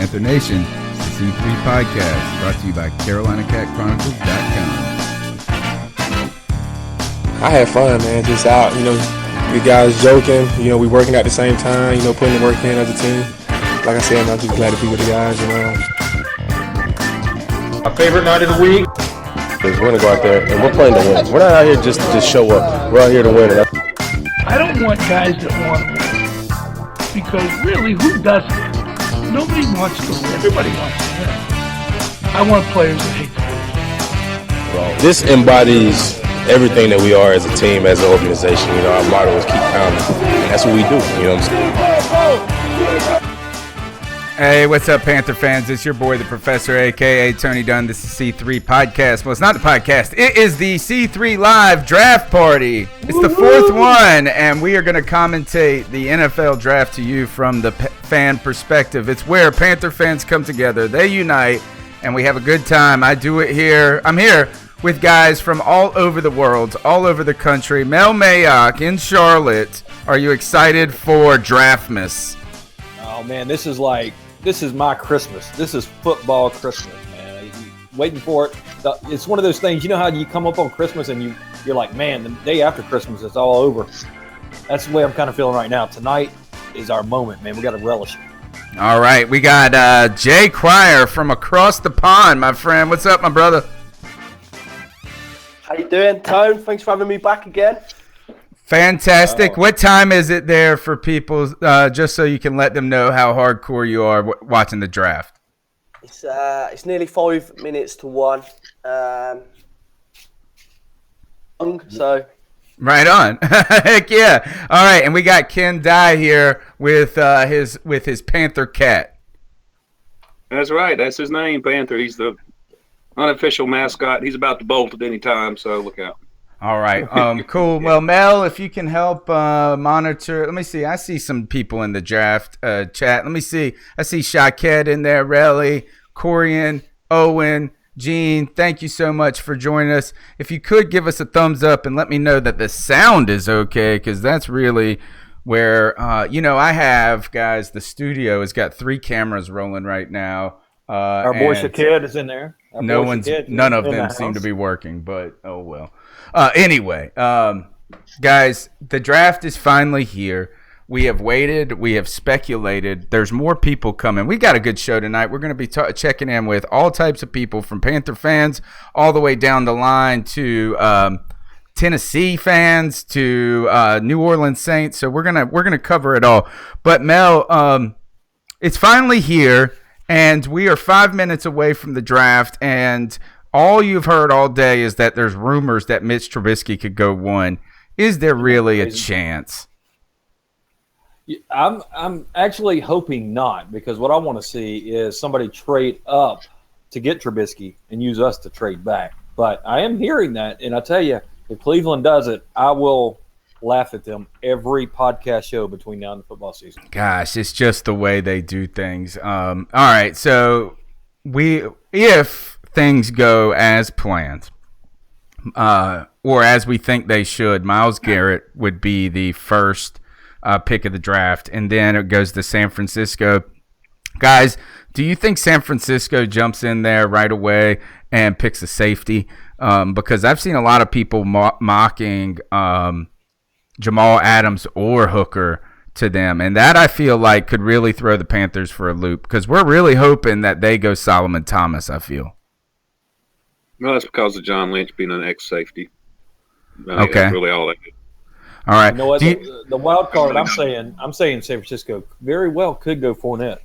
Panther Nation, the C3 Podcast, brought to you by CarolinaCatChronicles.com. I had fun, man. Just out, you guys joking. We working at the same time. Putting the work in as a team. Like I said, I'm just glad to be with the guys. My favorite night of the week. We're gonna go out there and we're playing to win. We're not out here just to show up. We're out here to win. I don't want guys that want to win, because really, who doesn't? Nobody wants to win. Everybody wants to win. I want players that hate to win. This embodies everything that we are as a team, as an organization. Our motto is keep pounding, and that's what we do. You know what I'm saying? Hey, what's up, Panther fans? It's your boy, the Professor, a.k.a. Tony Dunn. This is C3 Podcast. Well, it's not the podcast. It is the C3 Live Draft Party. It's the fourth one, and we are going to commentate the NFL Draft to you from the fan perspective. It's where Panther fans come together. They unite, and we have a good time. I do it here. I'm here with guys from all over the world, all over the country. Mel Mayock in Charlotte. Are you excited for Draftmas? Oh, man, this is my Christmas. This is football Christmas, man. Waiting for it. It's one of those things, how you come up on Christmas and you're like, man, the day after Christmas, it's all over. That's the way I'm kind of feeling right now. Tonight is our moment, man. We got to relish it. All right, we got Jay Cryer from across the pond, my friend. What's up, my brother? How you doing, Tone? Thanks for having me back again. Fantastic. What time is it there for people, just so you can let them know how hardcore you are watching the draft? It's nearly 5 minutes to 1. So right on. Heck yeah. All right, and we got Ken Dye here with his Panther cat. That's right. That's his name, Panther. He's the unofficial mascot. He's about to bolt at any time, so look out. All right. Cool. Well, Mel, if you can help monitor. Let me see. I see some people in the draft chat. Let me see. I see Shaquette in there, Relly, Corian, Owen, Gene. Thank you so much for joining us. If you could give us a thumbs up and let me know that the sound is okay, because that's really where, I have, guys, the studio has got 3 cameras rolling right now. Our boy Shaquette is in there. None of them seem to be working, but oh well. Anyway, guys, the draft is finally here. We have waited. We have speculated. There's more people coming. We got a good show tonight. We're going to be checking in with all types of people, from Panther fans all the way down the line to Tennessee fans to New Orleans Saints. So we're gonna cover it all. But Mel, it's finally here, and we are 5 minutes away from the draft, and all you've heard all day is that there's rumors that Mitch Trubisky could go 1. Is there really a chance? I'm actually hoping not, because what I want to see is somebody trade up to get Trubisky and use us to trade back. But I am hearing that, and I tell you, if Cleveland does it, I will laugh at them every podcast show between now and the football season. Gosh, it's just the way they do things. All right, so if things go as planned, or as we think they should, Myles Garrett would be the first pick of the draft, and then it goes to San Francisco. Guys, do you think San Francisco jumps in there right away and picks a safety? Because I've seen a lot of people mocking Jamal Adams or Hooker to them, and that I feel like could really throw the Panthers for a loop, because we're really hoping that they go Solomon Thomas, I feel. No, that's because of John Lynch being an ex-safety. Okay. That's really all that is. All right. You know what? The wild card, I'm saying San Francisco very well could go Fournette.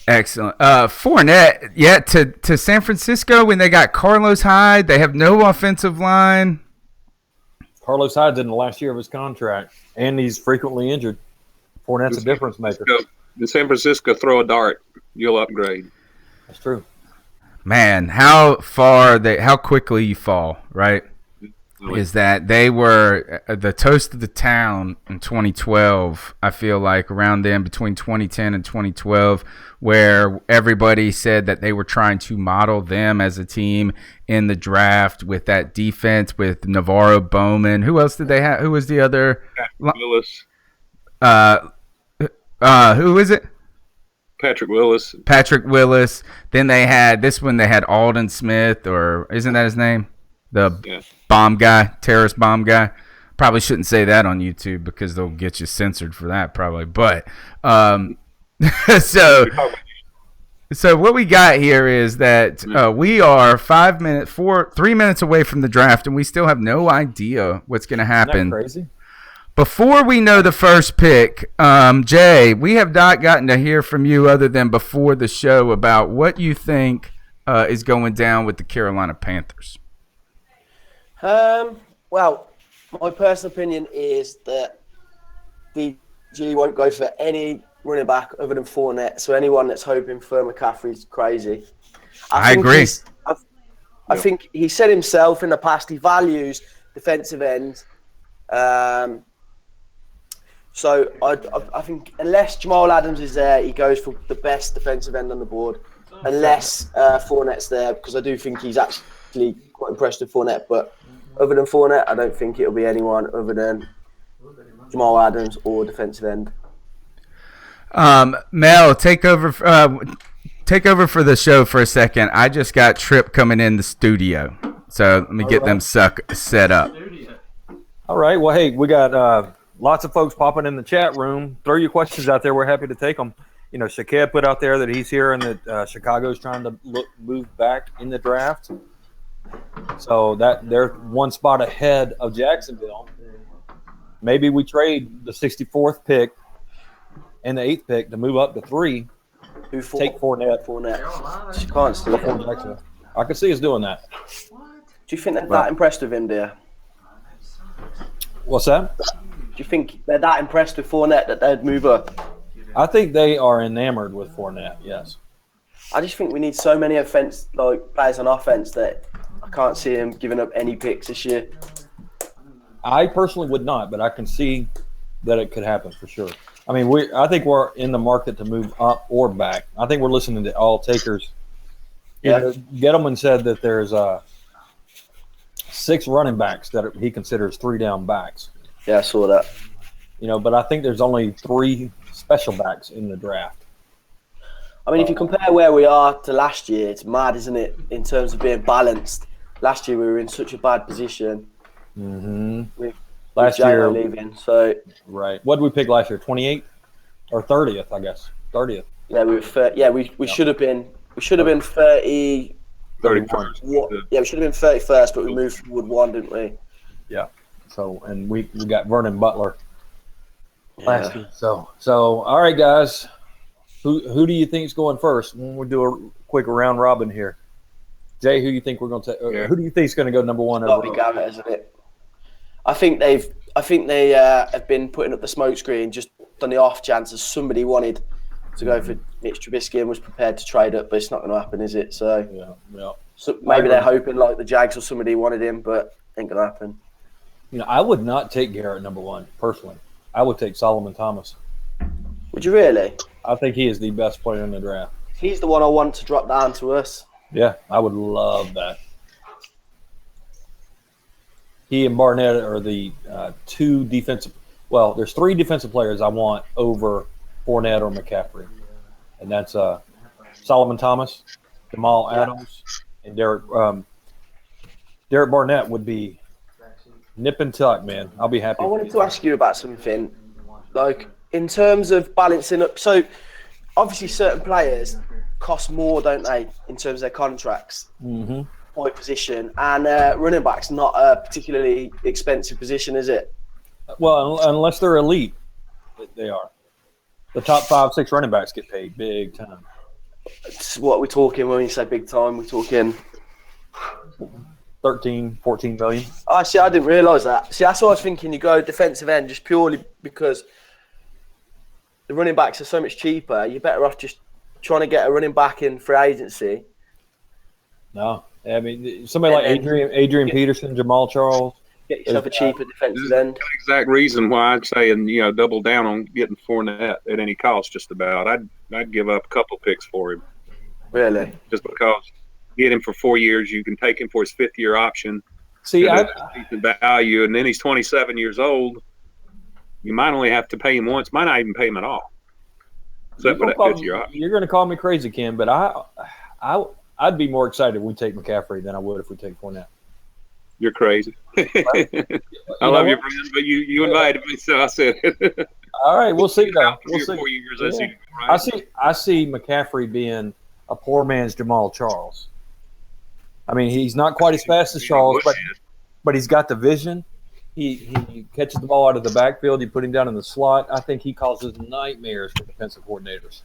Excellent. Fournette, to San Francisco when they got Carlos Hyde. They have no offensive line. Carlos Hyde's in the last year of his contract, and he's frequently injured. Fournette's a difference maker. In San Francisco, throw a dart. You'll upgrade. That's true. Man, how quickly you fall, right? Is that they were the toast of the town in 2012, I feel like, around then, between 2010 and 2012, where everybody said that they were trying to model them as a team in the draft with that defense with Navarro Bowman. Who else did they have? Who was the other? Willis. Who is it? Patrick Willis. Then they had Alden Smith, or isn't that his name? The bomb guy, terrorist bomb guy. Probably shouldn't say that on YouTube because they'll get you censored for that probably. But so what we got here is that we are 3 minutes away from the draft, and we still have no idea what's going to happen. Isn't that crazy? Before we know the first pick, Jay, we have not gotten to hear from you other than before the show about what you think is going down with the Carolina Panthers. Well, my personal opinion is that DG won't go for any running back other than Fournette. So anyone that's hoping for McCaffrey is crazy. I agree. I think he said himself in the past he values defensive ends. So I think unless Jamal Adams is there, he goes for the best defensive end on the board. Unless Fournette's there, because I do think he's actually quite impressed with Fournette. But other than Fournette, I don't think it'll be anyone other than Jamal Adams or defensive end. Mel, take over for the show for a second. I just got Trip coming in the studio, so let me get them set up. All right. Well, hey, we got lots of folks popping in the chat room. Throw your questions out there. We're happy to take them. You know, Shakeb put out there that he's here and that Chicago's trying to move back in the draft. So that they're one spot ahead of Jacksonville. Maybe we trade the 64th pick and the 8th pick to move up to 3. Take Fournette. She can't still Jacksonville. I could see us doing that. Do you think they're that impressed with him, dear? What's that? Do you think they're that impressed with Fournette that they'd move up? I think they are enamored with Fournette, yes. I just think we need so many players on offense that I can't see him giving up any picks this year. I personally would not, but I can see that it could happen for sure. I mean, I think we're in the market to move up or back. I think we're listening to all takers. Yeah. Gettleman said that there's 6 running backs that he considers 3 down backs. Yeah, I saw that. You know, but I think there's only 3 special backs in the draft. I mean, if you compare where we are to last year, it's mad, isn't it, in terms of being balanced? Last year we were in such a bad position. Mm-hmm. With Last year leaving, so right. What did we pick last year? 28th or 30th? I guess 30th. Yeah, we should have been 30. 31st. Yeah, we should have been 31st, but we moved forward 1, didn't we? Yeah. So and we got Vernon Butler last year. So all right, guys. Who do you think is going first? We'll do a quick round robin here. Jay, who do you think we're going to take? Who do you think is going to go number 1 overall? It's got to be Garrett, isn't it? I think they have been putting up the smoke screen just on the off chance that somebody wanted to go for Mitch Trubisky and was prepared to trade up, but it's not going to happen, is it? So, so maybe they're hoping like the Jags or somebody wanted him, but ain't going to happen. You know, I would not take Garrett number 1 personally. I would take Solomon Thomas. Would you really? I think he is the best player in the draft. He's the one I want to drop down to us. Yeah, I would love that. He and Barnett are the 2 defensive. Well, there's 3 defensive players I want over Fournette or McCaffrey, and that's Solomon Thomas, Jamal Adams, and Derek Barnett would be nip and tuck, man. I'll be happy. I wanted to ask you about something, like in terms of balancing up. So, obviously, certain players cost more, don't they, in terms of their contracts? Mm-hmm. Point position, and running back's not a particularly expensive position, is it? Well, unless they're elite, they are. The top 5, 6 running backs get paid big time. It's what we're talking when we say big time. We're talking 13, 14 million. Oh, see, I didn't realise that. See, that's what I was thinking. You go defensive end just purely because the running backs are so much cheaper. You're better off just trying to get a running back in free agency. No. I mean, somebody like Adrian Peterson, Jamal Charles. Get yourself a cheaper defensive end. That's the exact reason why I'm saying, double down on getting Fournette at any cost just about. I'd give up a couple picks for him. Really? Just because get him for 4 years, you can take him for his 5th-year option. See, the value, and then he's 27 years old. You might only have to pay him once. Might not even pay him at all. Except for that fifth year option. You're going to call me crazy, Ken, but I'd be more excited if we take McCaffrey than I would if we take Fournette. You're crazy. I love your friend, but you invited me, so I said it. All right, we'll see though. We'll see. 4 years, right? I see McCaffrey being a poor man's Jamal Charles. I mean, he's not quite as fast as Charles, but he's got the vision. He catches the ball out of the backfield. You put him down in the slot. I think he causes nightmares for defensive coordinators.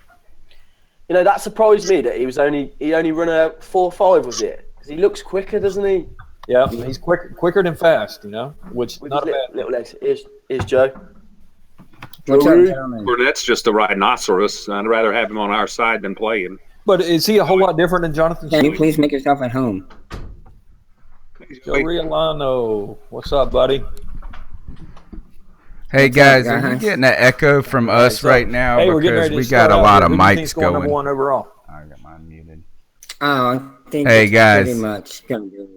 You know, that surprised me that he only run a 4.5, was it? Because he looks quicker, doesn't he? Yeah, he's quicker than fast, you know, which With not his a bad little legs. Here's Joe. What's up, gentlemen? Fournette's just a rhinoceros. I'd rather have him on our side than play him. But is he a whole lot different than Jonathan? Can you please make yourself at home? Joe Riolano, what's up, buddy? Hey guys, are you getting an echo from us right now? Hey, we're getting because ready to we start got a out lot here. of Who do you think's mics going going. number one overall. I got mine muted. Oh, I think Hey, it's guys. pretty much gonna be.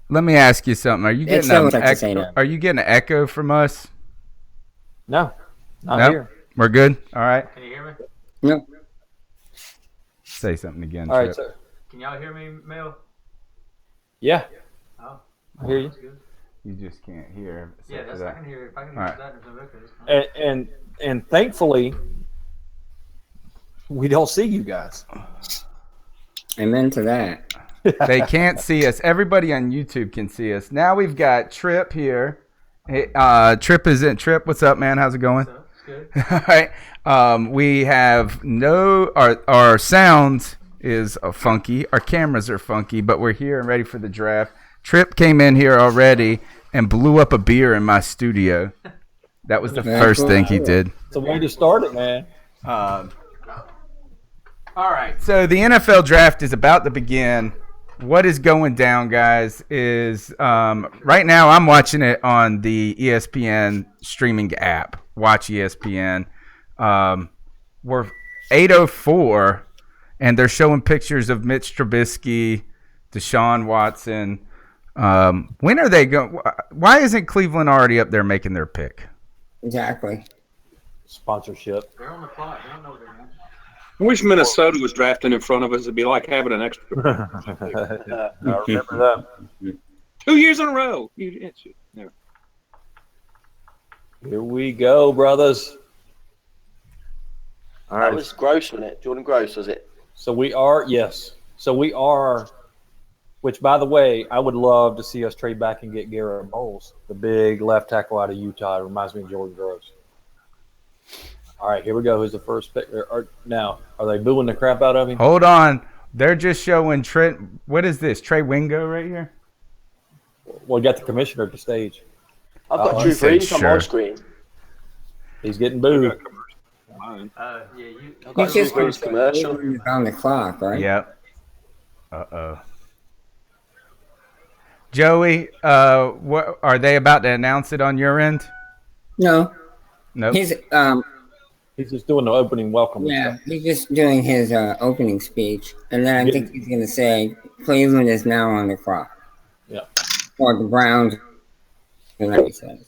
Let me ask you something. Are you It's getting so much to say no. Are you getting an echo from us? No, not No? here. We're good. All right. Can you hear me? No. Say something again. All right, Chip. sir. Can y'all hear me, Mel? Yeah, Oh, I hear you. that's good. You just can't hear. Yeah, that's I can hear. If I can hear All right. that, there's no echo. It's fine. And thankfully, we don't see you guys. Amen to that. They can't see us. Everybody on YouTube can see us. Now we've got Trip here. Hey, Trip is in. Trip, what's up, man? How's it going? So, it's good. All right. We have our sound is funky. Our cameras are funky, but we're here and ready for the draft. Trip came in here already and blew up a beer in my studio. That was the first thing he did. It's a way to start it, man. All right. So the NFL draft is about to begin. What is going down, guys, is right now I'm watching it on the ESPN streaming app. Watch ESPN. We're 8:04, and they're showing pictures of Mitch Trubisky, Deshaun Watson. When are they going? Why isn't Cleveland already up there making their pick? Exactly. Sponsorship. They're on the clock. They don't know what they're doing. I wish Minnesota was drafting in front of us. It'd be like having an extra I remember that. 2 years in a row. Never. Here we go, brothers. All That right. was Gross, wasn't it? Jordan Gross, was it? So we are, yes. So we are, which, by the way, I would love to see us trade back and get Garrett Bowles, the big left tackle out of Utah. It reminds me of Jordan Gross. All right, here we go. Who's the first pick? Now, are they booing the crap out of him? Hold on. They're just showing Trent. What is this? Trey Wingo right here? Well, we got the commissioner at the stage. I've got he Drew said Brees on sure. my screen. He's getting booed. Yeah, you. I've got He's Drew just Brees commercial. He's on the clock, right? Yep. Uh-oh. Joey, what are they about to announce it on your end? No. Nope. He's He's just doing the opening welcome. yeah, he's just doing his opening speech, and then I think he's gonna say Cleveland is now on the clock. Yeah. Or the Browns. And like he says.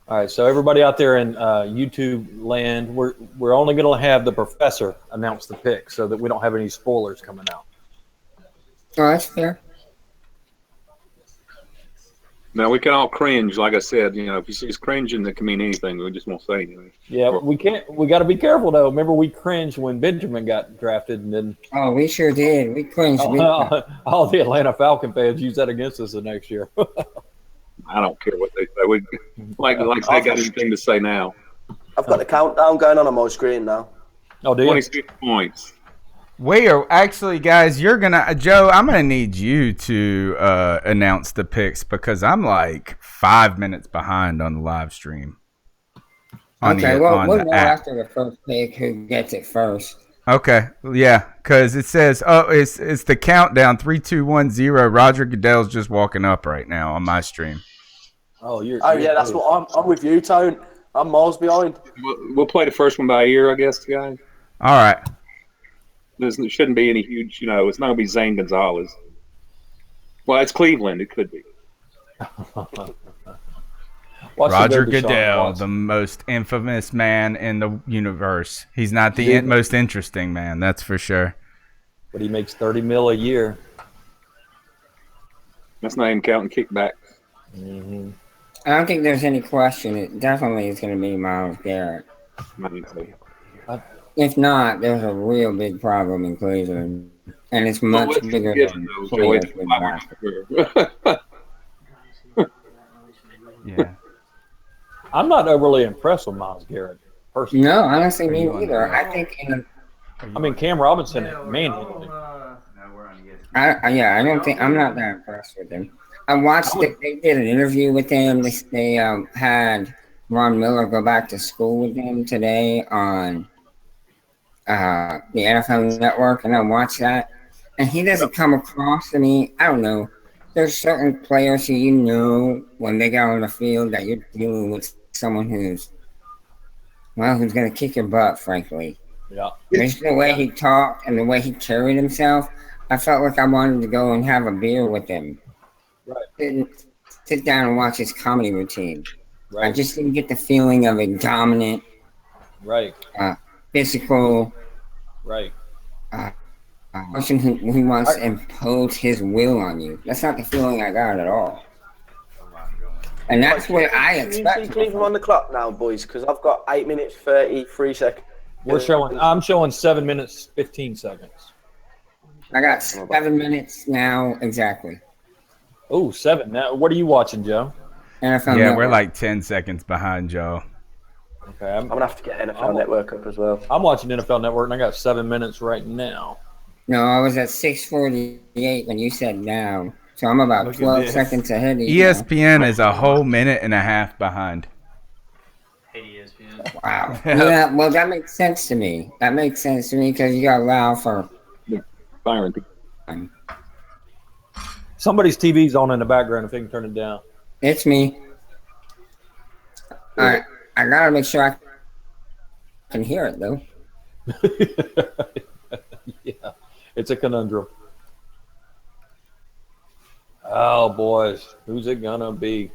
All right, so everybody out there in YouTube land, we're only going to have the professor announce the pick so that we don't have any spoilers coming out. Oh, that's fair. Now, we can all cringe, like I said. You know, if you see us cringing, that can mean anything. We just won't say anything. Yeah, we can't. We got to be careful though. Remember, we cringed when Benjamin got drafted, and then Oh, we sure did. We cringed. all the Atlanta Falcon fans use that against us the next year. I don't care what they say. We like they got anything to say now. I've got the countdown going on my screen now. Oh, do you? 26 points. We are actually, guys. You're gonna, Joe. I'm gonna need you to announce the picks because I'm like 5 minutes behind on the live stream. Okay, well, we'll the know app. after the first pick who gets it first. Okay, yeah, because it says, it's the countdown 3, 2, 1, 0. Roger Goodell's just walking up right now on my stream. Oh, you're. Oh yeah, that's what I'm with you, Tone. I'm miles behind. We'll play the first one by ear, I guess, guys. All right. There shouldn't be any huge, it's not going to be Zane Gonzalez. Well, it's Cleveland. It could be. Roger Goodell, the most infamous man in the universe. He's not the most interesting man, that's for sure. But he makes $30 million a year. That's not even counting kickbacks. Mm-hmm. I don't think there's any question. It definitely is going to be Myles Garrett. If not, there's a real big problem in Cleveland, and it's much bigger than players with basketball. Yeah. I'm not overly impressed with Myles Garrett, personally. No, honestly, me neither. I think Cam Robinson, manhandled him. I'm not that impressed with him. I watched it. They did an interview with him. They had Ron Miller go back to school with him today on the NFL Network, and I watched that. And he doesn't come across to me. I don't know. There's certain players who you know when they get on the field that you're dealing with someone who's going to kick your butt, frankly. Yeah. Just the way he talked and the way he carried himself, I felt like I wanted to go and have a beer with him. Right. Didn't sit down and watch his comedy routine. Right. I just didn't get the feeling of a dominant, right, physical, right, person who wants to impose his will on you. That's not the feeling I got at all. And that's what I expect. Keep them on the clock now, boys, because I've got 8 minutes 33 seconds. I'm showing 7 minutes 15 seconds. I got 7 minutes now exactly. Oh, 7. Now, what are you watching, Joe? NFL yeah, Network. we're like 10 seconds behind Joe. Okay, I'm gonna have to get NFL Network up as well. I'm watching NFL Network, and I got 7 minutes right now. No, I was at 6:48 when you said now, so I'm about 12 seconds ahead of you. ESPN is a whole minute and a half behind. Hate ESPN. Wow. Yeah, well, that makes sense to me. That makes sense to me because you got to allow for Byron. Somebody's TV's on in the background. If they can turn it down. It's me. All right, I gotta make sure I can hear it though. Yeah, it's a conundrum. Oh, boys, who's it gonna be?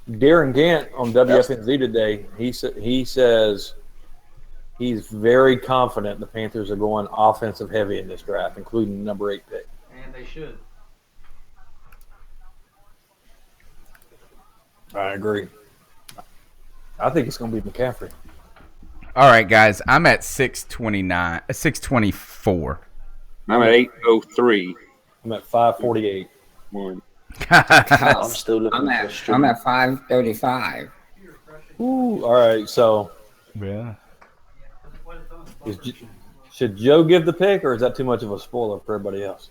Darren Gant on WFNZ today. He says he's very confident the Panthers are going offensive heavy in this draft, including the number 8 pick. And they should. I agree. I think it's going to be McCaffrey. All right, guys, I'm at 624. I'm at 803. I'm at 548. I'm still looking. I'm at 535. Ooh, all right. So, yeah. Should Joe give the pick, or is that too much of a spoiler for everybody else?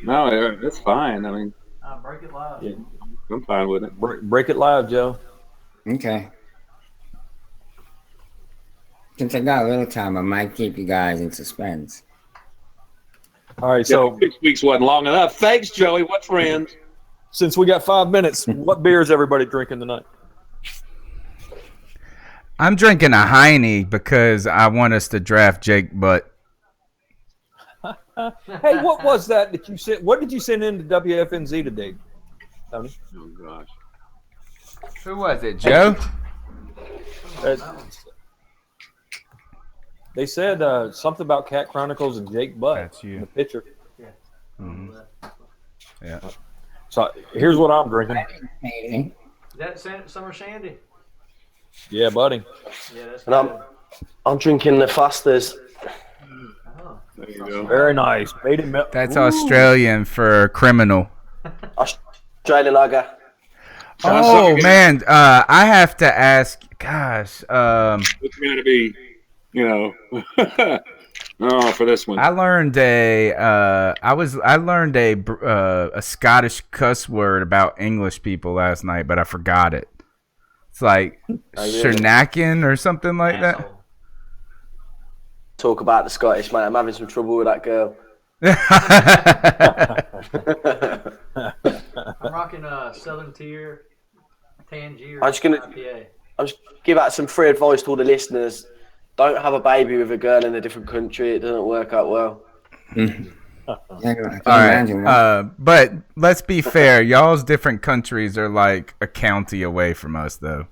No, that's fine. I mean, break it live. Yeah. I'm fine with it. Break it live, Joe. Okay. Since I got a little time, I might keep you guys in suspense. All right, so 6 weeks wasn't long enough. Thanks, Joey. What friends? Since we got 5 minutes, what beer is everybody drinking tonight? I'm drinking a Heine because I want us to draft Jake Butt. Hey, what was that you sent? What did you send in to WFNZ today, Tony? Oh gosh, who was it, Joe? They said something about Cat Chronicles and Jake Butt. That's you. In the picture. Yeah. Mm-hmm. Yeah. So here's what I'm drinking. Is that Summer Shandy? Yeah, buddy. Yeah, that's And I'm drinking the Fasters. there you go. Very nice. Made in That's Australian for criminal. Australian lager. Oh man, I have to ask. Gosh, It's going to be, for this one. I learned a Scottish cuss word about English people last night, but I forgot it. It's like Shernakin or something like that. Talk about the Scottish, man. I'm having some trouble with that girl. I'm rocking a Southern Tier Tangier. I'm just give out some free advice to all the listeners. Don't have a baby with a girl in a different country. It doesn't work out well. can't All imagine what- right. But let's be fair. Y'all's different countries are like a county away from us, though.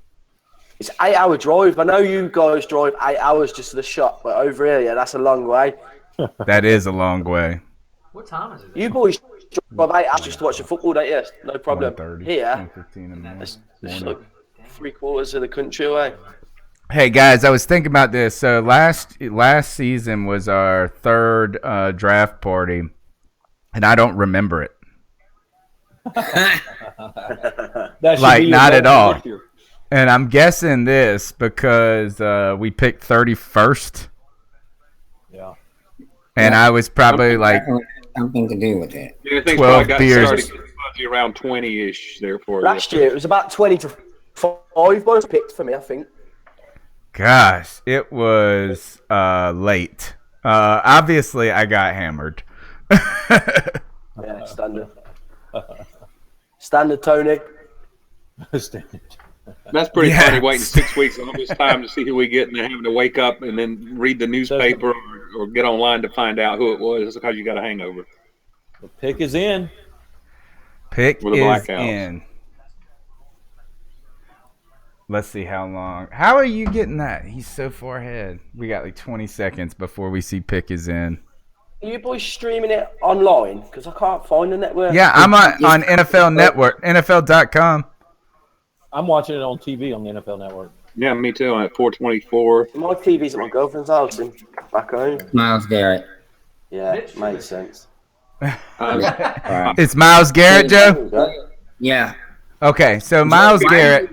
It's 8 hour drive. I know you guys drive 8 hours just to the shop, but over here, yeah, that's a long way. That is a long way. What time is it? You boys drive 8 hours just to watch the football, don't you? No problem. 1:30, Here, 1:15 in the morning. it's like 3/4 of the country away. Hey guys, I was thinking about this. So last season was our third draft party, and I don't remember it. That should Like, be your not goal at all. this year. And I'm guessing this because we picked 31st, Yeah. and I was probably like Definitely something to do with it. Yeah, I think 12 probably got beers. started fuzzy around 20-ish there for Last you. year, it was about 20 to 5 boys picked for me, I think. gosh, it was late. Obviously, I got hammered. Yeah, standard. Standard, Tony. That's pretty Yes. funny, waiting 6 weeks all this time to see who we get and then having to wake up and then read the newspaper or get online to find out who it was because you got a hangover. The pick is in. Pick With a is blackout. in. Let's see how long. How are you getting that? He's so far ahead. We got like 20 seconds before we see pick is in. Are you boys streaming it online? Because I can't find the network. Yeah, I'm on NFL Network, NFL.com. I'm watching it on TV on the NFL Network. Yeah, me too. I'm at 424. My TV's at my girlfriend's house and back home. Miles Garrett. Yeah, makes sense. It's Myles Garrett, Joe? Yeah. Okay, so Myles Garrett.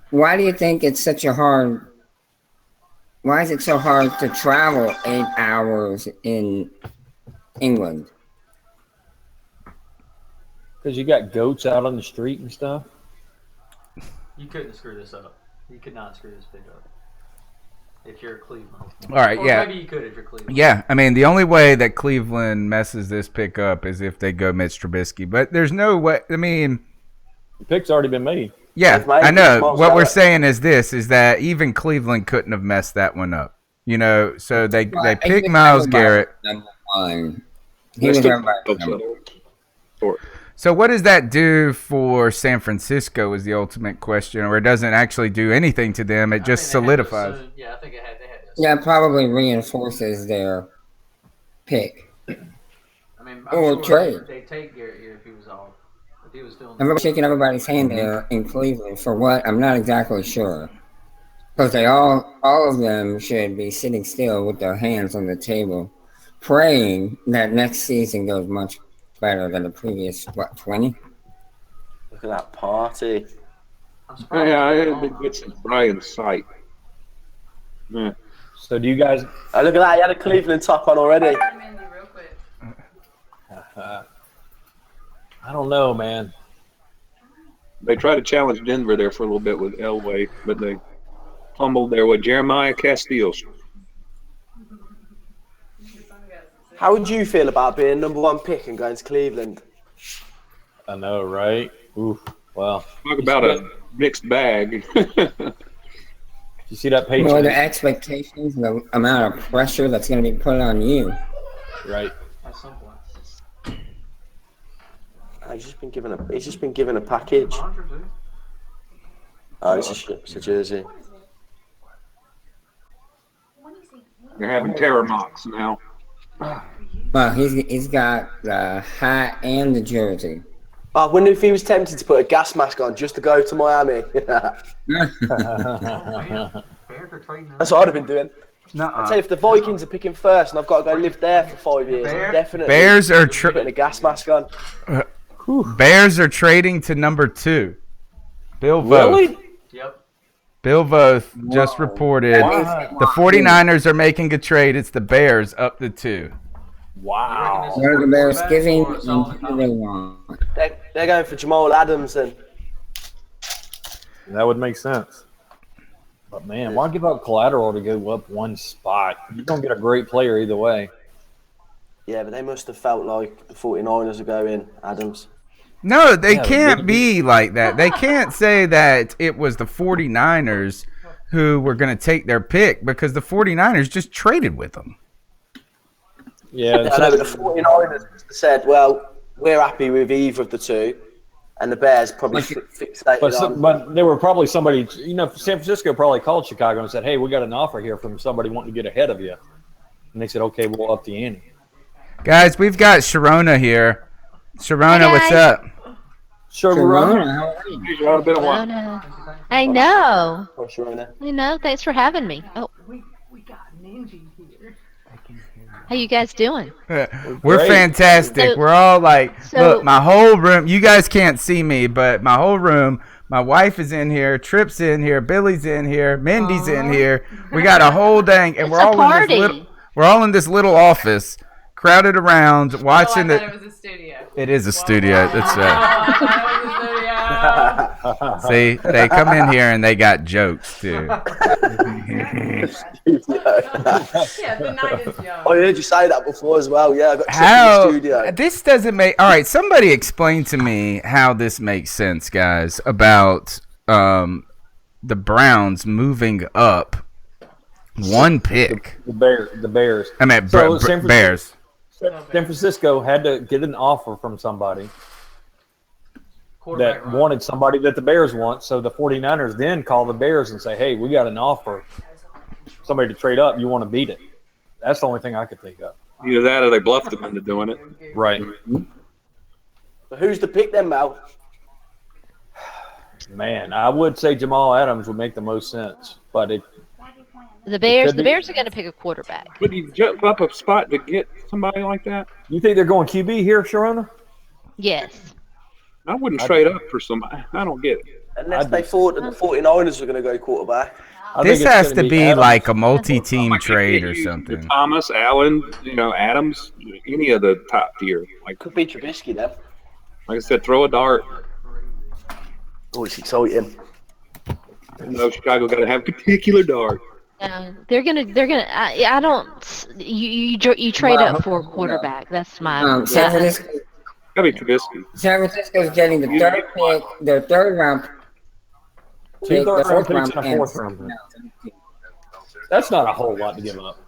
Why do you think it's such a hard? Why is it so hard to travel 8 hours in England? Because you got goats out on the street and stuff. You couldn't screw this up. You could not screw this pick up. If you're Cleveland. All right, Or yeah. maybe you could if you're Cleveland. Yeah, I mean, the only way that Cleveland messes this pick up is if they go Mitch Trubisky. But there's no way. I mean, The pick's already been made. yeah, It's made. I know. Miles What we're Garrett. saying is this: is that even Cleveland couldn't have messed that one up. You know, so they picked Myles Garrett. Number one. He was everybody's number one. So what does that do for San Francisco is the ultimate question, or it doesn't actually do anything to them. It just I think they had to solidifies. assume- Yeah, I think they had to. Yeah, it probably reinforces their pick. I mean, Or I'm sure trade. they take Garrett here if he was all. If he was still. Everybody's shaking everybody's hand there in Cleveland for what? I'm not exactly sure. Because they all of them should be sitting still with their hands on the table, praying that next season goes much better than the previous, 20? Look at that party. I'm surprised. Yeah, I had been good since Brian's sight. Yeah. So do you guys? Oh, look at that. He had a Cleveland top on already. I don't know, man. They tried to challenge Denver there for a little bit with Elway, but they fumbled there with Jeremiah Castillo. How would you feel about being number one pick and going to Cleveland? I know, right? Oof. Well, Talk about a mixed bag. you see that Well, the Patriots, expectations, the amount of pressure that's going to be put on you. right? At some point. He's just been given a package. Laundry, too. Oh, it's a jersey. They're having terror mocks now. Well, he's got the hat and the jersey. I wonder if he was tempted to put a gas mask on just to go to Miami. Bears are trading That's what I'd have been doing. Nuh-uh. I'd say if the Vikings are picking first and I've got to go live there for 5 years, I'm definitely Bears are putting a gas mask on. Bears are trading to number 2. Bill Voth. Really? Yep. Bill Voth just reported the 49ers are making a trade. It's the Bears up to 2. Wow. They're the Bears giving Or and Solomon who they want. They're going for Jamal Adams and That would make sense. But man, why give up collateral to go up one spot? You're gonna get a great player either way. yeah, but they must have felt like the 49ers are going Adams. No, they Yeah, can't be like that. They can't say that it was the 49ers who were going to take their pick because the 49ers just traded with them. Yeah, I know, but the 49ers said, well, we're happy with either of the two, and the Bears probably fixated on. But there were probably somebody, San Francisco probably called Chicago and said, hey, we got an offer here from somebody wanting to get ahead of you. And they said, okay, we'll up the ante. Guys, we've got Sharona here. Sharona, what's up? Sharona. I know. Oh, Sharona. I know. Thanks for having me. Oh. We got Ninja here. How you guys doing? We're fantastic. So, we're all like, look, my whole room, you guys can't see me, but my whole room, my wife is in here, Trip's in here, Billy's in here, Mindy's in here. We got a whole dang, and we're all in this little office, crowded around, watching it was a studio. It is a studio. That's right. See, they come in here and they got jokes too. Yeah, the night is young. I heard you say that before as well. Yeah, I got how in the studio. This doesn't make. All right, somebody explain to me how this makes sense, guys, about the Browns moving up one pick. The Bears. I mean, Bears. San Francisco had to get an offer from somebody that wanted somebody that the Bears want. So the 49ers then call the Bears and say, hey, we got an offer. Somebody to trade up. You want to beat it. That's the only thing I could think of. Either that or they bluffed them into doing it. Right. But who's the pick then, Mal? Man, I would say Jamal Adams would make the most sense. But the Bears are going to pick a quarterback. Would you jump up a spot to get somebody like that? You think they're going QB here, Sharona? Yes. I wouldn't trade up for somebody. I don't get it. Unless they thought that the 49ers were going to go quarterback. This has to be like a multi-team trade or something. Thomas, Allen, Adams, any of the top tier. Like could be Trubisky then. Like I said, throw a dart. Oh, it's exciting. Chicago got to have a particular dart. They're gonna. I don't. You trade up for a quarterback. That's my. San Francisco. Gotta be Trubisky. San Francisco's getting the third pick, their third round. Two third round picks and a fourth round pick. That's not a whole lot to give up.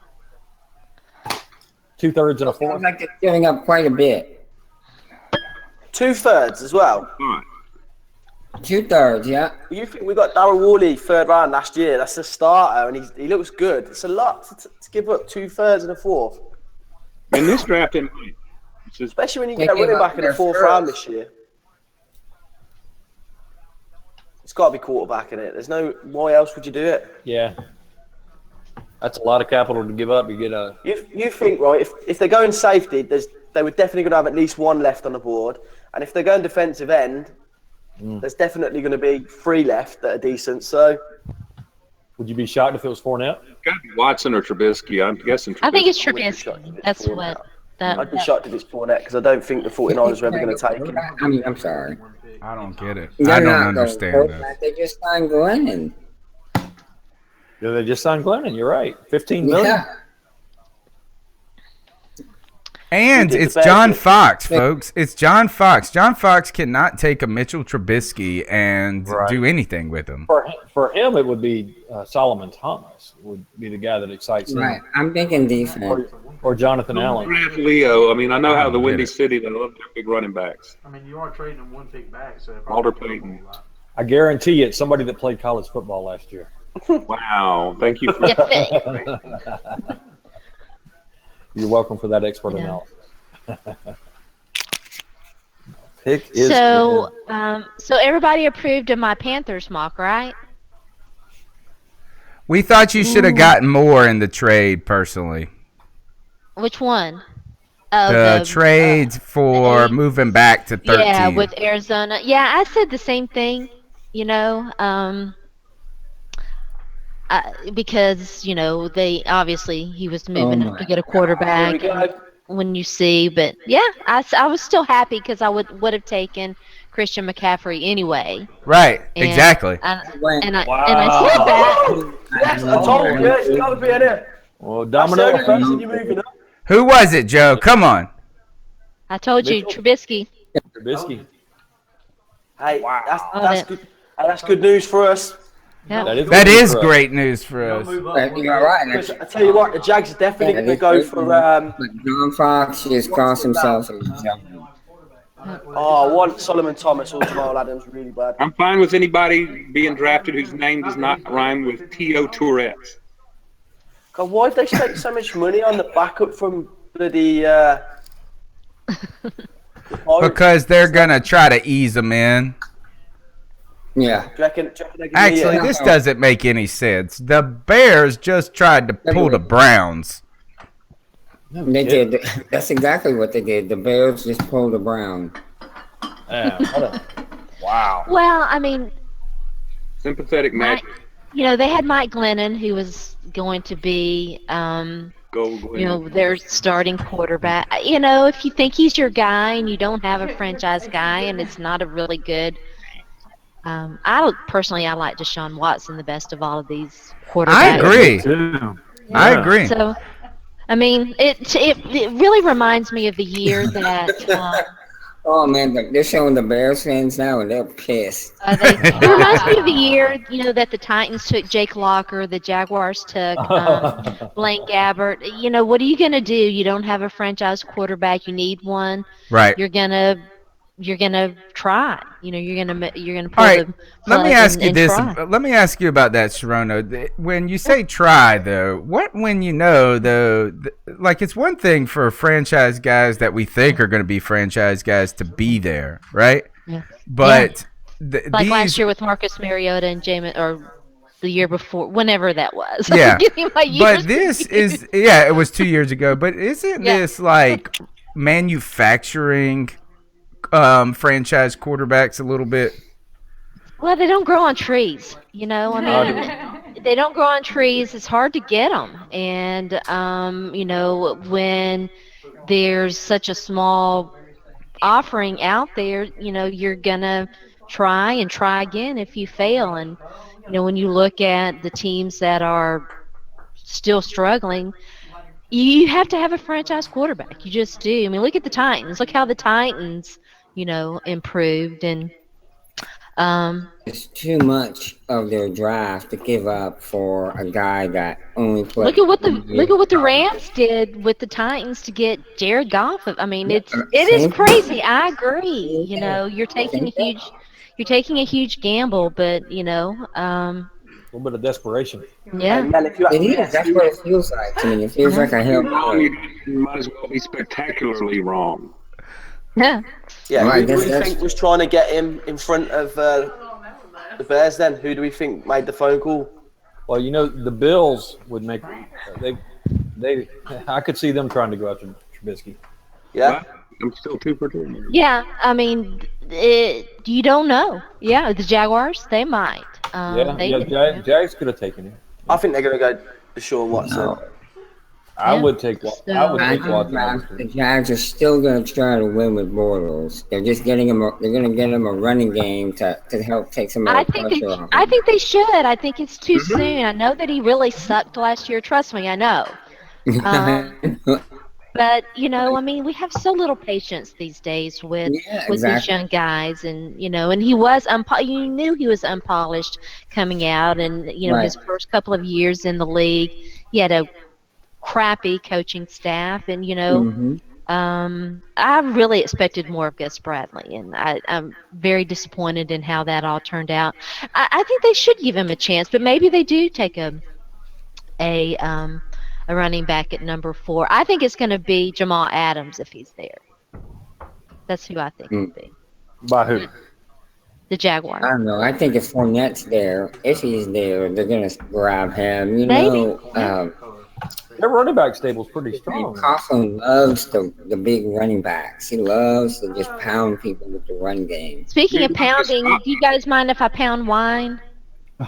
2/3 and a fourth. Like they're giving up quite a bit. 2/3 as well. 2/3, yeah. You think we got Darryl Worley third round last year? That's a starter, and he looks good. It's a lot to give up 2/3 and a fourth. In this draft, especially when you get a running back in the fourth round this year. It's got to be quarterback in it. There's no. Why else would you do it? Yeah. That's a lot of capital to give up. You get a. You think, right? If they're going safety, they were definitely going to have at least one left on the board, and if they're going defensive end, there's definitely going to be 3 left that are decent. So, would you be shocked if it was Fournette? It's got to be Watson or Trubisky. I'm guessing Trubisky. I think it's Trubisky. That's what. I'd be shocked if it's Fournette because I don't think the 49ers are ever going to take him. I mean, I'm sorry. I don't get it. I don't understand this. They just signed Glennon. Yeah, they just signed Glennon. You're right. $15 million. Yeah. And it's John Fox, folks. It's John Fox. John Fox cannot take a Mitchell Trubisky and do anything with him. For him, it would be Solomon Thomas would be the guy that excites him. Right. I'm thinking defense. Or Jonathan Allen. Leo. I mean, I know how the Windy City, they love their big running backs. I mean, you are trading them one pick back. So Walter Payton. I guarantee you it's somebody that played college football last year. Wow. Thank you for that. You're welcome for that expert analysis. Pick is so everybody approved of my Panthers mock, right? We thought you should have gotten more in the trade, personally. Which one? The trades for moving back to 13. Yeah, with Arizona. Yeah, I said the same thing. Because they obviously he was moving to get a quarterback when you see, but yeah, I was still happy because I would have taken Christian McCaffrey anyway. Right, exactly. And I said that. Yes, I told you, it's got to be in it. Well, Domino effect. You're moving up. Who was it, Joe? Come on. I told you, Trubisky. Trubisky. Hey, that's good. That's good news for us. Yeah. That is great news for us. You're right. Because I tell you what, the Jags are definitely going to go for. But John Fox just cost himself a jump. I want Solomon Thomas or Jamal Adams really bad. I'm fine with anybody being drafted whose name does not rhyme with T.O. Tourette's. God, why have they spent so much money on the backup from bloody? Because they're gonna try to ease them in. Yeah. Do you reckon Actually, this doesn't make any sense. The Bears just tried to pull the Browns. They did. That's exactly what they did. The Bears just pulled the Brown. Wow. Well, I mean, Sympathetic magic. They had Mike Glennon, who was going to be, their starting quarterback. If you think he's your guy and you don't have a franchise guy and it's not a really good, I like Deshaun Watson the best of all of these quarterbacks. I agree. Yeah. I agree. So, I mean, it really reminds me of the year that. Oh man, they're showing the Bears fans now, and they're pissed. It reminds me of the year, that the Titans took Jake Locker, the Jaguars took Blaine Gabbert. What are you gonna do? You don't have a franchise quarterback. You need one. Right. You're gonna try. You're gonna pull All right. the Let me plug ask you and this. try. Let me ask you about that, Sharono. When you say try, though, like it's one thing for franchise guys that we think are going to be franchise guys to be there, right? Yeah. But like last year with Marcus Mariota and Jamin, or the year before, whenever that was. Yeah. But this is, it was 2 years ago. But isn't this like manufacturing franchise quarterbacks a little bit? Well, they don't grow on trees, I mean, they don't grow on trees. It's hard to get them. And, when there's such a small offering out there, you're going to try and try again if you fail. And, when you look at the teams that are still struggling, you have to have a franchise quarterback. You just do. I mean, look at the Titans. Look how the Titans, improved. And it's too much of their draft to give up for a guy that only played. Look at what the Rams did with the Titans to get Jared Goff. I mean, it is crazy. I agree. You're taking a huge gamble, but A little bit of desperation. Yeah. That's what it feels like to me. It feels like a hell. You might as well be spectacularly wrong. Yeah. Yeah. Right, who do we think was trying to get him in front of the Bears? Then who do we think made the phone call? Well, the Bills would make. They. I could see them trying to go after Trubisky. Yeah. I'm still 2 for 2. Yeah. I mean, you don't know. Yeah, the Jaguars, they might. Jags could have taken him. I think they're going to go Deshaun Watson. No. I would take Watson. The Jags are still going to try to win with Bortles. They're just getting him. They're going to get him a running game to help take some of the pressure off. I think they should. I think it's too soon. I know that he really sucked last year. Trust me, I know. But I mean, we have so little patience these days with these young guys, and and he was you knew he was unpolished coming out, and his first couple of years in the league, he had a crappy coaching staff, and I really expected more of Gus Bradley, and I'm very disappointed in how that all turned out. I think they should give him a chance, but maybe they do take a running back at number 4. I think it's going to be Jamal Adams if he's there. That's who I think it will be. By who? The Jaguars. I don't know. I think if Fournette's there, if he's there, they're going to grab him. Their running back stable's pretty strong. Coughlin loves the big running backs. He loves to just pound people with the run game. Speaking of pounding, do you guys mind if I pound wine?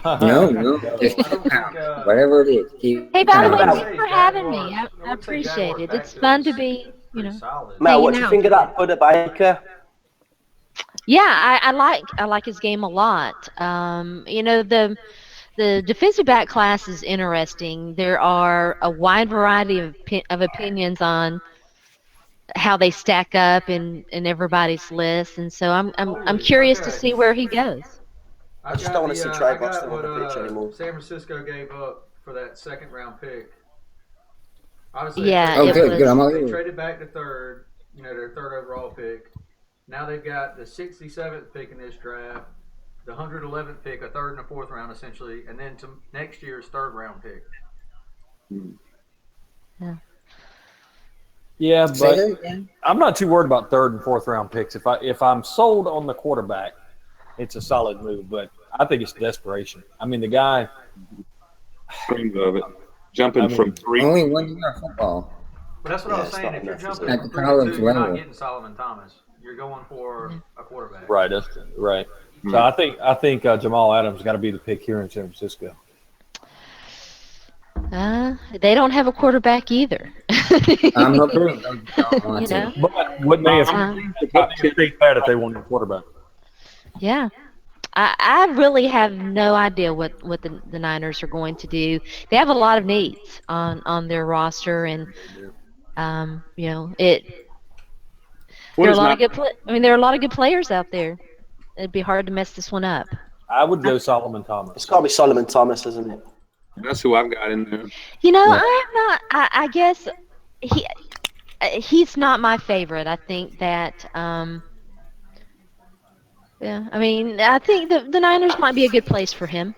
No, just pound. Whatever it is. Hey, by the way, thanks for having me. I appreciate it. It's fun to be, Mel, what do you think of that Buda Baker? Yeah, I like his game a lot. The defensive back class is interesting. There are a wide variety of opinions on how they stack up in everybody's list, and so I'm curious to see where he goes. I just don't want to see Trey Boston on the pitch anymore. San Francisco gave up for that second round pick. Obviously, Yeah, they traded back to third, their third overall pick. Now they've got the 67th pick in this draft, the 111th pick, a third and a fourth round essentially, and then to next year's third round pick. Yeah, but I'm not too worried about third and fourth round picks. If I'm sold on the quarterback, it's a solid move. But I think it's desperation. I mean, the guy dreams of it, jumping from 3. Only 1 year of football. But that's what I was saying. If you're jumping at the from 3 college to 2, you're not level. getting Solomon Thomas. You're going for a quarterback. right. That's right. So I think Jamal Adams got to be the pick here in San Francisco. They don't have a quarterback either. I'm hoping they don't want to. But wouldn't they have take that if they wanted a quarterback? Yeah. I really have no idea what the Niners are going to do. They have a lot of needs on their roster, and there are a lot of good. There are a lot of good players out there. It'd be hard to mess this one up. I would go Solomon Thomas. It's got to be Solomon Thomas, isn't it? That's who I've got in there. I'm not. I guess he's not my favorite. I think that. I think the Niners might be a good place for him.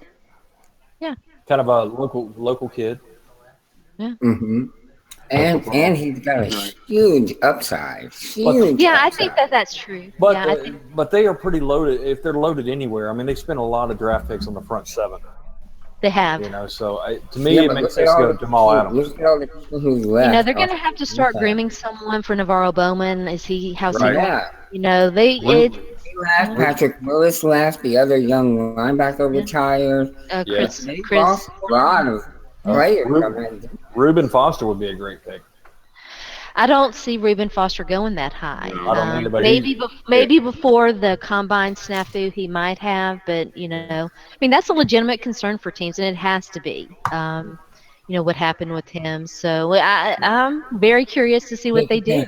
Yeah. Kind of a local kid. Yeah. Mm-hmm. And he's got a huge upside. I think that's true. But they are pretty loaded. If they're loaded anywhere, they spend a lot of draft picks on the front 7. They have. So to me, it makes sense to go Jamal Adams. Look at all the people who's left. They're going to have to start grooming someone for Navarro Bowman. How's he? Yeah. Patrick Willis left. The other young linebacker retired. Chris. Lost a lot of players. Reuben Foster would be a great pick. I don't see Reuben Foster going that high. No, I don't either, but maybe before the combine snafu he might have, but that's a legitimate concern for teams, and it has to be. What happened with him. So I'm very curious to see what they do.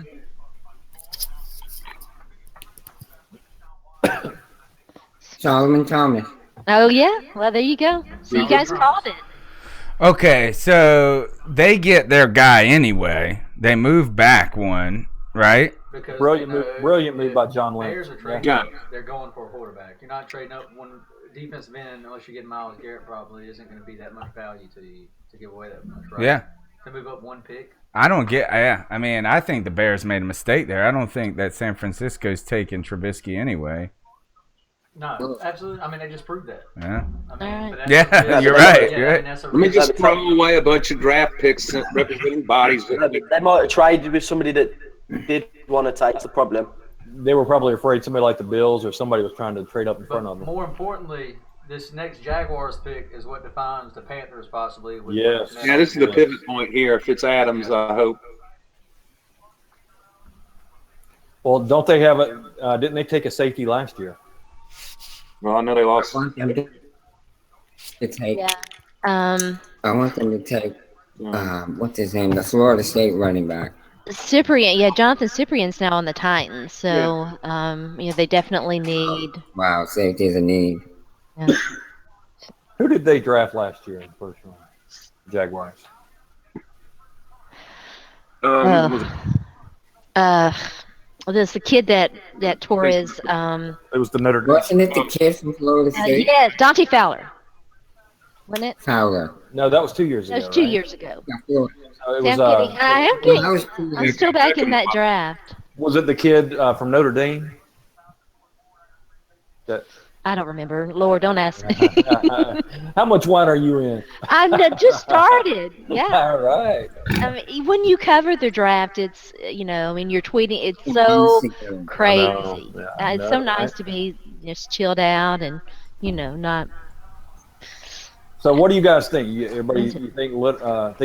Solomon Thomas. Oh yeah, well there you go. So you guys called it. Okay, so they get their guy anyway. They move back one, right? Because brilliant move by John Lynch. Bears are trading. They're going for a quarterback. You're not trading up one defensive end unless you get Myles Garrett. Probably isn't going to be that much value to you to give away that much, right? Yeah. To move up one pick. I don't get. Yeah, I think the Bears made a mistake there. I don't think that San Francisco's taking Trubisky anyway. No, absolutely. They just proved that. Yeah. You're right. Let me just throw away a bunch of draft picks representing bodies. They might have traded with somebody that did want to take. That's the problem. They were probably afraid somebody like the Bills or somebody was trying to trade up in front of them. More importantly, this next Jaguars pick is what defines the Panthers possibly. Yes. Yeah, this is the pivot point here. If it's Adams, I hope. Well, don't they have it? Didn't they take a safety last year? Well, I know they lost. I want them to take. Yeah. I want them to take. What's his name? The Florida State running back. Cyprian. Yeah, Jonathan Cyprian's now on the Titans. So, they definitely need. Wow, safety is a need. Yeah. Who did they draft last year in the first round? Jaguars. There's the kid that tore his. It was the Notre Dame. Wasn't it the kid from Florida State? Yes, Dante Fowler. Wasn't it? Fowler. No, that was 2 years ago. That was 2 years ago. So it was, I'm still back in that draft. Was it the kid from Notre Dame? I don't remember. Lord, don't ask me. How much wine are you in? I just started. Yeah. All right. When you cover the draft, it's you're tweeting. It's so crazy. It's so nice to be just chilled out and not. So what do you guys think? Everybody, you think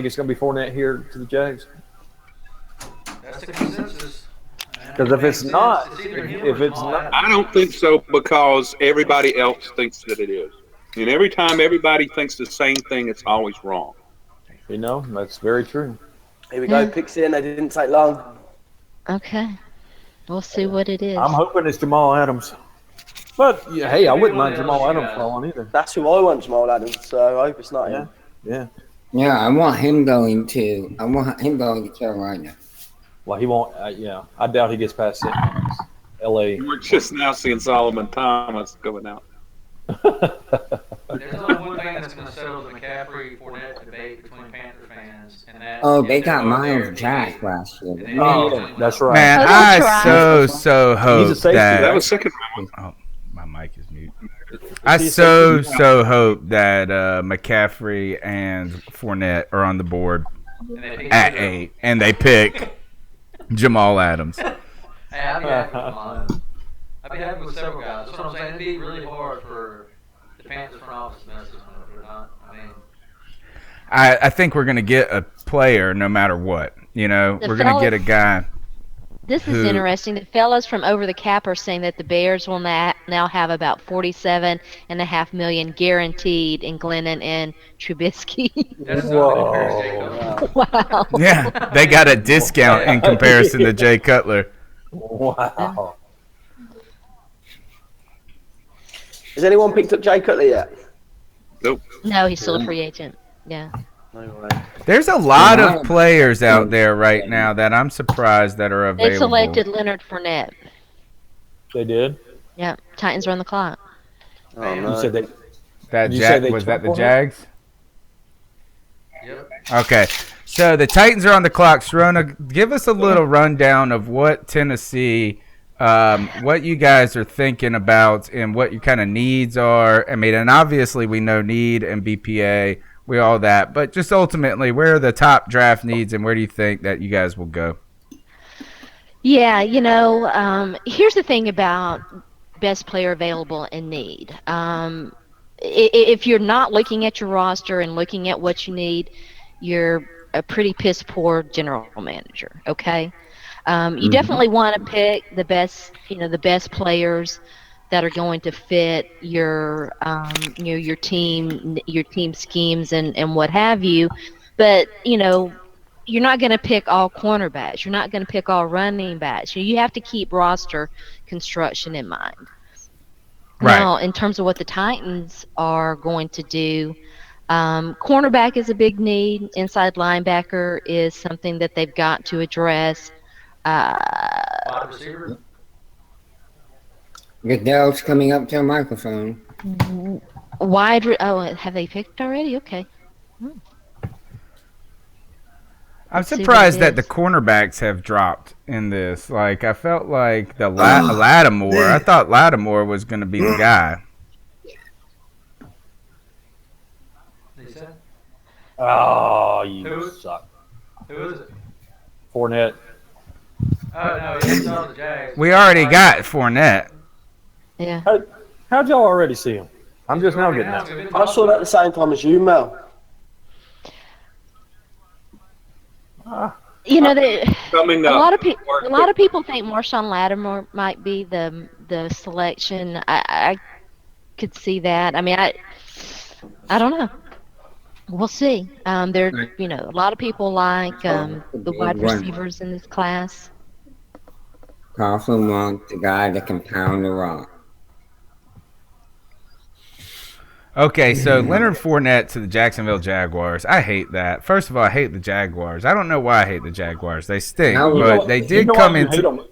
it's going to be Fournette here to the Jags? That's the consensus. Because if it's not, I don't think so because everybody else thinks that it is. And every time everybody thinks the same thing, it's always wrong. That's very true. Here we go. Picks in. They didn't take long. Okay. We'll see what it is. I'm hoping it's Jamal Adams. But yeah, hey, I wouldn't mind Jamal Adams falling either. That's who I want, Jamal Adams. So I hope it's not him. Yeah. Yeah, I want him going to Carolina. Well, he won't. Yeah, I doubt he gets past St. Louis. L.A. We're just now seeing Solomon Thomas going out. There's only one thing that's going to settle the McCaffrey Fournette debate between Panther fans, and that. They got Miles Jack last year. Oh, that's right. Man, I so hope that. That was second round. Oh, my mic is mute. I so hope that McCaffrey and Fournette are on the board at 8, and they pick Jamal Adams. Hey, I'd be happy with Jamal. I'd be happy with several guys. That's what I'm saying. It'd be really hard for the Panthers front office to mess this one up or not. I mean, I think we're going to get a player no matter what. You know, we're going to get a guy. This is interesting. The fellows from Over the Cap are saying that the Bears will now have about $47.5 million guaranteed in Glennon and Trubisky. Whoa. Wow. Yeah, they got a discount in comparison to Jay Cutler. Wow. Has anyone picked up Jay Cutler yet? Nope. No, he's still a free agent. Yeah. No way. There's a lot of players out there right now that I'm surprised that are available. They selected Leonard Fournette. They did? Yeah. Titans run the clock. Oh, You no. said they. Was that the Jags? yep. Okay. So the Titans are on the clock. Sharona, give us a little rundown of what Tennessee, what you guys are thinking about and what your kind of needs are. I mean, and obviously we know need and BPA, we all that, but just ultimately, where are the top draft needs and where do you think that you guys will go? Yeah, here's the thing about best player available and need. If you're not looking at your roster and looking at what you need, you're a pretty piss poor general manager. Okay, you definitely want to pick the best, the best players that are going to fit your your team schemes and what have you. But you're not going to pick all cornerbacks. You're not going to pick all running backs. You have to keep roster construction in mind. Right. Now, in terms of what the Titans are going to do, cornerback is a big need. Inside linebacker is something that they've got to address. Wide receiver. Goodell's coming up to a microphone. Have they picked already? Okay. I'm Let's see surprised what it that the is. cornerbacks have dropped in this. Like, I felt like the Lattimore. I thought Lattimore was going to be the guy. He said. Oh, you Who? suck. Who is it? Fournette. Oh no, he's on the Jags. We already got Fournette. Yeah. How'd y'all already see him? I'm just now getting that. I saw that at the same time as you, Mel. Coming A up. lot of people think Marshawn Lattimore might be the selection. I could see that. I mean, I don't know. We'll see. A lot of people like the wide receivers in this class. Coughlin wants the guy that can pound the rock. Okay, so Leonard Fournette to the Jacksonville Jaguars. I hate that. First of all, I hate the Jaguars. I don't know why I hate the Jaguars. They stink, but they did come into.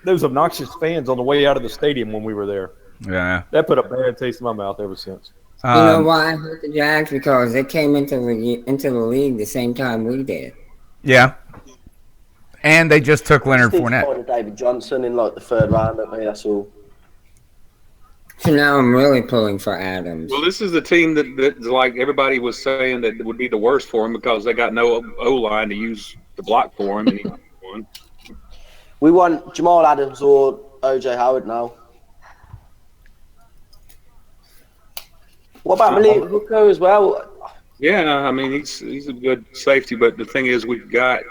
Those obnoxious fans on the way out of the stadium when we were there. Yeah. That put a bad taste in my mouth ever since. You know why I hate the Jags? Because they came into the league the same time we did. Yeah. And they just took Leonard Just need to Fournette. find a David Johnson in like the third round, don't they? That's all. So now I'm really pulling for Adams. Well, this is the team that's like everybody was saying that would be the worst for him because they got no O-line to use to block for him. And he won. We want Jamal Adams or OJ Howard now. What about Malik Hooker as well? Yeah, I mean he's a good safety, but the thing is we've got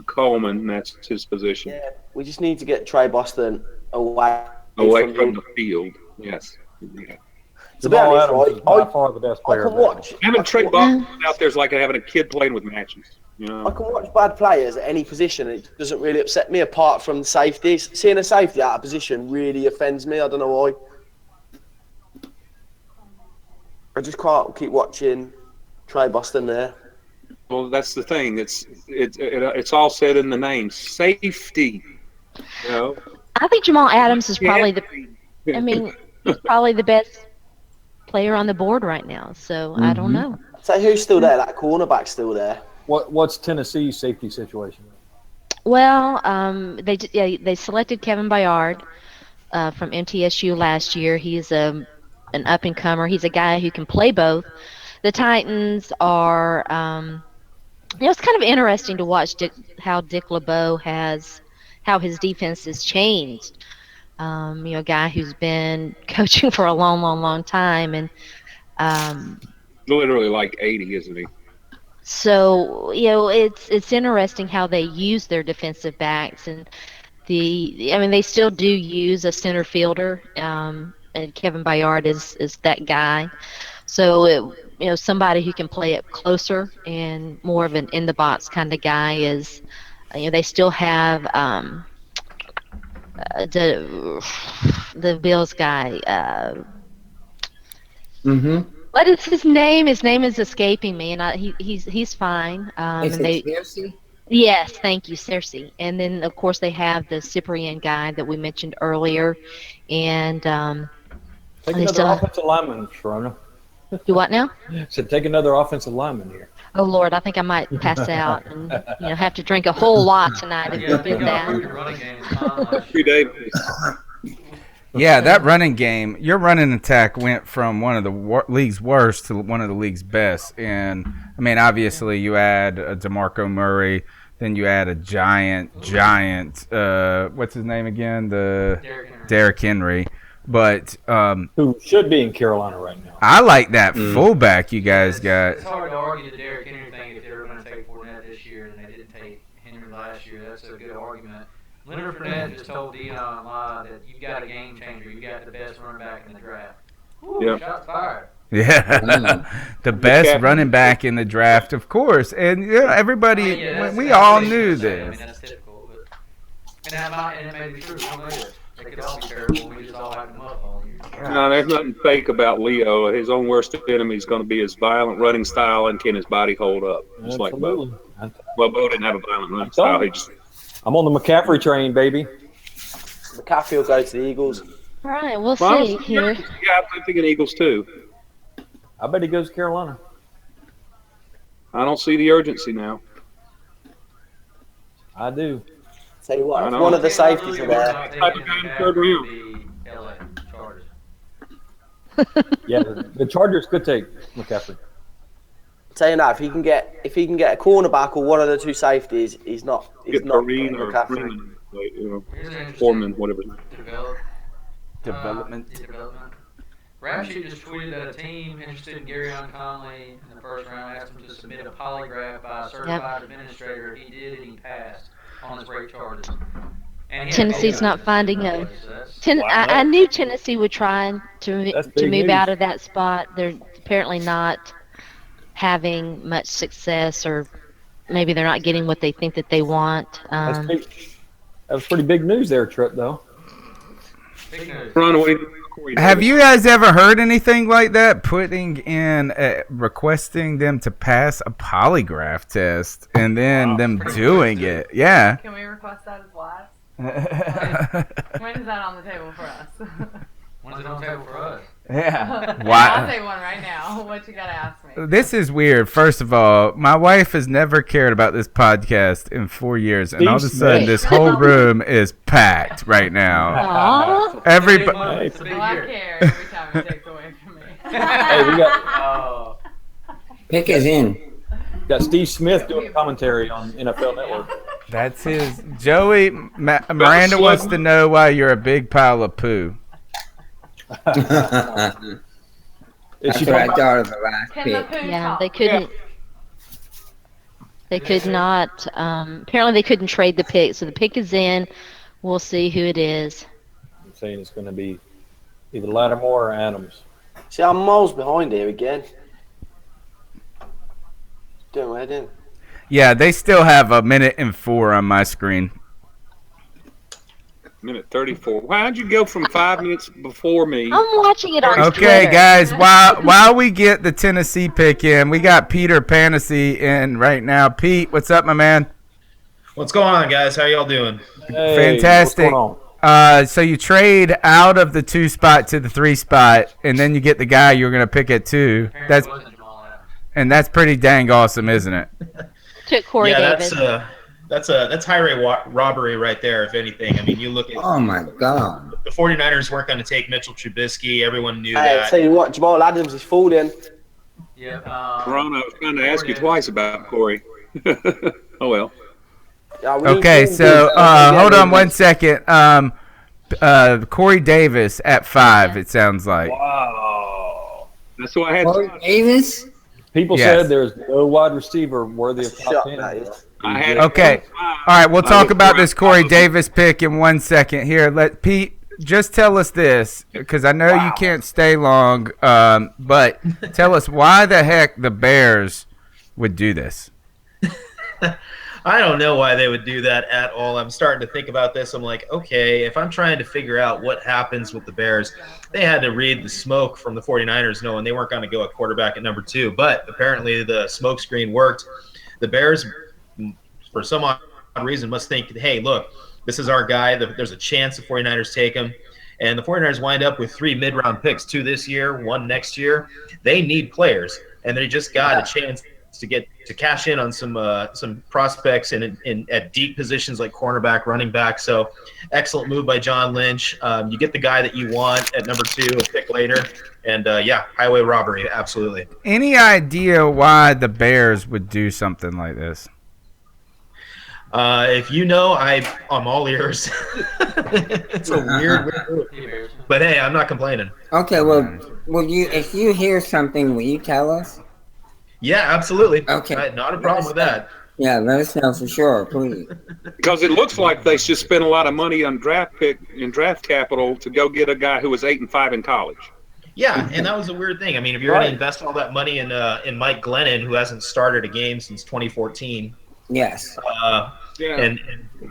Coleman. That's his position. Yeah, we just need to get Trey Boston away From the field. Yes. Yeah. Jamal honest, Adams is by far the best player. I can watch. Having Trey Boston out there is like having a kid playing with matches. You know. I can watch bad players at any position. It doesn't really upset me apart from the safeties. Seeing a safety out of position really offends me. I don't know why. I just can't keep watching Trey Boston there. Well, that's the thing. It's all said in the name. Safety. You know? I think Jamal Adams is probably he's probably the best player on the board right now. So I don't know. So who's still there? That cornerback's still there. What's Tennessee's safety situation? Well, they selected Kevin Byard from MTSU last year. He's an up and comer. He's a guy who can play both. The Titans are, it's kind of interesting to watch how Dick LeBeau how his defense has changed. A guy who's been coaching for a long, long, long time, and literally like 80, isn't he? So it's interesting how they use their defensive backs, and they still do use a center fielder, and Kevin Byard is that guy. So somebody who can play it closer and more of an in the box kind of guy is. They still have the Bills guy. What is his name? His name is escaping me, and he's fine. Is it Cersei? Yes, thank you, Cersei. And then of course they have the Cyprian guy that we mentioned earlier, and take another offensive lineman, Sharona. Do what now? So take another offensive lineman here. Oh Lord, I think I might pass out and have to drink a whole lot tonight if you do that. 3 days. Yeah, that running game, your running attack went from one of the league's worst to one of the league's best. And, obviously you add a DeMarco Murray, then you add a giant, what's his name again? Derrick Henry. But who should be in Carolina right now. I like that fullback you guys got. It's hard to argue the Derrick Henry thing if they were going to take Fournette this year and they didn't take Henry last year. That's a good argument. Leonard Fournette just told Dion live that you've got a game changer. You got the best running back in the draft. Ooh, shots fired. Yeah, the best running back in the draft, of course. And everybody, we all knew this. That's typical. And it may be true. We don't know this. They could all be terrible. We just all hype them up all year. No, there's nothing fake about Leo. His own worst enemy is going to be his violent running style and can his body hold up. Just like Bo. Well, Bo didn't have a violent running style. I'm on the McCaffrey train, baby. McCaffrey will go to the Eagles. All right, we'll see here. Yeah, I'm thinking Eagles too. I bet he goes to Carolina. I don't see the urgency now. I do. Tell you what, one of the safeties are there. Type of guy in the third round. Yeah, the Chargers could take McCaffrey. Tell you now, if he can get a cornerback or one of the two safeties, he's not Green or McCaffrey. Foreman, whatever. Development. Rapsheet just tweeted that a team interested in Garyon Conley in the first round asked him to submit a polygraph by a certified administrator. He did, and he passed on his rate charges. Tennessee's not finding a. I knew Tennessee would try to move out of that spot. They're apparently not having much success, or maybe they're not getting what they think that they want. That was pretty big news there, Trip, though. Big news. Have you guys ever heard anything like that? Requesting them to pass a polygraph test and then them doing it. Yeah. Can we request that as last? When is that on the table for us? When's it on the table for us? Yeah. I'll say one right now. What you gotta ask me? This is weird. First of all, my wife has never cared about this podcast in 4 years, and all of a sudden, this whole room is packed right now. Everybody. I care every time it takes away from me. Hey, we got. Pick is in. Got Steve Smith doing commentary on NFL Network. That's his. Joey, Miranda wants to know why you're a big pile of poo. That's what I thought of the last pick. Yeah, they couldn't. They could not. Apparently, they couldn't trade the pick, so the pick is in. We'll see who it is. I'm saying it's going to be either Lattimore or Adams. See, I'm miles behind here again. Doing what I did. Yeah, they still have 1:04 on my screen. Minute 34. Why'd you go from 5 minutes before me? I'm watching it on Okay, Twitter. guys, while we get the Tennessee pick in, we got Peter Panessy in right now. Pete, what's up, my man? What's going on, guys? How y'all doing? Hey, Fantastic. what's going So you trade out of the 2 spot to the 3 spot, and then you get the guy you're going to pick at 2. That's pretty dang awesome, isn't it? Took Corey Davis. That's highway robbery right there, if anything. I mean, you look at Oh my God. the 49ers weren't going to take Mitchell Trubisky. Everyone knew Hey, that. tell you what, Jamal Adams is folding. Yeah. Corona, I was trying to ask you twice about Corey. Oh, well. Okay, so hold on 1 second. Corey Davis at 5, it sounds like. Wow. That's what I had. Corey Davis? People Yes. said there's no wide receiver worthy of top Shut 10. that is. I had Okay. All right, we'll talk about this Corey Davis pick in 1 second. Here, let Pete just tell us this, because I know you can't stay long, but tell us why the heck the Bears would do this. I don't know why they would do that at all. I'm starting to think about this. I'm like, okay, if I'm trying to figure out what happens with the Bears, they had to read the smoke from the 49ers knowing they weren't going to go at quarterback at number 2. But apparently the smoke screen worked. The Bears, for some odd reason, must think, hey, look, this is our guy. There's a chance the 49ers take him. And the 49ers wind up with 3 mid-round picks, 2 this year, 1 next year. They need players, and they just got a chance to cash in on some prospects in at deep positions like cornerback, running back. So excellent move by John Lynch. You get the guy that you want at number 2, a pick later, and highway robbery, absolutely. Any idea why the Bears would do something like this? If you know, I'm all ears. It's a weird move, but hey, I'm not complaining. Okay, well, if you hear something, will you tell us? Yeah, absolutely. Okay. Not a problem with that. Yeah, let us know for sure, please. Because it looks like they just spent a lot of money on draft capital to go get a guy who was 8-5 in college. Yeah, and that was a weird thing. I mean, if you're going to invest all that money in Mike Glennon, who hasn't started a game since 2014. Yes. And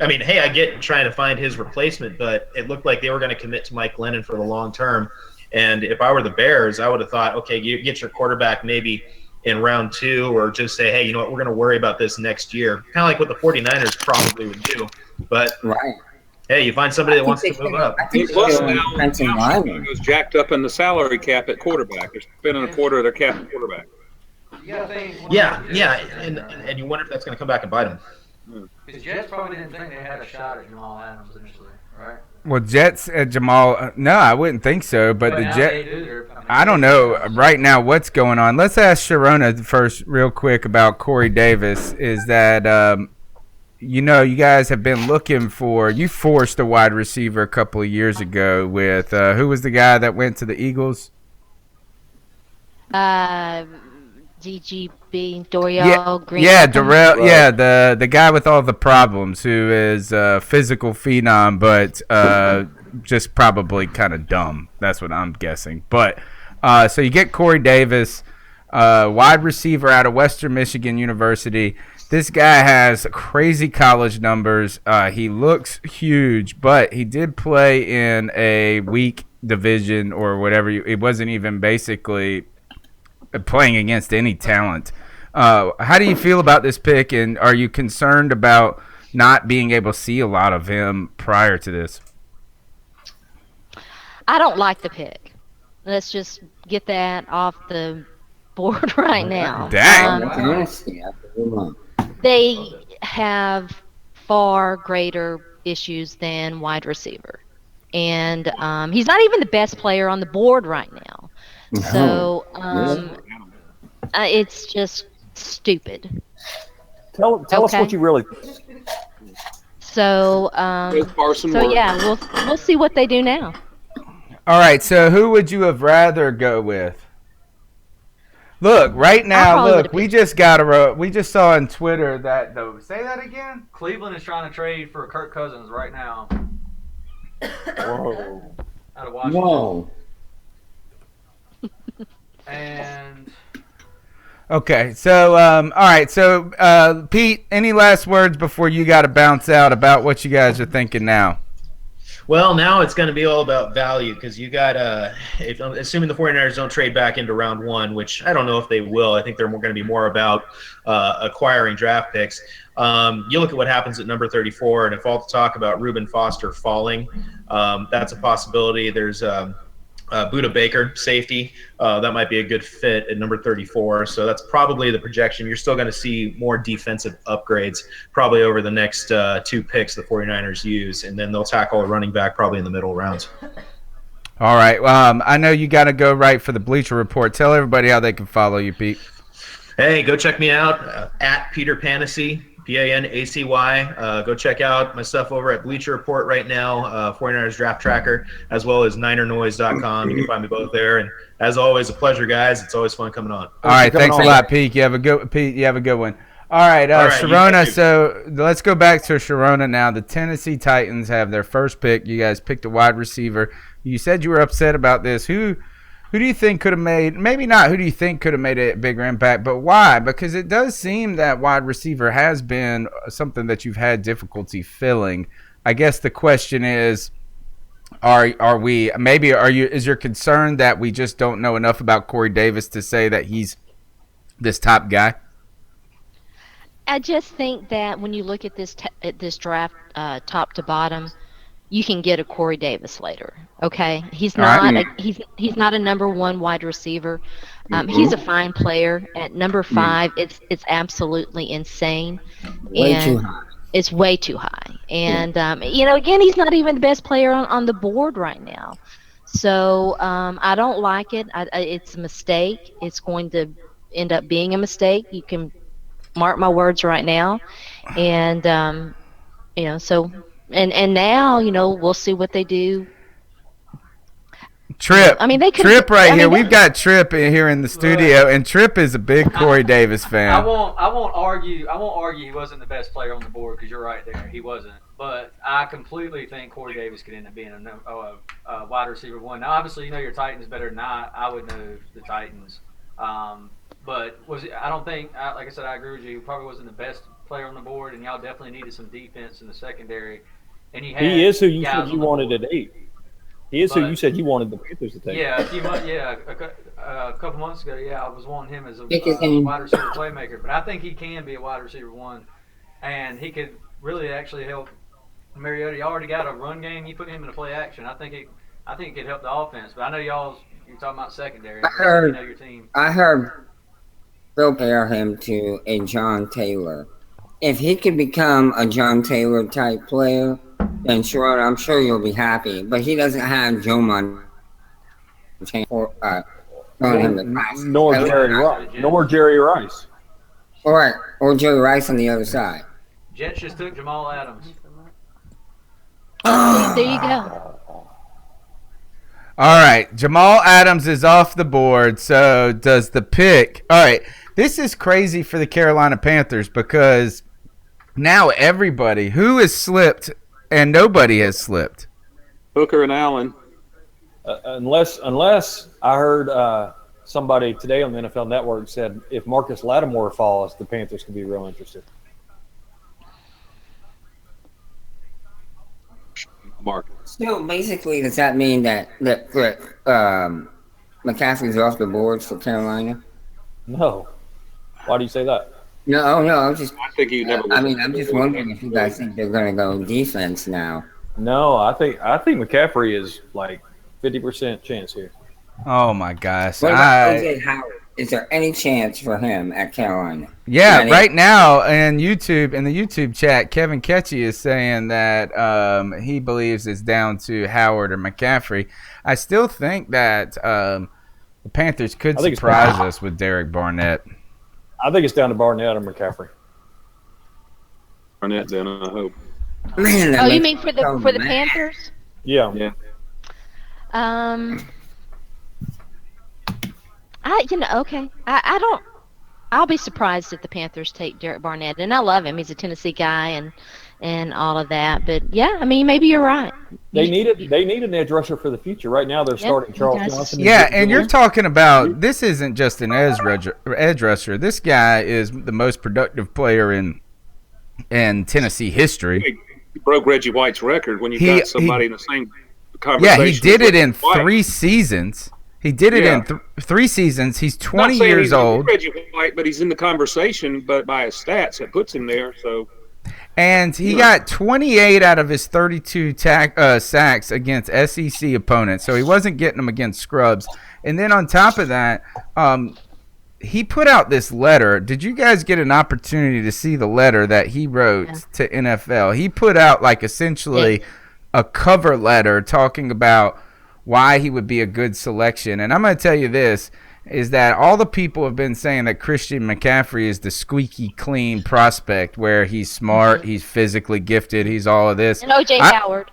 I mean, hey, I get trying to find his replacement, but it looked like they were going to commit to Mike Glennon for the long term. And if I were the Bears, I would have thought, okay, you get your quarterback maybe in round 2, or just say, hey, you know what, we're going to worry about this next year. Kind of like what the 49ers probably would do. But hey, you find somebody that wants to move up. Plus now Chicago's jacked up in the salary cap at quarterback. They're spending a quarter of their cap at quarterback. Yeah, and you wonder if that's going to come back and bite them. Because Jets probably didn't think they had a shot at Jamal Adams initially, right? Well, Jets at Jamal, no, I wouldn't think so. But the Jets, I don't know right now what's going on. Let's ask Sharona first, real quick, about Corey Davis. Is that you guys have been looking for? You forced a wide receiver a couple of years ago with who was the guy that went to the Eagles? DGB Dorial Green. Yeah, Darrell. Yeah, the guy with all the problems, who is a physical phenom, but just probably kind of dumb. That's what I'm guessing. But so you get Corey Davis, wide receiver out of Western Michigan University. This guy has crazy college numbers. He looks huge, but he did play in a weak division or whatever. It wasn't even basically playing against any talent. How do you feel about this pick, and are you concerned about not being able to see a lot of him prior to this? I don't like the pick. Let's just get that off the board right now. Dang. They have far greater issues than wide receiver. And he's not even the best player on the board right now. So it's just stupid. Tell us what you really think. So yeah, we'll see what they do now. All right, so who would you have rather go with? Look, right now, we just saw on Twitter that say that again? Cleveland is trying to trade for Kirk Cousins right now. Whoa. Out of Washington. Whoa. And okay, so all right, so Pete, any last words before you got to bounce out about what you guys are thinking now? Well, now it's going to be all about value because you got, assuming the 49ers don't trade back into round one, which I don't know if they will. I think they're going to be more about acquiring draft picks. You look at what happens at number 34, and if all the talk about Reuben Foster falling, that's a possibility. There's Buda Baker, safety. That might be a good fit at number 34. So that's probably the projection. You're still going to see more defensive upgrades probably over the next 2 picks the 49ers use, and then they'll tackle a running back probably in the middle rounds. All right. I know you got to go right for the Bleacher Report. Tell everybody how they can follow you, Pete. Hey, go check me out at Peter Panacy. Panacy. Go check out my stuff over at Bleacher Report right now, 49ers Draft Tracker, as well as NinerNoise.com. You can find me both there. And as always, a pleasure, guys. It's always fun coming on. All right, thanks a lot, Pete. You have a good one. All right, Sharona. So let's go back to Sharona now. The Tennessee Titans have their first pick. You guys picked a wide receiver. You said you were upset about this. Who do you think could have made, maybe not who do you think could have made a bigger impact, but why? Because it does seem that wide receiver has been something that you've had difficulty filling. I guess the question is, is your concern that we just don't know enough about Corey Davis to say that he's this top guy? I just think that when you look at this draft top to bottom, you can get a Corey Davis later. Okay, he's not he's not a number 1 wide receiver. He's a fine player. At number 5, it's absolutely insane. Too high. It's way too high. And again, he's not even the best player on the board right now. So I don't like it. It's a mistake. It's going to end up being a mistake. You can mark my words right now. And so. And now, we'll see what they do. Trip. I mean, Trip right here. We've got Trip in here in the studio, and Trip is a big Corey Davis fan. I won't argue he wasn't the best player on the board because you're right there. He wasn't. But I completely think Corey Davis could end up being a wide receiver 1. Now, obviously, your Titans better than I would know the Titans. But I don't think, like I said, I agree with you. He probably wasn't the best player on the board, and y'all definitely needed some defense in the secondary. And he is who you said you wanted to date. He is who you said you wanted the Panthers to take. Yeah, a couple months ago, I was wanting him as a wide receiver playmaker. But I think he can be a wide receiver 1, and he could really actually help Mariota. You already got a run game. You put him in a play action. I think it could help the offense. But I know you're talking about secondary. Your team. I heard compare him to a John Taylor. If he could become a John Taylor type player, then sure, I'm sure you'll be happy. But he doesn't have Joe Montana nor Jerry Rice. Or Jerry Rice on the other side. Jets just took Jamal Adams. There you go. All right, Jamal Adams is off the board. So does the pick. All right, this is crazy for the Carolina Panthers because now everybody who has slipped and nobody has slipped. Hooker and Allen. Unless I heard somebody today on the NFL Network said if Marcus Lattimore falls, the Panthers could be real interested. Marcus. So basically, does that mean that McCaffrey's off the boards for Carolina? No. Why do you say that? No. I think he never. I'm just wondering if you guys think they're going to go defense now. No, I think McCaffrey is like 50% chance here. Oh my gosh! What about O.J. Howard? Is there any chance for him at Carolina? Yeah, right now in the YouTube chat, Kevin Ketchy is saying that he believes it's down to Howard or McCaffrey. I still think that the Panthers could surprise us with Derek Barnett. I think it's down to Barnett or McCaffrey. Barnett, then I hope. Man, you mean for the Panthers? Yeah. I'll be surprised if the Panthers take Derek Barnett, and I love him. He's a Tennessee guy and all of that. But yeah, I mean, maybe you're right. They need an edge rusher for the future. Right now, they're starting Charles Johnson. Yeah, and you're talking about this isn't just an edge rusher. This guy is the most productive player in Tennessee history. broke Reggie White's record when you got somebody in the same conversation. Yeah, he did it in White. 3 seasons. He did it in 3 seasons. He's 20 years old. Reggie White, but he's in the conversation, but by his stats, it puts him there. So, and he got 28 out of his 32 sacks against SEC opponents. So he wasn't getting them against scrubs. And then on top of that, he put out this letter. Did you guys get an opportunity to see the letter that he wrote to NFL? He put out like essentially a cover letter talking about why he would be a good selection. And I'm going to tell you this, is that all the people have been saying that Christian McCaffrey is the squeaky clean prospect where he's smart, he's physically gifted, he's all of this. And O.J. Howard.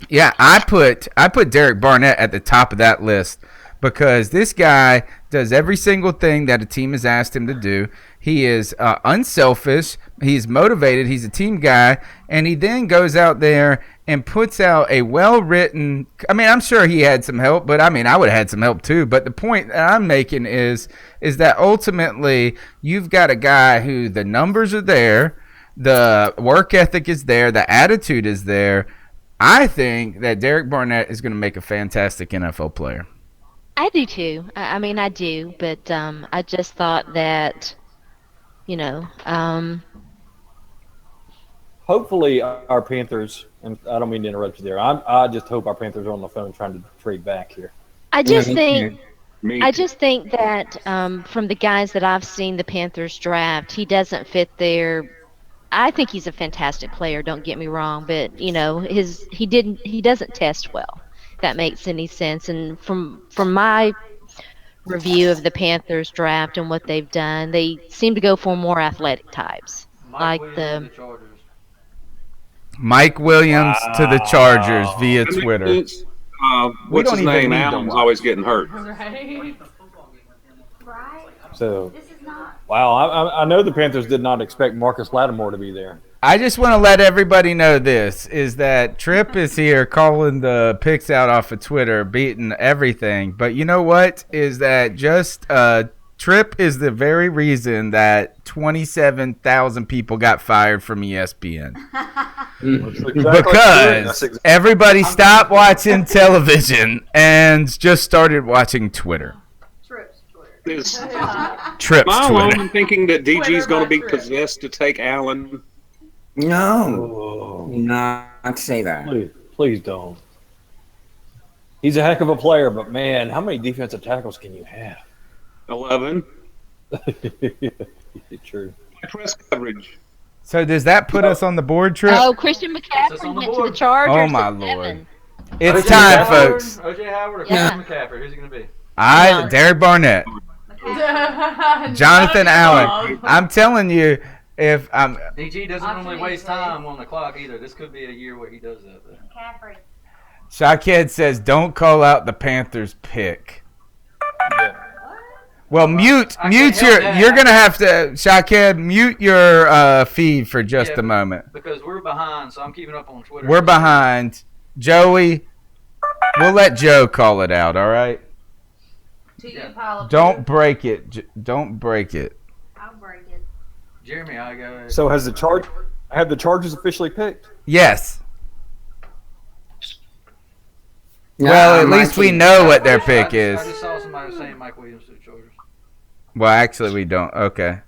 Yeah, I put Derek Barnett at the top of that list because this guy does every single thing that a team has asked him to do. He is unselfish. He's motivated. He's a team guy. And he then goes out there and puts out a well-written – I mean, I'm sure he had some help, but, I mean, I would have had some help too. But the point that I'm making is that ultimately you've got a guy who the numbers are there, the work ethic is there, the attitude is there. I think that Derek Barnett is going to make a fantastic NFL player. I do too. I mean, I do, but I just thought that, you know. Hopefully, our Panthers, and I don't mean to interrupt you there. I just hope our Panthers are on the phone trying to trade back here. I just think that from the guys that I've seen the Panthers draft, he doesn't fit their. I think he's a fantastic player. Don't get me wrong, but you know, he doesn't test well. If that makes any sense. And from my review of the Panthers draft and what they've done, they seem to go for more athletic types, like the Mike Williams to the Chargers via Twitter. What's his name? Allen's always getting hurt. So, wow, I know the Panthers did not expect Marcus Lattimore to be there. I just want to let everybody know this, is that Tripp is here calling the picks out off of Twitter, beating everything. But you know what? Is that just Tripp is the very reason that 27,000 people got fired from ESPN. Because everybody stopped watching television and just started watching Twitter. Tripp's Twitter. Am I alone in thinking that DG is going to be possessed to take Allen? No. Not say that. Please don't. He's a heck of a player, but man, how many defensive tackles can you have? 11. True. Press coverage. So does that put us on the board, Tripp? Oh, Christian McCaffrey went to the Chargers. Oh my at Lord! 7. It's time, folks. O.J. Howard or Yeah. Christian McCaffrey? Who's it going to be? Derek Barnett, Jonathan Allen. I'm telling you, if I'm DG doesn't normally waste time on the clock either. This could be a year where he does that. McCaffrey. Shaked says, "Don't call out the Panthers pick." Yeah. Well, mute your. You're gonna have to, Shaked, mute your feed for just a moment. Because we're behind, so I'm keeping up on Twitter. We're behind. Joey, we'll let Joe call it out. All right. Don't break it. Don't break it. I'll break it. Jeremy, I go. So have the Chargers officially picked? Yes. Well, at least we know what their pick is. I just saw somebody saying Mike Williams to the Chargers. Well, actually, we don't. Okay.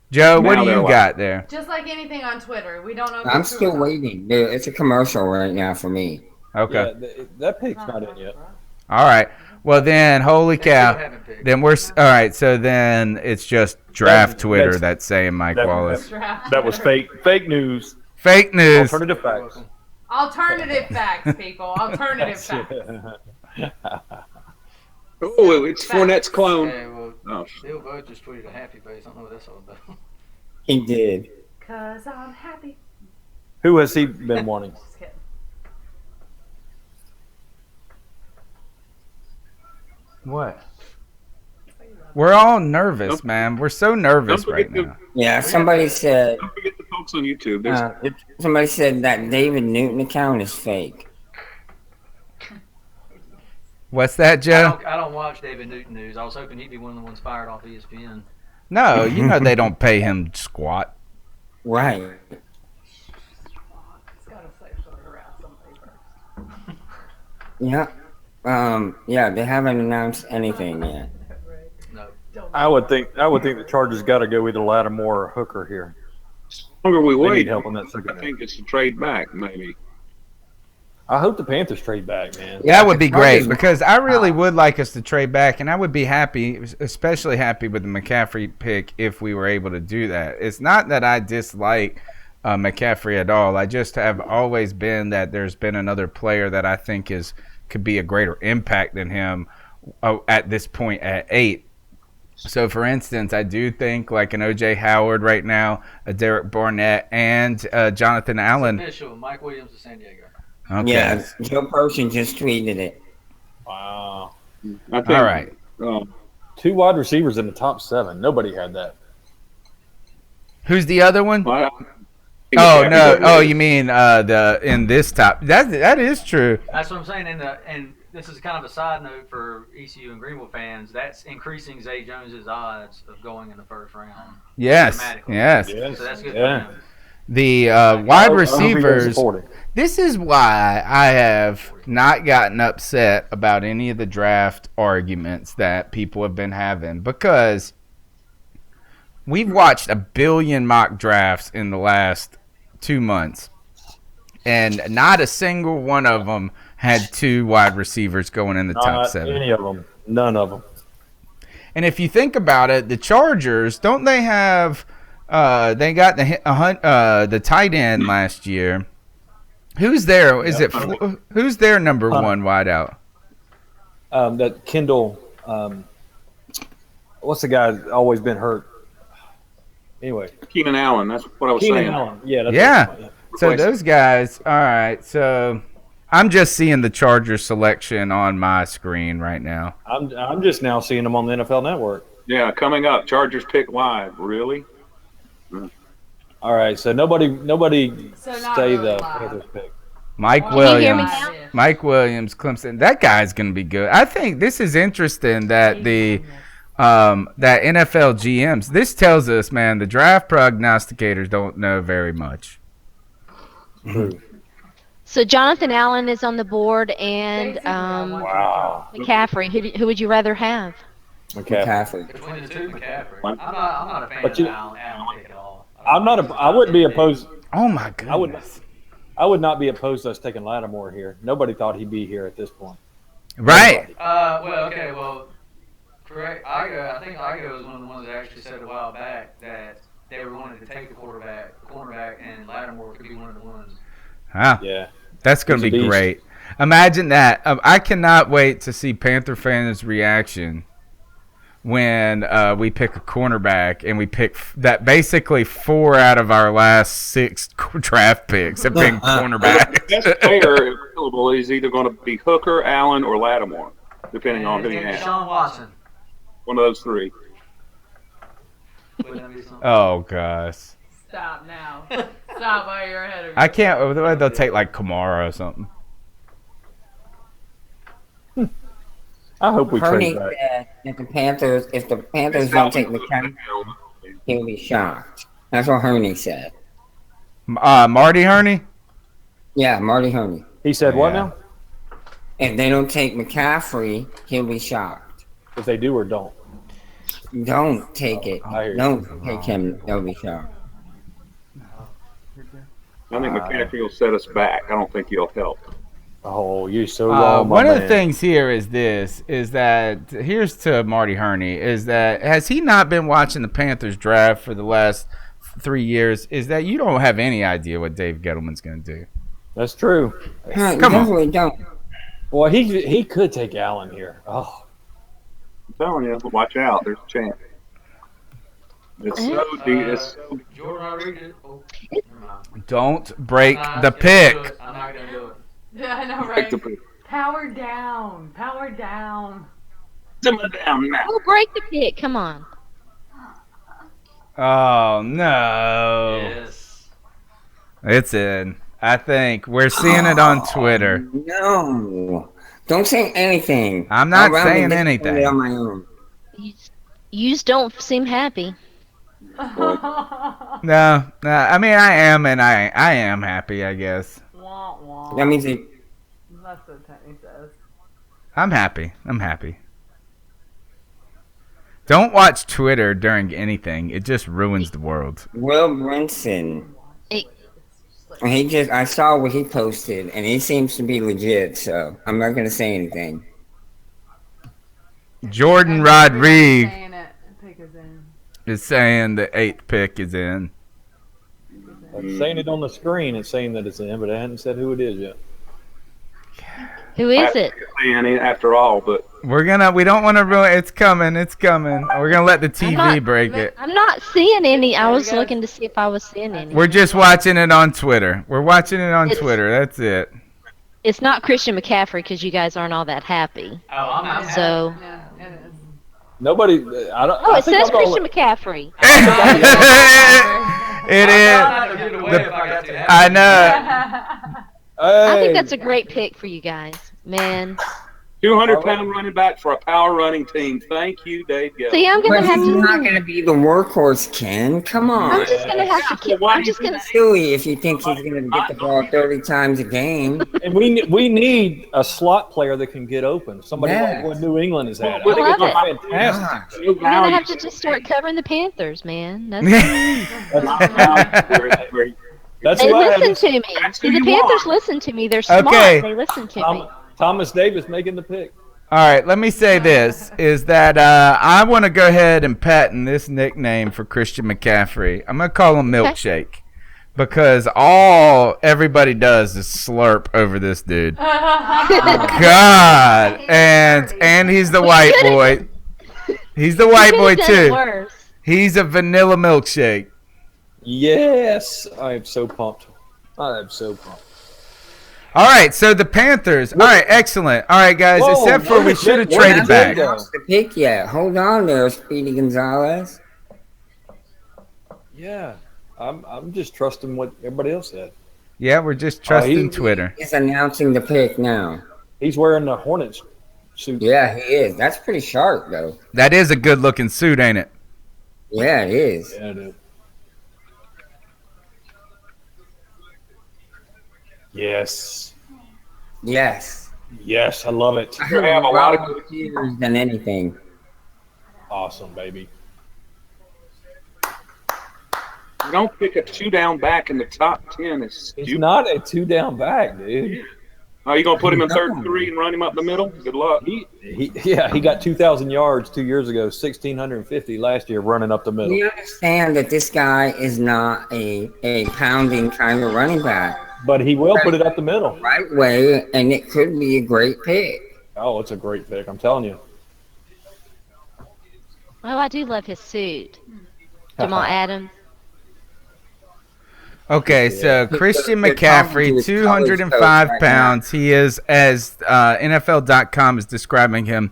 Joe, what do you got there? Just like anything on Twitter, we don't know. I'm still waiting. It's a commercial right now for me. Okay. Yeah, that pick's not in yet. All right. Well, then, holy cow. Then we're all right. So then it's just draft Twitter that's saying Mike Wallace. That was fake news. Fake news. Alternative facts. Alternative facts, people. Alternative facts. Oh, it's Fournette's clone. Hey, well, Bill Bud just tweeted a happy face. I don't know what that's all about. He did. Cause I'm happy. Who has he been wanting? Just kidding. What? We're all nervous, man. We're so nervous right now. Yeah, somebody said. Don't forget the folks on YouTube. Somebody said that David Newton account is fake. What's that, Joe? I don't watch David Newton news. I was hoping he'd be one of the ones fired off ESPN. No, you know they don't pay him squat. Right. Yeah. Yeah, they haven't announced anything yet. I would think the Chargers got to go either Lattimore or Hooker here. The longer we They wait, need help on that second. I think it's a trade back, maybe. I hope the Panthers trade back, man. That would be great because I really would like us to trade back, and I would be happy, especially happy with the McCaffrey pick if we were able to do that. It's not that I dislike McCaffrey at all. I just have always been that there's been another player that I think could be a greater impact than him at this point at 8. So, for instance, I do think like an O.J. Howard right now, a Derek Barnett, and Jonathan Allen. It's official. Mike Williams to San Diego. Okay. Yeah, Joe Person just tweeted it. Wow. I think, All right. 2 wide receivers in the top 7. Nobody had that. Who's the other one? Well, Oh no! Oh, you mean in this top? That is true. That's what I'm saying. And this is kind of a side note for ECU and Greenville fans. That's increasing Zay Jones's odds of going in the first round. Yes. Dramatically. Yes. So that's good Yeah. for him. The wide receivers. This is why I have not gotten upset about any of the draft arguments that people have been having because we've watched a billion mock drafts in the last 2 months, and not a single one of them had 2 wide receivers going in the top 7. Any of them. None of them. And if you think about it, the Chargers, don't they have they got the tight end last year. Who's there? Is it who's their number 1 wideout? That Kendall. What's the guy that's always been hurt? Anyway, Keenan Allen. That's what I was saying. Allen. Yeah. That's Yeah. So those guys. All right. So I'm just seeing the Chargers selection on my screen right now. I'm just now seeing them on the NFL Network. Yeah, coming up, Chargers pick live. Really? All right. So nobody So not say really the live. Panthers pick. Mike Can you hear me Williams. now? Mike Williams, Clemson. That guy's going to be good. I think this is interesting that that NFL GMs. This tells us, man, the draft prognosticators don't know very much. So Jonathan Allen is on the board, and Wow. McCaffrey. Who would you rather have? McCaffrey. Between the two, McCaffrey. I'm not a fan But of Allen pick at all. I wouldn't be opposed. Oh my goodness. I would not be opposed to us taking Lattimore here. Nobody thought he'd be here at this point. Right. Correct. I think Igo was one of the ones that actually said a while back that they were wanting to take the cornerback, and Lattimore could be one of the ones. Huh. Yeah. That's going to He's a be beast. great. Imagine that. I cannot wait to see Panther fans' reaction when we pick a cornerback and we pick that basically 4 out of our last 6 draft picks have been cornerbacks. The best player available is either going to be Hooker, Allen, or Lattimore, depending on who you have. Sean Watson. One of those 3. Wouldn't that be something? Oh, gosh. Stop now. Stop while you're ahead of I can't. They'll take like Kamara or something. I hope we Herney trade back. said if the Panthers don't take McCaffrey, he'll be shocked. That's what Herney said. Marty Herney? Yeah, Marty Herney. He said what Yeah. now? If they don't take McCaffrey, he'll be shocked. If they do or don't. Don't take it. I hear you. Don't take him. They'll be shocked. I think McCaffrey will set us back. I don't think he'll help. Oh, you're so wrong, my One of the man. things here is here's to Marty Herney, is that has he not been watching the Panthers draft for the last 3 years, is that you don't have any idea what Dave Gettleman's going to do. That's true. Come Definitely don't. Well, he could take Allen here. Oh, I'm telling you, watch out. There's a chance. It's so deep. It's so Jordan Rodriguez. Oh, never mind. Don't break I'm the not gonna do pick. it. I'm not going to do it. Yeah, I know, take right? the pick. Power down. Power down. Simmer down now. Oh, break the pick. Come on. Oh, no. Yes. It's in. I think we're seeing it on Twitter. No. Don't say anything. I'm not I'd rather saying get anything. it on my own. You just don't seem happy. No, I mean I am, and I am happy, I guess. Wah, wah. That means it. That's what Tony says. I'm happy. Don't watch Twitter during anything. It just ruins the world. Will Brinson. I saw what he posted, and he seems to be legit, so I'm not going to say anything. Jordan Rodriguez Pick is in. is saying the 8th pick is in. I'm saying it on the screen and saying that it's in, but I hadn't said who it is yet. Who is it? After all, but we don't want to ruin. It's coming. We're gonna let the TV break it. I'm not seeing any. I was looking to see if I was seeing any. We're just watching it on Twitter. Twitter. That's it. It's not Christian McCaffrey because you guys aren't all that happy. Oh, I'm not. So. Yeah, it is. Nobody. I don't. Oh, I it think says I'm gonna Christian let- McCaffrey. It is. I know. I think that's a great pick for you guys, man. 200-pound running back for a power running team. Thank you, Dave Gill. See, I'm gonna But have he's to. not going to be the workhorse, Ken. Come on. I'm just gonna have to keep. I'm just gonna. Silly if you think he's going to get the ball 30 times a game. And we need a slot player that can get open. Somebody like what New England has had. I think love it's fantastic. We're gonna have to just start covering the Panthers, man. That's That's they who I had. listen to me. See, the Panthers listen to me. They're smart. Okay. They listen to me. Thomas Davis making the pick. All right, let me say this, is that I want to go ahead and patent this nickname for Christian McCaffrey. I'm going to call him Milkshake because all everybody does is slurp over this dude. God. And he's the white boy. He's the white boy, too. He's a vanilla milkshake. Yes. I am so pumped. All right, so the Panthers. All right, excellent. All right, guys, except for we should have traded back. The pick yet. Hold on there, Speedy Gonzalez. Yeah. I'm just trusting what everybody else said. Yeah, we're just trusting Twitter. He's announcing the pick now. He's wearing the Hornets suit. Yeah, he is. That's pretty sharp, though. That is a good-looking suit, ain't it? Yeah, it is. Yeah, it is. Yes. Yes, I love it. I have a lot of receivers than anything. Awesome, baby. You don't pick a 2-down back in the top 10. It's He's not a 2-down back, dude. Are you going to put him in 3rd and 3 and run him up the middle? Good luck. He got 2,000 yards 2 years ago, 1,650 last year running up the middle. We understand that this guy is not a pounding kind of running back. But he will put it up the middle. Right way, and it could be a great pick. Oh, it's a great pick. I'm telling you. Oh, I do love his suit. Jamal Adams. Okay, so Christian McCaffrey, 205 pounds. He is, as NFL.com is describing him,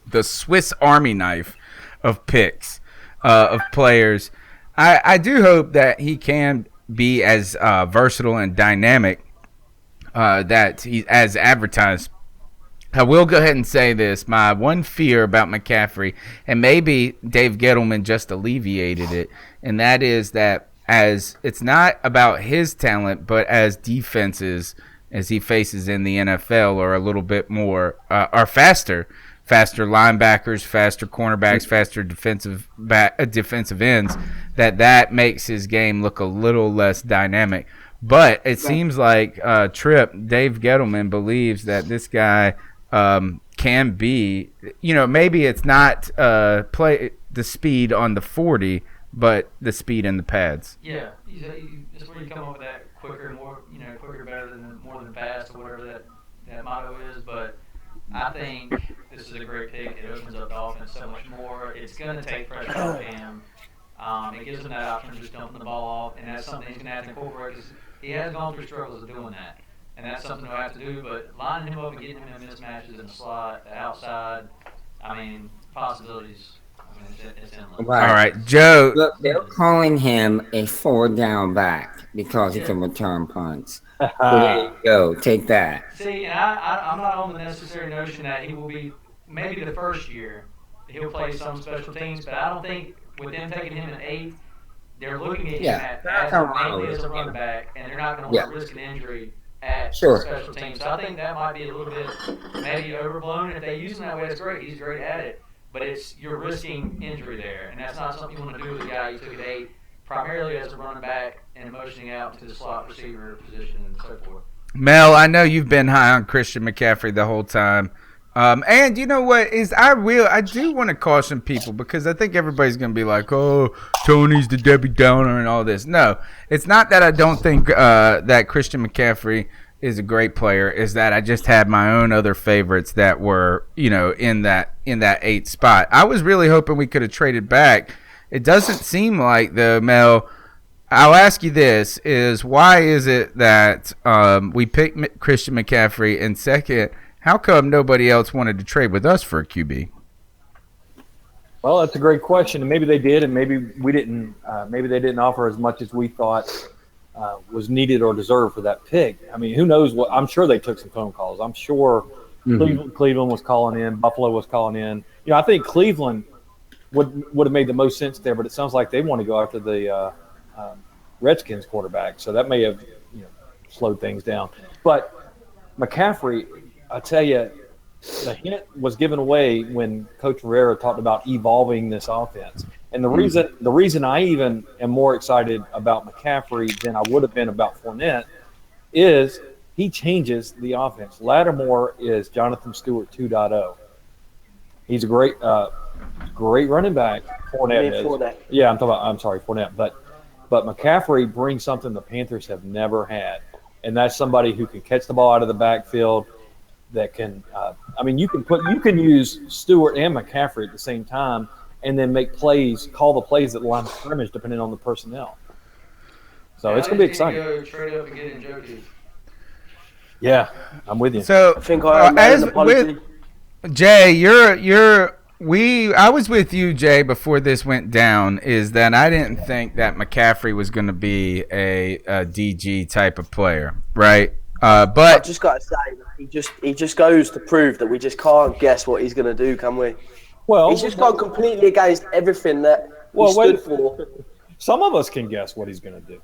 the Swiss Army knife of picks, of players. I do hope that he can be as versatile and dynamic that he as advertised. I will go ahead and say this. My one fear about McCaffrey, and maybe Dave Gettleman just alleviated it, and that is that as it's not about his talent, but as defenses as he faces in the NFL are a little bit more are faster linebackers, faster cornerbacks, faster defensive ends, that makes his game look a little less dynamic. But it seems like Dave Gettleman believes that this guy can be, maybe it's not play the speed on the 40, but the speed in the pads. Yeah, that's where you come up with that quicker, more, quicker, better than more than fast, or whatever that motto is. But I think this is a great pick. It opens up the offense so much more. It's going to take pressure off him. It gives him that option of just dumping the ball off, and that's something he's going to have to incorporate because he has gone through struggles of doing that. And that's something he'll have to do. But lining him up and getting him in mismatches in the slot, the outside, possibilities. It's endless. Right. All right, Joe. Look, they're calling him a 4-down back because he can return punts. So there you go. Take that. See, I'm not on the necessary notion that he will be maybe the first year he'll play some special teams, but I don't think with them taking him in 8th, they're looking at him mainly as a running back, and they're not going to want to risk an injury at Sure. special teams. So I think that might be a little bit maybe overblown. If they use him that way, that's great. He's great at it. But you're risking injury there, and that's not something you want to do with a guy you took at 8, primarily as a running back and motioning out to the slot receiver position and so forth. Mel, I know you've been high on Christian McCaffrey the whole time. And you know what is I do want to caution people because I think everybody's going to be like, oh, Tony's the Debbie Downer and all this. No, it's not that I don't think that Christian McCaffrey is a great player. Is that I just had my own other favorites that were, in that 8th spot. I was really hoping we could have traded back. It doesn't seem like though, Mel. I'll ask you this: is why is it that we picked Christian McCaffrey, and second, how come nobody else wanted to trade with us for a QB? Well, that's a great question, and maybe they did, and maybe we didn't. Maybe they didn't offer as much as we thought was needed or deserved for that pick. I mean, who knows what? I'm sure they took some phone calls. I'm sure Cleveland was calling in, Buffalo was calling in. I think Cleveland would have made the most sense there, but it sounds like they want to go after the Redskins quarterback, so that may have slowed things down. But McCaffrey, I tell you, the hint was given away when Coach Herrera talked about evolving this offense. And the reason I even am more excited about McCaffrey than I would have been about Fournette is he changes the offense. Lattimore is Jonathan Stewart 2.0. He's a great running back. Fournette. Yeah, I'm sorry, Fournette. But McCaffrey brings something the Panthers have never had, and that's somebody who can catch the ball out of the backfield. That can, you can use Stewart and McCaffrey at the same time, and then call the plays at the line of scrimmage depending on the personnel. So it's going to be exciting. Go trade up and get in Jokic. Yeah, I'm with you. So I think as with Jay, I was with you, Jay, before this went down. Is that I didn't think that McCaffrey was going to be a DG type of player, right? But I just got to say, he just goes to prove that we just can't guess what he's going to do, can we? Well, he's just gone completely against everything that he stood for. Some of us can guess what he's going to do.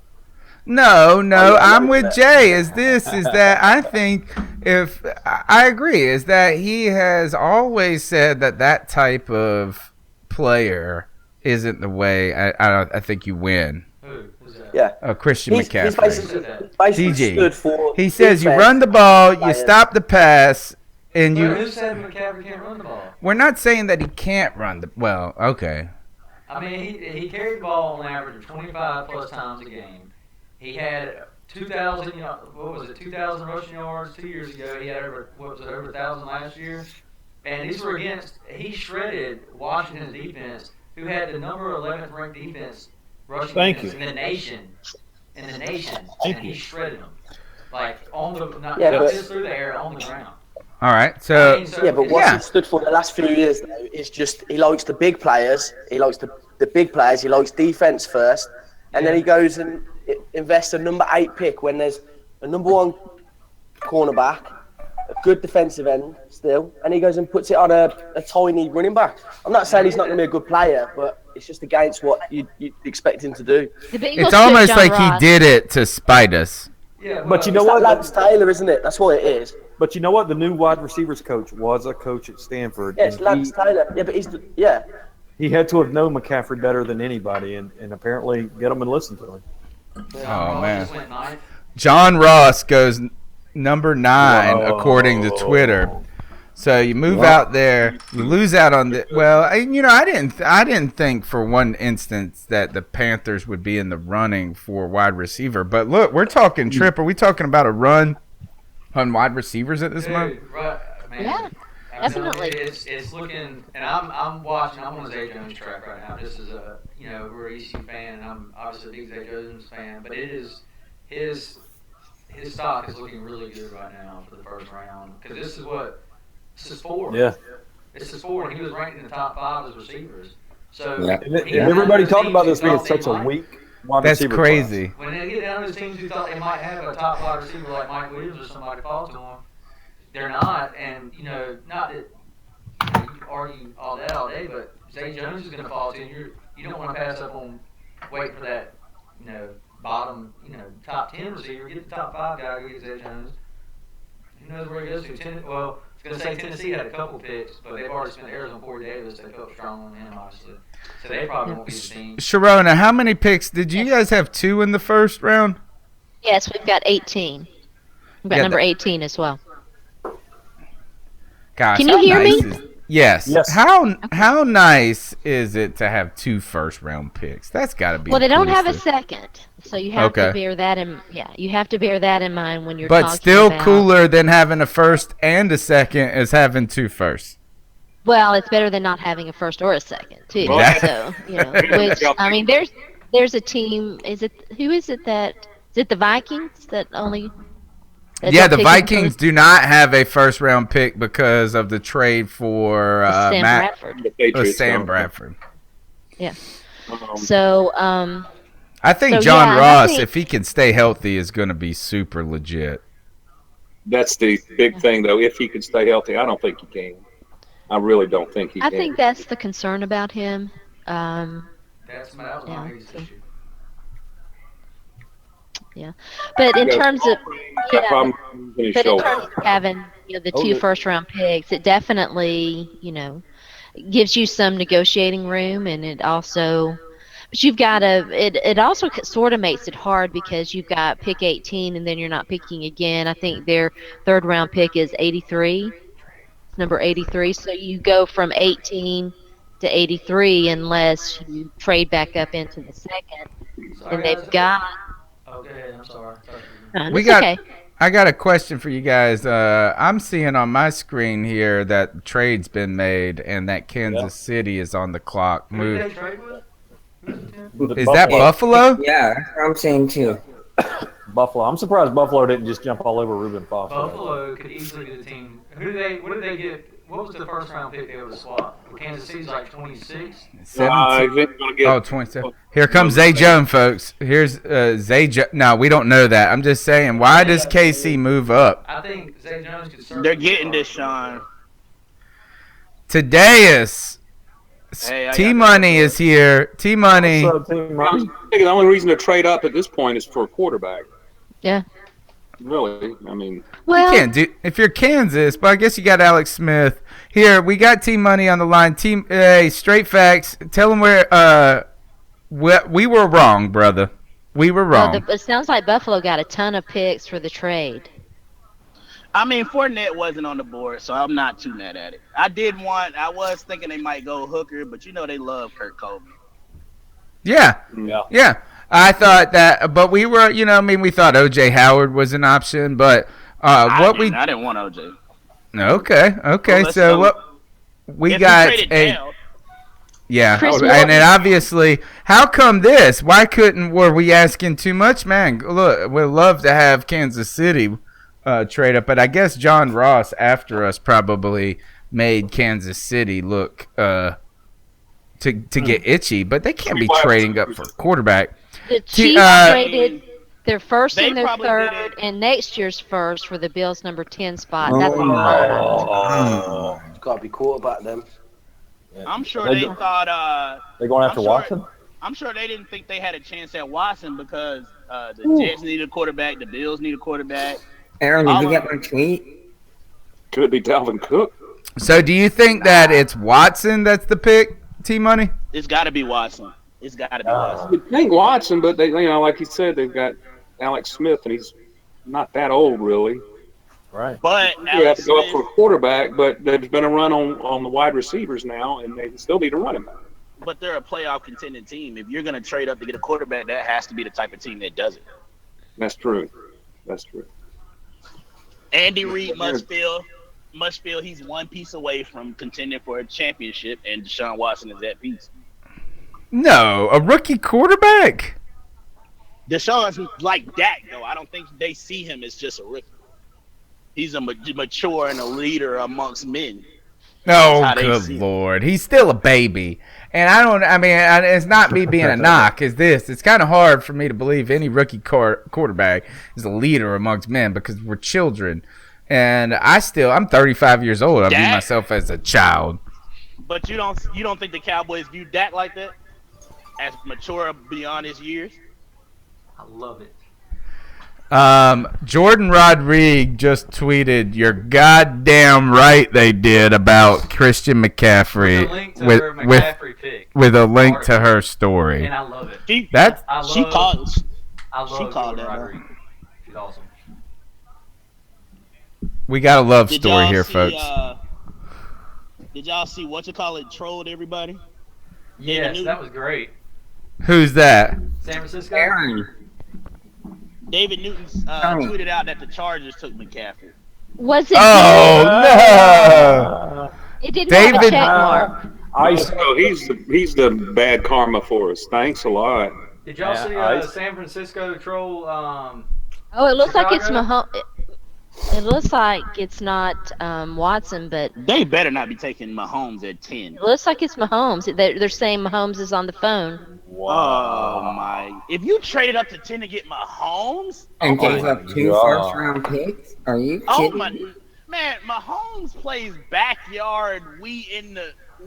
No, I'm with Jay. Is that I think I agree is that he has always said that type of player isn't the way I think you win. Yeah. Christian McCaffrey. Basically stood for he says you run the ball, you stop the pass, and you. Who said McCaffrey can't run the ball? We're not saying that he can't run the. Well, okay. I mean, he carried the ball on average of 25 plus times a game. He had 2,000. 2,000 rushing yards 2 years ago. He had over 1,000 last year. And these were he shredded Washington's defense, who had the number 11th ranked defense. Rushing in the nation, and he shredded them on the not just through the air, on the ground. All right, so but what he stood for the last few years though is just he likes the big players, he likes the big players, he likes defense first, and then he goes and invests a number 8 pick when there's a number 1 cornerback, a good defensive end still, and he goes and puts it on a tiny running back. I'm not saying he's not going to be a good player, but it's just against what you'd expect him to do. It's almost like he did it to spite us. Yeah, but you know what? Lance Taylor, isn't it? That's what it is. But you know what? The new wide receivers coach was a coach at Stanford. Yes, Lance Taylor. Yeah, but he had to have known McCaffrey better than anybody, and apparently get him and listen to him. Oh man, John Ross goes number 9 according to Twitter. So you move out there, you lose out on the. Well, I didn't think for one instance that the Panthers would be in the running for wide receiver. But look, we're talking trip. Are we talking about a run on wide receivers at this moment? Right, man. Yeah, definitely. It's looking, and I'm watching. I'm on Zay Jones track right now. This is we're an ECU fan, and I'm obviously a big Zay Jones fan. But it is his stock is looking really good right now for the first round because this is 4. Yeah. This is 4, and he was ranked in the top 5 as receivers. So everybody talking about this being such a weak wide receiver. That's crazy. Class. When they get down to those teams who thought they might have a top wide receiver like Mike Williams or somebody fall to him, they're not. And not that you can argue all that all day, but Zay Jones is going to fall to you. You don't want to pass up on wait for that bottom, top 10 receiver, get the top 5 guy, go get Zay Jones. Who knows where he goes to? Well, I was going to say Tennessee had a couple picks, but they've already spent Arizona Corey Davis. They felt strong on him, obviously. So they probably won't be the team. Sharona, how many picks? Did you guys have 2 in the first round? Yes, we've got 18. We've got number 18 as well. Gosh, can you hear me? Yes. How nice is it to have 2 first-round picks? That's got to be. Well, they don't have a second, so you have to bear that in. Yeah, you have to bear that in mind when you're. But still about, cooler than having a first and a second is having 2 firsts. Well, it's better than not having a first or a second too. So which I mean, there's a team. Is it the Vikings that only? Yeah, the Vikings do not have a first-round pick because of the trade for Sam Bradford. Yeah. So, I think John Ross, if he can stay healthy, is going to be super legit. That's the big thing, though. If he can stay healthy, I don't think he can. I really don't think he can. I think that's the concern about him. That's my biggest issue. Yeah, but in terms of having the 2 first-round picks, it definitely gives you some negotiating room, and it also, but you've got to. It also sort of makes it hard because you've got pick 18, and then you're not picking again. I think their 3rd-round pick is 83, number 83. So you go from 18 to 83 unless you trade back up into the second, and they've got. Okay, I'm sorry. I got a question for you guys. I'm seeing on my screen here that the trade's been made and that Kansas City is on the clock. Who did they trade with? Is that Buffalo? Yeah, that's what I'm saying too. Buffalo. I'm surprised Buffalo didn't just jump all over Reuben Foster. Buffalo could easily be the team. What did they get? What was the first-round pick they were to swap? Kansas City's like 26? 27. Here comes Zay Jones, folks. Here's Zay Jones. No, we don't know that. I'm just saying, why does KC move up? I think Zay Jones could serve. They're getting this, Sean. Tadeus. T-Money is here. T-Money. I think the only reason to trade up at this point is for a quarterback. Yeah. Really, I mean, you can't do if you're Kansas, but I guess you got Alex Smith here. We got Team Money on the line. Straight facts. Tell them where we were wrong, brother. We were wrong. Well, it sounds like Buffalo got a ton of picks for the trade. I mean, Fournette wasn't on the board, so I'm not too mad at it. I was thinking they might go Hooker, but they love Kurt Coleman. Yeah. I thought that, but we were, we thought O.J. Howard was an option, but I didn't want O.J. Okay. So what we got and then obviously, how come this? Why were we asking too much, man? Look, we'd love to have Kansas City trade up, but I guess John Ross after us probably made Kansas City look to get itchy, but they can't be trading up for a quarterback. The Chiefs traded their first and their 3rd and next year's first for the Bills' number 10 spot. That's It's got to be quarterback then. I'm sure they thought they're going after Watson. I'm sure they didn't think they had a chance at Watson because the Jets need a quarterback, the Bills need a quarterback. Aaron, did you get my tweet? Could be Dalvin Cook. So do you think that it's Watson that's the pick, T-Money? It's got to be Watson. It's got to be Watson. You'd think Watson, but they, like you said, they've got Alex Smith, and he's not that old, really. Right. But you have to go up for a quarterback, but there's been a run on the wide receivers now, and they still need a running back. But they're a playoff contending team. If you're going to trade up to get a quarterback, that has to be the type of team that does it. That's true. Andy Reid must feel he's one piece away from contending for a championship, and Deshaun Watson is that piece. No, a rookie quarterback. Deshaun's like Dak, though. I don't think they see him as just a rookie. He's a mature and a leader amongst men. Oh, good Lord. He's still a baby. And it's not me being a knock. It's kind of hard for me to believe any rookie quarterback is a leader amongst men because we're children. And I'm 35 years old. I view myself as a child. But you don't think the Cowboys view Dak like that? As mature beyond his years? I love it. Jordan Rodriguez just tweeted, "You're goddamn right they did," about Christian McCaffrey with a link to her story. And I love it. She Jordan called Rodriguez. She's awesome. We got a love Did story y'all here, see, folks. Did y'all see trolled everybody? Yes, that was great. Who's that? San Francisco. David Newton tweeted out that the Chargers took McCaffrey. Was it? Oh no! It didn't have a check mark. He's the bad karma for us. Thanks a lot. Did y'all see San Francisco troll? Oh, it looks like it's Mahomes. It looks like it's not Watson, but They better not be taking Mahomes at 10. it looks like it's Mahomes. They're saying Mahomes is on the phone. Oh my! If you traded up to 10 to get Mahomes And gave up 2 first-round picks? Are you kidding? Man, Mahomes plays backyard. We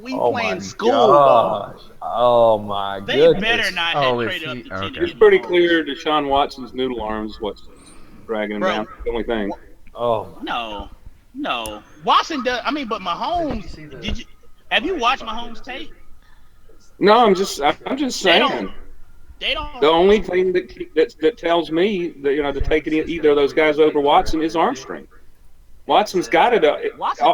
Oh playing my school gosh. ball. Oh my They goodness. better not have traded up to 10 to It's get pretty Mahomes. clear Deshaun Watson's noodle arms what's dragging him down. The only thing. Oh No. Watson does. But Mahomes. Have you watched Mahomes tape? No, I'm just saying. They don't. The only thing that tells me that to take either of those guys over Watson is arm strength. Watson's got it.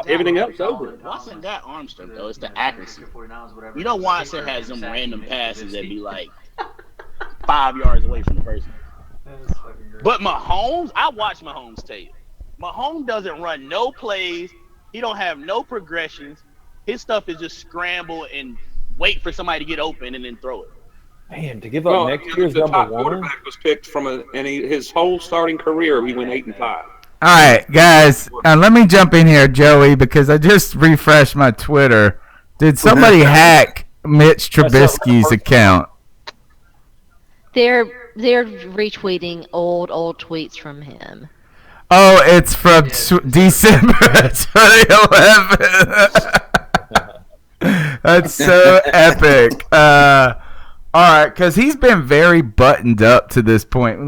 Everything else over. Watson got arm strength though. It's the accuracy. Watson has some random passes that be like 5 yards away from the person. But Mahomes, I watch Mahomes tape. Mahomes doesn't run no plays. He don't have no progressions. His stuff is just scramble and wait for somebody to get open and then throw it. man, to give up next year's the number top one. quarterback was picked from his whole starting career. He went 8-5. All right, guys, let me jump in here, Joey, because I just refreshed my Twitter. Did somebody hack Mitch Trubisky's account? They're retweeting old tweets from him. Oh, it's from December 2011. That's so epic. All right, because he's been very buttoned up to this point.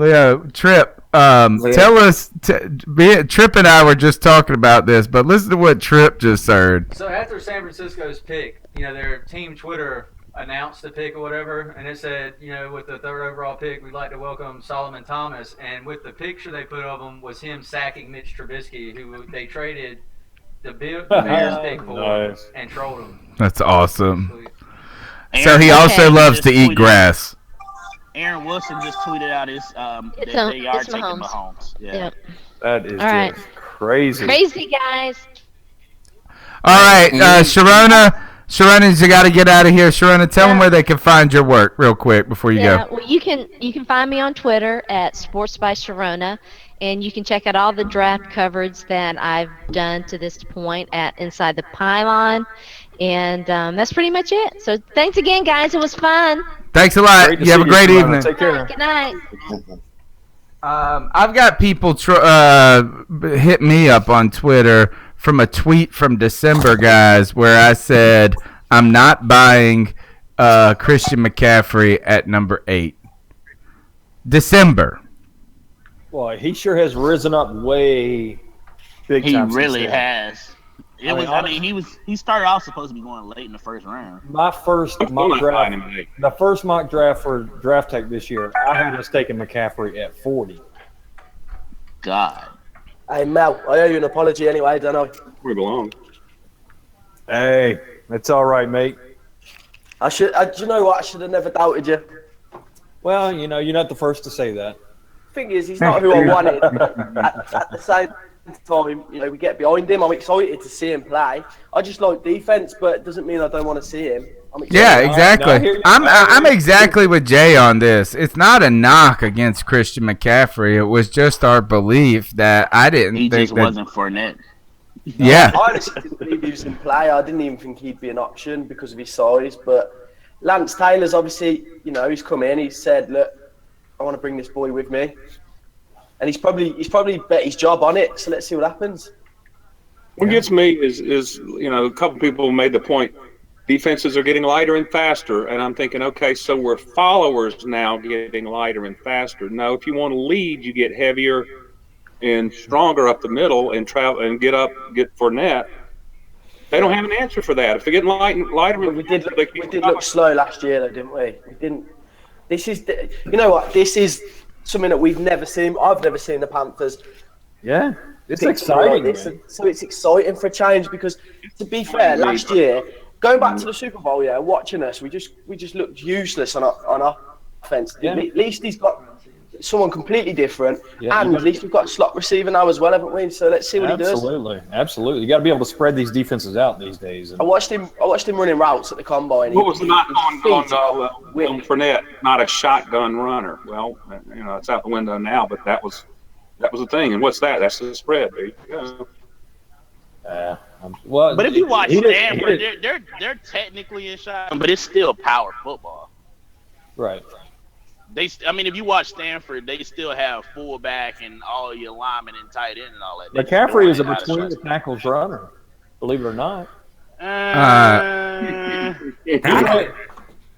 Trip, tell us. Trip and I were just talking about this, but listen to what Trip just heard. So after San Francisco's pick, their team Twitter announced the pick or whatever, and it said, with the third overall pick, we'd like to welcome Solomon Thomas. And with the picture they put of him was him sacking Mitch Trubisky, who they traded the Bears pick for and trolled him. That's awesome. So he also loves to eat grass. Aaron Wilson just tweeted out his that they are taking Mahomes. Yeah. That is right. just crazy. Crazy, guys. All right, Sharona, you got to get out of here. Sharona, tell them where they can find your work real quick before you go. Well, you can find me on Twitter at Sports by Sharona, and you can check out all the draft coverage that I've done to this point at Inside the Pylon, and that's pretty much it. So thanks again, guys. It was fun. Thanks a lot. You have a great evening. Take care. Good night. I've got people hit me up on Twitter from a tweet from December, guys, where I said I'm not buying Christian McCaffrey at number 8. December. Well, he sure has risen up way big time. He really has. He started off supposed to be going late in the first round. My first mock draft, the first mock draft for Draft Tech this year, I had us taking McCaffrey at 40. God. Hey, Mel, I owe you an apology anyway, don't I? We belong. Hey, it's all right, mate. Do you know what? I should have never doubted you. Well, you're not the first to say that. Thing is, he's not who I wanted. At the same time, we get behind him. I'm excited to see him play. I just like defense, but it doesn't mean I don't want to see him. Yeah, exactly. I'm exactly with Jay on this. It's not a knock against Christian McCaffrey. It was just our belief that I didn't think just wasn't Fournette. Yeah. I honestly didn't believe he was in play. I didn't even think he'd be an option because of his size. But Lance Taylor's obviously, he's come in. He said, "Look, I want to bring this boy with me," and he's probably bet his job on it. So let's see what happens. What gets me is a couple people made the point defenses are getting lighter and faster, and I'm thinking, okay, so we're followers now getting lighter and faster. No, if you want to lead, you get heavier and stronger up the middle and travel and get Fournette. They don't have an answer for that. If they're getting lighter, we did look slow last year, though, didn't we? We didn't. This is, you know what? This is something that we've never seen. I've never seen the Panthers. Yeah, it's exciting. Like so it's exciting for a change because, to be fair, last year, going back to the Super Bowl, watching us, we just looked useless on offense. Yeah. At least he's got someone completely different, and at least we've got a slot receiver now as well, haven't we? So let's see what he does. Absolutely. You got to be able to spread these defenses out these days. I watched him running routes at the combine. What was not on Fournette? Not a shotgun runner. Well, it's out the window now, but that was the thing. And what's that? That's the spread, baby. Well, but if you watch Stanford, they're technically in shotgun, but it's still power football. Right. If you watch Stanford, they still have fullback and all your linemen and tight end and all that. McCaffrey is a between the tackles runner, believe it or not.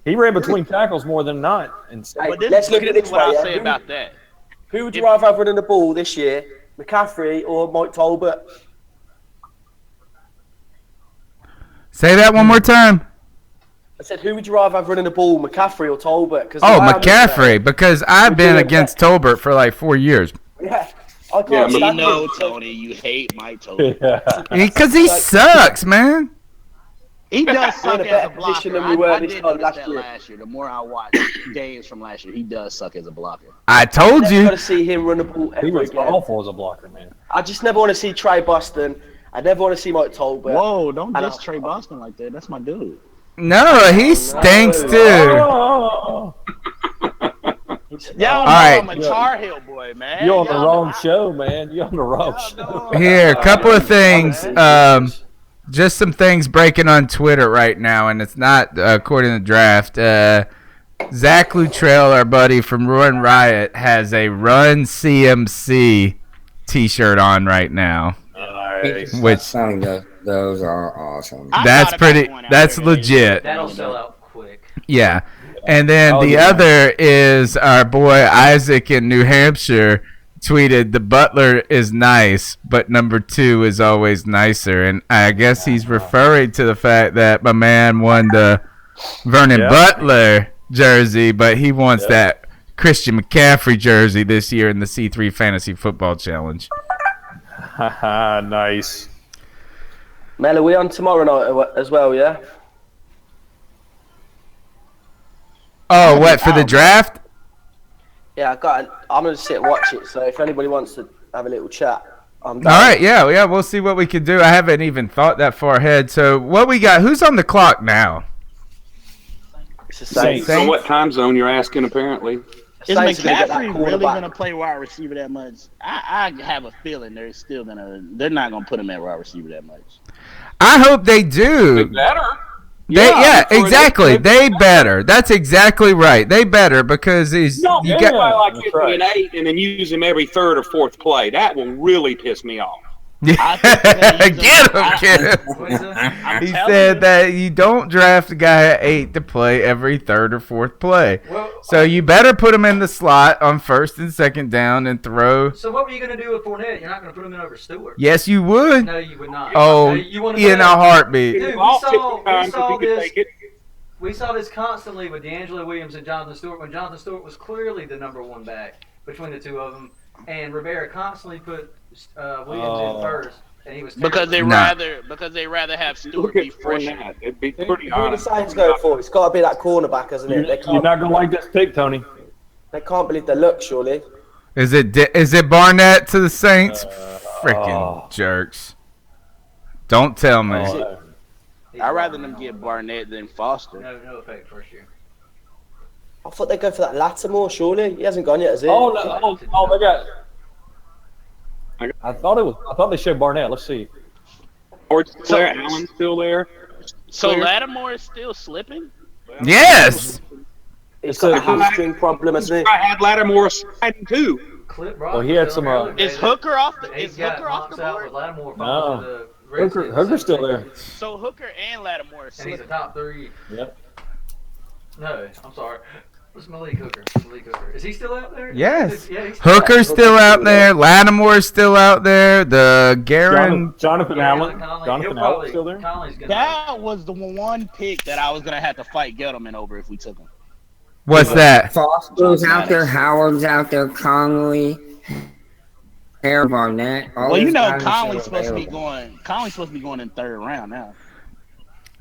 He ran between tackles more than not. Let's look at it this way. I'll say about that. Who would you rather have running the ball this year, McCaffrey or Mike Tolbert? Say that one more time. I said, who would you rather have running the ball, McCaffrey or Tolbert? McCaffrey, because I've been against Tolbert for like 4 years. Yeah, I can't stand him. Tony, you hate Mike Tolbert. Because he sucks, man. He does suck as a blocker. Than we were I this did time notice that last year. The more I watch games from last year, he does suck as a blocker. I told you. I want to see him run the ball He was again. awful as a blocker, man. I just never want to see Trey Boston. I never want to see Mike Tolbert. Whoa, don't diss Trey Boston like that. That's my dude. No, he stinks too. Y'all know I'm a Tar Heel boy, man. You're on the wrong show, man. You're on the wrong show. Here, a couple of things. Just some things breaking on Twitter right now, and it's not according to the draft. Zach Luttrell, our buddy from Run Riot, has a Run CMC T-shirt on right now. Which those are awesome. That's legit. That'll sell out quick. Yeah. And then the other is our boy Isaac in New Hampshire tweeted, "The Butler is nice, but number 2 is always nicer." And I guess he's referring to the fact that my man won the Vernon Butler jersey, but he wants that Christian McCaffrey jersey this year in the C3 Fantasy Football Challenge. Haha, nice. Mel, are we on tomorrow night as well, yeah? Oh, what, for the draft? Yeah, I'm going to sit and watch it, so if anybody wants to have a little chat, I'm down. All right, yeah, we'll see what we can do. I haven't even thought that far ahead. So what we got, who's on the clock now? It's the Saints. So what time zone you're asking, apparently? Is McCaffrey really going to play wide receiver that much? I have a feeling they're not going to put him at wide receiver that much. I hope they do. They better. Exactly. They better. That's exactly right. They better because you got like 50 and 8 and then use him every third or fourth play. That will really piss me off. Get him, kid. He said that you don't draft a guy at 8 to play every third or fourth play. So you better put him in the slot on first and second down and throw. So what were you going to do with Fournette? You're not going to put him in over Stewart. Yes, you would. No, you would not. Oh, in a heartbeat. Dude, we saw this constantly with D'Angelo Williams and Jonathan Stewart when Jonathan Stewart was clearly the number 1 back between the two of them. And Rivera constantly put Williams in first, and he was because they rather have Stewart be fresh. It'd be pretty Who the Saints go for? It's got to be that cornerback, hasn't it? You're not gonna like this pick, Tony. They can't believe their luck, surely. Is it Barnett to the Saints? Freaking jerks! Don't tell me. I'd rather them get Barnett than Foster. No effect first year. I thought they'd go for that Lattimore, surely. He hasn't gone yet, has he? Oh, they got. I thought they showed Barnett. Let's see. Allen's still there. So Lattimore is still slipping? Yes. He's got a hamstring problem, hasn't he? I had Lattimore sliding too. Well, he had some. Is Hooker off the? He's got Hooker off the board? Lattimore No. to the Hooker's still there. So Hooker and Lattimore. And he's a top 3. Yep. No, I'm sorry. What's Malik Hooker? Is he still out there? Yes. Yeah, he's Hooker's still out there. Lattimore's still out there. The Jonathan Allen. Jonathan Allen still there? That was the one pick that I was going to have to fight Gettleman over if we took him. What's that? Foster's out there. Howard's out there. Conley. Hair Barnett. Well, you know, Conley's supposed to be going in 3rd round now.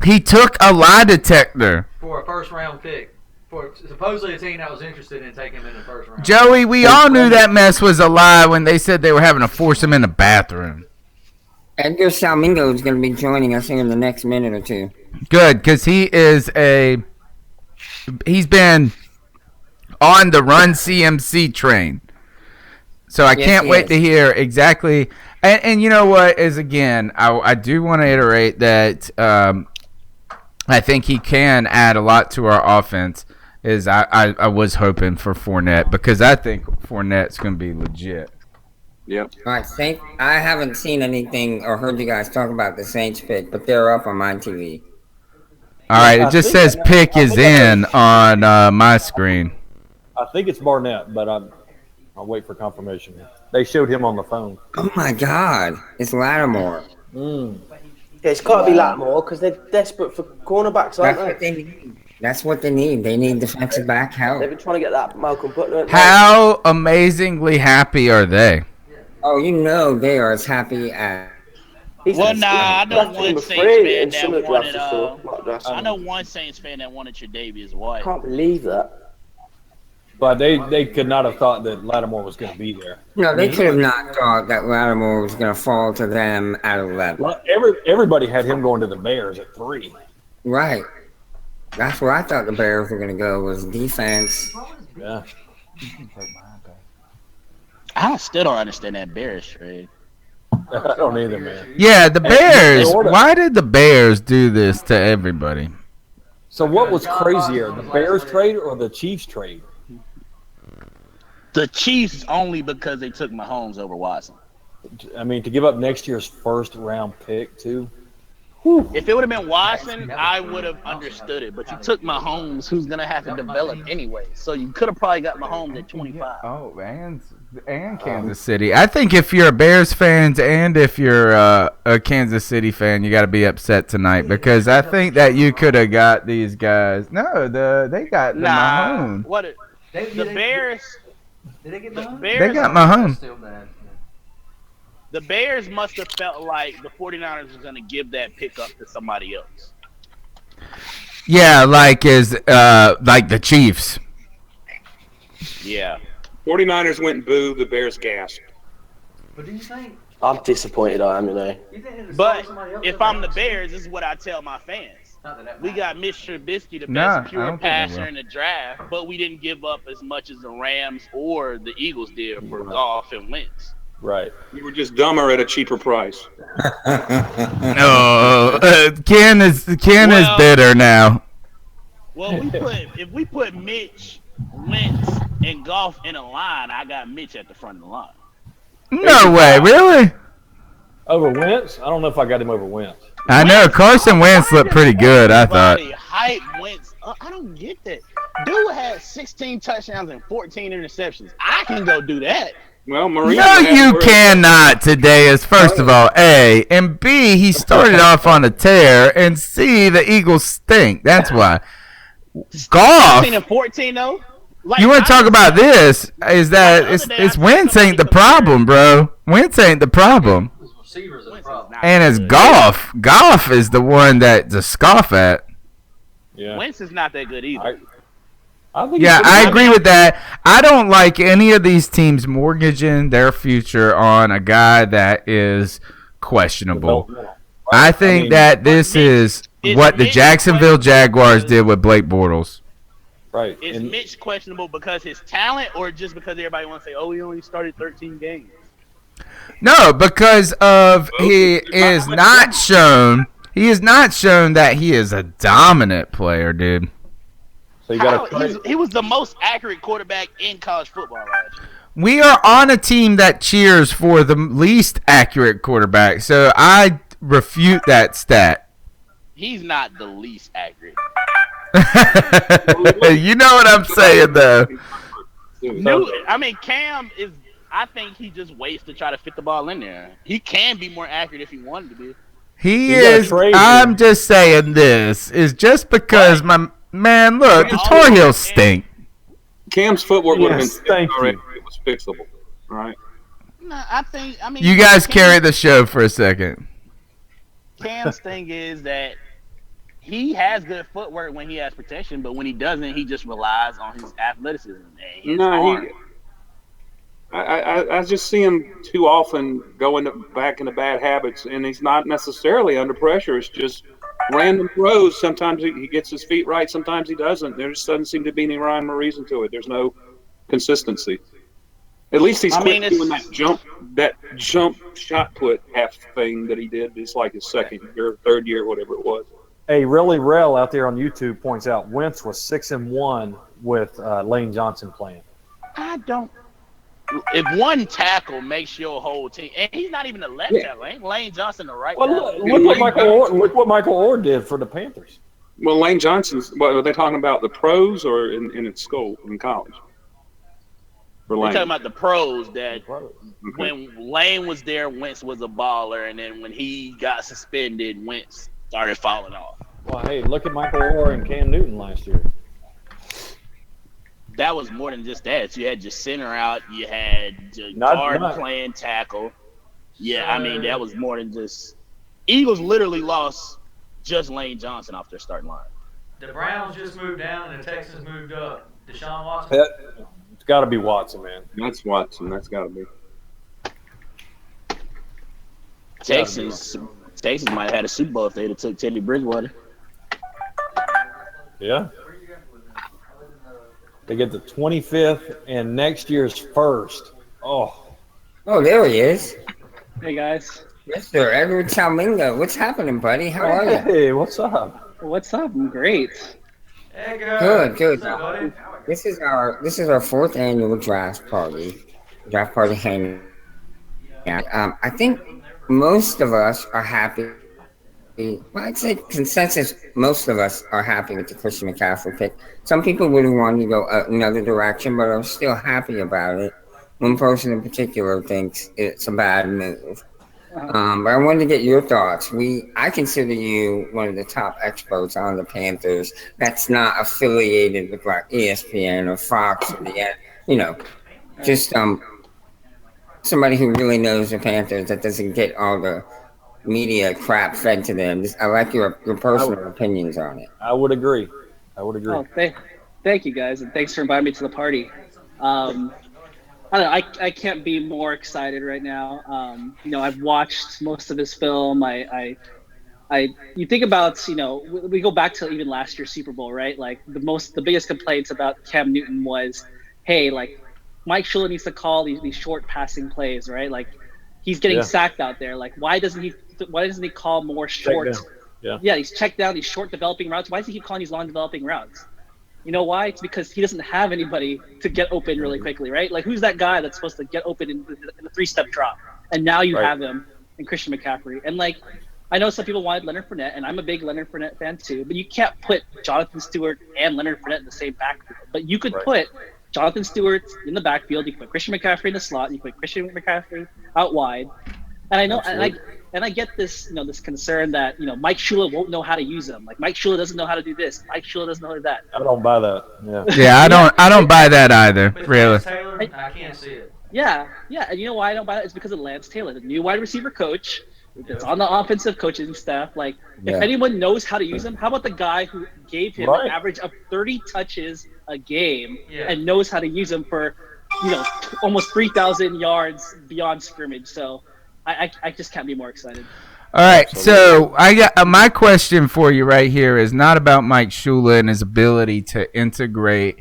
He took a lie detector. For a first-round pick. For supposedly a team that was interested in taking him in the 1st round. Joey, we all knew that mess was a lie when they said they were having to force him in the bathroom. Edgar Salmans is going to be joining us here in the next minute or two. Good, because he's been on the Run CMC train. So I can't wait to hear exactly. And you know what is, again, I do want to iterate that I think he can add a lot to our offense. I was hoping for Fournette, because I think Fournette's going to be legit. Yep. All right, I haven't seen anything or heard you guys talk about the Saints pick, but they're up on my TV. All right, it just says pick is in on my screen. I think it's Barnett, but I'll wait for confirmation. They showed him on the phone. Oh my God, it's Lattimore. Yeah, it's got to be Lattimore because they're desperate for cornerbacks, aren't That's what they need. That's what they need. They need defensive back help. They've been trying to get that Malcolm Butler. How amazingly happy are they? Oh, you know they are as happy as. Well, I know one Saints fan that wanted. I know one Saints fan that wanted Tre'Davious White. I can't believe that. But they could not have thought that Lattimore was going to be there. No, they could have not thought that Lattimore was going to fall to them at 11. Well, everybody had him going to the Bears at 3. Right. That's where I thought the Bears were going to go, was defense. Yeah. I still don't understand that Bears trade. I don't either, man. Yeah, the Bears. Why did the Bears do this to everybody? So what was crazier, the Bears trade or the Chiefs trade? The Chiefs only because they took Mahomes over Watson. I mean, to give up next year's 1st-round pick, too. If it would have been Watson, I would have understood it. But you took Mahomes, who's going to have to develop anyway. So you could have probably got Mahomes at 25. Oh, and Kansas City. I think if you're a Bears fan and if you're a Kansas City fan, you got to be upset tonight, because I think that you could have got these guys. No, they got the Mahomes. The Bears. Did they get Mahomes? They got Mahomes. The Bears must have felt like the 49ers were going to give that pick up to somebody else. Yeah, like the Chiefs. Yeah. 49ers went and booed. The Bears gasped. What do you think? I'm disappointed, I am, But if I'm the Bears, this is what I tell my fans. We got Mitch Trubisky, the best pure passer in the draft, but we didn't give up as much as the Rams or the Eagles did for Goff and Wentz. Right. You were just dumber at a cheaper price. No, Ken is bitter now. Well, if we put Mitch, Wentz, and Goff in a line, I got Mitch at the front of the line. No way, really? Over Wentz? I don't know if I got him over Wentz. I know Carson Wentz looked pretty good, I thought. Hype Wentz. I don't get that. Dude had 16 touchdowns and 14 interceptions. I can go do that. Well, Marino. No, you cannot today. Is first of all A, and B, he started off on a tear, and C, the Eagles stink. That's why. Goff. 16 and 14 though. Like, you want to talk about this? Is that it's Wentz ain't the problem, bro. Wentz ain't the problem. And it's Goff. Goff is the one that to scoff at. Yeah. Wentz is not that good either. I agree with that. I don't like any of these teams mortgaging their future on a guy that is questionable. I think that this is what the Jacksonville Jaguars did with Blake Bortles. Right. Is Mitch questionable because his talent, or just because everybody wants to say, "Oh, he only started 13 games"? No, because of he is not shown that he is a dominant player, dude. So he was the most accurate quarterback in college football last year. We are on a team that cheers for the least accurate quarterback. So I refute that stat. He's not the least accurate. You know what I'm saying, though. Cam is. I think he just waits to try to fit the ball in there. He can be more accurate if he wanted to be. He is. I'm just saying this is just because my man. Look, the Tar Heels stink. Cam's footwork would have been already. It was fixable, right? No, I mean, you guys carry the show for a second. Cam's thing is that he has good footwork when he has protection, but when he doesn't, he just relies on his athleticism and his arm. I just see him too often going back into bad habits, and he's not necessarily under pressure. It's just random throws. Sometimes he gets his feet right, sometimes he doesn't. There just doesn't seem to be any rhyme or reason to it. There's no consistency. At least he's quit doing that jump shot put half thing that he did. It's like his second year, third year, whatever it was. Hey, Really Rel out there on YouTube points out Wentz was 6-1 with Lane Johnson playing. I don't. If one tackle makes your whole team, and he's not even a left tackle, ain't Lane Johnson the right tackle? Look what Michael Orr did for the Panthers. Well, Lane Johnson's. What are they talking about? The pros or in school, in college? We're talking about the pros. That when Lane was there, Wentz was a baller, and then when he got suspended, Wentz started falling off. Well, hey, look at Michael Orr and Cam Newton last year. That was more than just that. So you had your center out. You had your guard playing tackle. Yeah, I mean, that was more than just – Eagles literally lost just Lane Johnson off their starting line. The Browns just moved down and the Texans moved up. Deshaun Watson? It's got to be Watson, man. That's Watson. That's got to be. Texans might have had a Super Bowl if they'd have took Teddy Bridgewater. Yeah. They get the 25th and next year's first. Oh, there he is. Hey, guys. Yes, sir. Edgar Salmans. What's happening, buddy? How are you? Hey, what's up? What's up? I'm great. Good. This is our fourth annual draft party hanging out. I think most of us are happy. Well, I'd say consensus, most of us are happy with the Christian McCaffrey pick. Some people would have wanted to go another direction, but I'm still happy about it. One person in particular thinks it's a bad move. But I wanted to get your thoughts. I consider you one of the top experts on the Panthers that's not affiliated with like ESPN or Fox or just somebody who really knows the Panthers that doesn't get all the media crap fed to them. I like your personal opinions on it. I would agree. Oh, thank you guys, and thanks for inviting me to the party. I don't know. I can't be more excited right now. I've watched most of his film. You think about, we go back to even last year's Super Bowl, right? Like the biggest complaints about Cam Newton was, hey, like Mike Shula needs to call these short passing plays, right? Like he's getting sacked out there. Like why doesn't he call more short? Yeah, he's checked down these short developing routes. Why does he keep calling these long developing routes? You know why? It's because he doesn't have anybody to get open really quickly, right? Like, who's that guy that's supposed to get open in the three-step drop? And now you have him in Christian McCaffrey. And, like, I know some people wanted Leonard Fournette, and I'm a big Leonard Fournette fan too, but you can't put Jonathan Stewart and Leonard Fournette in the same backfield. But you could put Jonathan Stewart in the backfield. You can put Christian McCaffrey in the slot. You can put Christian McCaffrey out wide. And I know, and I get this, this concern that Mike Shula won't know how to use them. Like Mike Shula doesn't know how to do this. Mike Shula doesn't know how to do that. I don't buy that. Yeah, I don't buy that either. Really. Taylor, I can't see it. Yeah, and you know why I don't buy that? It's because of Lance Taylor, the new wide receiver coach that's on the offensive coaching staff. Like, if anyone knows how to use him, how about the guy who gave him an average of 30 touches a game and knows how to use him for, almost 3,000 yards beyond scrimmage? So I just can't be more excited. All right, so I got my question for you right here is not about Mike Shula and his ability to integrate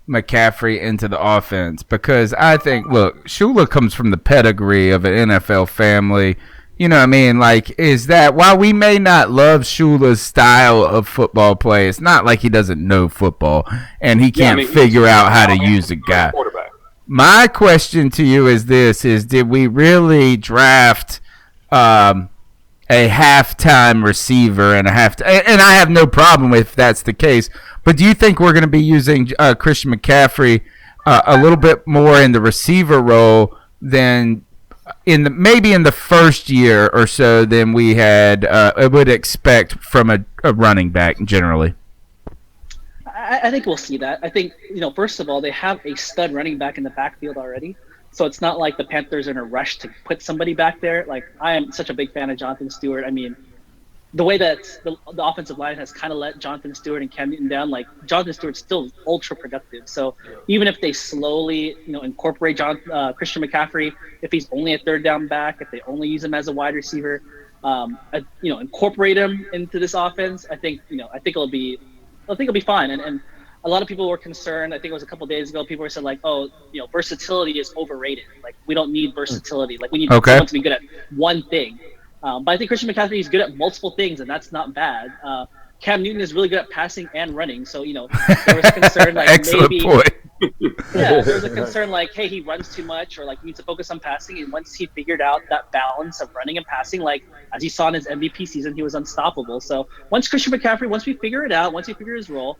McCaffrey into the offense, because I think, look, Shula comes from the pedigree of an NFL family. You know what I mean? Like, is that while we may not love Shula's style of football play, it's not like he doesn't know football and he can't figure out how to use a guy. My question to you is this, did we really draft a a halftime receiver and and I have no problem if that's the case. But do you think we're going to be using Christian McCaffrey a little bit more in the receiver role than maybe in the first year or so than we would expect from a running back generally? I think we'll see that. I think, first of all, they have a stud running back in the backfield already. So it's not like the Panthers are in a rush to put somebody back there. Like, I am such a big fan of Jonathan Stewart. I mean, the way that the offensive line has kind of let Jonathan Stewart and Cam Newton down, like, Jonathan Stewart's still ultra productive. So even if they slowly, incorporate Christian McCaffrey, if he's only a third down back, if they only use him as a wide receiver, incorporate him into this offense, I think it'll be fine. And a lot of people were concerned. I think it was a couple of days ago. People were saying, like, versatility is overrated. Like, we don't need versatility. Like, we need someone to be good at one thing. But I think Christian McCaffrey is good at multiple things, and that's not bad. Cam Newton is really good at passing and running. So, there was a concern, like, excellent point. There was a concern, like, hey, he runs too much, or, like, he needs to focus on passing. And once he figured out that balance of running and passing, like, as you saw in his MVP season, he was unstoppable. So once we figure it out, once we figure his role,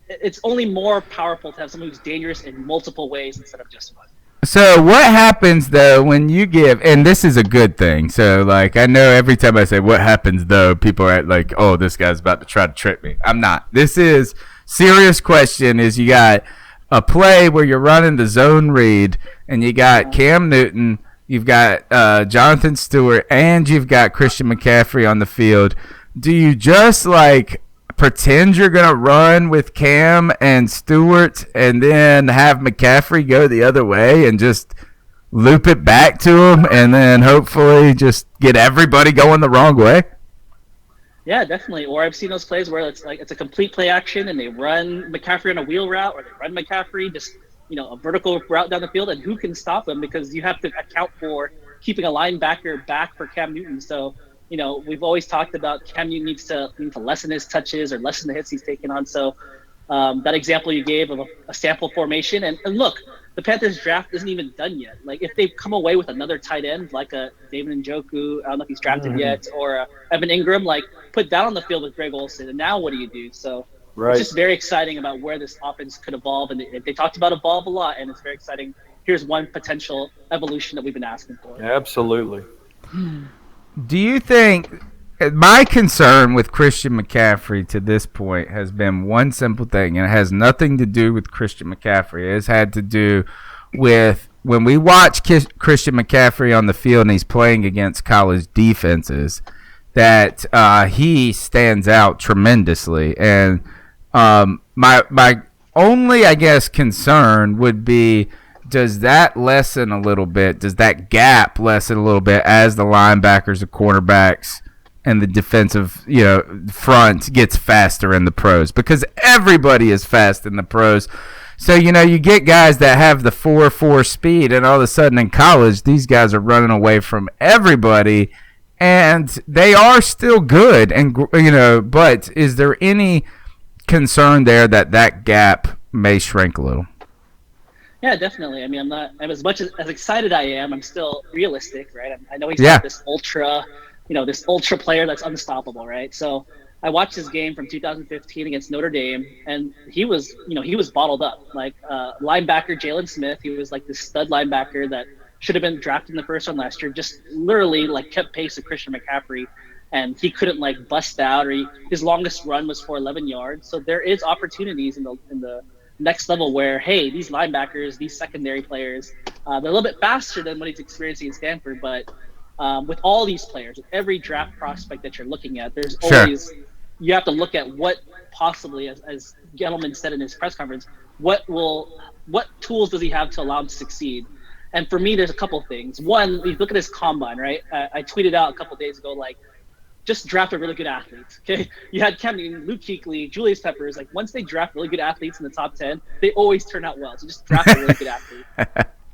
it's only more powerful to have someone who's dangerous in multiple ways instead of just one. So what happens, though, when you give – and this is a good thing. So, like, I know every time I say what happens, though, people are like, oh, this guy's about to try to trick me. I'm not. This is – serious question is you got a play where you're running the zone read, and you got Cam Newton, you've got Jonathan Stewart, and you've got Christian McCaffrey on the field. Do you just, like – pretend you're going to run with Cam and Stewart and then have McCaffrey go the other way and just loop it back to him and then hopefully just get everybody going the wrong way? Yeah, definitely. Or I've seen those plays where it's a complete play action and they run McCaffrey on a wheel route, or they run McCaffrey just, a vertical route down the field, and who can stop them, because you have to account for keeping a linebacker back for Cam Newton. So, we've always talked about Cam Newton needs to lessen his touches or lessen the hits he's taking on. So that example you gave of a sample formation. And look, the Panthers draft isn't even done yet. Like, if they come away with another tight end, like a David Njoku, I don't know if he's drafted yet, or Evan Ingram, like, put that on the field with Greg Olsen. And now what do you do? So it's just very exciting about where this offense could evolve. And they talked about evolve a lot, and it's very exciting. Here's one potential evolution that we've been asking for. Absolutely. Do you think my concern with Christian McCaffrey to this point has been one simple thing, and it has nothing to do with Christian McCaffrey. It has had to do with when we watch Christian McCaffrey on the field and he's playing against college defenses, that he stands out tremendously. And my only, I guess, concern would be, does that lessen a little bit? Does that gap lessen a little bit as the linebackers, the cornerbacks, and the defensive, front gets faster in the pros? Because everybody is fast in the pros. So, you get guys that have the 4.4 speed, and all of a sudden in college, these guys are running away from everybody, and they are still good. And, but is there any concern there that gap may shrink a little? Yeah, definitely. I mean, I'm not. As much as excited I am, I'm still realistic, right? I know he's not this ultra player that's unstoppable, right? So I watched his game from 2015 against Notre Dame, and he was bottled up. Like linebacker Jalen Smith, he was like this stud linebacker that should have been drafted in the first round last year. Just literally like kept pace with Christian McCaffrey, and he couldn't like bust out, or his longest run was for 11 yards. So there is opportunities in the next level where, hey, these linebackers, these secondary players, they're a little bit faster than what he's experiencing in Stanford. But with all these players, with every draft prospect that you're looking at, there's always, you have to look at what possibly, as Gettleman said in his press conference, what tools does he have to allow him to succeed? And for me, there's a couple of things. One, you look at his combine, right? I tweeted out a couple of days ago, like, just draft a really good athlete. Okay, you had Cam Newton, Luke Kuechly, Julius Peppers. Like, once they draft really good athletes in the top 10, they always turn out well. So just draft a really good athlete.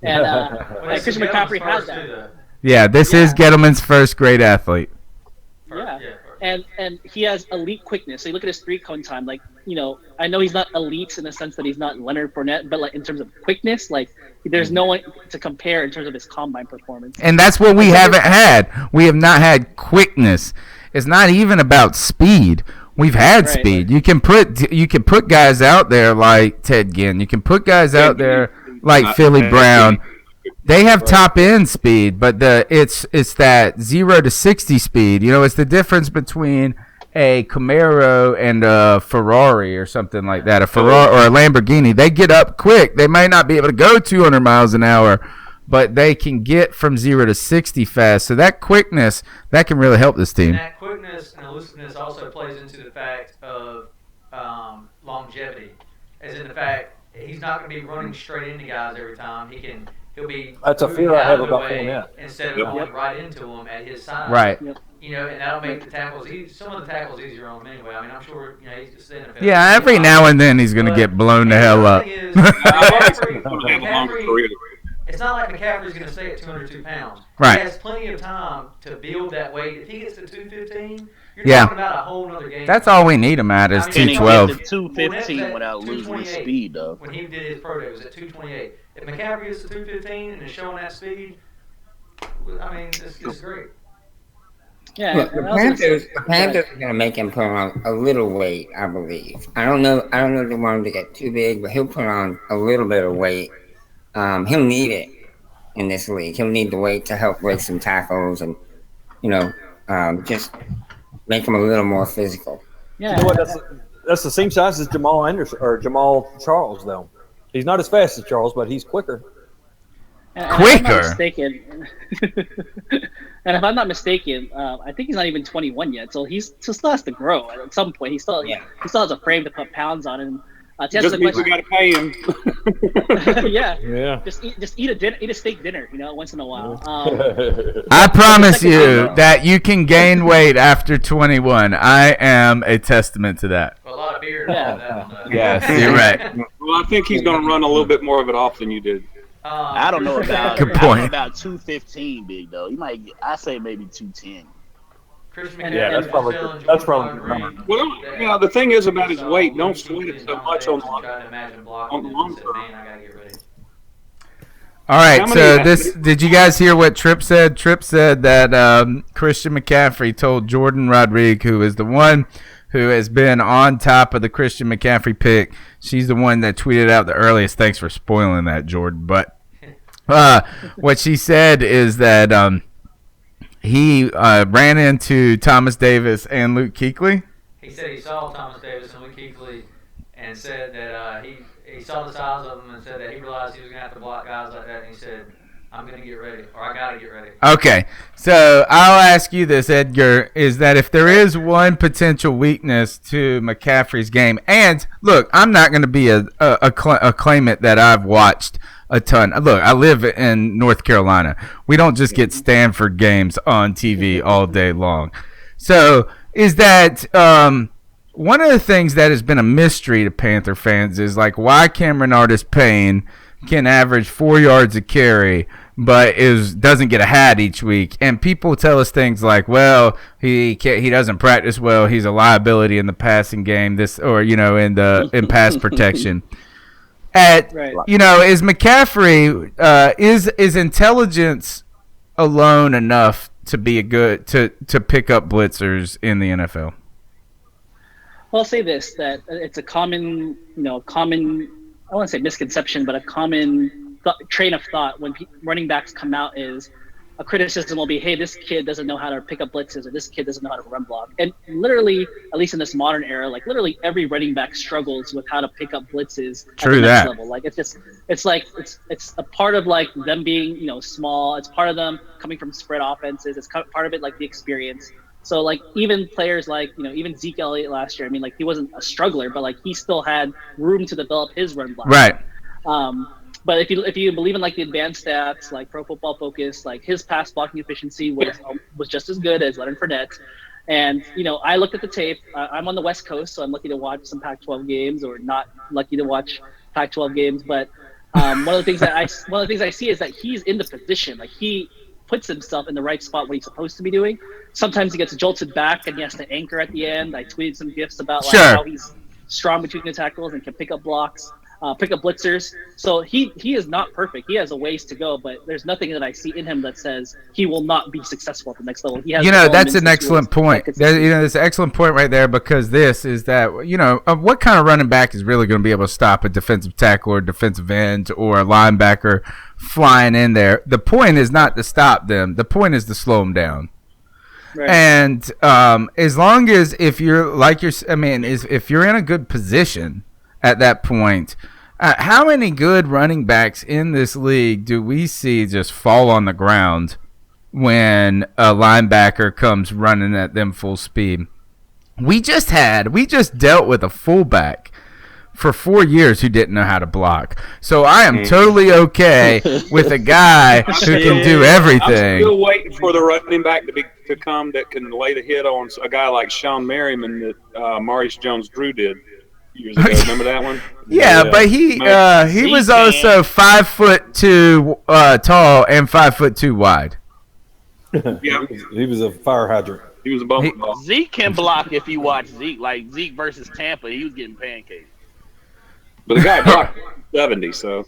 And Christian McCaffrey has that. Yeah, this is Gettleman's first great athlete. Yeah. and he has elite quickness. So you look at his 3-cone time, like, I know he's not elite in the sense that he's not Leonard Fournette, but like in terms of quickness, like there's no one to compare in terms of his combine performance. And that's what we haven't had. We have not had quickness. It's not even about speed. We've had speed. You can put guys out there like Ted Ginn. You can put guys out there like Philly Brown. They have top end speed, but it's that 0 to 60 speed. It's the difference between a Camaro and a Ferrari or something like that. A Ferrari or a Lamborghini. They get up quick. They may not be able to go 200 miles an hour, but they can get from 0 to 60 fast. So that quickness, that can really help this team. And that quickness and elusiveness also plays into the fact of longevity, as in the fact he's not going to be running straight into guys every time. He'll be. That's a fear I have about Fournette. Instead of going right into him at his side. Right. And that'll make the tackles some of the tackles easier on him anyway. I mean, I'm sure he's just in NFL. Yeah, every now and then he's going to get blown the hell up. It's not like McCaffrey's going to stay at 202 pounds. Right. He has plenty of time to build that weight. If he gets to 215, you're talking about a whole other game. That's all we need him at is 212. He get to 215 without losing his speed, though. When he did his pro day, it was at 228. If McCaffrey gets to 215 and is showing that speed, I mean, it's great. Yeah, look, the Panthers are gonna make him put on a little weight, I believe. I don't know if they want him to get too big, but he'll put on a little bit of weight. He'll need it in this league. He'll need the weight to help break some tackles and, just make him a little more physical. Yeah, you know what? That's the same size as Jamal Anderson or Jamal Charles, though. He's not as fast as Charles, but he's quicker. Quicker. And if I'm not mistaken, I think he's not even 21 yet, so he still has to grow. At some point, he still has a frame to put pounds on. And just means we got to pay him. Yeah. Just eat a steak dinner, once in a while. I promise you that you can gain weight after 21. I am a testament to that. A lot of beer. Yes, you're right. Well, I think he's going to run a little bit more of it off than you did. I don't know about. Good point. About 215 big though. You might. I say maybe 210. Yeah, that's probably the number. Well, the thing is about his weight. Don't sweat it so much on the long term. All right, so did you guys hear what Tripp said? Tripp said that Christian McCaffrey told Jordan Rodriguez, who is the one who has been on top of the Christian McCaffrey pick. She's the one that tweeted out the earliest. Thanks for spoiling that, Jordan. But what she said is that he ran into Thomas Davis and Luke Kuechly. He said he saw Thomas Davis and Luke Kuechly and said that he saw the size of them and said that he realized he was going to have to block guys like that. And he said, I'm going to get ready, or I got to get ready. Okay, so I'll ask you this, Edgar, is that if there is one potential weakness to McCaffrey's game, and look, I'm not going to be a claimant that I've watched a ton. Look, I live in North Carolina. We don't just get Stanford games on TV all day long. So is that one of the things that has been a mystery to Panther fans is like why Cameron Artis-Payne can average 4 yards a carry, but doesn't get a hat each week. And people tell us things like, well, he doesn't practice well. He's a liability in the passing game. In pass protection. Is McCaffrey is intelligence alone enough to be to pick up blitzers in the NFL? Well, I'll say this: that it's a common I want to say misconception, but a common train of thought when running backs come out is a criticism will be, hey, this kid doesn't know how to pick up blitzes, or this kid doesn't know how to run block. And literally, at least in this modern era, like literally every running back struggles with how to pick up blitzes at the next level. Like it's a part of like them being small. It's part of them coming from spread offenses. It's part of it like the experience. So like even players like even Zeke Elliott last year, I mean like he wasn't a struggler, but like he still had room to develop his run block. Right. But if you believe in like the advanced stats, like Pro Football Focus, like his pass blocking efficiency was just as good as Leonard Fournette. And I looked at the tape. I'm on the West Coast, so I'm lucky to watch some Pac-12 games, or not lucky to watch Pac-12 games. But one of the things I see is that he's in the position. Like puts himself in the right spot what he's supposed to be doing. Sometimes he gets jolted back and he has to anchor at the end. I tweeted some gifs about like how he's strong between the tackles and can pick up blocks, pick up blitzers. So he is not perfect. He has a ways to go, but there's nothing that I see in him that says he will not be successful at the next level. He has that's an excellent point. That's an excellent point right there, because this is that, what kind of running back is really going to be able to stop a defensive tackle or defensive end or a linebacker flying in there? The point is not to stop them. The point is to slow them down. Right. And as long as if you're in a good position at that point, how many good running backs in this league do we see just fall on the ground when a linebacker comes running at them full speed? We just dealt with a fullback for 4 years who didn't know how to block. So I am totally okay with a guy who can do everything. I'm still waiting for the running back to come that can lay the hit on a guy like Sean Merriman that Maurice Jones-Drew did years ago. Remember that one? Yeah, but he was also 5'2" tall and 5'2" wide. Yeah, he was a fire hydrant. He was a bumper ball. Zeke can block if you watch Zeke. Like Zeke versus Tampa, he was getting pancakes. But the guy blocked 70, so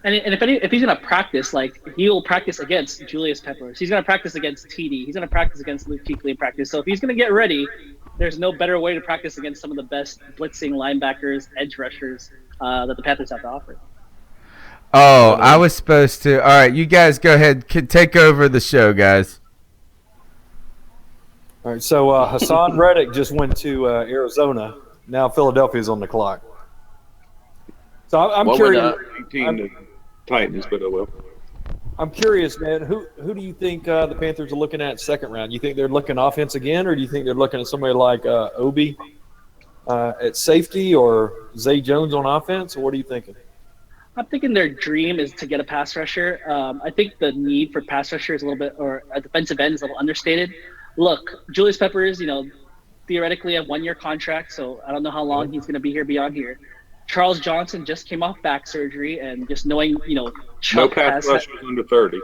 And if he's gonna practice, like he'll practice against Julius Peppers, he's gonna practice against TD, he's gonna practice against Luke Kuechly in practice. So if he's gonna get ready, there's no better way to practice against some of the best blitzing linebackers, edge rushers that the Panthers have to offer. Oh, I was supposed to. All right, you guys go ahead, take over the show, guys. All right, so Hassan Reddick just went to Arizona. Now Philadelphia's on the clock. So I'm curious. 18 to Titans, but oh well. I'm curious, man. Who do you think the Panthers are looking at second round? You think they're looking offense again, or do you think they're looking at somebody like Obi at safety or Zay Jones on offense? Or what are you thinking? I'm thinking their dream is to get a pass rusher. I think the need for pass rusher is a little bit, or a defensive end is a little understated. Look, Julius Peppers, theoretically a 1-year contract, so I don't know how long he's going to be here beyond here. Charles Johnson just came off back surgery, and just knowing, Chuck no pass rushers under 30.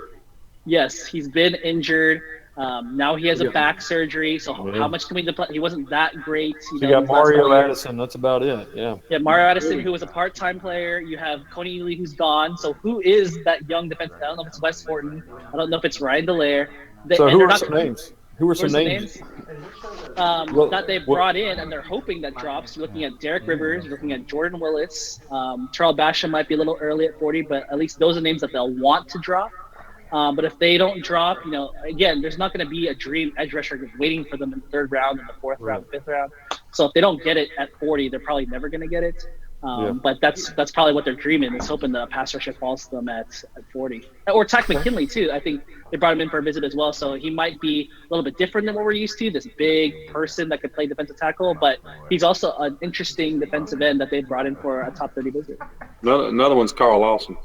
Yes, he's been injured. Now he has a back surgery, so how much can we deploy? He wasn't that great. You got Mario Addison. That's about it. Yeah. Yeah, Mario Addison, who was a part-time player. You have Coney Ely, who's gone. So who is that young defensive? I don't know if it's Wes Horton. I don't know if it's Ryan Dallaire. So who are some names? Who are some names? That they brought in, and they're hoping that drops. You're looking at Derek Rivers. You're looking at Jordan Willis. Charles Basham might be a little early at 40, but at least those are names that they'll want to drop. But if they don't drop, again, there's not going to be a dream edge rusher waiting for them in the 3rd round, in the 4th round, 5th round. So if they don't get it at 40, they're probably never going to get it. But that's probably what they're dreaming, is hoping the pass rusher falls to them at 40. Or Tack McKinley, too. I think they brought him in for a visit as well. So he might be a little bit different than what we're used to, this big person that could play defensive tackle. But he's also an interesting defensive end that they brought in for a top 30 visit. Another one's Carl Lawson.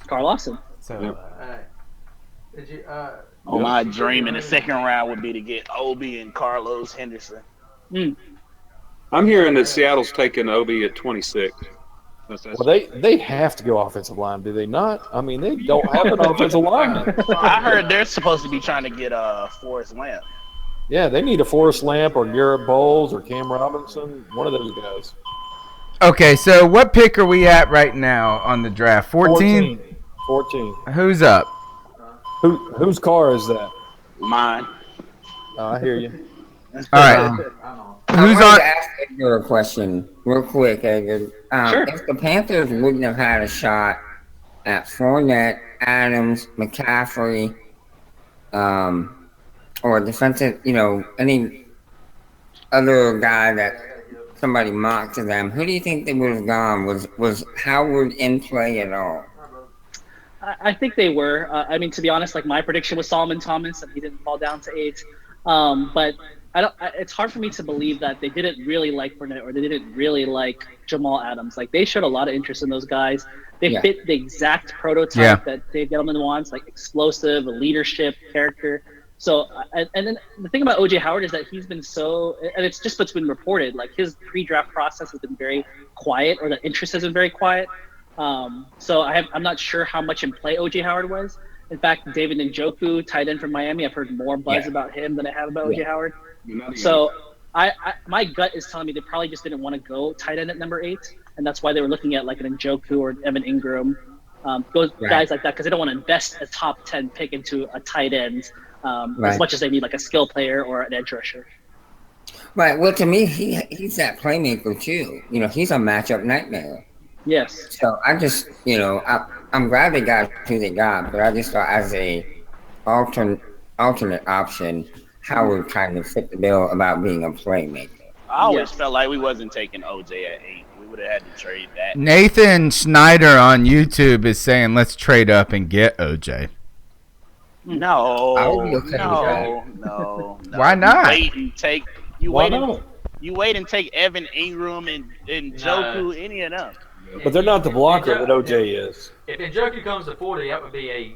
Carl Lawson. So, my dream in the 2nd round would be to get Obi and Carlos Henderson. I'm hearing that Seattle's taking Obi at 26. Well, they have to go offensive line, do they not? I mean, they don't have an offensive line. I heard they're supposed to be trying to get Forrest Lamp. Yeah, they need a Forrest Lamp or Garrett Bowles or Cam Robinson, one of those guys. Okay, so what pick are we at right now on the draft? 14? 14. Who's up? Whose car is that? Mine. Oh, I hear you. All right. Who's on? Ask Edgar a question real quick, Edgar. Sure. If the Panthers wouldn't have had a shot at Fournette, Adams, McCaffrey, or defensive, any other guy that somebody mocked to them, who do you think they would have gone? Was Howard in play at all? I think they were. To be honest, my prediction was Solomon Thomas, and he didn't fall down to 8. But it's hard for me to believe that they didn't really like Fournette, or they didn't really like Jamal Adams. They showed a lot of interest in those guys. They fit the exact prototype that Dave Gettleman wants, explosive, leadership, character. So, and then the thing about O.J. Howard is that he's been so, and it's just what's been reported, his pre-draft process has been very quiet, or the interest has been very quiet. So I'm not sure how much in play O.J. Howard was. In fact, David Njoku, tight end from Miami, I've heard more buzz about him than I have about OJ Howard. So my gut is telling me they probably just didn't want to go tight end at number 8, and that's why they were looking at like an Njoku or Evan Ingram, guys like that, because they don't want to invest a top 10 pick into a tight end as much as they need like a skill player or an edge rusher. Right. Well, to me, he's that playmaker too. He's a matchup nightmare. Yes. So I just, I'm glad they got who they got, but I just thought as a alternate option, Howard kind of fit the bill about being a playmaker. I always felt like we wasn't taking OJ at 8. We would have had to trade that. Nathan Schneider on YouTube is saying, let's trade up and get OJ. No. Why not? You wait and take Evan Ingram and Njoku, any of them. But they're not the blocker that OJ is. If Njoku comes to 40, that would be a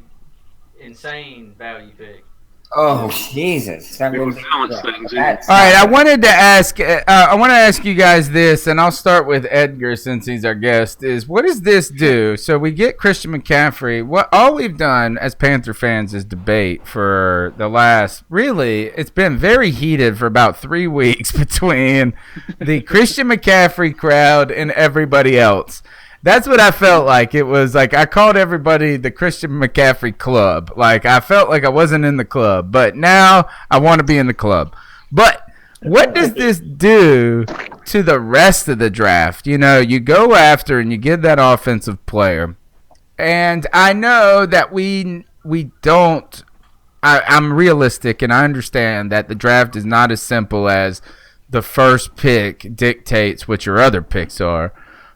insane value pick. Oh Jesus! All right, I wanted to ask. I want to ask you guys this, and I'll start with Edgar since he's our guest. Is what does this do? So we get Christian McCaffrey. All we've done as Panther fans is debate for the last. Really, it's been very heated for about 3 weeks between the Christian McCaffrey crowd and everybody else. That's what I felt like. It was like I called everybody the Christian McCaffrey club. Like I felt like I wasn't in the club, but now I want to be in the club. But what does this do to the rest of the draft? You go after and you get that offensive player. And I know that we don't I'm realistic and I understand that the draft is not as simple as the first pick dictates what your other picks are.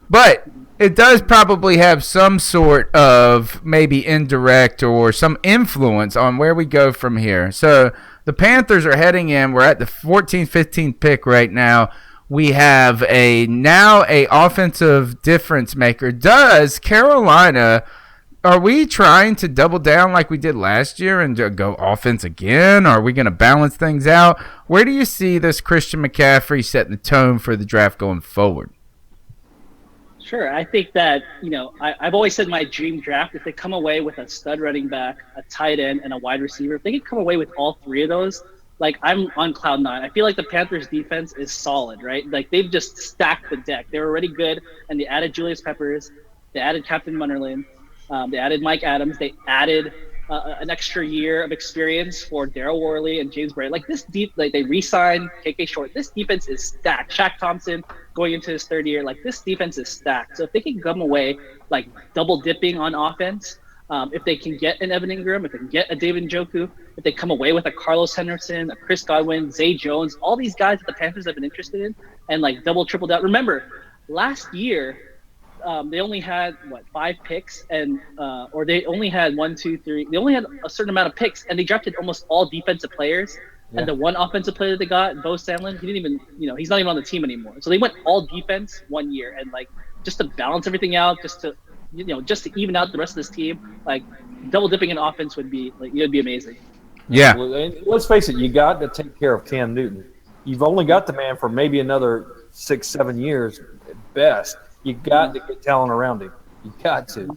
But it does probably have some sort of maybe indirect or some influence on where we go from here. So the Panthers are heading in. We're at the 14th, 15th pick right now. We have now a offensive difference maker. Does Carolina, are we trying to double down like we did last year and go offense again? Are we going to balance things out? Where do you see this Christian McCaffrey setting the tone for the draft going forward? Sure. I think that, I've always said my dream draft, if they come away with a stud running back, a tight end, and a wide receiver, if they could come away with all 3 of those, like I'm on cloud 9. I feel like the Panthers defense is solid, right? Like they've just stacked the deck. They were already good, and they added Julius Peppers. They added Captain Munnerlyn. They added Mike Adams. They added an extra year of experience for Daryl Worley and James Bray. Like they re-signed KK Short. This defense is stacked. Shaq Thompson going into his 3rd year. Like this defense is stacked. So if they can come away like double dipping on offense, if they can get an Evan Ingram, if they can get a David Njoku, if they come away with a Carlos Henderson, a Chris Godwin, Zay Jones, all these guys that the Panthers have been interested in, and like double, triple down. Remember, last year they only had 5 picks, and or they only had 1, 2, 3. They only had a certain amount of picks, and they drafted almost all defensive players. Yeah. And the one offensive player that they got, Bo Sandlin, he didn't even, he's not even on the team anymore. So they went all defense 1 year, and like just to balance everything out, just to even out the rest of this team, like double dipping in offense would be amazing. Yeah. Well, let's face it, you got to take care of Cam Newton. You've only got the man for maybe another 6-7 years at best. You got to get talent around him. You got to.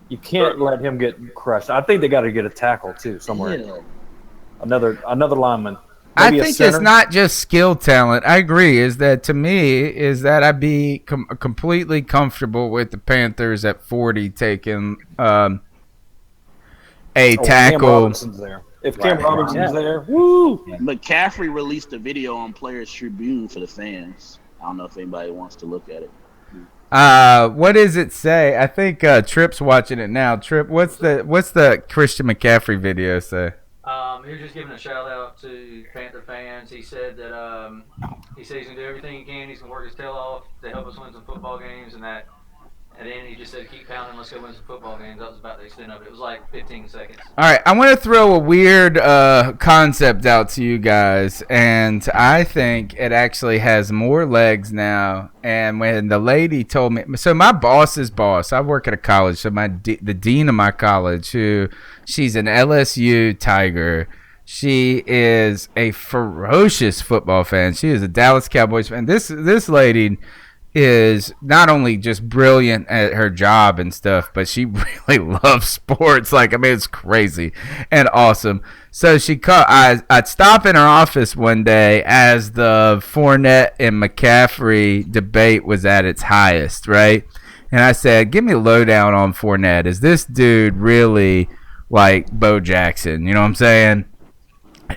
You can't let him get crushed. I think they got to get a tackle too somewhere. Yeah. Another lineman. Maybe I think it's not just skill talent. I agree. To me I'd be completely comfortable with the Panthers at 40 taking a tackle. Cam Robinson's there. If Cam Robinson's there, woo! McCaffrey released a video on Players Tribune for the fans. I don't know if anybody wants to look at it. What does it say? I think Tripp's watching it now. Tripp, what's the Christian McCaffrey video say? He was just giving a shout out to Panther fans. He said that he's going to do everything he can. He's going to work his tail off to help us win some football games, and then he just said, keep pounding, let's go win some football games. That was about the extent of it. It was like 15 seconds. All right, I want to throw a weird concept out to you guys, and I think it actually has more legs now. And when the lady told me, so my boss's boss, I work at a college, so the dean of my college, she's an LSU Tiger. She is a ferocious football fan. She is a Dallas Cowboys fan. This lady is not only just brilliant at her job and stuff, but she really loves sports. Like, I mean, it's crazy and awesome. So I'd stop in her office one day as the Fournette and McCaffrey debate was at its highest, right? And I said, give me a lowdown on Fournette. Is this dude really like Bo Jackson? You know what I'm saying?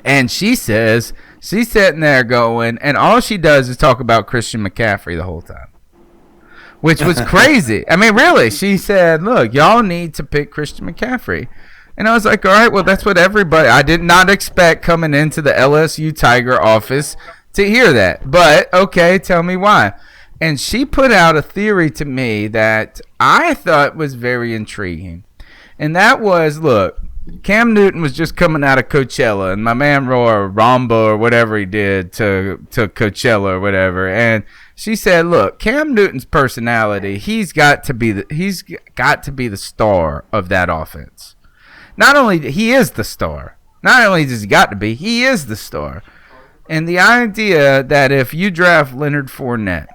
And she says, she's sitting there going, and all she does is talk about Christian McCaffrey the whole time, which was crazy. I mean, really, she said, look, y'all need to pick Christian McCaffrey. And I was like, all right, well, that's what everybody, I did not expect coming into the LSU Tiger office to hear that. But, okay, tell me why. And she put out a theory to me that I thought was very intriguing. And that was, look, Cam Newton was just coming out of Coachella, and my man wore a Ramba or whatever he did to Coachella or whatever. And she said, "Look, Cam Newton's personality, he's got to be the star of that offense. Not only he is the star, not only does he got to be, he is the star. And the idea that if you draft Leonard Fournette,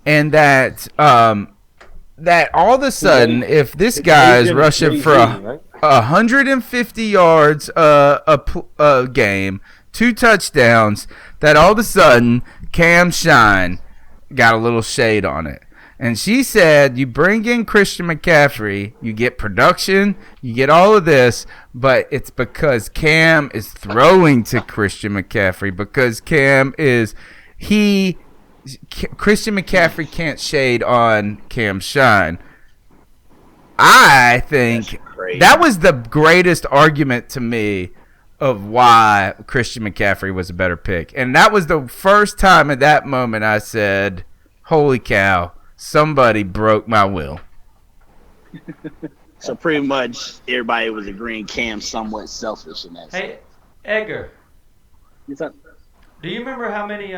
and that all of a sudden, if this guy is rushing for 150 yards a game, 2 touchdowns, that all of a sudden Cam Shine got a little shade on it." And she said, you bring in Christian McCaffrey, you get production, you get all of this, but it's because Cam is throwing to Christian McCaffrey, because Christian McCaffrey can't shade on Cam Shine. I think that was the greatest argument to me of why Christian McCaffrey was a better pick. And that was the first time at that moment I said, holy cow, somebody broke my will. So pretty much everybody was agreeing Cam's somewhat selfish in that. Hey, Edgar. What's up? Do you remember how many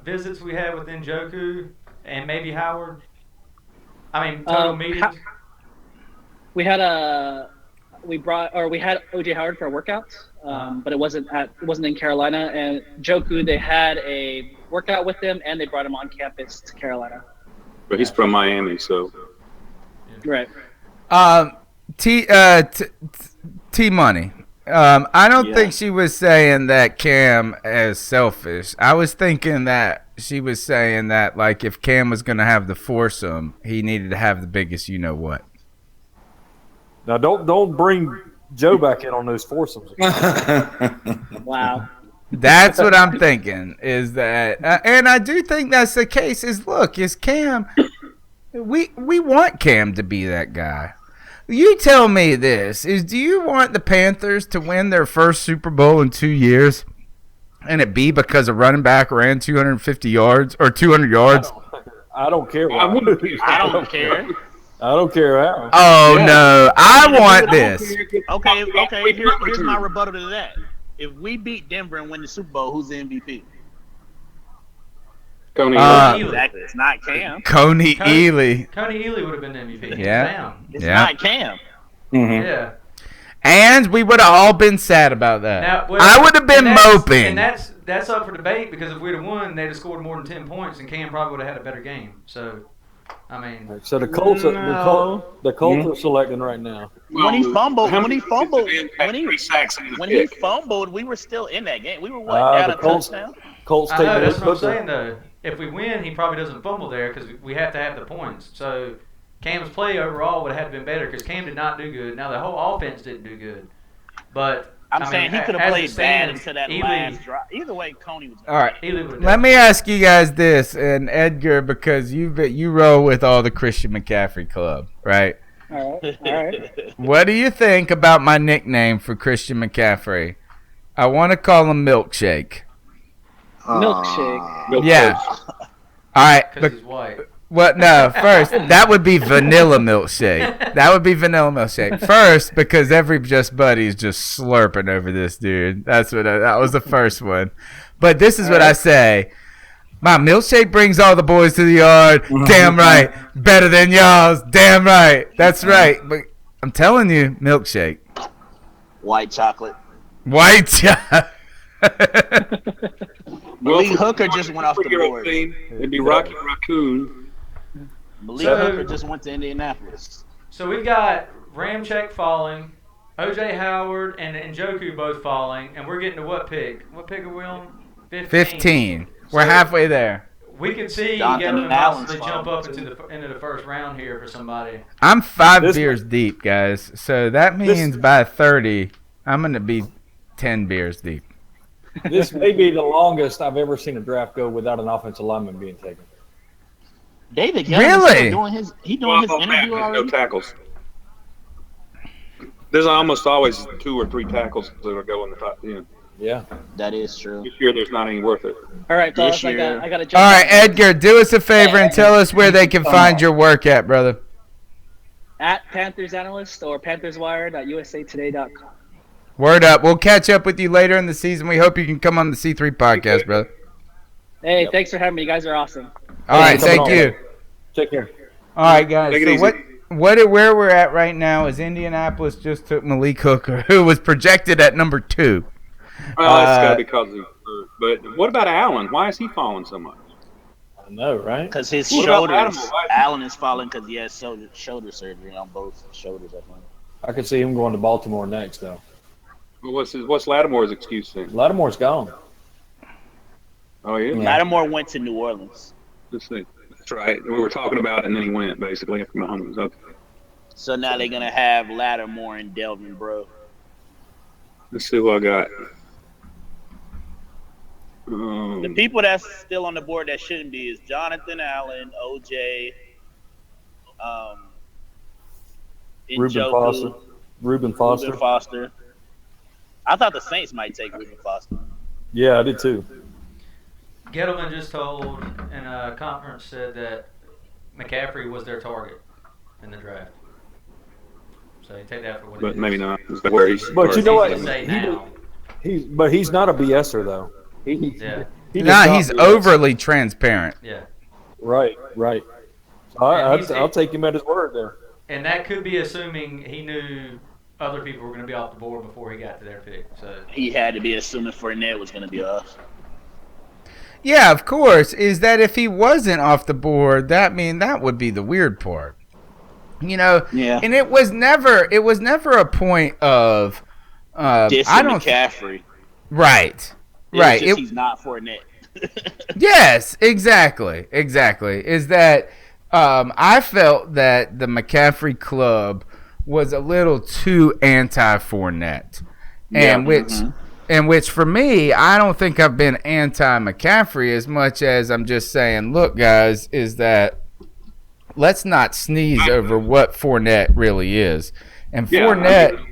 visits we had with Njoku and maybe Howard? I mean, total meetings? We had OJ Howard for our workouts, but it wasn't in Carolina. And Joku, they had a workout with him, and they brought him on campus to Carolina. But he's from Miami, so. Right. T Money. I don't think she was saying that Cam is selfish. I was thinking that she was saying that, like, if Cam was going to have the foursome, he needed to have the biggest you know what. Now, don't bring Joe back in on those foursomes. Wow. That's what I'm thinking, is that, and I do think that's the case, is Cam, we want Cam to be that guy. You tell me this, do you want the Panthers to win their first Super Bowl in 2 years, and it be because a running back ran 250 yards or 200 yards? I don't care. I don't care. I don't care how. Oh, yeah. No. I want this. Okay. Here's my rebuttal to that. If we beat Denver and win the Super Bowl, who's the MVP? Coney exactly. It's not Cam. Coney Ealy. Coney Ealy would have been the MVP. Yeah. It's not Cam. Mm-hmm. Yeah. And we would have all been sad about that. Now, I would have been moping. And that's up for debate, because if we'd have won, they'd have scored more than 10 points, and Cam probably would have had a better game. So, I mean. So the Colts are selecting right now. When he fumbled, we were still in that game. We were down a touchdown. Colts I know, that's what I'm saying, though. If we win, he probably doesn't fumble there, because we have to have the points. So Cam's play overall would have been better, because Cam did not do good. Now, the whole offense didn't do good. But I'm saying he could have played bad until that last drive. Either way, Coney was. All right. Let me ask you guys this, and Edgar, because you roll with all the Christian McCaffrey club, right? All right. What do you think about my nickname for Christian McCaffrey? I want to call him Milkshake. Milkshake. Yeah. All right. Because he's white. What? No, first, that would be vanilla milkshake. That would be vanilla milkshake. First, because every Just Buddy is just slurping over this dude. That was the first one. But this is what I say. My milkshake brings all the boys to the yard. Damn right. Better than y'all's. Damn right. That's right. But I'm telling you, milkshake. White chocolate. White chocolate. Lee Hooker just went off the board. It'd be Rocky Raccoon. Malik Hooker just went to Indianapolis. So we've got Ramczyk falling, O.J. Howard and Njoku both falling, and we're getting to what pick? What pick are we on? 15. We're halfway there. We could see Jonathan Gettleman Allen's possibly jump falling, up into the first round here for somebody. I'm 5 beers deep, guys. So that means by 30, I'm going to be 10 beers deep. This may be the longest I've ever seen a draft go without an offensive lineman being taken. David Gettleman Really? doing his interview already. No tackles. There's almost always 2 or 3 tackles that will go in the top 10. Yeah, that is true. This year, there's not any worth it. All right, fellas, I got to jump. All right, Edgar, do us a favor and tell us where they can find your work at, brother. At Panthers Analyst or PanthersWire.usatoday.com. Word up. We'll catch up with you later in the season. We hope you can come on the C3 podcast, brother. Hey, thanks for having me. You guys are awesome. All right, thank you. Take care. All right, guys. Take it So easy. where we're at right now is Indianapolis just took Malik Hooker, who was projected at number 2. Well, that's got to be because of hurt. But what about Allen? Why is he falling so much? I know, right? Because his What about shoulders, Lattimore? Allen is falling because he has shoulder surgery on both shoulders, I think. I could see him going to Baltimore next, though. Well, what's Lattimore's excuse then? Lattimore's gone. Oh, yeah? Lattimore went to New Orleans. Let's see. That's right. We were talking about it, and then he went, basically, after Mahomes. Okay. So now they're going to have Lattimore and Delvin, bro. Let's see what I got. The people that's still on the board that shouldn't be is Jonathan Allen, OJ, Njoku, Reuben Foster. Reuben Foster. I thought the Saints might take Reuben Foster. Yeah, I did too. Gettleman just told in a conference said that McCaffrey was their target in the draft. So you take that for what it But is. maybe not. Is that where he's But you know what? Easy to say now. He's not a BSer though. Yeah. He's overly transparent. Yeah. Right. I'll take him at his word there. And that could be assuming he knew other people were going to be off the board before he got to their pick. So He had to be assuming Fournette was going to be off. Yeah, of course. Is that if he wasn't off the board, that would be the weird part. You know, Yeah. and it was never a point of Dissing I don't McCaffrey. right. It's Right. just he's not Fournette. Yes, exactly. Is that I felt that the McCaffrey club was a little too anti-Fournette, and which for me, I don't think I've been anti-McCaffrey as much as I'm just saying, look, guys, is that let's not sneeze over what Fournette really is, and Fournette.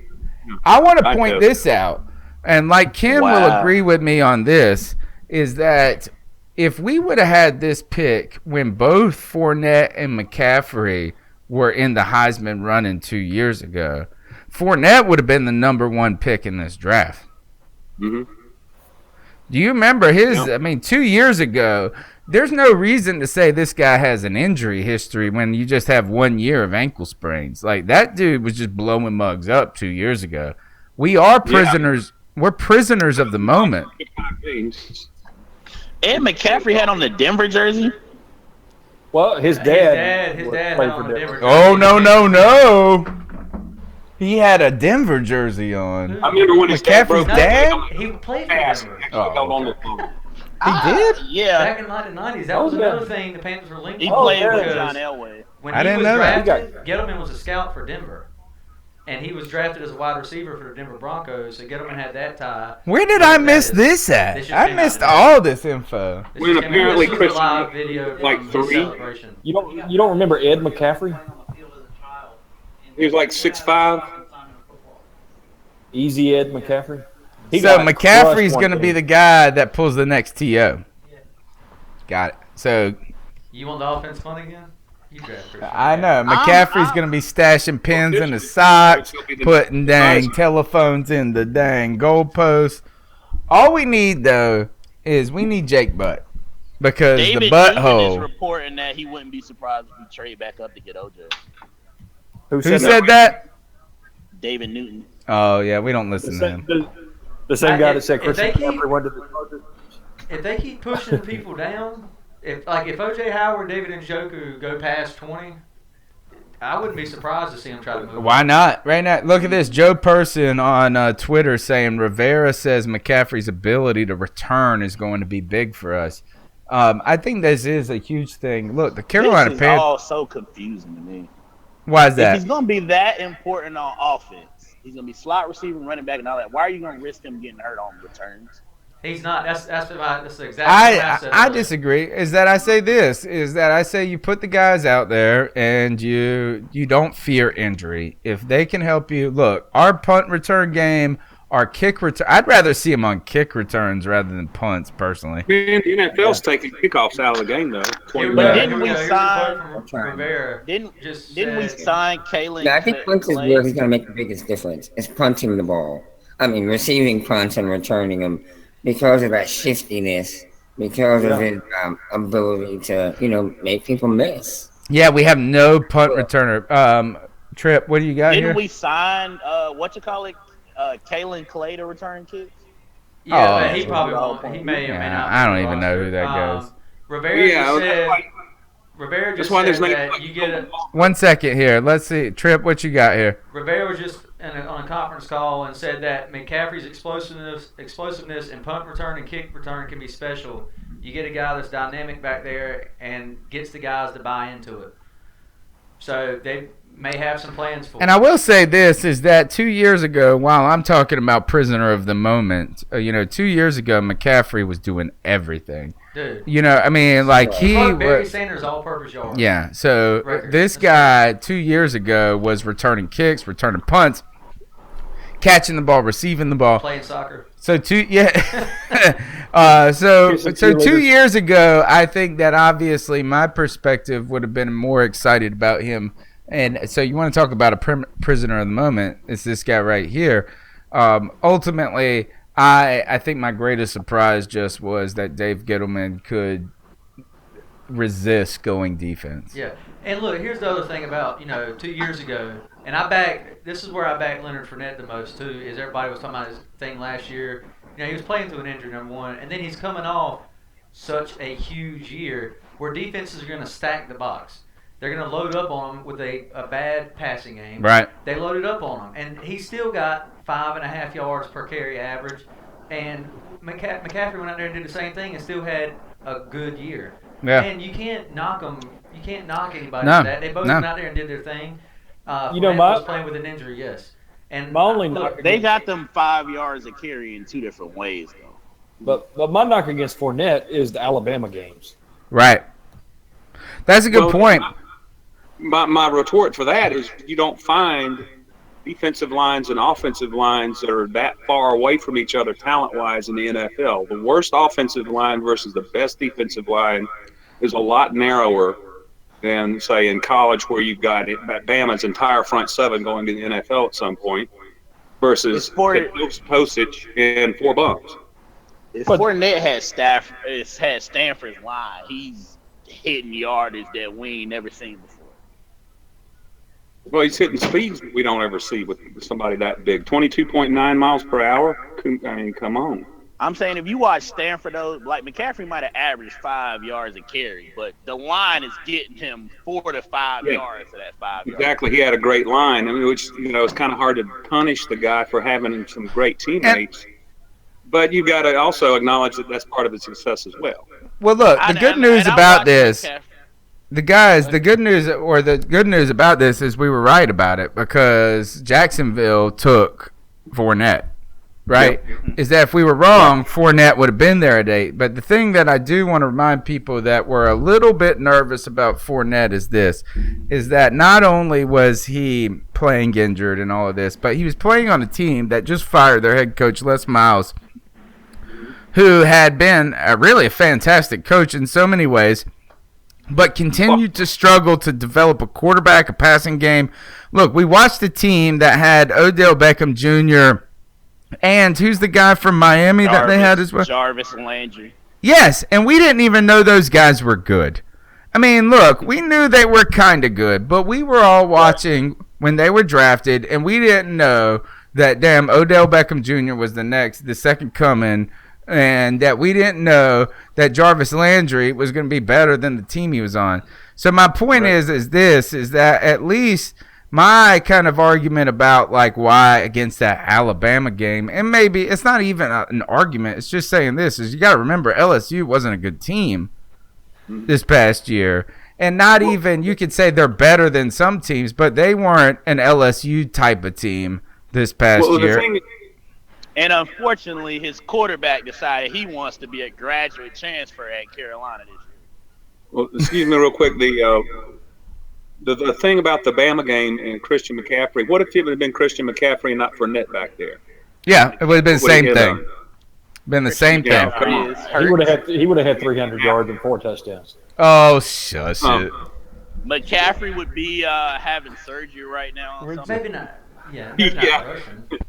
I want to point this out, and like Ken will agree with me on this, is that if we would have had this pick when both Fournette and McCaffrey were in the Heisman running 2 years ago, Fournette would have been the number 1 pick in this draft. Mm-hmm. Do you remember his? I mean, 2 years ago, there's no reason to say this guy has an injury history when you just have 1 year of ankle sprains. Like, that dude was just blowing mugs up 2 years ago. We are prisoners. Yeah. We're prisoners of the moment. And McCaffrey had on the Denver jersey. Well, his dad had on the Denver jersey. Oh, no. He had a Denver jersey on. I remember when his McCaffrey's dad? He played for Denver. He did? Yeah. Back in the 90s, that was another thing the Panthers were linked He to. played with John Elway. When I he didn't was know that. drafted, Gettleman was a scout for Denver. And he was drafted as a wide receiver for the Denver Broncos, so Gettleman had that tie. Where did I miss this at? I missed all this info. When apparently Chris live video like from 3. celebration. You don't remember Ed McCaffrey? He was like 6'5". Easy Ed McCaffrey. So McCaffrey's going to be the guy that pulls the next TO. Got it. So you want the offense fun again? You draft Christian. I know. McCaffrey's going to be stashing pins in his socks, putting dang telephones in the dang goalpost. All we need, though, is we need Jake Butt. Because David the Newman is butthole. reporting that he wouldn't be surprised if we trade back up to get OJ. Who said that? David Newton. Oh, yeah, we don't listen to him. The same guy that said Christian McCaffrey went to the Chargers. If they keep pushing people down, if OJ Howard, David Njoku go past 20, I wouldn't be surprised to see him try to move. Why not? Right now, look at this. Joe Person on Twitter saying Rivera says McCaffrey's ability to return is going to be big for us. I think this is a huge thing. Look, the Carolina This is Panthers. all so confusing to me. Why is that? If he's going to be that important on offense, he's going to be slot receiver, running back, and all that. Why are you going to risk him getting hurt on returns? He's not. That's the exact. I disagree. Is that I say this? Is that I say you put the guys out there and you don't fear injury. If they can help you, look, our punt return game, our kick return. I'd rather see them on kick returns rather than punts, personally. Man, the NFL's taking kickoffs out of the game though. But didn't we sign Kalen? Yeah, I think punts is where he's going to make the biggest difference. It's punting the ball. I mean, receiving punts and returning them. Because of that shiftiness, because of his ability to, make people miss. Yeah, we have no punt returner. Trip, what do you got Didn't here? we sign Kalen Clay to return kicks? Yeah, he probably won't. He may or may not. I don't even know who that goes. Rivera just said. Rivera just said that you get a. 1 second here. Let's see. Trip, what you got here? Rivera was just on a conference call and said that McCaffrey's explosiveness in punt return and kick return can be special. You get a guy that's dynamic back there and gets the guys to buy into it. So they may have some plans for it. And I will say this, is that 2 years ago, while I'm talking about prisoner of the moment, 2 years ago, McCaffrey was doing everything. Dude. I mean, like he Barry Sanders all-purpose yard. Yeah, so this guy 2 years ago was returning kicks, returning punts, catching the ball, receiving the ball, playing soccer. So 2 years ago, I think that obviously my perspective would have been more excited about him. And so you want to talk about a prisoner of the moment? It's this guy right here. Ultimately, I think my greatest surprise just was that Dave Gettleman could resist going defense. Yeah, and look, here's the other thing about 2 years ago, and this is where I backed Leonard Fournette the most too. Is everybody was talking about his thing last year? He was playing through an injury, number one, and then he's coming off such a huge year where defenses are going to stack the box. They're going to load up on him with a bad passing game. Right. They loaded up on him, and he still got 5.5 yards per carry average. And McCaffrey went out there and did the same thing and still had a good year. Yeah. And you can't knock them. You can't knock anybody for that. They both went out there and did their thing. Was playing with an injury, yes. And they got them 5 yards of carry in two different ways, though. But my knock against Fournette is the Alabama games. Right. That's a good point. My retort for that is you don't find defensive lines and offensive lines that are that far away from each other talent-wise in the NFL. The worst offensive line versus the best defensive line is a lot narrower than, say, in college where you've got Bama's entire front seven going to the NFL at some point versus Postage and 4 bumps. If Fournette had Stanford's line, he's hitting yardage that we ain't never seen before. Well, he's hitting speeds we don't ever see with somebody that big. 22.9 miles per hour? I mean, come on. I'm saying if you watch Stanford, though, like McCaffrey might have averaged 5 yards a carry, but the line is getting him 4 to 5 yards to that 5 yards. Exactly. He had a great line. I mean, which, it's kind of hard to punish the guy for having some great teammates. But you've got to also acknowledge that that's part of his success as well. Well, look, the good news about this, the good news about this is we were right about it because Jacksonville took Fournette, right? Yep. Is that if we were wrong, Fournette would have been there at 8. But the thing that I do want to remind people that were a little bit nervous about Fournette is that not only was he playing injured and all of this, but he was playing on a team that just fired their head coach, Les Miles, who had been really a fantastic coach in so many ways, but continued to struggle to develop a quarterback, a passing game. Look, we watched a team that had Odell Beckham Jr. and who's the guy from Miami that they had as well? Jarvis Landry. Yes, and we didn't even know those guys were good. I mean, look, we knew they were kind of good, but we were all watching when they were drafted, and we didn't know that damn Odell Beckham Jr. was the second coming and that we didn't know that Jarvis Landry was going to be better than the team he was on. So my point is that at least my kind of argument about like why against that Alabama game, and maybe it's not even an argument, it's just saying this, is you got to remember LSU wasn't a good team this past year. And not even, you could say they're better than some teams, but they weren't an LSU type of team this past year. And unfortunately, his quarterback decided he wants to be a graduate transfer at Carolina this year. Well, excuse me real quick. The thing about the Bama game and Christian McCaffrey, what if it would have been Christian McCaffrey and not Fournette back there? Yeah, it would have been the same thing. Been the same thing. He would have had 300 yards and 4 touchdowns. Oh, shush it. McCaffrey would be having surgery right now. Maybe not. Yeah.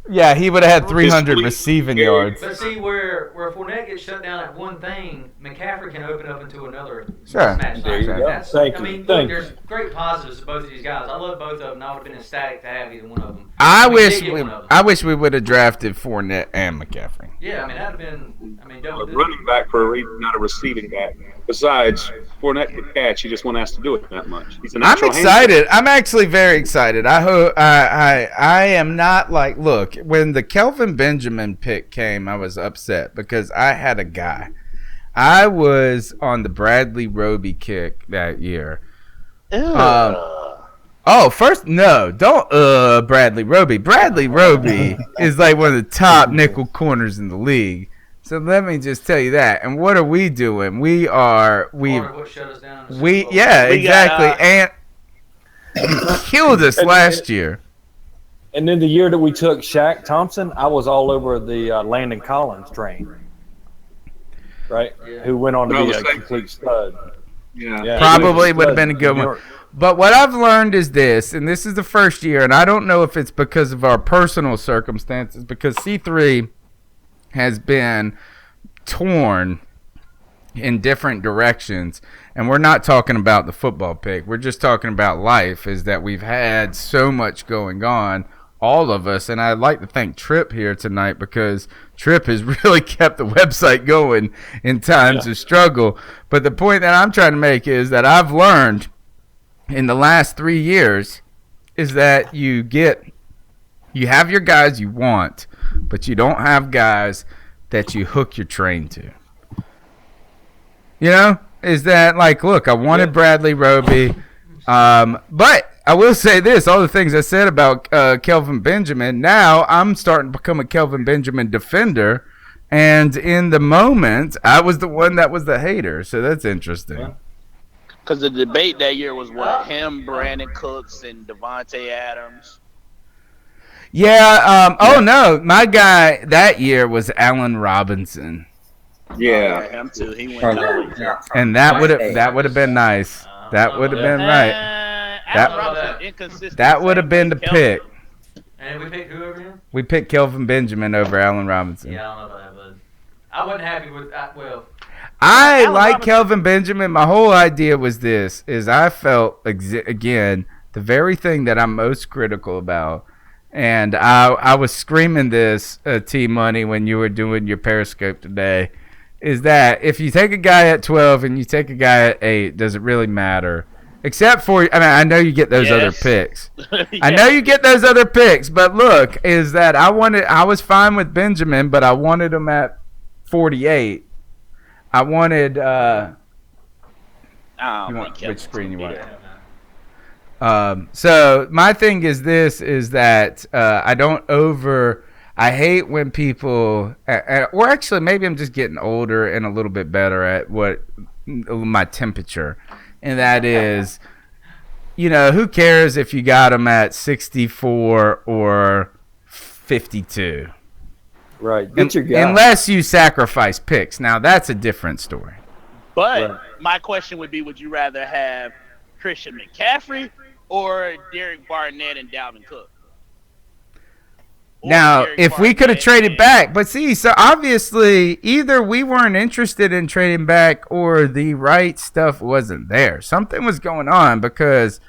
Yeah, he would have had 300 receiving yards. But see, where Fournette gets shut down at one thing, McCaffrey can open up into another Sure. smash. There you go. I mean, look, there's great positives to both of these guys. I love both of them. I would have been ecstatic to have either one of them. I wish we would have drafted Fournette and McCaffrey. Yeah, I mean, that would have been, A running back for a reason, not a receiving back. Besides, Fournette can catch. He just won't ask to do it that much. He's a natural I'm excited. I'm actually very excited. I am not like, look, when the Kelvin Benjamin pick came, I was upset because I had a guy. I was on the Bradley Roby kick that year. Don't Bradley Roby. Bradley Roby is like one of the top nickel corners in the league. So let me just tell you that. And what are we doing? And killed us last year. And then the year that we took Shaq Thompson, I was all over the Landon Collins train, right? Yeah. Who went on to be a complete stud. Yeah. Probably would have been a good one. But what I've learned is this, and this is the first year, and I don't know if it's because of our personal circumstances, because C3 has been torn in different directions, and we're not talking about the football pick. We're just talking about life, is that we've had so much going on, all of us, and I'd like to thank Tripp here tonight because Tripp has really kept the website going in times of struggle. But the point that I'm trying to make is that I've learned in the last 3 years is that you have your guys you want, but you don't have guys that you hook your train to. You know, is that like, look, I wanted Bradley Roby, but I will say this, all the things I said about Kelvin Benjamin, now I'm starting to become a Kelvin Benjamin defender, and in the moment, I was the one that was the hater, so that's interesting. Because the debate that year was him, Brandon Cooks, and Devontae Adams. Yeah. No, my guy that year was Allen Robinson. Yeah, him too. He went and that would have been nice. That would have been right. That would have been the pick. And we picked who over him? We picked Kelvin Benjamin over Allen Robinson. Yeah, I don't know about that, but I wasn't happy with that. I like Kelvin Benjamin. My whole idea was this: is I felt again the very thing that I'm most critical about. And I was screaming this, T-Money, when you were doing your Periscope today, is that if you take a guy at 12 and you take a guy at 8, does it really matter? Except for, I know you get those other picks. I know you get those other picks, but look, is that I was fine with Benjamin, but I wanted him at 48. I wanted, which screen you want? So my thing is this, is that I hate when people, or actually maybe I'm just getting older and a little bit better at my temperature, and that is, who cares if you got them at 64 or 52? Right. Get your guy. Unless you sacrifice picks. Now that's a different story. But my question would be, would you rather have Christian McCaffrey or Derek Barnett and Dalvin Cook? Now, if we could have traded back, but see, so obviously either we weren't interested in trading back or the right stuff wasn't there. Something was going on, because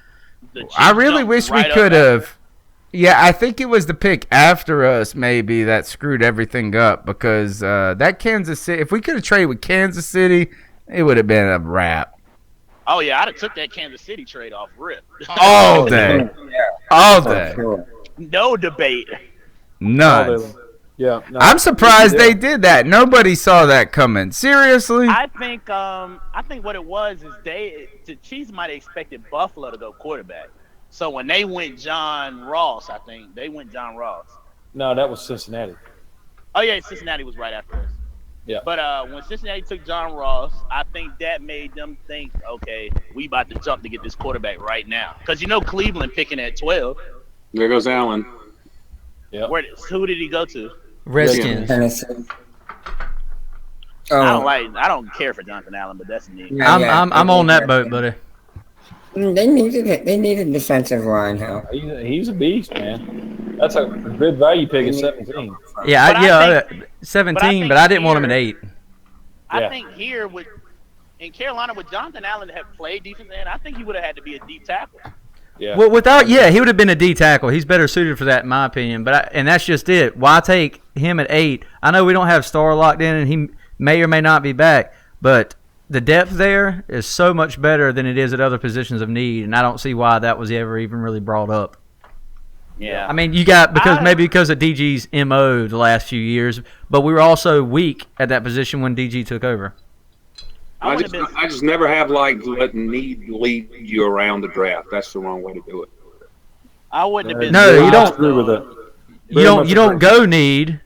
I really wish we could have, Yeah, I think it was the pick after us maybe that screwed everything up because that Kansas City. If we could have traded with Kansas City, it would have been a wrap. Oh yeah, I'd have took that Kansas City trade off rip. All day, all day. No debate. None. Yeah, no, I'm surprised they did that. Nobody saw that coming. Seriously? I think what it was is the Chiefs might have expected Buffalo to go quarterback. So when they went John Ross, I think they went John Ross. No, that was Cincinnati. Oh yeah, Cincinnati was right after us. Yeah. But when Cincinnati took John Ross, I think that made them think, okay, we about to jump to get this quarterback right now. Because Cleveland picking at 12. There goes Allen. Yeah. Who did he go to? Redskins. I don't care for Jonathan Allen, but that's me. I'm on that boat, buddy. They needed defensive line help. He's a beast, man. That's a good value pick at 17. Yeah, 17, but I didn't want him at 8. I think here in Carolina with Jonathan Allen have played defense end, I think he would have had to be a deep tackle. Yeah. Well, he would have been a D tackle. He's better suited for that, in my opinion. And that's just it. Why take him at 8? I know we don't have Starr locked in, and he may or may not be back, but the depth there is so much better than it is at other positions of need, and I don't see why that was ever even really brought up. Yeah. I mean, because of DG's MO the last few years, but we were also weak at that position when DG took over. I just never have liked letting need lead you around the draft. That's the wrong way to do it. I wouldn't have been. No, you don't. Agree with it. You don't go need,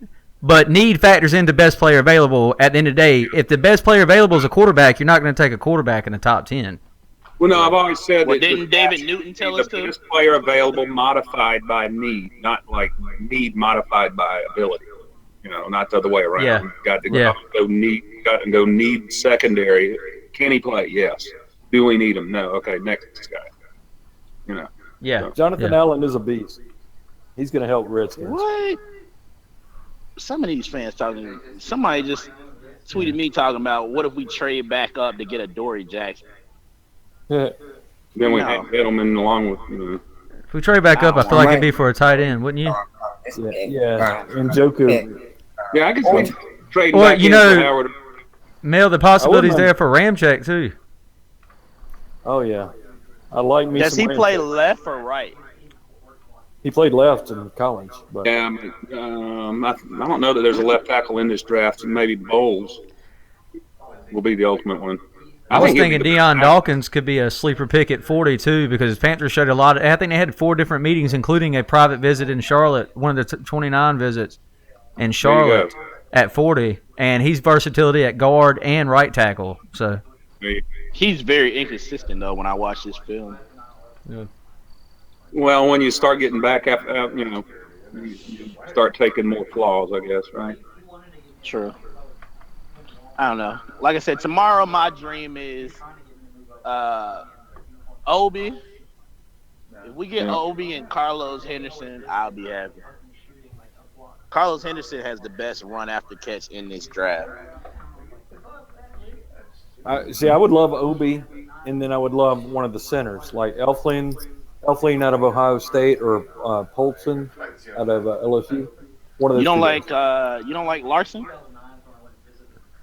but need factors into best player available. At the end of the day, if the best player available is a quarterback, you're not going to take a quarterback in the top 10. Well, no, I've always said that. Didn't David Newton tell us the best player available modified by need, not like need modified by ability. Not the other way around. Yeah. Got to go need secondary. Can he play? Yes. Do we need him? No. Okay, next guy. Yeah. Jonathan Allen is a beast. He's going to help Redskins. What? Some of these fans talking. Somebody just tweeted me talking about what if we trade back up to get a Dory Jackson. Then we had Edelman along with. If we trade back up, I feel like it'd be for a tight end, wouldn't you? Yeah. And Njoku. Yeah, I can see trading Well, back in for Howard. Mel, the possibility's there for Ramczyk too. Oh yeah, I like me. Does he play left or right? He played left in college. But. Yeah, I don't know that there's a left tackle in this draft. Maybe Bowles will be the ultimate one. I was thinking Deion Dawkins could be a sleeper pick at 42 because Panthers showed a lot. I think they had 4 different meetings, including a private visit in Charlotte, one of the 29 visits in Charlotte at 40, and he's versatility at guard and right tackle. So he's very inconsistent though. When I watch this film, well, when you start getting back after, you start taking more flaws, I guess, right? True. I don't know. Like I said, tomorrow my dream is Obi. If we get Obi and Carlos Henderson, I'll be happy. Carlos Henderson has the best run after catch in this draft. I would love Obi, and then I would love one of the centers like Elflein out of Ohio State or Polson out of LSU. One of those. You don't like Larson?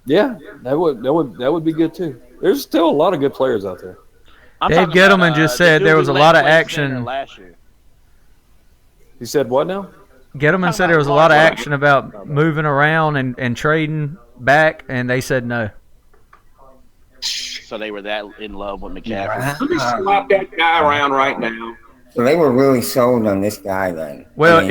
Yeah, that would be good too. There's still a lot of good players out there. Dave Gettleman just said there was a lot of action. Last year. He said what now? Gettleman said there was a lot of action about moving around and trading back, and they said no. So they were that in love with McCaffrey. Let me swap that guy around right now. So they were really sold on this guy then. Well,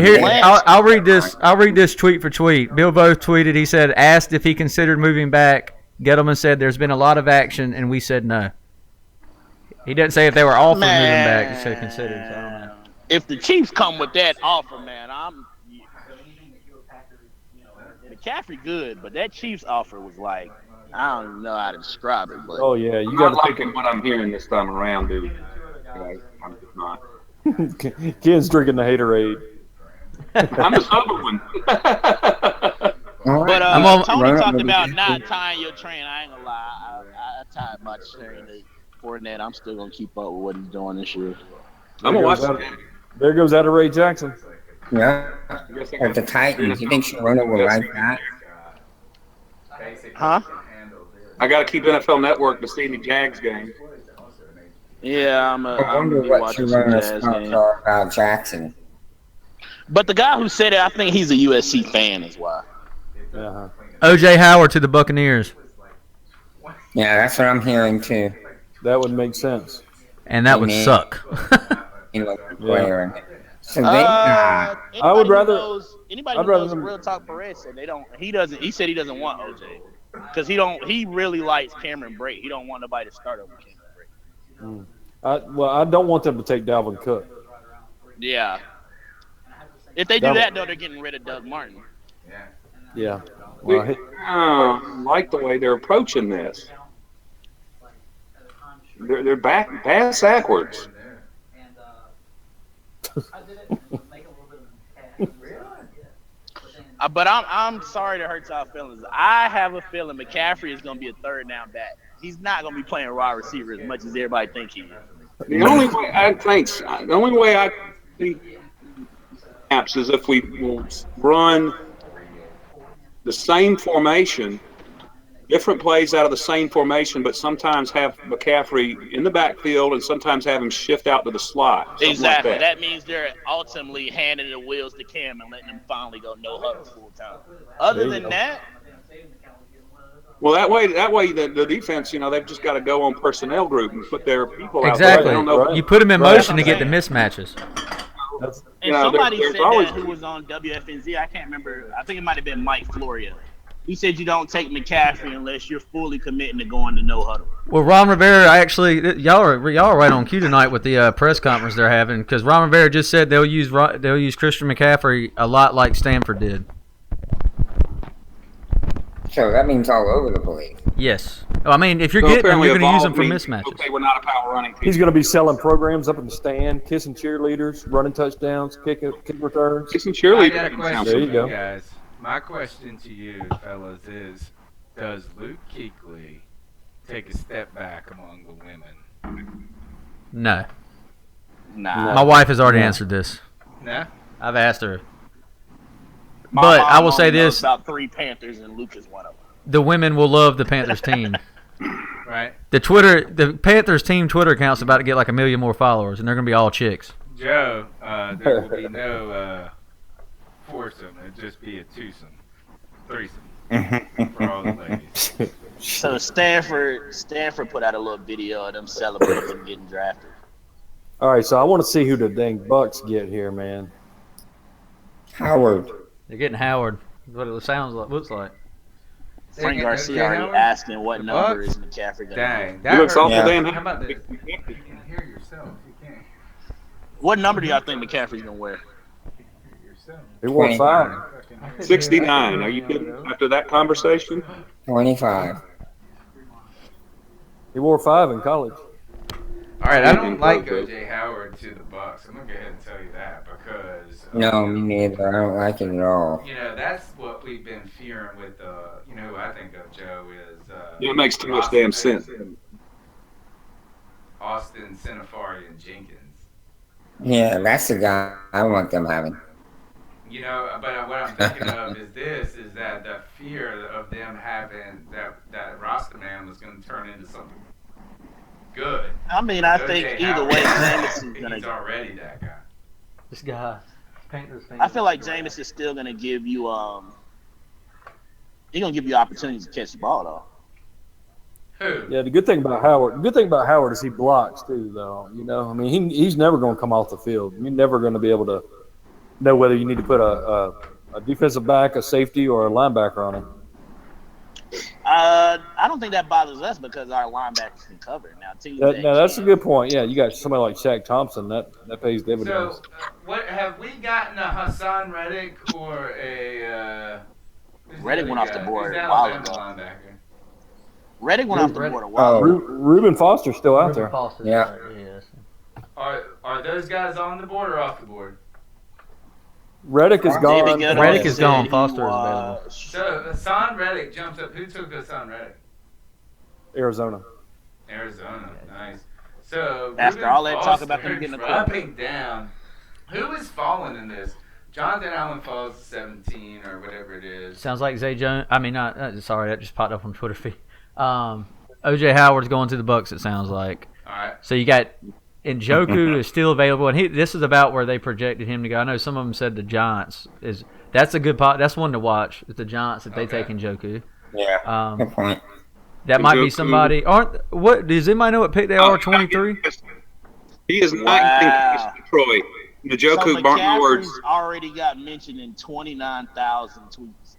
I'll read this. I'll read this tweet for tweet. Bill Voth tweeted. He said, asked if he considered moving back. Gettleman said, "There's been a lot of action, and we said no." He didn't say if they were offered moving back. He said considered. So I don't know. If the Chiefs come with that offer, man, McCaffrey good, but that Chiefs offer was like, I don't know how to describe it. But you got to liking what I'm hearing this time around, dude. I'm just not. Ken's drinking the haterade. I'm the sober one. But Tony talked about not tying your train. I ain't gonna lie. I tied my train to Fournette. I'm still gonna keep up with what he's doing this year. I'm gonna watch it. There goes out of Ray Jackson. Yeah. Or the Titans. You think Sharona will like that? Huh? I got to keep NFL Network to see the Jags game. Yeah, I'm I wonder gonna be what watching some Sharona's Jazz thoughts game. are about Jackson. But the guy who said it, I think he's a USC fan is why. Uh-huh. O.J. Howard to the Buccaneers. Yeah, that's what I'm hearing too. That would make sense. And that would suck. Player. So I would rather. Anybody I'd who rather knows them- Real Talk Perez said they don't. He doesn't. He said he doesn't want OJ because he really likes Cameron Brate. He don't want nobody to start over Cameron Brate. I don't want them to take Dalvin Cook. Yeah. If they do that, though, they're getting rid of Doug Martin. Yeah. I like the way they're approaching this. They're pass backwards. But I'm sorry to hurt y'all feelings. I have a feeling McCaffrey is going to be a third down back. He's not going to be playing wide receiver as much as everybody thinks he is. The only way I think perhaps is if we will run the same formation, different plays out of the same formation, but sometimes have McCaffrey in the backfield and sometimes have him shift out to the slot. Exactly. Like That means they're ultimately handing the wheels to Cam and letting him finally go no huddle full time. Other than that, well, that way the defense, they've just got to go on personnel group and put their people out there. Exactly. They don't know. You put them in motion to get the mismatches. and somebody said that who was on WFNZ, I can't remember. I think it might have been Mike Florio. He said you don't take McCaffrey unless you're fully committing to going to no huddle. Well, Ron Rivera y'all are right on cue tonight with the press conference they're having because Ron Rivera just said they'll use Christian McCaffrey a lot like Stanford did. So that means all over the place. Yes. I mean, if you're getting them, you're going to use them for mismatches. Okay, we're not a power running team. He's going to be selling programs up in the stand, kissing cheerleaders, running touchdowns, kick returns. Kissing cheerleaders. I got a question There you for go. you guys. My question to you, fellas, is does Luke Kuechly take a step back among the women? No. Nah. My wife has already answered this. No? I've asked her. My But mom I will say only knows this. about 3 Panthers, and Luke is one of them. The women will love the Panthers team. Right. The Panthers team Twitter account's about to get like 1 million more followers, and they're going to be all chicks. Joe, there will be no foursome. It'll just be a threesome for all the ladies. So Stanford put out a little video of them celebrating them getting drafted. All right, so I want to see who the dang Bucks get here, man. Howard. They're getting Howard. What it looks like. Frank Garcia Okay, already Howard? asking what The number Bucks? is McCaffrey going to Dang. be. That looks hurt. awful damn How about this? happy. You can hear yourself. You can't What number do y'all think McCaffrey's going to wear? hear yourself. He wore 5. 69. Are you kidding? After that conversation? 25. He wore 5 in college. All right, I don't like O.J. Howard to the Bucks. I'm gonna go ahead and tell you that because No, me neither. I don't like it at all. that's what we've been fearing with. Who I think of Joe is. It makes too much damn sense. Austin Senefari Jenkins. Yeah, that's the guy I want them having. But what I'm thinking of is that the fear of them having that roster man was going to turn into something good. I mean, I O.J. think either Howard, way, Jameis is going he's to. already that guy. This guy. Panthers fan. I feel like Jameis is still going to give you he's going to give you opportunities to catch the ball though. Who? Yeah, the good thing about Howard is he blocks too, though. I mean, he's never going to come off the field. You're never going to be able to know whether you need to put a defensive back, a safety, or a linebacker on him. I don't think that bothers us because our linebackers can cover it now. Teams Now that's a good point. Yeah, you got somebody like Shaq Thompson that pays dividends. So, what have we gotten a Hassan Reddick or a? Reddick went off the board Who's a while Alabama ago. linebacker? Reddick went off the board a while ago. Reuben Foster's still out there. Yeah. Are those guys on the board or off the board? Reddick is gone. Reddick is gone. Foster is available. So Hassan Reddick jumps up. Who took Hassan Reddick? Arizona. Arizona. Nice. So After Reuben all that talk about Foster them getting a dropping down Who is falling in this? Jonathan Allen falls to 17 or whatever it is. Sounds like Zay Jones. I mean, not sorry, that just popped up on Twitter feed. OJ Howard's going to the Bucks. It sounds like. All right. So you got Njoku is still available, and this is about where they projected him to go. I know some of them said the Giants is. That's a good pot. That's one to watch. It's the Giants if they take Njoku. Yeah. Good point. That might be somebody. Does anybody know what pick they are? 23. He is 19 Detroit. Njoku, Barton already got mentioned in 29,000 tweets.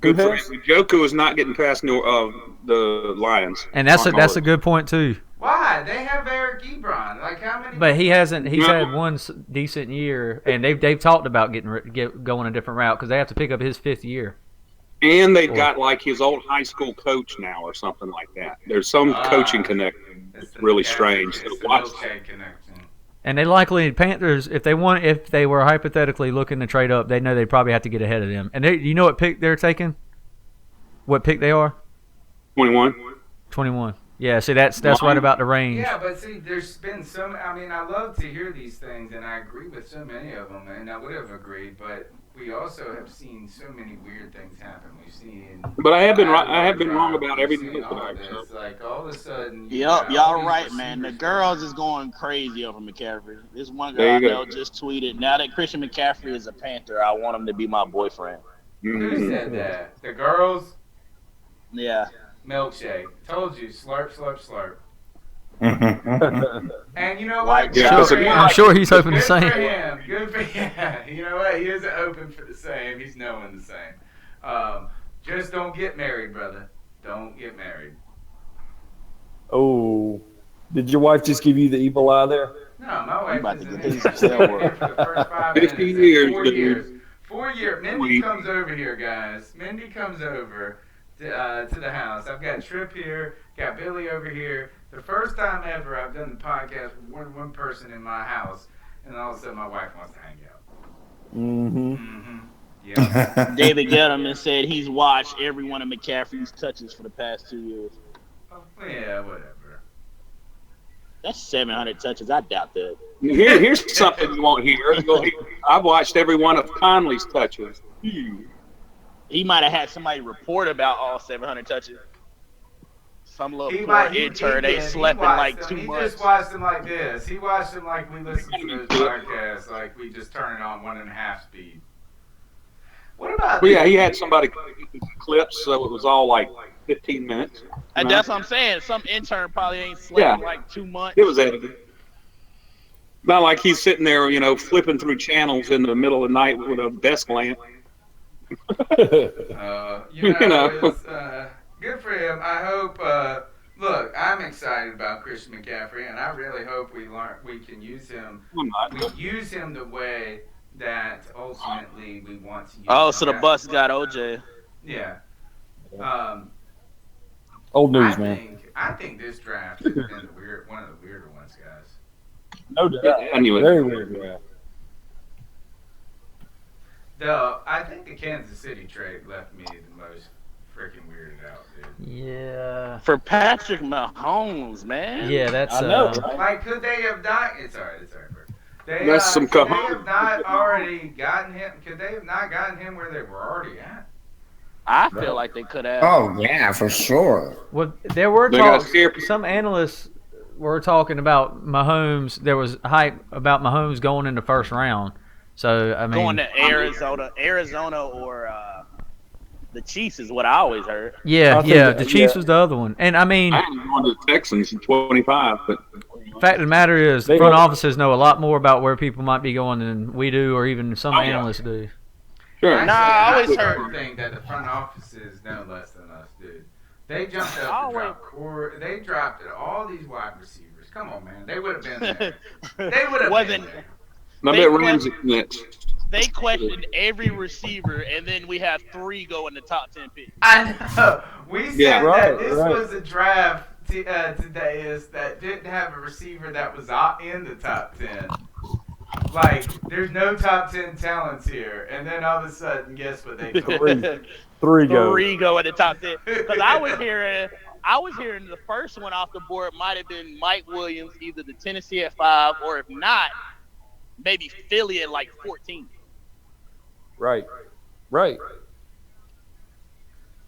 Good for him. Njoku is not getting past the Lions. And that's a good point too. Why? They have Eric Ebron. Like how many? But he hasn't. He's had one decent year, and they've talked about going a different route because they have to pick up his 5th year. And they've got like his old high school coach now or something like that. There's some coaching connection. It's really strange. And they likely Panthers, if they were hypothetically looking to trade up, they know they'd probably have to get ahead of them. And you know what pick they're taking? What pick they are? 21. 21. Yeah, see that's right about the range. Yeah, but see, there's been some. I mean, I love to hear these things, and I agree with so many of them, and I would have agreed, but we also have seen so many weird things happen. We've seen. But I have been wrong about everything. Like all of a sudden. Yep, y'all right, man. The girls is going crazy over McCaffrey. This one girl I know just tweeted, "Now that Christian McCaffrey is a Panther, I want him to be my boyfriend." Who said that? The girls. Yeah. Milkshake. Told you, slurp, slurp, slurp. And you know what? I'm sure he's hoping the same. Good for him. Good for him. You know what? He isn't hoping for the same. He's knowing the same. Just don't get married, brother. Don't get married. Oh, did your wife just give you the evil eye there? No, my wife about is to in get this his for the first 5 minutes. 15 years. 4 years. 4 years. Mindy comes over here, guys. Mindy comes over to the house. I've got Trip here, got Billy over here. The first time ever I've done the podcast with one person in my house, and all of a sudden my wife wants to hang out. Yeah. David Gettleman said he's watched every one of McCaffrey's touches for the past 2 years. Oh, yeah, whatever. That's 700 touches. I doubt that. Here's something you won't hear. I've watched every one of Conley's touches. He might have had somebody report about all 700 touches. Some little poor intern they slept in like 2 months. He just watched them like this. He watched them like we listen to those podcasts, like we just turn it on 1.5 speed. What about? Well, yeah, he had somebody clips, so it was all like 15 minutes. And that's what I'm saying. Some intern probably ain't slept in like 2 months. It was edited. Not like he's sitting there, flipping through channels in the middle of the night with a desk lamp. It's, good for him. I hope. Look, I'm excited about Christian McCaffrey, and I really hope we can use him. We use him the way that ultimately we want to use. Oh, so the bus got OJ. Yeah. Old news, man. I think this draft has been one of the weirder ones, guys. No doubt. Very weird, yeah. Though I think the Kansas City trade left me the most freaking weirded out, dude. Yeah. For Patrick Mahomes, man. Yeah, that's. I know. Like, could they have not? It's alright. They, That's some could they have not already gotten him? Could they have not gotten him where they were already at? I feel like they could have. Oh yeah, for sure. Well, there were talks. Some analysts were talking about Mahomes. There was hype about Mahomes going in the first round. So I mean, going to Arizona or the Chiefs is what I always heard. Yeah, the Chiefs was the other one, and I mean, I was going to the Texans in 25, but. Fact of the matter is, front offices know a lot more about where people might be going than we do, or even some analysts do. Sure. Actually, I always heard the thing that the front offices know less than us, dude. They jumped up and dropped core. They dropped all these wide receivers. Come on, man. They would have been there. They would have been there. I bet Ramsey next. They questioned every receiver, and then we have 3 go in the top 10 picks. I know. We said that this was a draft today that didn't have a receiver that was in the top 10. Like, there's no top 10 talents here. And then all of a sudden, guess what they do? 3 go. 3 go in the top 10. Because I was hearing the first one off the board might have been Mike Williams, either the Tennessee at 5, or if not, maybe Philly at like 14. Right.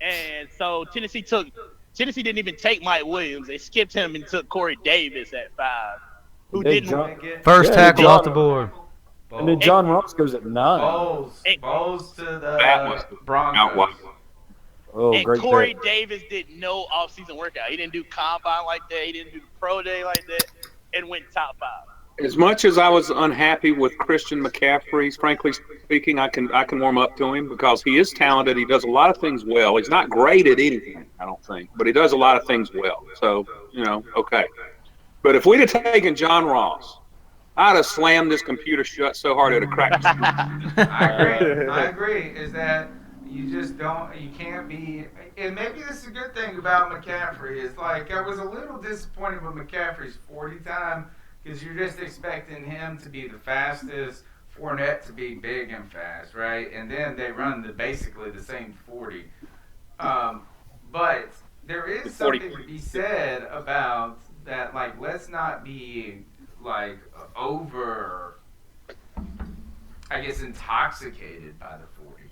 And so Tennessee didn't even take Mike Williams. They skipped him and took Corey Davis at 5, who didn't. First tackle off the board. And then John Ross goes at 9. Bowles to the That was Broncos. Oh, And great Corey pick. Davis did no offseason workout. He didn't do combine like that. He didn't do the pro day like that, and went top 5. As much as I was unhappy with Christian McCaffrey, frankly speaking, I can warm up to him because he is talented. He does a lot of things well. He's not great at anything, I don't think, but he does a lot of things well. So, okay. But if we'd have taken John Ross, I'd have slammed this computer shut so hard it would have cracked. I agree. Is that you just don't, you can't be, and maybe this is a good thing about McCaffrey. It's like I was a little disappointed with McCaffrey's 40 time because you're just expecting him to be the fastest, Fournette to be big and fast, right? And then they run basically the same 40. But there is something to be said about that, like, let's not be like over, I guess, intoxicated by the 40.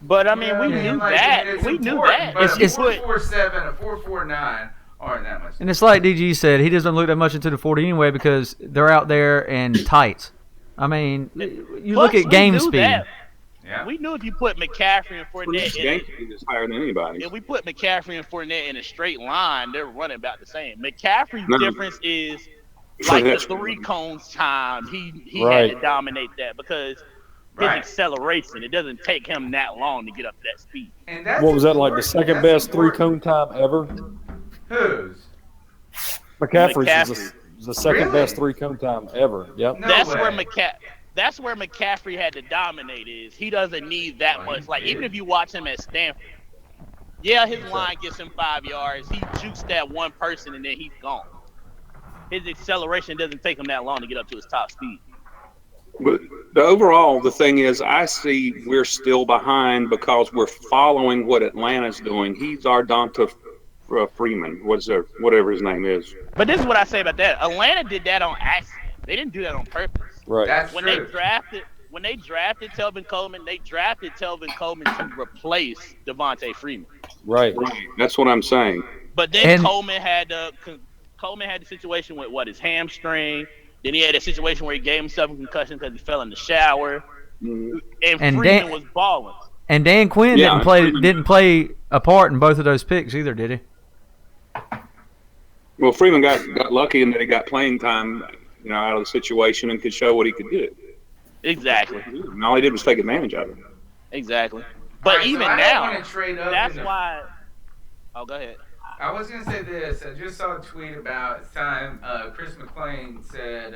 But I mean, we knew that. We knew that. But a 4.47, a 4.49 aren't that much. And it's like DG said, he doesn't look that much into the 40 anyway because they're out there in tights. I mean, you look at game speed. Yeah. We knew if you put McCaffrey and Fournette game speed is higher than anybody. If we put McCaffrey and Fournette in a straight line, they're running about the same. McCaffrey's difference is like the 3 cones time. He had to dominate that because his acceleration, it doesn't take him that long to get up to that speed. And that's what was that, like the second best 3-cone time ever? Whose? McCaffrey's is the second best 3-cone time ever. Yep. That's where McCaffrey had to dominate. Is he doesn't need that much. Like even if you watch him at Stanford, his line gets him 5 yards. He jukes that one person and then he's gone. His acceleration doesn't take him that long to get up to his top speed. But the thing is, I see we're still behind because we're following what Atlanta's doing. He's our Donta Freeman, whatever his name is. But this is what I say about that. Atlanta did that on accident. They didn't do that on purpose. Right. That's when true. they drafted Telvin Coleman, they drafted Telvin Coleman to replace Devontae Freeman. Right. That's what I'm saying. But then Coleman had the situation with his hamstring. Then he had a situation where he gave himself a concussion because he fell in the shower. And Freeman was balling. And Dan Quinn didn't play a part in both of those picks either, did he? Well, Freeman got lucky in that he got playing time, out of the situation and could show what he could do. Exactly. And all he did was take advantage of it. Exactly. But even now, that's why. Oh, go ahead. I was going to say this. I just saw a tweet about it's time. Chris McClain said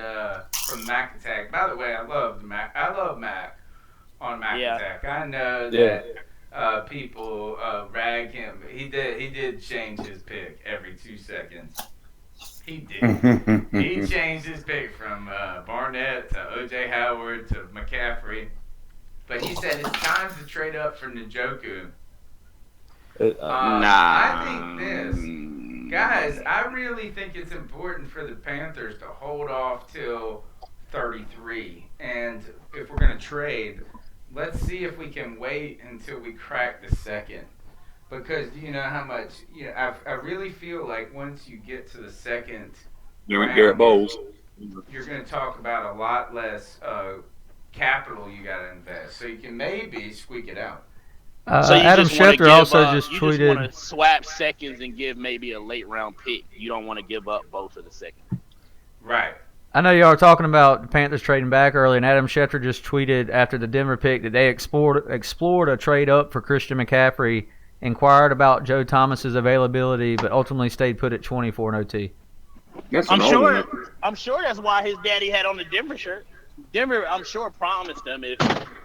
from Mac Attack. By the way, I love Mac on Mac Attack. I know that people rag him. He did change his pick every 2 seconds. He did. He changed his pick from Barnett to O.J. Howard to McCaffrey. But he said it's time to trade up for Njoku. I think this, guys, I really think it's important for the Panthers to hold off till 33. And if we're going to trade, let's see if we can wait until we crack the second. Because you know how much, I really feel like once you get to the second round, Garrett Bowles, you're going to talk about a lot less capital you got to invest. So you can maybe squeak it out. So Adam Schefter also just tweeted. You just want to swap seconds and give maybe a late round pick. You don't want to give up both of the seconds. Right. I know y'all are talking about the Panthers trading back early, and Adam Schefter just tweeted after the Denver pick that they explored a trade up for Christian McCaffrey, inquired about Joe Thomas's availability, but ultimately stayed put at 20 for an OT. I'm sure that's why his daddy had on the Denver shirt. Denver, I'm sure, promised him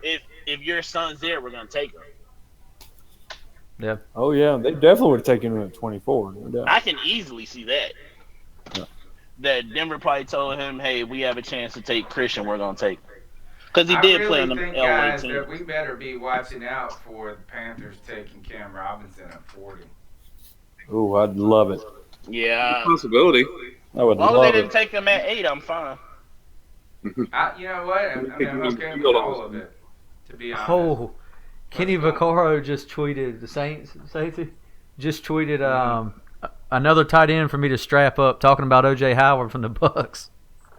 if your son's there, we're gonna take him. Yeah. Oh yeah, they definitely would have taken him at 24. No doubt. I can easily see that. Yeah. That Denver probably told him, "Hey, we have a chance to take Christian. We're gonna take him." Because he did play on the LA guys, team. That we better be watching out for the Panthers taking Cam Robinson at 40. Oh, I'd love it. Yeah. Possibility. I would as long love as they didn't it. take him at 8, I'm fine. You know what? I mean, I'm okay with all of it, to be honest. Oh, Kenny Vaccaro just tweeted, the Saints safety, just tweeted another tight end for me to strap up, talking about O.J. Howard from the Bucks.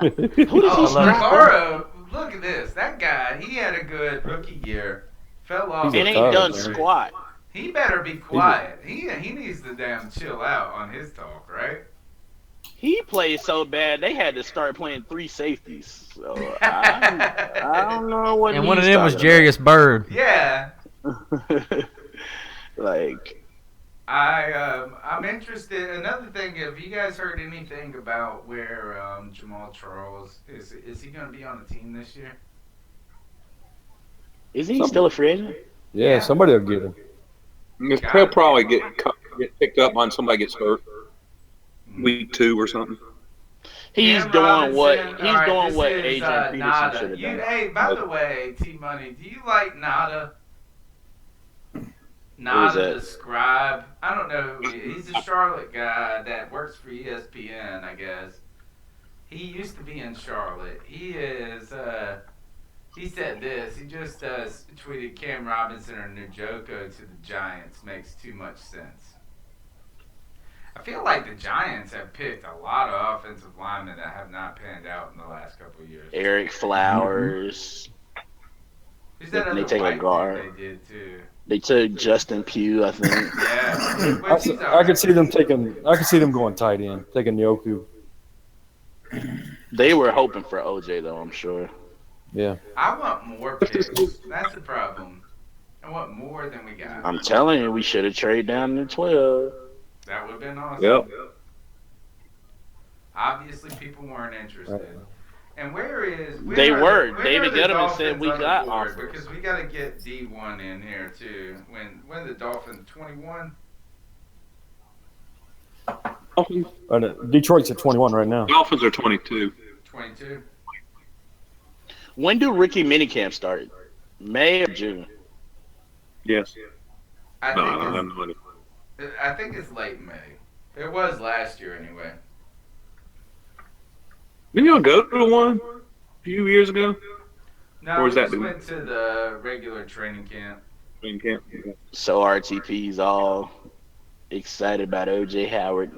Vaccaro, look at this. That guy, he had a good rookie year. Fell off. And ain't done squat. He better be quiet. He needs to damn chill out on his talk, right? He played so bad they had to start playing 3 safeties. So I don't know what. And one of them was Jarius Byrd. Yeah. Like, I'm interested. Another thing, have you guys heard anything about where Jamal Charles is he going to be on the team this year? Isn't he still a free agent? Yeah, somebody will get him. He'll probably get picked up on somebody gets hurt week 2 or something. He's Cam doing Robinson, what this is, Adrian Peterson Nada. should have done. Hey, by the way, T Money, do you like Nada? Who is Nada that? the Scribe. I don't know who he is. He's a Charlotte guy that works for ESPN, I guess. He used to be in Charlotte. He is. He said this. He just tweeted Cam Robinson or Njoku to the Giants makes too much sense. I feel like the Giants have picked a lot of offensive linemen that have not panned out in the last couple of years. Eric Flowers. Who's that They other take a white guard. dude they did too? They took Justin Pugh, I think. Yeah. I could see them taking. I could see them going tight end, taking Njoku. They were hoping for OJ though, I'm sure. Yeah. I want more picks. That's the problem. I want more than we got. I'm telling you, we should have traded down to 12. That would have been awesome. Yep. Obviously, people weren't interested. And where They are were. where David are the Gettleman said Dolphins we on the got board? offers. Because we got to get D1 in here too. When the Dolphins 21. Detroit's at 21 right now. Dolphins are 22. 22. When do rookie minicamp start? May or June? Yes. I No, think I don't have it's- no idea. I think it's late May. It was last year anyway. Didn't y'all go to one a few years ago? No, Or we was that just the- went to the regular training camp. Training camp? So RTP's all excited about OJ Howard.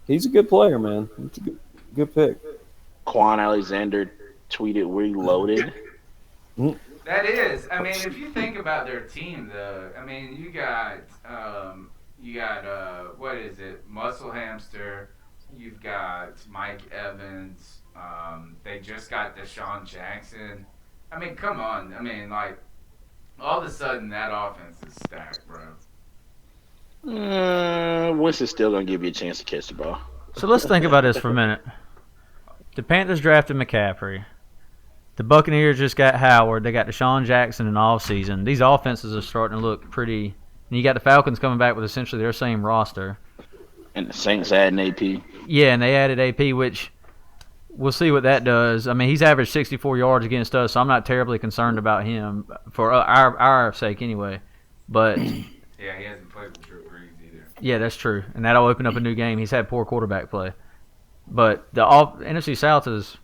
He's a good player, man. It's a good pick. Quan Alexander tweeted, "We loaded." That is, I mean, if you think about their team, though, I mean, you got what is it, Muscle Hamster, you've got Mike Evans, they just got Deshaun Jackson. I mean, come on, I mean, like, all of a sudden that offense is stacked, bro. Winston's still gonna give you a chance to catch the ball. So let's think about this for a minute. The Panthers drafted McCaffrey. The Buccaneers just got Howard. They got Deshaun Jackson in all season. These offenses are starting to look pretty. And you got the Falcons coming back with essentially their same roster. And the Saints adding AP. Yeah, and they added AP, which we'll see what that does. I mean, he's averaged 64 yards against us, so I'm not terribly concerned about him for our sake anyway. But Yeah, he hasn't played with Drew Brees either. yeah, that's true, and that'll open up a new game. He's had poor quarterback play, but the NFC South is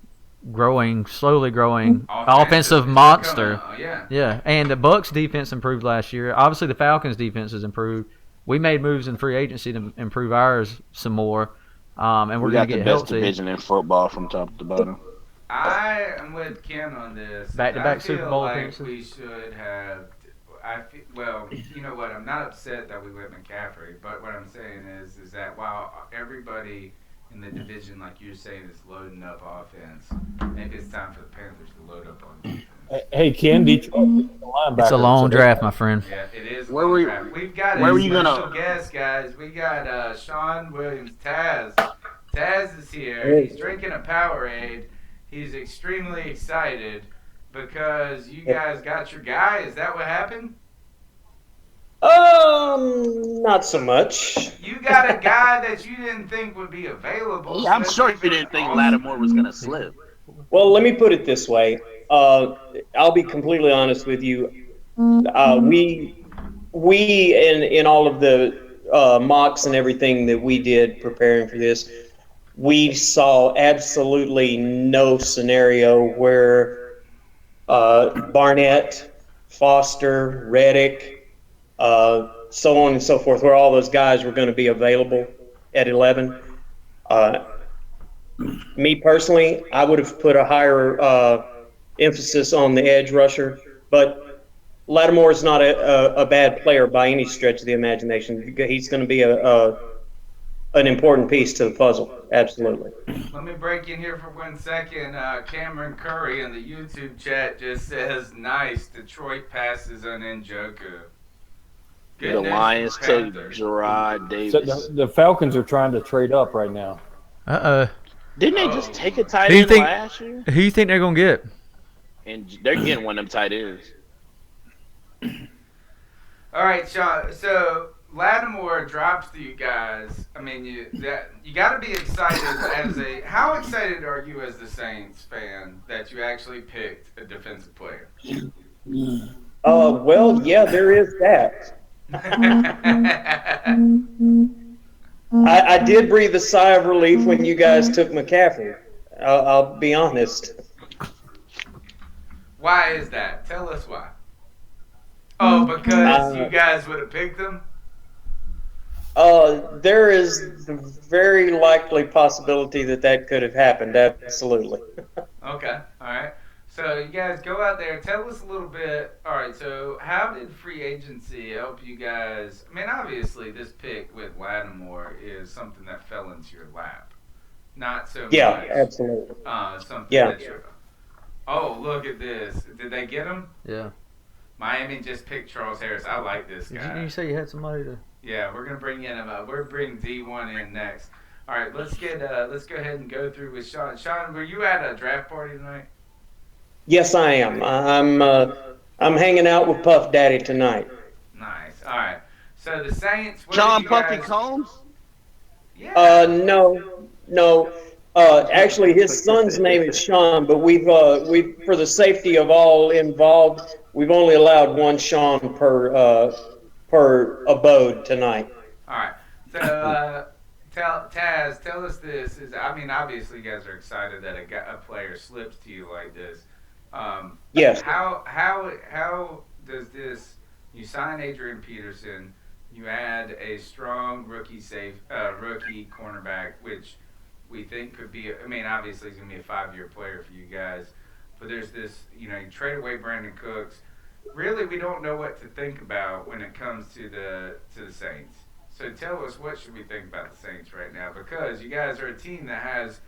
slowly growing, offensive monster. Yeah, and the Bucs defense improved last year. Obviously, the Falcons defense has improved. We made moves in free agency to improve ours some more, and we're We going got to the get best healthy. division in football from top to bottom. I am with Ken on this. Back-to-back I feel Super Bowl like appearances. we should have. Well, you know what? I'm not upset that we went McCaffrey, but what I'm saying is that while everybody in the division, like you're saying, is loading up offense, maybe it's time for the Panthers to load up on defense. Hey, Ken, Detroit. It's a long draft, my friend. Yeah, it is. Where were you- draft. We've got where a were you special gonna- guest, guys. We got Sean Williams, Taz. Taz is here. Hey. He's drinking a Powerade. He's extremely excited because you guys got your guy. Is that what happened? Not so much. You got a guy that you didn't think would be available. Yeah, I'm sure you didn't think Lattimore was gonna slip. Well, let me put it this way. I'll be completely honest with you. We in all of the mocks and everything that we did preparing for this, we saw absolutely no scenario where Barnett, Foster, Reddick, so on and so forth, where all those guys were going to be available at 11. Me personally, I would have put a higher emphasis on the edge rusher, but Lattimore is not a bad player by any stretch of the imagination. He's going to be an important piece to the puzzle, absolutely. Let me break in here for 1 second. Cameron Curry in the YouTube chat just says, "Nice, Detroit passes on Njoku." The Lions took Gerard Davis. So the Falcons are trying to trade up right now. Didn't they just take a tight end last year? Who do you think they're gonna get? And they're getting one of them tight ends. All right, Sean. So Lattimore drops to you guys. I mean, you got to be excited how excited are you as the Saints fan that you actually picked a defensive player? Well, yeah, there is that. I did breathe a sigh of relief when you guys took McCaffrey. I'll be honest. Why is that? Tell us why. Oh, because you guys would have picked him? There is the very likely possibility that could have happened, absolutely. Okay, all right. So you guys go out there, tell us a little bit. All right, so how did free agency help you guys? I mean, obviously this pick with Lattimore is something that fell into your lap. Not so much. Yeah, absolutely. Something Yeah. that you're, oh, look at this. Did they get him? Yeah. Miami just picked Charles Harris. I like this guy. Did you say you had somebody to? Yeah, we're gonna bring we're bringing D1 in next. All right, let's go ahead and go through with Sean. Sean, were you at a draft party tonight? Yes, I am. I'm hanging out with Puff Daddy tonight. Nice. All right. So the Saints. John Puffy Combs? Yeah. No. Actually, his son's name is Sean, but we've for the safety of all involved, we've only allowed one Sean per abode tonight. All right. So Taz, tell us this. I mean, obviously, you guys are excited that a player slips to you like this. Yes. How does this? You sign Adrian Peterson, you add a strong rookie cornerback, which we think could be. I mean, obviously, he's gonna be a 5-year player for you guys. But there's this. You trade away Brandon Cooks. Really, we don't know what to think about when it comes to the Saints. So tell us, what should we think about the Saints right now? Because you guys are a team that has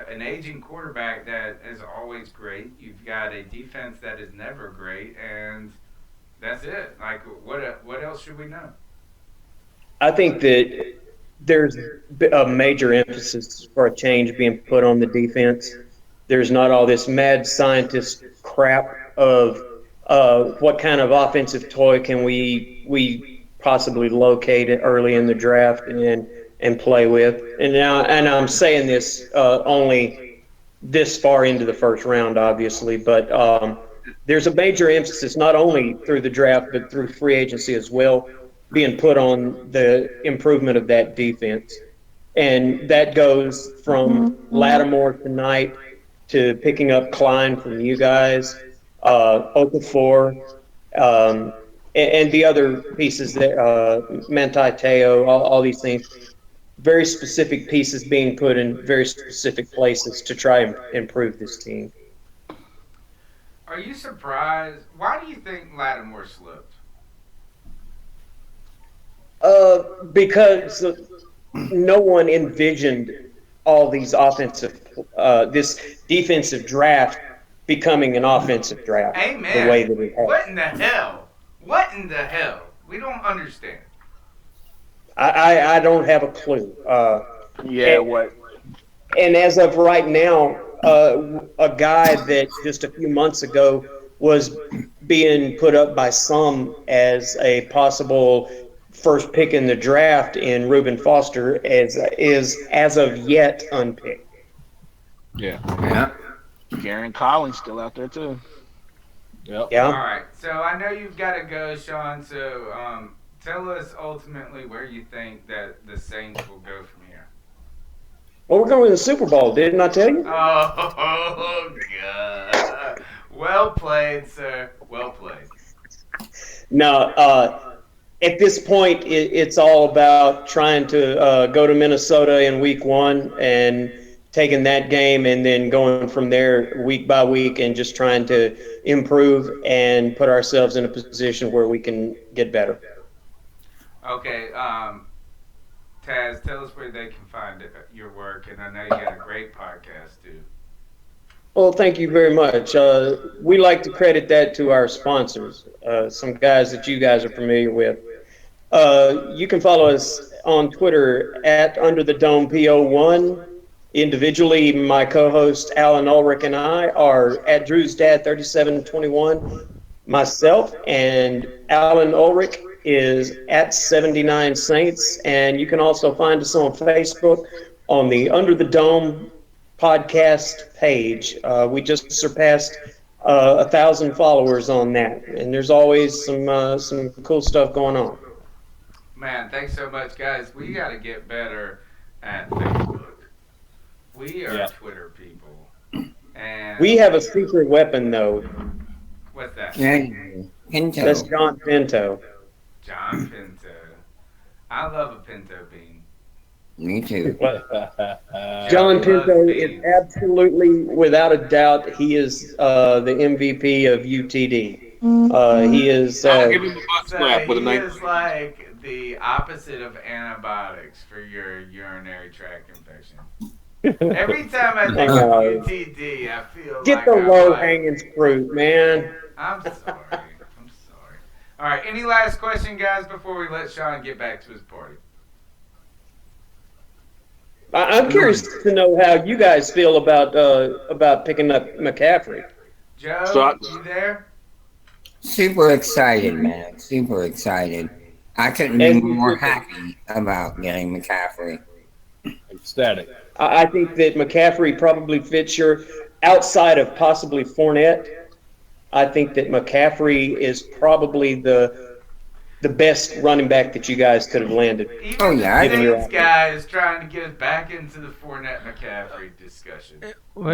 an aging quarterback that is always great. You've got a defense that is never great, and that's it. Like, what else should we know? I think that there's a major emphasis for a change being put on the defense. There's not all this mad scientist crap of what kind of offensive toy can we possibly locate it early in the draft and play with. And I'm saying this only this far into the first round, obviously, but there's a major emphasis not only through the draft but through free agency as well, being put on the improvement of that defense. And that goes from Lattimore tonight to picking up Klein from you guys, Okafor, and the other pieces that Manti Te'o, all these things. Very specific pieces being put in very specific places to try and improve this team. Are you surprised? Why do you think Lattimore slipped? Because no one envisioned all these this defensive draft becoming an offensive draft. Amen. The way that it has. What in the hell? What in the hell? We don't understand. I don't have a clue. What? And as of right now, a guy that just a few months ago was being put up by some as a possible first pick in the draft in Reuben Foster is as of yet unpicked. Yeah. Garen Collins still out there too. Yeah. All right. So I know you've got to go, Sean. So tell us ultimately where you think that the Saints will go from here. Well, we're going to win the Super Bowl, didn't I tell you? Oh, God. Well played, sir. Well played. No, at this point, it's all about trying to go to Minnesota in week 1 and taking that game and then going from there week by week and just trying to improve and put ourselves in a position where we can get better. Okay, Taz, tell us where they can find your work, and I know you got a great podcast too. Well, thank you very much. We like to credit that to our sponsors, some guys that you guys are familiar with. You can follow us on Twitter at Under the Dome PO1. Individually, my co-host Alan Ulrich and I are at Drew's Dad 3721. Myself and Alan Ulrich is at 79 Saints, and you can also find us on Facebook on the Under the Dome podcast page. We just surpassed 1,000 followers on that, and there's always some cool stuff going on. Man, thanks so much, guys. We got to get better at Facebook. We are Twitter people, and we have a secret weapon, though. What's that? Pinto. That's John Pinto. John Pinto. I love a pinto bean. Me too. John Pinto is absolutely, without a doubt, he is the MVP of UTD. He is. I'll give him a butt slap with a He knife. is like the opposite of antibiotics for your urinary tract infection. Every time I think of UTD, I feel Get like the I'm low-hanging fruit, man. I'm sorry. I'm sorry. All right. Any last question, guys, before we let Sean get back to his party? I'm curious to know how you guys feel about picking up McCaffrey. Joe, you there? Super excited, man. Super excited. I couldn't be more happy about getting McCaffrey. Ecstatic. I think that McCaffrey probably fits your, outside of possibly Fournette, I think that McCaffrey is probably the best running back that you guys could have landed. Even the Saints guy is trying to get us back into the Fournette McCaffrey discussion. What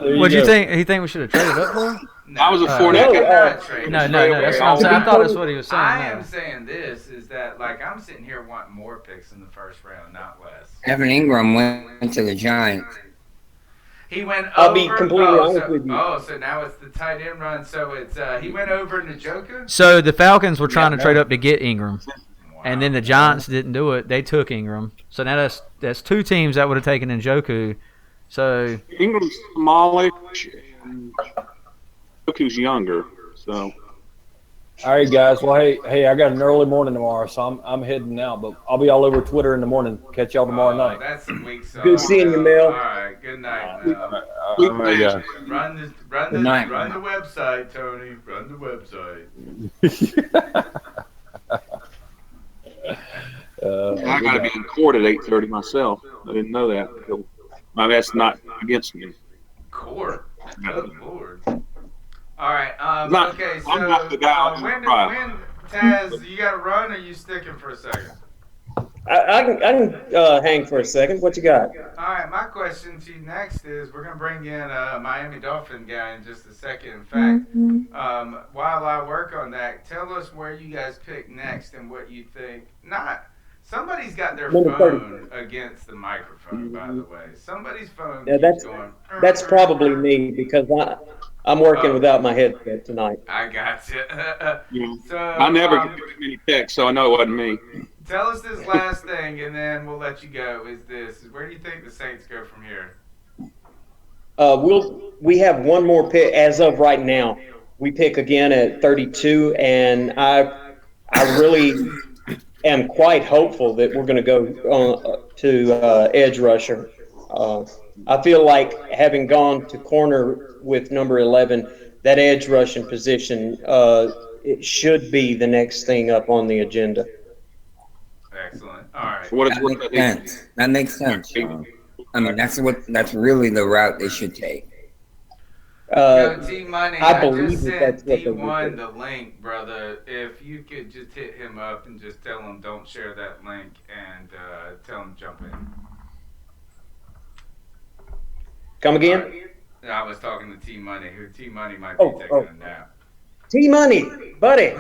do you think? He think we should have traded up for him? I was a Fournette guy. No. That's what I'm saying. I thought that's what he was saying. I am saying this is that I'm sitting here wanting more picks in the first round, not less. Evan Ingram went to the Giants. He went over. I'll be completely honest with you. Oh, so now it's the tight end run. So it's he went over Njoku. So the Falcons were trying to trade up to get Ingram, and then the Giants didn't do it. They took Ingram. So now that's two teams that would have taken Njoku. So Ingram's smallish and Njoku's younger. So. All right, guys. Well, hey, I got an early morning tomorrow, so I'm heading out. But I'll be all over Twitter in the morning. Catch y'all tomorrow night. That's some weak sauce. Good seeing you, Mel. All right, good night, Mel. All right, guys. Run the website, Tony. Run the website. I got to be in court at 8:30 myself. I didn't know that. That's not against me. Court. Good Lord. All right. Okay. So I'm not the guy when Taz, you got to run, or you sticking for a second? I can hang for a second. What you got? All right. My question to you next is: we're gonna bring in a Miami Dolphin guy in just a second. In fact, while I work on that, tell us where you guys pick next and what you think. Somebody's got their phone against the microphone. By the way, somebody's phone. Yeah, that's probably me because I'm working without my headset tonight. I got you. So I never get many texts, so I know it wasn't me. Tell us this last thing, and then we'll let you go. Where do you think the Saints go from here? We have one more pick as of right now. We pick again at 32, and I really am quite hopeful that we're going to go on to edge rusher. I feel like having gone to corner with number 11, that edge rushing position, it should be the next thing up on the agenda. Excellent. All right. That makes sense. I mean, that's really the route they should take. T-Money, I believe just that's sent what they're T1 the link, brother. If you could just hit him up and just tell him don't share that link and tell him jump in. Come again? I was talking to T Money. T Money might be taking a nap. T Money, buddy.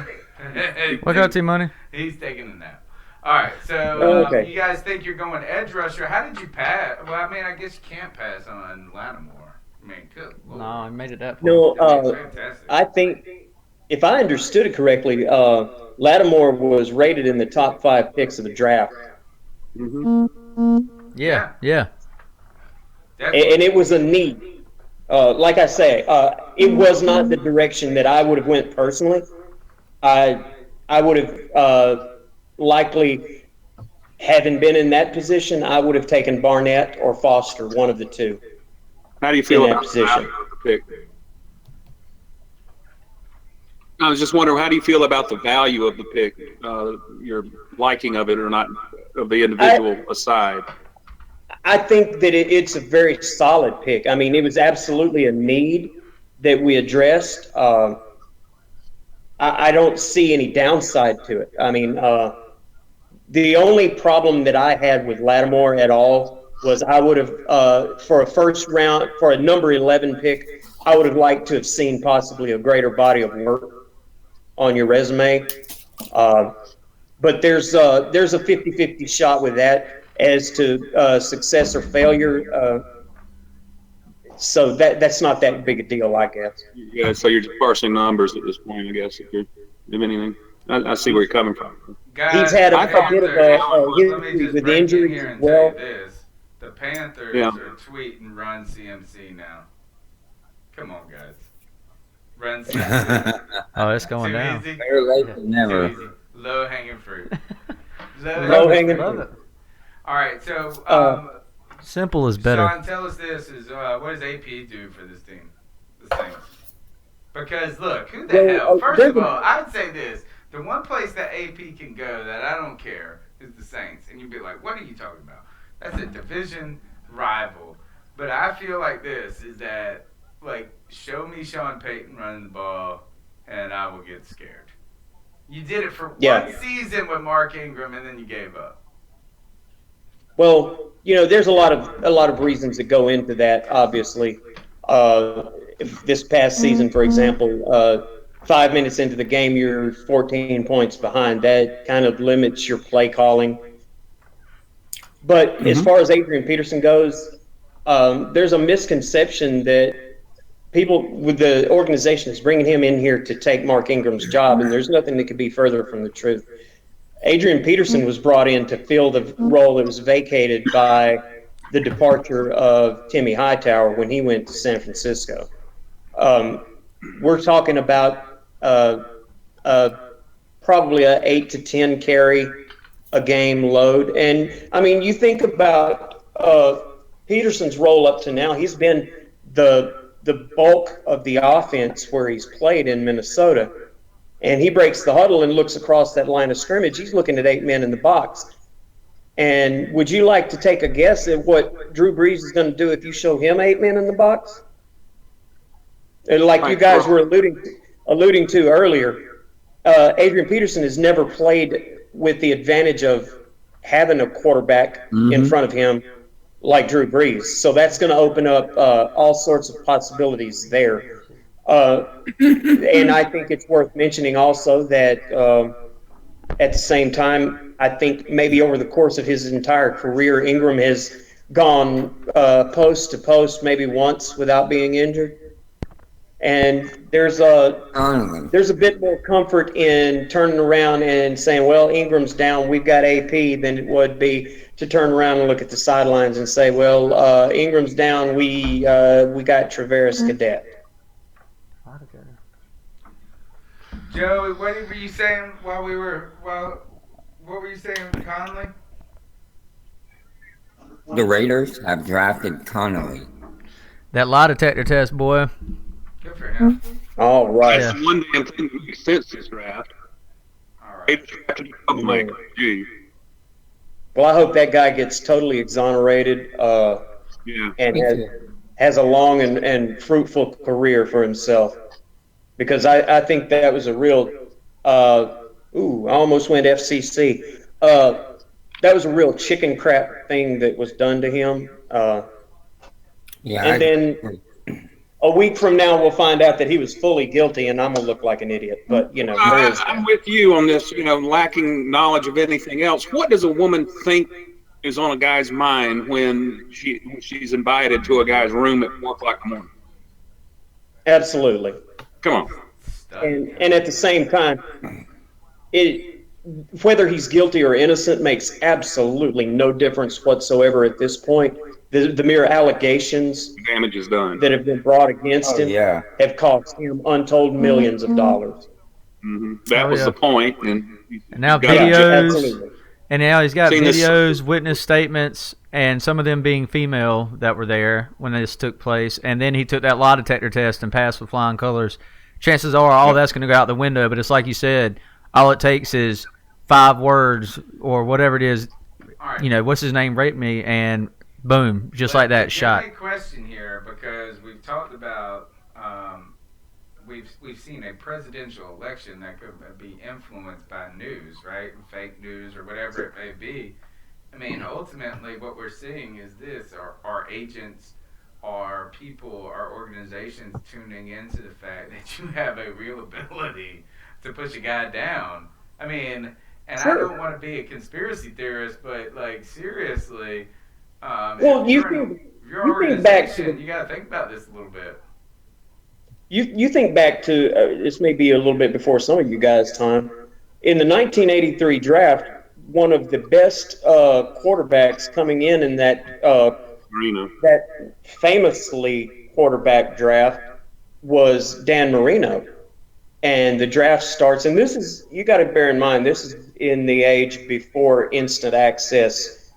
What got T Money? He's taking a nap. All right, so Okay. you guys think you're going edge rusher? How did you pass? Well, I mean, I guess you can't pass on Lattimore. I mean, good Lord. No, I made it that far. No, Fantastic. I think if I understood it correctly, Lattimore was rated in the top 5 picks of the draft. Yeah. And it was a need. Like I say, it was not the direction that I would have went personally. I would have likely, having been in that position, I would have taken Barnett or Foster, one of the two. How do you feel in that about position? the pick? I was just wondering, how do you feel about the value of the pick? Your liking of it or not, of the individual aside? I think that it's a very solid pick. I mean, it was absolutely a need that we addressed. I don't see any downside to it. I mean, the only problem that I had with Lattimore at all was I would have, for a first round, for a number 11 pick, I would have liked to have seen possibly a greater body of work on your resume. But there's a 50-50 shot with that as to success or failure. So that's not that big a deal, I guess. Yeah, so you're just parsing numbers at this point, I guess, if anything. I see where you're coming from. Guys, He's had a bit of a let me history just with break in injuries here as and well. tell you this. The Panthers Yeah. are tweeting run CMC now. Come on, guys. Run CMC. Oh, it's going Too down. easy? Better late than never. Too easy. Low hanging fruit. Low hanging Love fruit. it. All right, so Simple is better. Sean, tell us this: is what does AP do for this team, the Saints? Because look, who the hell? First of all, I'd say this: the one place that AP can go that I don't care is the Saints, and you'd be like, "What are you talking about? That's a division rival." But I feel like this is that, like, show me Sean Payton running the ball, and I will get scared. You did it for one season with Mark Ingram, and then you gave up. Well, there's a lot of reasons that go into that. Obviously, this past season, for example, 5 minutes into the game, you're 14 points behind. That kind of limits your play calling. But as far as Adrian Peterson goes, there's a misconception that people with the organization is bringing him in here to take Mark Ingram's job, and there's nothing that could be further from the truth. Adrian Peterson was brought in to fill the role that was vacated by the departure of Timmy Hightower when he went to San Francisco. We're talking about probably a 8 to 10 carry a game load. And, I mean, you think about Peterson's role up to now. He's been the bulk of the offense where he's played in Minnesota. And he breaks the huddle and looks across that line of scrimmage. He's looking at 8 men in the box. And would you like to take a guess at what Drew Brees is going to do if you show him 8 men in the box? And like you guys were alluding to earlier, Adrian Peterson has never played with the advantage of having a quarterback in front of him like Drew Brees. So that's going to open up all sorts of possibilities there. And I think it's worth mentioning also that at the same time, I think maybe over the course of his entire career, Ingram has gone post to post maybe once without being injured. And there's a bit more comfort in turning around and saying, well, Ingram's down, we've got AP, than it would be to turn around and look at the sidelines and say, well, Ingram's down, we got Travaris Cadet. Joe, what were you saying what were you saying with Conley? The Raiders have drafted Connolly. That lie detector test, boy. Good for him. All right. That's one damn thing that makes sense this draft. All right. They drafted a troublemaker. Gee. Well, I hope that guy gets totally exonerated and has a long and fruitful career for himself. Because I think that was a real I almost went FCC. That was a real chicken crap thing that was done to him. Yeah, And then a week from now, we'll find out that he was fully guilty, and I'm gonna look like an idiot. But there is that. I'm with you on this. Lacking knowledge of anything else. What does a woman think is on a guy's mind when she's invited to a guy's room at 4 o'clock in the morning? Absolutely. Come on. And at the same time, whether he's guilty or innocent makes absolutely no difference whatsoever at this point. The mere allegations damage is done that have been brought against him have cost him untold millions of dollars. Mm-hmm. That was the point. And now videos, and now he's got videos, witness statements, and some of them being female that were there when this took place. And then he took that lie detector test and passed with flying colors. Chances are all that's going to go out the window. But it's like you said, all it takes is 5 words or whatever it is. What's his name? Raped me, and boom, just like that, shot. A question here, because we've talked about we've seen a presidential election that could be influenced by news, right? Fake news or whatever it may be. I mean, ultimately, what we're seeing is this: are agents, are people, are organizations tuning into the fact that you have a real ability to push a guy down? I mean, and I don't want to be a conspiracy theorist, but seriously. Well, you think back to you got to think about this a little bit. You think back to this may be a little bit before some of you guys' time. In the 1983 draft, one of the best quarterbacks coming in that that famously quarterback draft was Dan Marino. And the draft starts, and this is, you got to bear in mind, this is in the age before instant access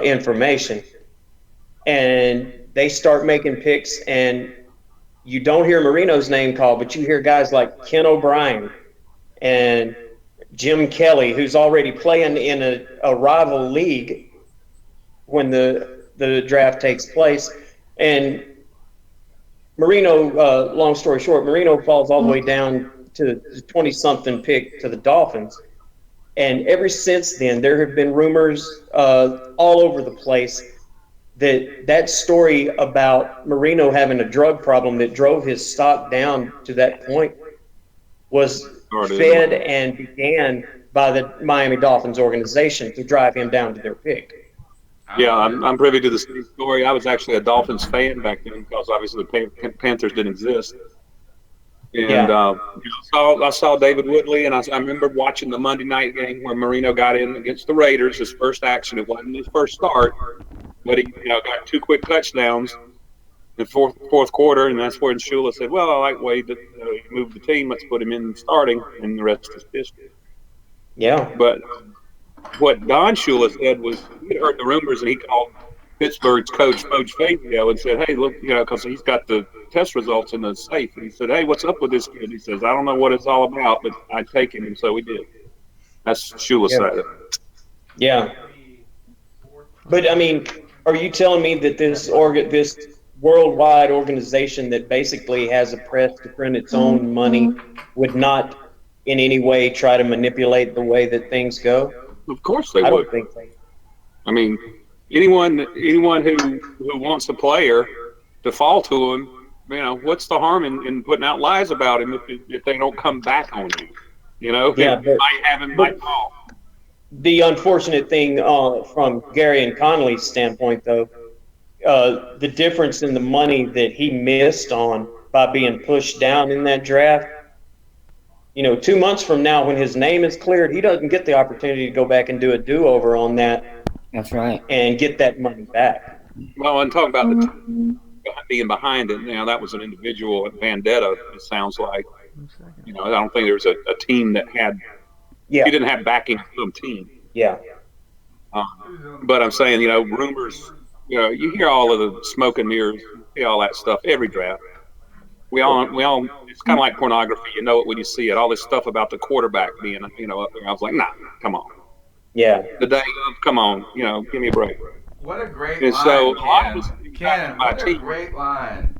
information. And they start making picks, and you don't hear Marino's name called, but you hear guys like Ken O'Brien and Jim Kelly, who's already playing in a rival league when the draft takes place. And Marino, long story short, Marino falls all the way down to the 20-something pick to the Dolphins. And ever since then, there have been rumors all over the place that story about Marino having a drug problem that drove his stock down to that point was fed and began by the Miami Dolphins organization to drive him down to their pick. Yeah, I'm privy to the same story. I was actually a Dolphins fan back then because obviously the Panthers didn't exist. And I saw David Woodley, and I remember watching the Monday night game where Marino got in against the Raiders, his first action. It wasn't his first start, but he got 2 quick touchdowns in the fourth quarter, and that's where Shula said, well, I like the way that he moved the team. Let's put him in starting, and the rest is history. Yeah. But what Don Shula said was he had heard the rumors, and he called Pittsburgh's coach Fazio and said, hey, look, because he's got the test results in the safe. And he said, hey, what's up with this kid? He says, I don't know what it's all about, but I'd take him. And so we did. That's Shula's side of it. Yeah. But, I mean, are you telling me that this worldwide organization that basically has a press to print its own money would not in any way try to manipulate the way that things go? Of course they would. I don't think so. I mean, anyone who wants a player to fall to him, what's the harm in putting out lies about him if they don't come back on you? Might have him, might fall. The unfortunate thing from Gary and Connolly's standpoint, though, the difference in the money that he missed on by being pushed down in that draft, 2 months from now when his name is cleared, he doesn't get the opportunity to go back and do a do-over on that. That's right. And get that money back. Well, and talking about the team being behind it, that was an individual vendetta, it sounds like. I don't think there was a team that had – he didn't have backing from a team. Yeah. But I'm saying, rumors, you hear all of the smoke and mirrors, you see all that stuff every draft. We all it's kind of like pornography. You know it when you see it. All this stuff about the quarterback being, up there. I was like, nah, come on. Yeah. The day of, come on, give me a break. What a great and line, so, Ken. What a great line.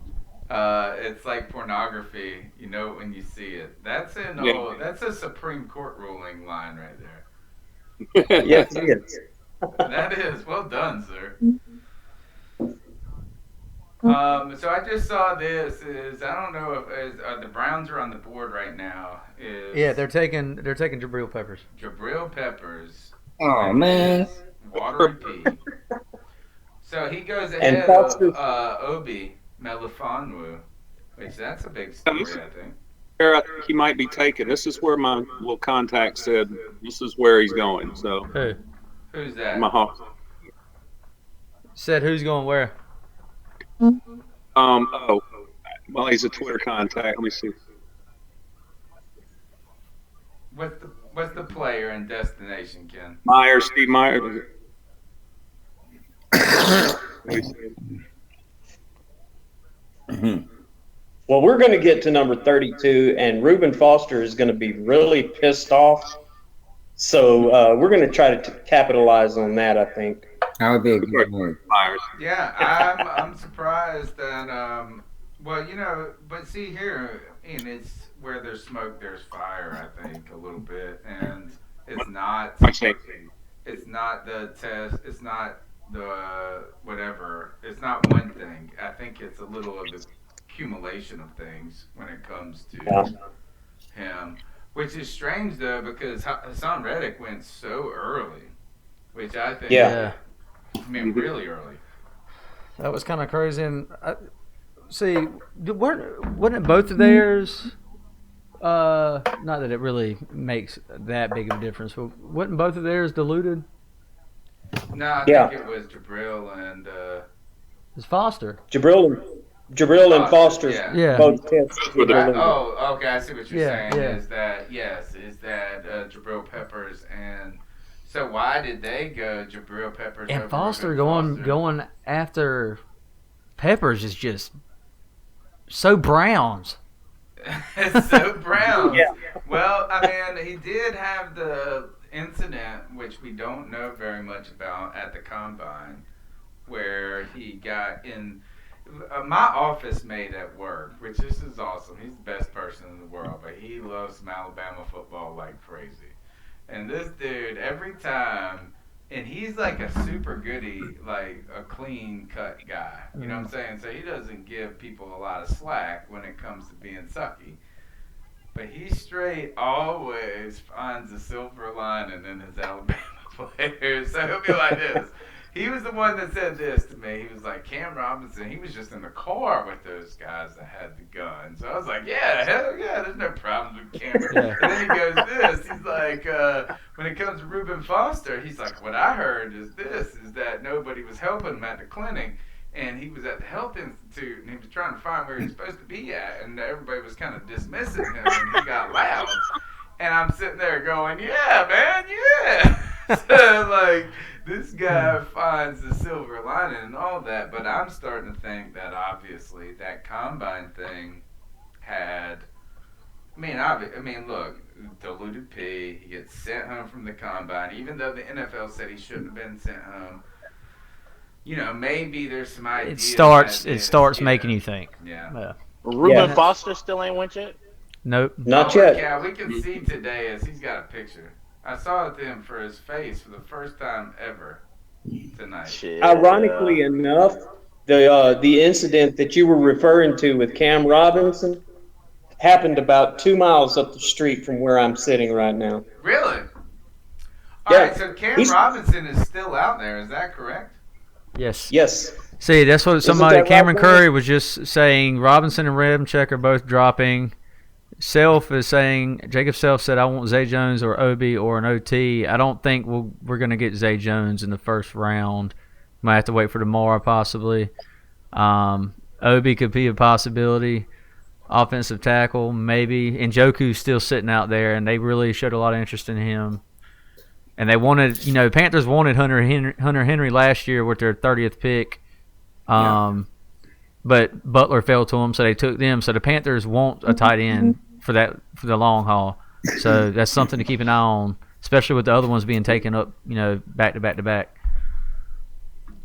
It's like pornography. You know it when you see it. That's that's a Supreme Court ruling line right there. Yes, it is. That is. Well done, sir. So I just saw this. I don't know if the Browns are on the board right now. Yeah, they're taking Jabril Peppers. Jabril Peppers. Oh man. Water and pee. So he goes And ahead Foster- of Obi Melifonwu, which that's a big story, I think. Where I think he might be taken. This is where my little contact said this is where he's going. So Who's that? Mahomes. Said who's going where? Oh, well, he's a Twitter contact. Let me see. What's the player and destination, Ken? Steve Myers. Well, we're going to get to number 32, and Reuben Foster is going to be really pissed off. So we're going to try to capitalize on that, I think. That would be a good one. Yeah, I'm surprised that well, but see here, and it's where there's smoke, there's fire. I think a little bit, and it's not the test. It's not the whatever. It's not one thing. I think it's a little of the accumulation of things when it comes to him, which is strange though because Hassan Reddick went so early, which I think, I mean, really early. That was kind of crazy. And see, wasn't it both of theirs? Not that it really makes that big of a difference, but wasn't both of theirs diluted? No, I think it was Jabril and it's Foster. Jabril and Foster both tests. Oh, okay. I see what you're saying. Yeah. Is that Jabril Peppers and so why did they go Jabril Peppers And over Foster Foster? going after Peppers is just so Browns. It's so Browns. Yeah. Well, I mean, he did have the incident, which we don't know very much about, at the combine, where he got in. My office mate at work, which this is awesome. He's the best person in the world, but he loves some Alabama football like crazy. And this dude, every time, and he's like a super goody, like a clean cut guy. You know what I'm saying? So he doesn't give people a lot of slack when it comes to being sucky. But he straight always finds a silver lining in his Alabama players. So he'll be like this. He was the one that said this to me. He was like, Cam Robinson, he was just in the car with those guys that had the gun. So I was like, yeah, hell yeah, there's no problems with Cam. And then he goes this. He's like, when it comes to Reuben Foster, he's like, what I heard is that nobody was helping him at the clinic. And he was at the health institute, and he was trying to find where he was supposed to be at. And everybody was kind of dismissing him, and he got loud. And I'm sitting there going, yeah, man, yeah. So, like, this guy finds the silver lining and all that, but I'm starting to think that obviously that combine thing had. I mean, look, diluted P. He gets sent home from the combine, even though the NFL said he shouldn't have been sent home. Maybe there's some idea. It starts making you think. Yeah. Reuben Foster still ain't went yet. Nope. Not yet. Yeah, we can see today as he's got a picture. I saw it then for his face for the first time ever tonight. Shit. Ironically enough, the incident that you were referring to with Cam Robinson happened about 2 miles up the street from where I'm sitting right now. Really? All Yeah. right, so Cam Robinson is still out there. Is that correct? Yes. Yes. See, that's what Isn't somebody, that Cameron right, Curry was just saying. Robinson and Remchek are both dropping. Self is saying, Jacob Self said, I want Zay Jones or Obi or an OT. I don't think we're going to get Zay Jones in the first round. Might have to wait for tomorrow possibly. Obi could be a possibility. Offensive tackle, maybe. And Njoku's still sitting out there, and they really showed a lot of interest in him. And they wanted, Panthers wanted Hunter Henry last year with their 30th pick. But Butler fell to them, so they took them. So the Panthers want a tight end for the long haul. So that's something to keep an eye on, especially with the other ones being taken up, back to back to back.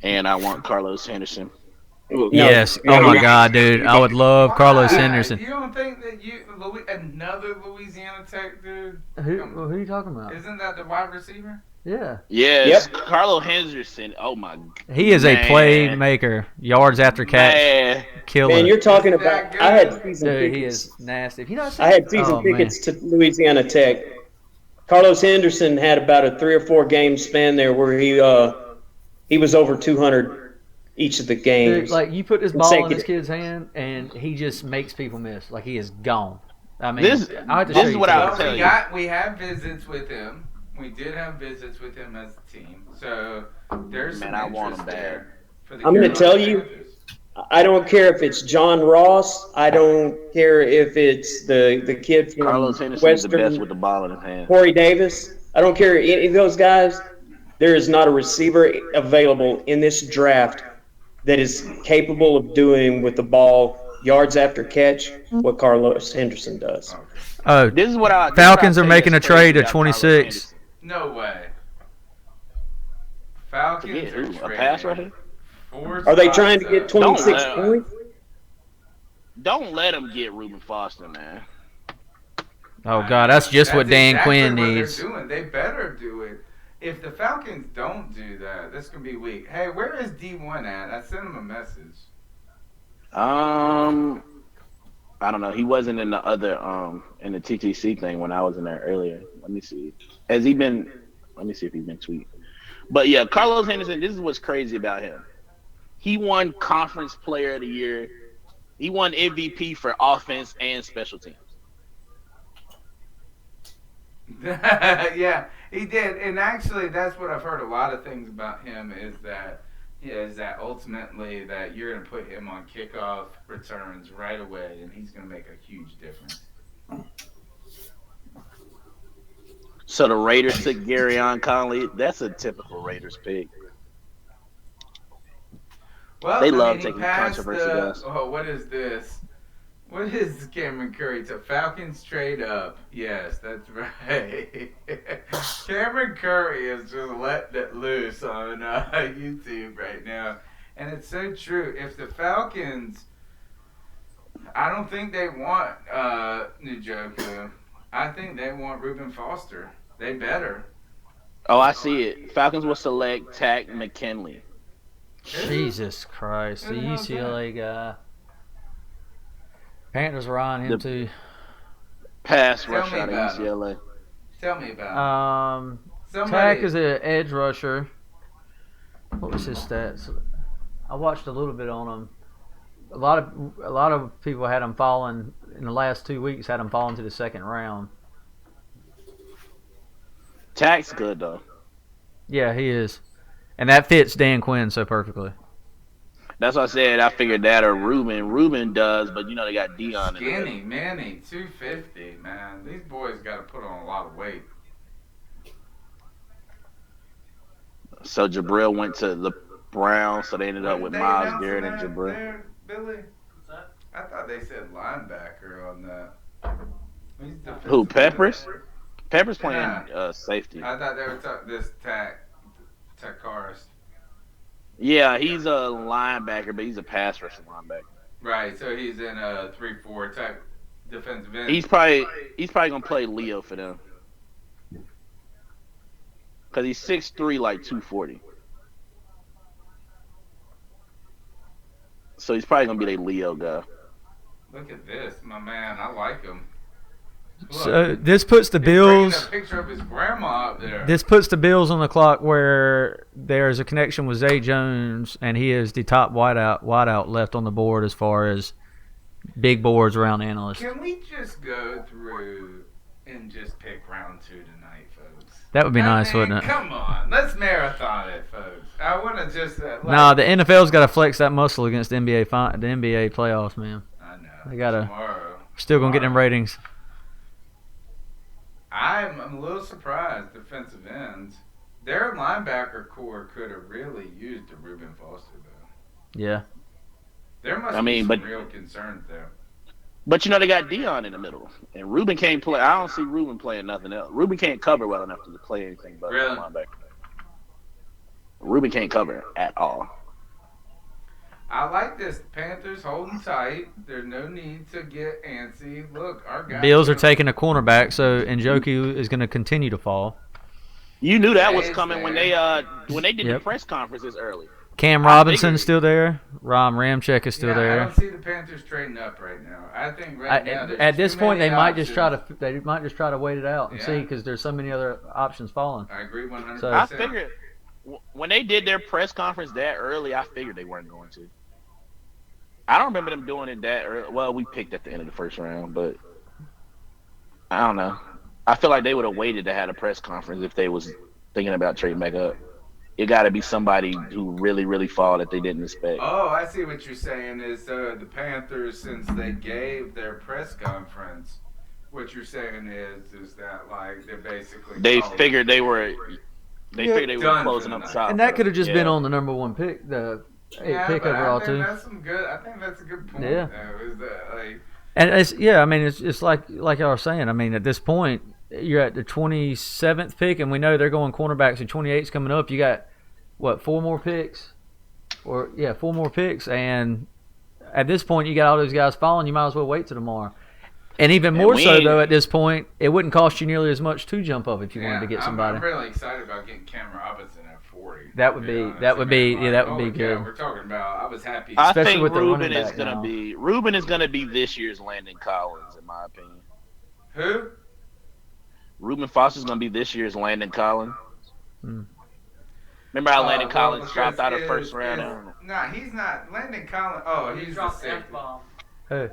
And I want Carlos Henderson. Yes. Oh my God, dude! I would love Carlos Henderson. You don't think that another Louisiana Tech dude? Who are you talking about? Isn't that the wide receiver? Yeah. Yes, Carlo Henderson. Oh my. He is a playmaker. Yards after catch. Killer. Man, you're talking about. I had season Dude, tickets. he is nasty. You know what I had season tickets to Louisiana Tech. Carlos Henderson had about a 3 or 4 game span there where he was over 200 each of the games. Dude, like you put this ball in this kid's hand and he just makes people miss. Like he is gone. I mean, this is what I would tell you. We have visits with him. We did have visits with him as a team. So there's some I want interest him there. I'm going to tell you, I don't care if it's John Ross. I don't care if it's the kid from Carlos Henderson is the Western, best with the ball in his hand. Corey Davis. I don't care any of those guys. There is not a receiver available in this draft that is capable of doing with the ball yards after catch what Carlos Henderson does. Oh, this is what Falcons are making a trade at 26. No way. Falcons are a pass rusher? Are they trying to get 26 points? Don't let them get Reuben Foster, man. Oh God, that's just what Dan Quinn needs. They're doing. They better do it. If the Falcons don't do that, this can be weak. Hey, where is D1 at? I sent him a message. I don't know. He wasn't in the other in the TTC thing when I was in there earlier. Let me see. Has he been? Let me see if he's been tweeting. But yeah, Carlos Henderson. This is what's crazy about him. He won Conference Player of the Year. He won MVP for offense and special teams. Yeah, he did, and actually, that's what I've heard. A lot of things about him is that ultimately that you're going to put him on kickoff returns right away, and he's going to make a huge difference. So the Raiders took Garyon Conley. That's a typical Raiders pick. Well, they love he taking passed controversy guys. Oh, what is this? What is Cameron Curry to Falcons trade up? Yes, that's right. Cameron Curry is just letting it loose on YouTube right now. And it's so true. If the Falcons, I don't think they want Njoku. I think they want Reuben Foster. They better. Oh, I see it. Falcons will select Tack McKinley. Jesus Christ, the UCLA guy. Panthers were on him too. Pass rush out of UCLA. Tell me about him. Tack is an edge rusher. What was his stats? I watched a little bit on him. A lot of people had him falling in the last 2 weeks. Had him falling to the second round. Tack's good though. Yeah, he is, and that fits Dan Quinn so perfectly. That's what I said. I figured that or Reuben. Reuben does, but you know they got Dion in there. Skinny, Manny, 250, man. These boys got to put on a lot of weight. So Jabril went to the Browns, so they ended up with Myles Garrett and Jabril. Billy? I thought they said linebacker on that. Who, Peppers? Peppers playing safety. I thought they were talking this Takaris. Yeah, he's a linebacker, but he's a pass rushing linebacker. Right, so he's in a 3-4 type defensive end. He's probably gonna play Leo for them, cause he's 6'3", like 240. So he's probably gonna be their Leo guy. Look at this, my man. I like him. Look, so this puts the Bills. A picture of his grandma up there. This puts the Bills on the clock where there's a connection with Zay Jones, and he is the top wideout left on the board as far as big boards around analysts. Can we just go through and just pick round 2 tonight, folks? That would be nice, wouldn't it? Come on, let's marathon it, folks. I want to just. Nah, the NFL's got to flex that muscle against the NBA playoffs, man. I know. They gotta. Tomorrow. Still gonna get them ratings. I'm a little surprised. Defensive ends, their linebacker core could have really used a Reuben Foster though. Yeah. There must be some real concerns there. But you know they got Dion in the middle, and Reuben can't play. I don't see Reuben playing nothing else. Reuben can't cover well enough to play anything but linebacker. Reuben can't cover at all. I like this. Panthers holding tight. There's no need to get antsy. Look, our guys. Bills are taking a cornerback, so Njoku is going to continue to fall. You knew that was coming when they did the Yep. press conferences early. Cam Robinson's still there. Rom Ramczyk is still I there. don't see the Panthers trading up right now. I think right now there's At this too point, many they might just options. try to wait it out and Yeah. see because there's so many other options falling. I agree 100%. So, I figured when they did their press conference that early, I figured they weren't going to. I don't remember them doing it that early. Well, we picked at the end of the first round, but I don't know. I feel like they would have waited to have a press conference if they was thinking about trading back up. It got to be somebody who really, really fall that they didn't expect. Oh, I see what you're saying is the Panthers, since they gave their press conference, what you're saying is that like they're basically figured they were closing up shop. And that could have just been on the number one pick, the pick overall too. That's some good. I think that's a good point. Yeah. Though, is that like. And it's like I was saying. I mean, at this point, you're at the 27th pick, and we know they're going cornerbacks, and 28's coming up. You got what, 4 more picks? 4 more picks, and at this point, you got all those guys falling. You might as well wait till tomorrow. And even more so, though, at this point, it wouldn't cost you nearly as much to jump up if you wanted to get somebody. I'm really excited about getting Cam Robinson at 40. That would be good. We're talking about. I was happy. I Especially think with the Ruben running is back gonna now. be Ruben is gonna be this year's Landon Collins, in my opinion. Who? Ruben Foster's gonna be this year's Landon Collins. Remember how Landon Collins dropped out of first round? Nah, he's not. Landon Collins. Oh, he's the safety. Hey.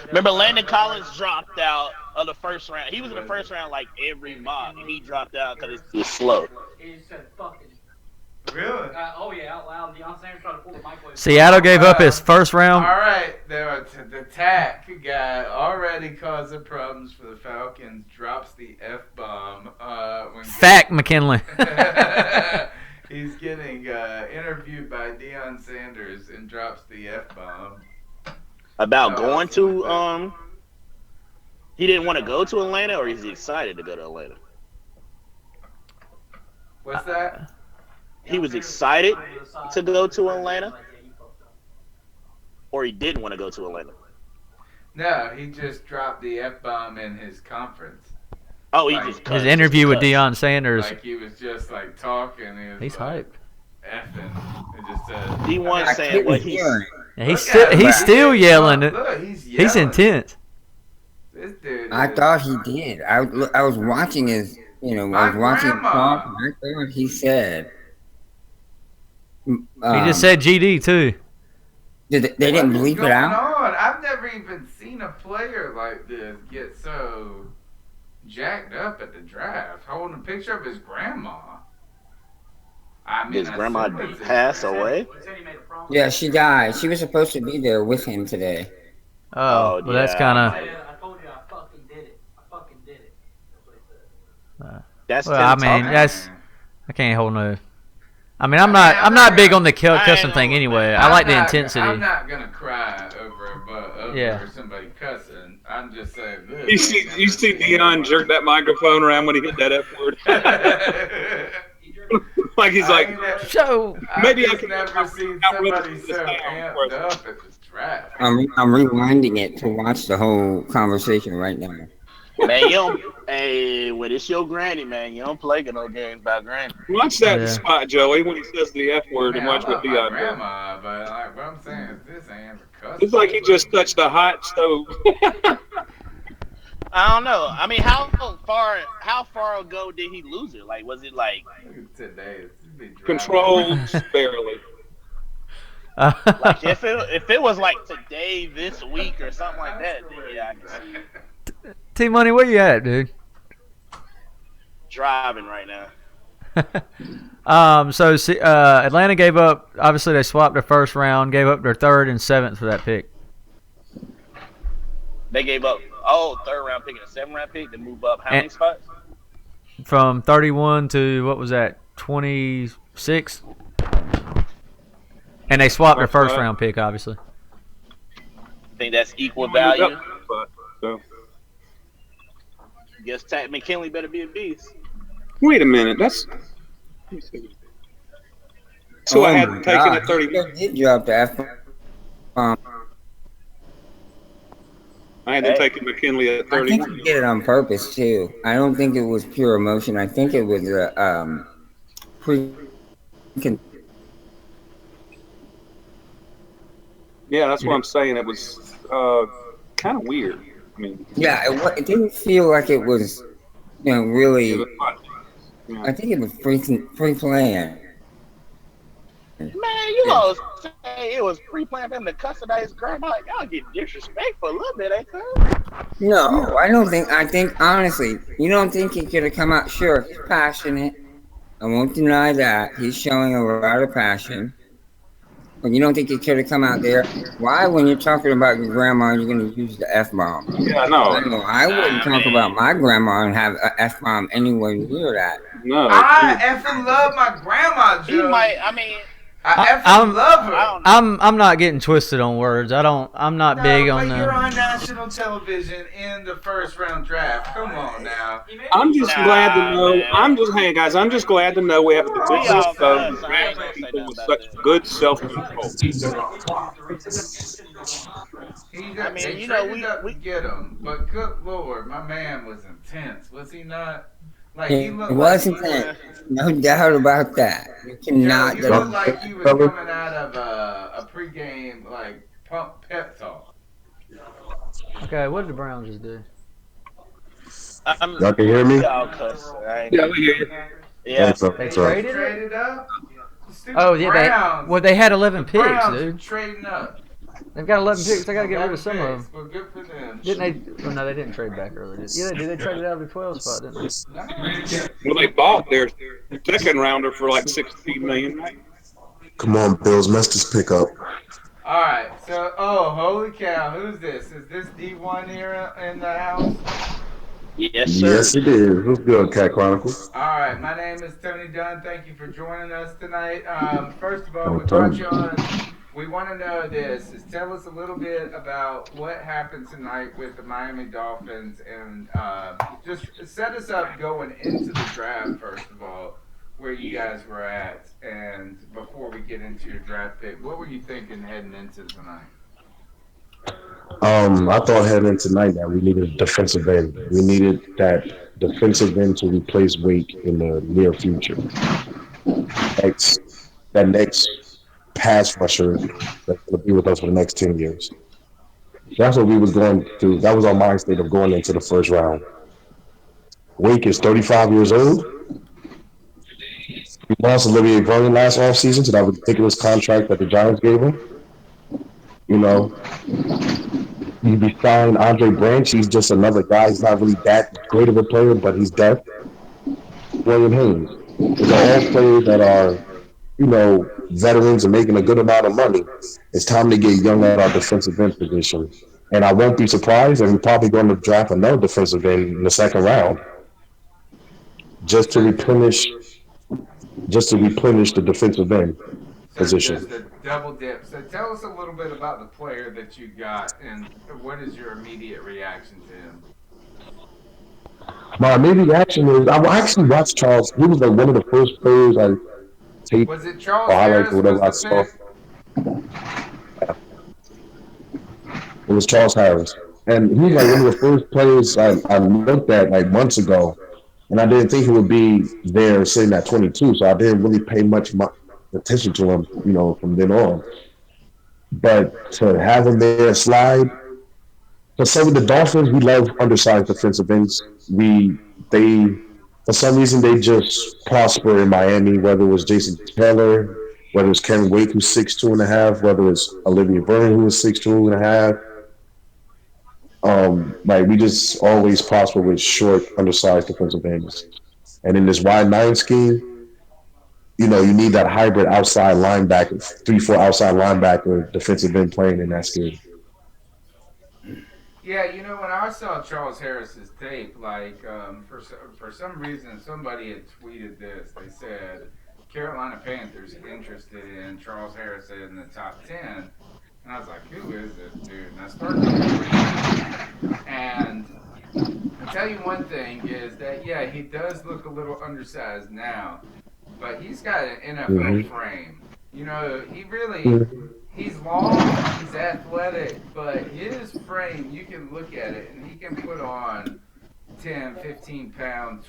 Remember Landon Collins dropped out of the first round. He was in the first round like every mock, and he dropped out because he was slow. He said fucking. Really? Oh yeah, out loud. Deion Sanders tried to pull the mic away. Seattle gave up his first round. All right, the tack guy already causing problems for the Falcons. Drops the F-bomb. Fact, McKinley. He's getting interviewed by Deion Sanders and drops the F-bomb. About going to he didn't want to go to Atlanta, or is he excited to go to Atlanta? What's that? He was excited to go to Atlanta, or he didn't want to go to Atlanta. No, he just dropped the F-bomb in his conference. Oh, he just cut. His interview with Deion Sanders. Like he was just like talking. He's hyped. Effing. It just said. D1 saying what he's. He's still yelling. Look, he's He's intense. This dude. I thought he did. I was watching his, I was watching him talk, and I thought he said. He just said GD too. They didn't bleep it out? On? I've never even seen a player like this get so jacked up at the draft, holding a picture of his grandma. I mean, His grandma passed away? Yeah, she died. She was supposed to be there with him today. Oh, well, that's kind of. I told you I fucking did it. I fucking did it. That's well, I mean, I can't hold no. I mean, I'm not big on the cussing thing anyway. I like the intensity. I'm not gonna cry over somebody cussing. I'm just saying. Look, You see Deion jerk that microphone around when he hit that F word. Like he's like, maybe I can never seen somebody so amped up at this draft. I'm rewinding it to watch the whole conversation right now. Man, you don't. Hey, well, it's your granny, man. You don't play no games by granny. Watch that spot, Joey, when he says the F word, and watch what Deion does. Grandma, but like what I'm saying is this ain't a cuss. It's like he just touched a hot stove. I don't know. I mean, how far ago did he lose it? Like, was it like today? Controlled barely. Like if it was like today, this week, or something like that, then yeah, I can see. T Money, where you at, dude? Driving right now. So Atlanta gave up. Obviously, they swapped their first round, gave up their 3rd and 7th for that pick. They gave up third round pick and a 7th round pick to move up how many spots? From 31 to what was that? 26. And they swapped their first round pick, obviously. Think that's equal value. Guess Pat McKinley better be a beast. Wait a minute, that's. So I had taken a 30. He did drop the F. I had them taking McKinley at I think 31. he did it on purpose too. I don't think it was pure emotion. I think it was pre. Yeah, that's what I'm saying. It was kind of weird. I mean, Yeah, it didn't feel like it was, really. Yeah. I think it was pre-planned. Man, you gonna say it was pre-planned for him to cuss about his grandma? Y'all get disrespectful a little bit, ain't you? No, I don't think. I think honestly, you don't think he could have come out? Sure, he's passionate. I won't deny that he's showing a lot of passion. But you don't think he could have come out there? Why, when you're talking about your grandma, you're going to use the F-bomb? Yeah, no. I wouldn't talk about my grandma and have an F-bomb anywhere near that. No. I effing love my grandma, Joe. He might. I mean, I effing love her. I'm not getting twisted on words. I'm not big on You're the. on national television in the first round draft. Come on now. I'm just glad to know. Hey guys, I'm just glad to know we have a defensive coach with such good self-control. I mean, they traded up to get him, but good lord, my man was intense, was he not? Like he looked was intense. No doubt about that. You cannot. He looked like he was coming out of a pregame like pep talk. Okay, what did the Browns just do? Y'all can hear me? Yeah, we hear you. Yeah. They traded it? Traded up. Oh yeah, they had 11 picks, Browns are dude. trading up. They've got 11 picks. They got to get rid of some of them. Well, good for them. Didn't they? Oh, no, they didn't trade back earlier. Yeah, they did. They traded out of the 12 spot, didn't they? Well, they bought their second rounder for like $16 million, right? Come on, Bills, mess this pick up. All right. So, holy cow, who's this? Is this D1 here in the house? Yes, sir. Yes, it is. What's good, Cat Chronicles? All right. My name is Tony Dunn. Thank you for joining us tonight. First of all, we brought you on. We want to know this. Tell us a little bit about what happened tonight with the Miami Dolphins, and just set us up going into the draft, first of all, where you guys were at, and before we get into your draft pick, what were you thinking heading into tonight? I thought heading into tonight that we needed a defensive end. We needed that defensive end to replace Wake in the near future. That next pass rusher that's going to be with us for the next 10 years. That's what we was going through. That was our mind state of going into the first round. Wake is 35 years old. We lost Olivier Vernon last offseason to that ridiculous contract that the Giants gave him. You signed Andre Branch. He's just another guy. He's not really that great of a player, but he's depth. William Haynes. These are all players that are, veterans and making a good amount of money. It's time to get young at our defensive end position. And I won't be surprised, and we're probably going to draft another defensive end in the second round just to replenish the defensive end position. Just a double dip. So tell us a little bit about the player that you got, and what is your immediate reaction to him? My immediate reaction is I actually watched Charles. He was like one of the first players I taped Was it Charles or highlights Harris or whatever I was the saw. pick? It was Charles Harris. And he was like one of the first players I looked at like months ago. And I didn't think he would be there sitting at 22. So I didn't really pay much attention to him, from then on. But to have him there slide, for some of the Dolphins, we love undersized defensive ends. For some reason, they just prosper in Miami, whether it was Jason Taylor, whether it was Kevin Wake, who's 6'2.5", whether it was Olivia Vernon, who was 6'2.5". We just always prosper with short, undersized defensive ends. And in this wide 9 scheme, you need that hybrid outside linebacker, 3-4 outside linebacker, defensive end playing in that scheme. Yeah, when I saw Charles Harris's tape, for some reason, somebody had tweeted this. They said, Carolina Panthers interested in Charles Harris in the top 10. And I was like, who is this dude? And I started to and I'll tell you one thing is that, he does look a little undersized now, but he's got an NFL frame. He really... he's long, he's athletic, but his frame, you can look at it, and he can put on 10, 15 pounds,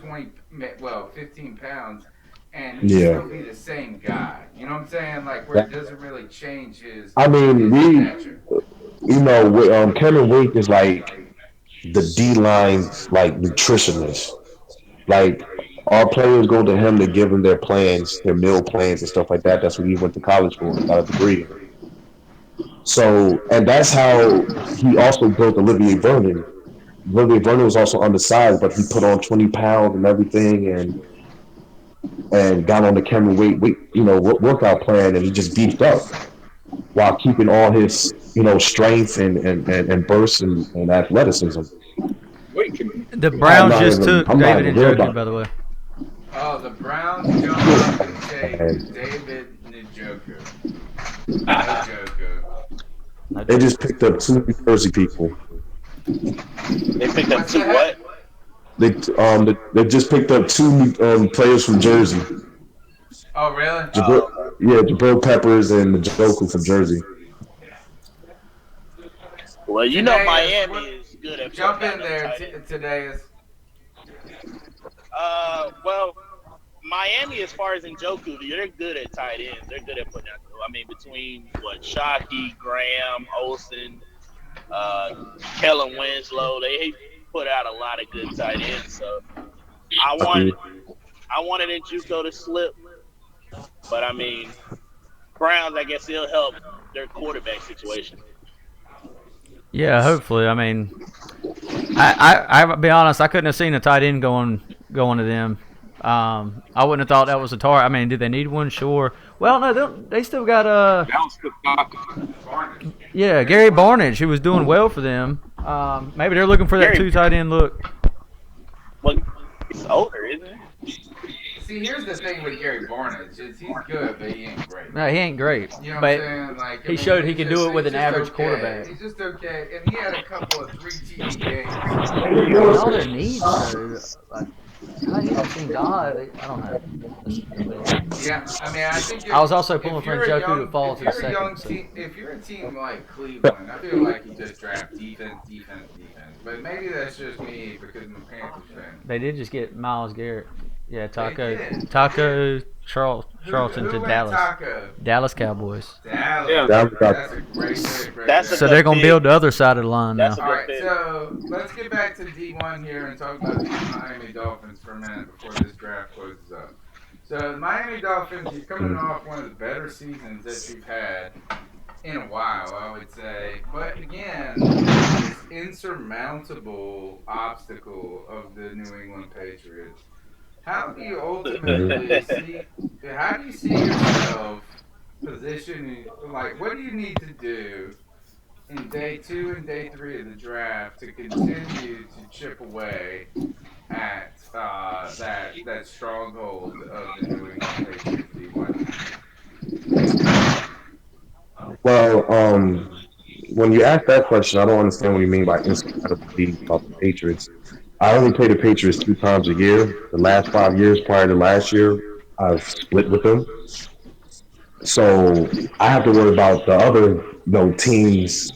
15 pounds, and he'd still be the same guy. You know what I'm saying? Like, where it doesn't really change his stature. Cameron Wake is like the D-line, like, nutritionist. Like, our players go to him to give them their plans, their meal plans and stuff like that. That's what he went to college for, got a degree. So, and that's how he also built Olivier Vernon. Olivier Vernon was also undersized, but he put on 20 pounds and everything, and got on the Cameron Wake, workout plan, and he just beefed up while keeping all his, strength and burst and athleticism. The Browns just took David Njoku, by the way. Oh, the Browns jumped up and take David Njoku. They just picked up 2 New Jersey people. They picked up 2 what? They just picked up 2 players from Jersey. Oh, really? Jabril Peppers and Njoku from Jersey. Well, Miami is good at jump in there today. Well, Miami, as far as Njoku, they're good at tight ends. They're good at putting out. I mean, between Shockey, Graham, Olsen, Kellen Winslow, they put out a lot of good tight ends. So I wanted Njoku to slip, but I mean, Browns, I guess he'll help their quarterback situation. Yeah, hopefully. I mean, I'll be honest. I couldn't have seen a tight end going to them. I wouldn't have thought that was a target. I mean, do they need one? Sure. Well, no, they still got Gary Barnidge, who was doing well for them. Maybe they're looking for that 2 tight end look. Well, he's older, isn't he? See, here's the thing with Gary Barnidge. He's good, but he ain't great. No, he ain't great. You know but what I'm saying? Like, he showed he could do it with an average quarterback. He's just okay. And he had a couple of 3 TD games. All their needs are, I've seen God. I don't know. Yeah, I mean, I think I was also pulling for Njoku to fall to the second. If you're a team like Cleveland, I feel like you just draft defense. But maybe that's just me because I'm a Panthers fan. They did just get Myles Garrett. Yeah, Taco Charlton to Dallas. Taco? Dallas Cowboys. That's a great pick. So they're going to build the other side of the line now. All right, so let's get back to D1 here and talk about the Miami Dolphins for a minute before this draft closes up. So the Miami Dolphins, you're coming off one of the better seasons that you've had in a while, I would say. But again, this insurmountable obstacle of the New England Patriots. How do you ultimately see yourself positioning? Like, what do you need to do in day 2 and day 3 of the draft to continue to chip away at that stronghold of the New England Patriots D1? Well, when you ask that question, I don't understand what you mean by insurmountable about the Patriots. I only play the Patriots 2 times a year. The last 5 years prior to last year, I've split with them. So I have to worry about the other teams,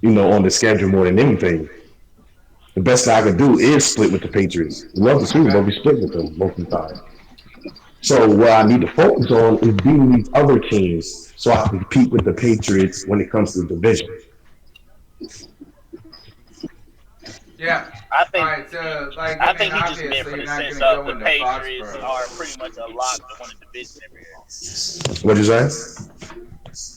on the schedule more than anything. The best thing I can do is split with the Patriots. We love the Super Bowl, we split with them most of the time. So what I need to focus on is beating these other teams so I can compete with the Patriots when it comes to the division. Yeah. I think, all right, so, I think he just meant from the sense of the Patriots are pretty much a lock to win the division every year. What'd you say?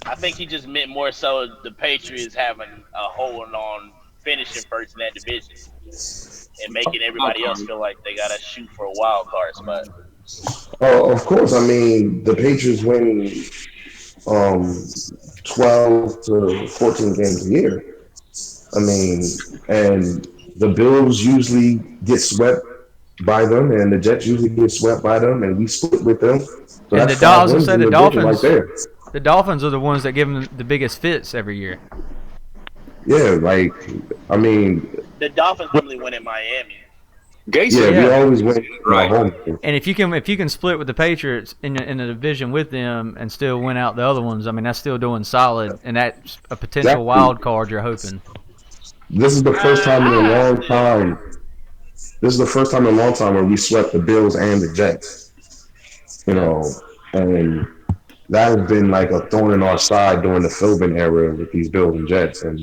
I think he just meant more so the Patriots having a hold on finishing first in that division and making everybody else feel like they got to shoot for a wild card spot. Oh, of course. I mean, the Patriots win 12 to 14 games a year. I mean, and the Bills usually get swept by them, and the Jets usually get swept by them, and we split with them. So and the Dolphins are the ones that give them the biggest fits every year. Yeah, I mean, the Dolphins normally win in Miami. Gase, we always win right. Home. And if you can split with the Patriots in the division with them and still win out the other ones, I mean that's still doing solid, and that's a potential wild card you're hoping. This is the first time in a long time. This is the first time in a long time where we swept the Bills and the Jets. You know, and that has been like a thorn in our side during the Philbin era with these Bills and Jets, and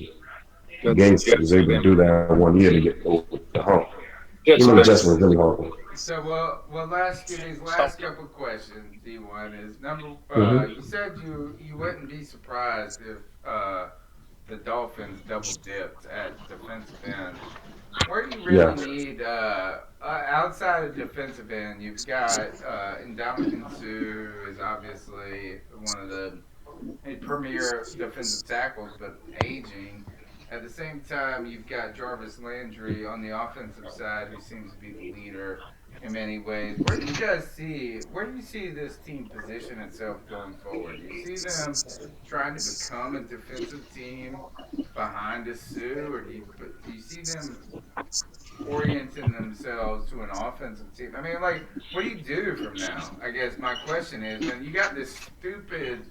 Gase was able to do that 1 year to get over the hump. Even the Jets were really horrible. So we'll ask you these last couple questions. D1 is number. You said you wouldn't be surprised if the Dolphins double dipped at defensive end. Where do you really need outside of defensive end? You've got Ndamukong Suh is obviously one of the premier defensive tackles, but aging. At the same time, you've got Jarvis Landry on the offensive side, who seems to be the leader in many ways. Where do you see this team position itself going forward? Do you see them trying to become a defensive team behind a Suh, or do you see them orienting themselves to an offensive team? I mean, like, what do you do from now? I guess my question is, when you got this stupid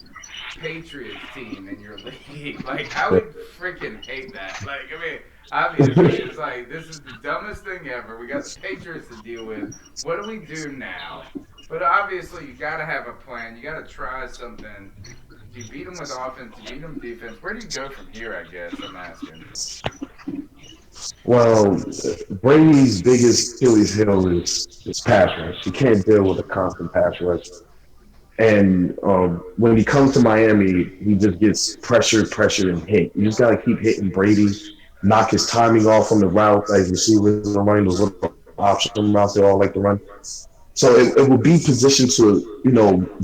Patriots team in your league, like, I would freaking hate that. Like, I mean, obviously, it's like, this is the dumbest thing ever. We got the Patriots to deal with. What do we do now? But obviously, you got to have a plan. You got to try something. You beat them with offense, you beat them defense. Where do you go from here, I guess, I'm asking. Well, Brady's biggest Achilles heel is pass rush. He can't deal with a constant pass rush. And when he comes to Miami, he just gets pressure, and hit. You just got to keep hitting Brady, knock his timing off on the route as receivers are running those little option routes they all like to run. So it will be positioned to,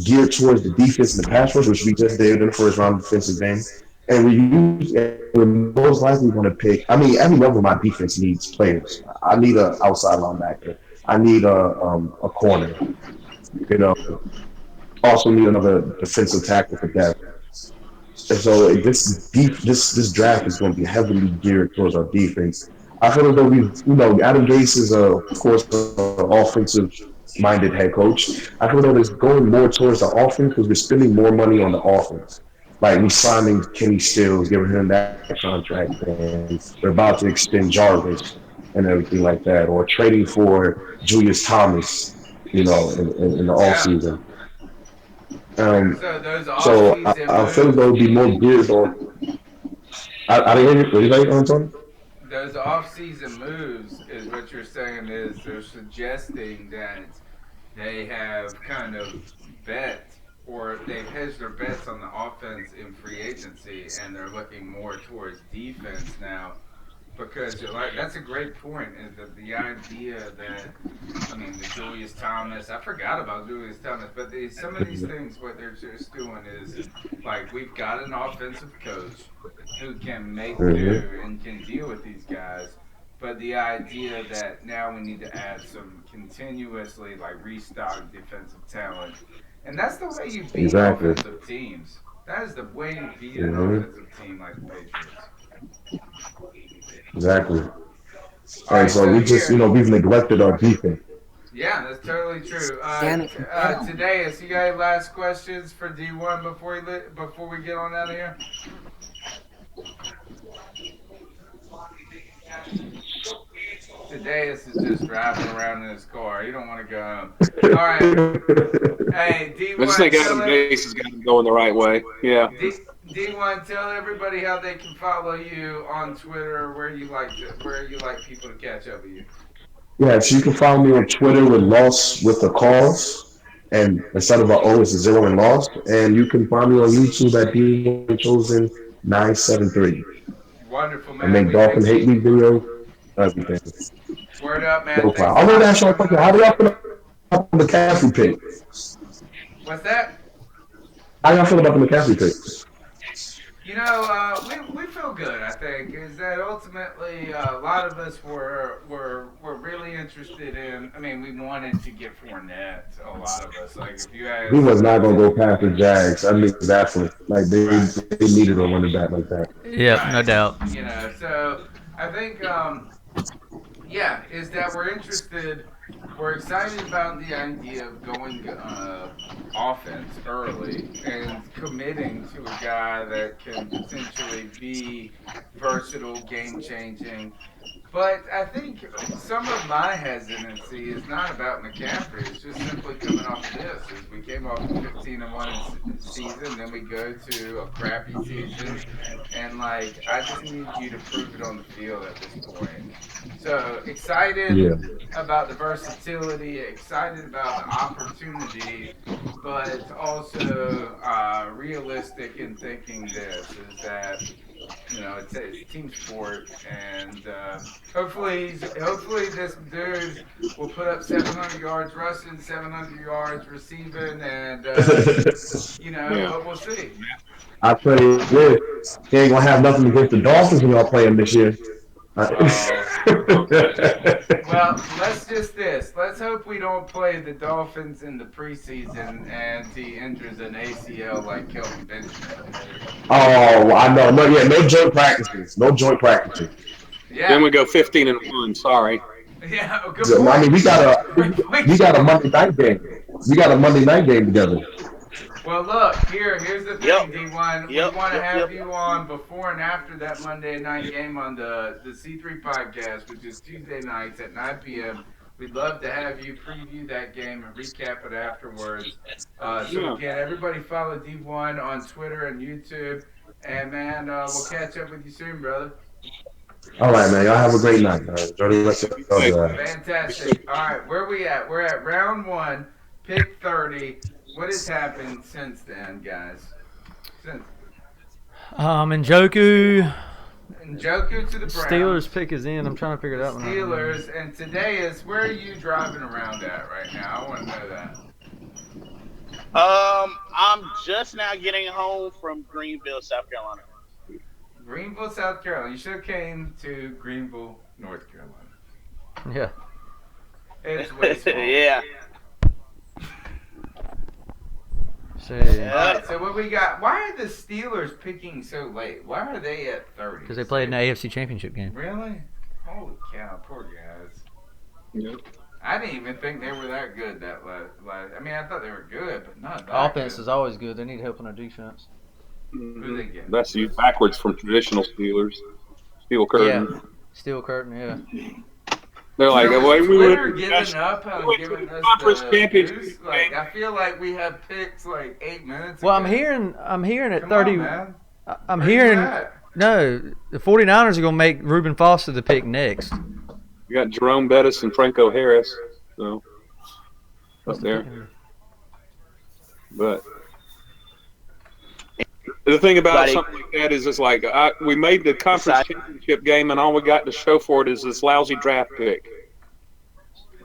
gear towards the defense and the pass rush, which we just did in the first round of defensive game. And we're most likely going to pick. I mean, every level of my defense needs players. I need an outside linebacker. I need a corner. Also need another defensive tackle for depth. And so this draft is going to be heavily geared towards our defense. I feel as though Adam Gase is of course an offensive-minded head coach. I feel as though it's going more towards the offense because we're spending more money on the offense. Like, we signing Kenny Stills, giving him that contract, and they're about to extend Jarvis and everything like that, or trading for Julius Thomas, in the offseason. So I feel as though it would be more geared on. I didn't hear you. What did you say, Anton? Those off-season moves is what you're saying is they're suggesting that they have kind of bet or they've hedged their bets on the offense in free agency, and they're looking more towards defense now. Because that's a great point. Is that the idea that the Julius Thomas? I forgot about Julius Thomas, but some of these things, what they're just doing is like we've got an offensive coach who can make do and can deal with these guys. But the idea that now we need to add some continuously restock defensive talent. And that's the way you beat offensive teams. That is the way you beat an offensive team like the Patriots. Exactly. And so we just, we've neglected our defense. Yeah, that's totally true. Today, is you got any last questions for D1 before we get on out of here? Today, this is just driving around in his car. You don't want to go home. All right. Hey, D1. I just think Adam Gase has got him going the right way. Yeah. D1, tell everybody how they can follow you on Twitter, where you like people to catch up with you. Yeah, so you can follow me on Twitter with Loss with a cause, and instead of an O, it's a 0 and Lost. And you can find me on YouTube at D1 Chosen 973. Wonderful, man. I make Dolphin Hate Me video. Everything. Word up, man. No problem. I'm going to ask you a question. How do y'all feel about the McCaffrey pick? What's that? How y'all feel about the McCaffrey pick? We feel good. I think is that ultimately a lot of us were really interested in. We wanted to get Fournette. A lot of us, if you ask, he was not gonna go past the Jags. Exactly. They needed a running back like that. Yeah, no doubt. So I think Yeah, is that we're interested. We're excited about the idea of going offense early and committing to a guy that can potentially be versatile, game changing. But I think some of my hesitancy is not about McCaffrey. It's just simply coming off of this. Is we came off a 15-1 season, then we go to a crappy season, and like I just need you to prove it on the field at this point. So excited Yeah. about the versatility, excited about the opportunity, but also realistic in thinking this is that it's a team sport, and hopefully this dude will put up 700 yards rushing, 700 yards receiving, and but we'll see. I tell you this, he ain't gonna have nothing against the Dolphins when y'all play him this year. Well, let's hope we don't play the Dolphins in the preseason and he injures an ACL like Kelvin Benjamin. Oh, I know. No joint practices. No joint practices. Yeah. Then we go 15-1. Sorry. Yeah, good point. I mean, we got a Monday night game. We got a Monday night game together. Well, look, here's the thing, D1. We want to have you on before and after that Monday night game on the C3 podcast, which is Tuesday nights at 9 p.m. We'd love to have you preview that game and recap it afterwards. So, again, everybody follow D1 on Twitter and YouTube. And, man, we'll catch up with you soon, brother. All right, man. Y'all have a great night. Enjoy the rest of the Fantastic. All right, where are we at? We're at round 1, pick 30. What has happened since then, guys? Njoku. Njoku to the Browns. Steelers pick is in. I'm trying to figure that one out. Steelers, and today is, where are you driving around at right now? I want to know that. I'm just now getting home from Greenville, South Carolina. Greenville, South Carolina. You should have came to Greenville, North Carolina. Yeah. It's way smaller. Yeah. See. All right, so what we got? Why are the Steelers picking so late? Why are they at 30? Because they played in the AFC Championship game. Really? Holy cow, poor guys. Yep. I didn't even think they were that good that last. I mean, I thought they were good, but not that Offense good. is always good. They need help on their defense. Who they get? That's you backwards from traditional Steelers. Steel curtain. Yeah. Steel curtain, yeah. They're like, Twitter giving up on giving us conference the championship news? Like, I feel like we had picks like 8 minutes Well, ago. I'm hearing at Come 30. on, man. I'm Where you hearing. at? No, the 49ers are going to make Reuben Foster the pick next. You got Jerome Bettis and Franco Harris. So, up there. But the thing about something like that is it's like we made the conference championship game and all we got to show for it is this lousy draft pick.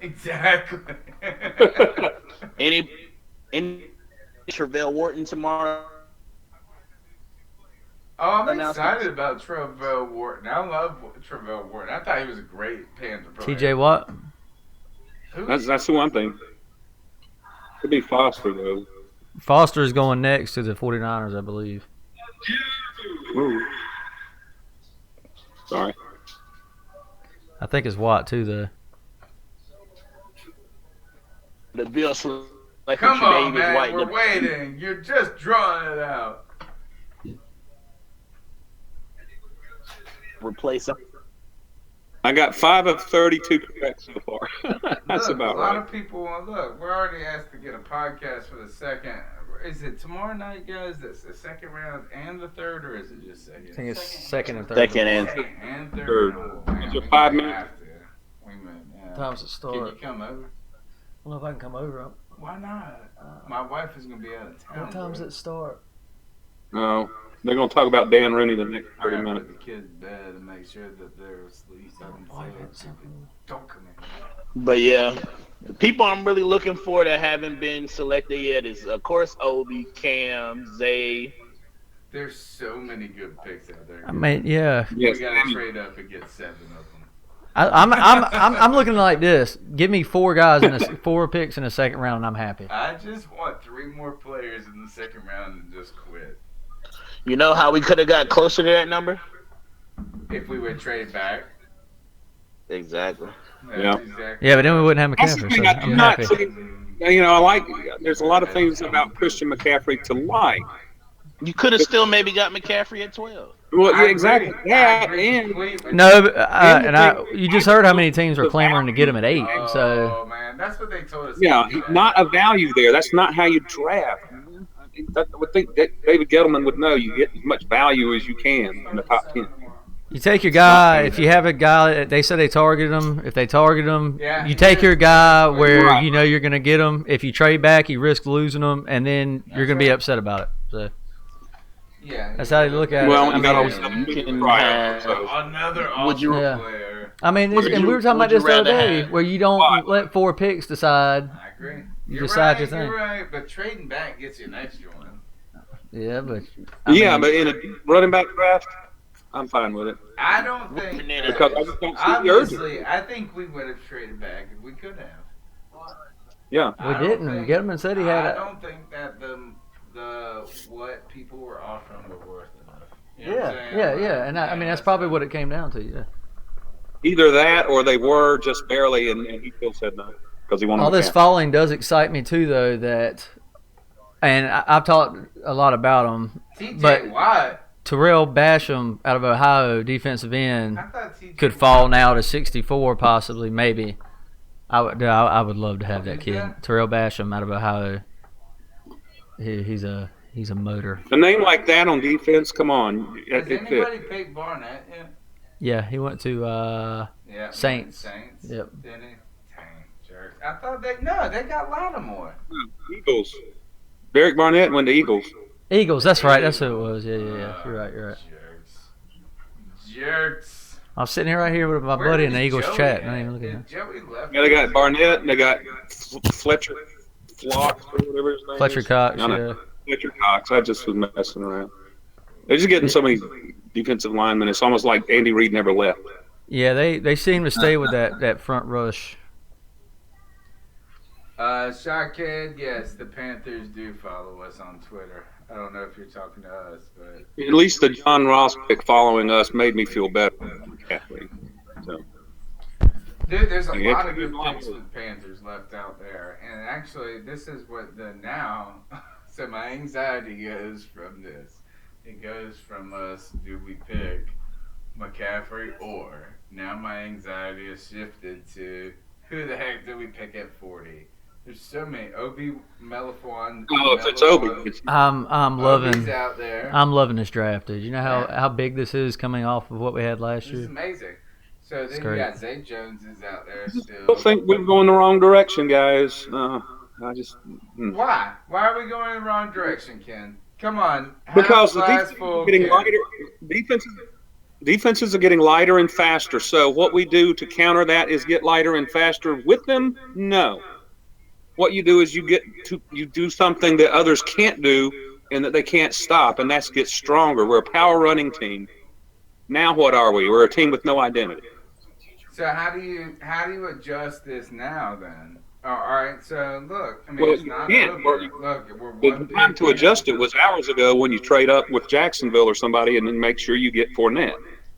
Exactly. Any Travell Wharton tomorrow? Oh, I'm excited about Travell Wharton. I love Travell Wharton. I thought he was a great Panther player. TJ Watt? That's who I'm thinking. Could be Foster, though. Foster is going next to the 49ers, I believe. Ooh. Sorry. I think it's Watt, too, though. The Bills like Come on, Tre'Davious man. White. We're waiting. You're just drawing it out. Replace him. I got 5 of 32 correct so far. That's Look, about a lot right. of people. Look, we're already asked to get a podcast for the second. Is it tomorrow night, guys? That's the second round and the third, or is it just second? I think it's second and third. Second and third. Third. Oh, man, Is it we 5 might minutes? have to. We might, Times it start. Can you come over? I don't know if I can come over. Why not? My wife is gonna be out of town. What time's it start? No. They're going to talk about Dan Rooney the next I 30 gotta minutes. put the kids to bed and make sure that they're asleep. Don't come in. But yeah, the people I'm really looking for that haven't been selected yet is, of course, Obi, Cam, Zay. There's so many good picks out there. I mean, yeah. We gotta trade up and get 7 of them. I'm looking like this. Give me 4 guys in 4 picks in the second round, and I'm happy. I just want 3 more players in the second round and just quit. You know how we could have got closer to that number? If we would trade back. Exactly. Yeah. Yeah, but then we wouldn't have That's the McCaffrey. thing, So I'm I'm not happy. saying, I like. There's a lot of things about Christian McCaffrey to like. You could have still maybe got McCaffrey at 12. Well, yeah, exactly. That and No, you just heard how many teams are clamoring to get him at 8. So Oh man, that's what they told us. yeah, not a value there. That's not how you draft. I would think that David Gettleman would know you get as much value as you can in the top 10. you take your guy. If you have a guy, they said they targeted him. If they target him, Yeah. you take your guy where Right. you know you're going to get him. If you trade back, you risk losing him, and then you're going to be upset about it. So Yeah. that's how you look at Well, it. you got always you can prior. have- So. Another Would you- awesome Yeah. player. I mean, Would and you- we were talking would about this you the other rather day, have- where you don't let 4 picks decide. I agree. You You're decide right, your thing. You're right, but trading back gets you an extra one. Yeah, but But in a running back draft, I'm fine with it. I don't think Because I just don't see the urgency. obviously. I think we would have traded back if we could have. Yeah. we didn't. Gettleman said he had I it. don't think that the what people were offering were worth enough. You know what I'm saying? Yeah. And I mean, that's probably what it came down to. Yeah. Either that or they were just barely, and he still said no because he wanted All this McCaffrey. falling does excite me too, though. And I've talked a lot about him, TJ but Watt. Terrell Basham out of Ohio, defensive end, I thought TJ could fall now to 64, possibly, maybe. I would love to have that Who's kid, that? Terrell Basham out of Ohio. He's a motor. A name like that on defense, come on, Has it anybody fit. picked Barnett yet? Yeah, he went to Yeah. Saints. Saints. Yep. Didn't he? Dang, jerks. I thought they got Lattimore. Eagles. Derek Barnett went to Eagles. Eagles. That's right. That's who it was. Yeah. You're right. Jerks. I'm sitting here right here with my Where buddy in is the Eagles Joey chat. at? Not even looking at him. Joey left. Yeah, they got Barnett and they got Fletcher Flocks or whatever his name Fletcher is. Cox. No, Yeah. Fletcher Cox. I just was messing around. They're just getting so many defensive linemen. It's almost like Andy Reid never left. Yeah, they seem to stay with that front rush. Shockhead, yes, the Panthers do follow us on Twitter. I don't know if you're talking to us, but At least the John Ross pick following us made me feel better. So. dude, there's a Yeah, lot of it's a good good picks line. with Panthers left out there. And actually, this is what the now. So my anxiety goes from this. It goes from us, do we pick McCaffrey, or now my anxiety is shifted to who the heck do we pick at 40? There's so many. Obi Melifon. Oh, if it's Obi, it's I'm loving. Obi's out there. I'm loving this draft, dude. You know how big this is coming off of what we had last This is year. amazing. So It's then you great. got Zay Jones is out there I still. think we're going the wrong direction, guys. I just Why? Why are we going in the wrong direction, Ken? Come on. because half the glass defense full, is getting Ken. lighter. Defenses are getting lighter and faster. So what we do to counter that is get lighter and faster with them. No, what you do is you do something that others can't do and that they can't stop, and that's get stronger. We're a power running team. Now what are we? We're a team with no identity. So how do you adjust this now then? Oh, all right. So look, I mean, Well, it's you not can't. over. Look, we're The one time pick to in. adjust it was hours ago when you trade up with Jacksonville or somebody and then make sure you get Fournette.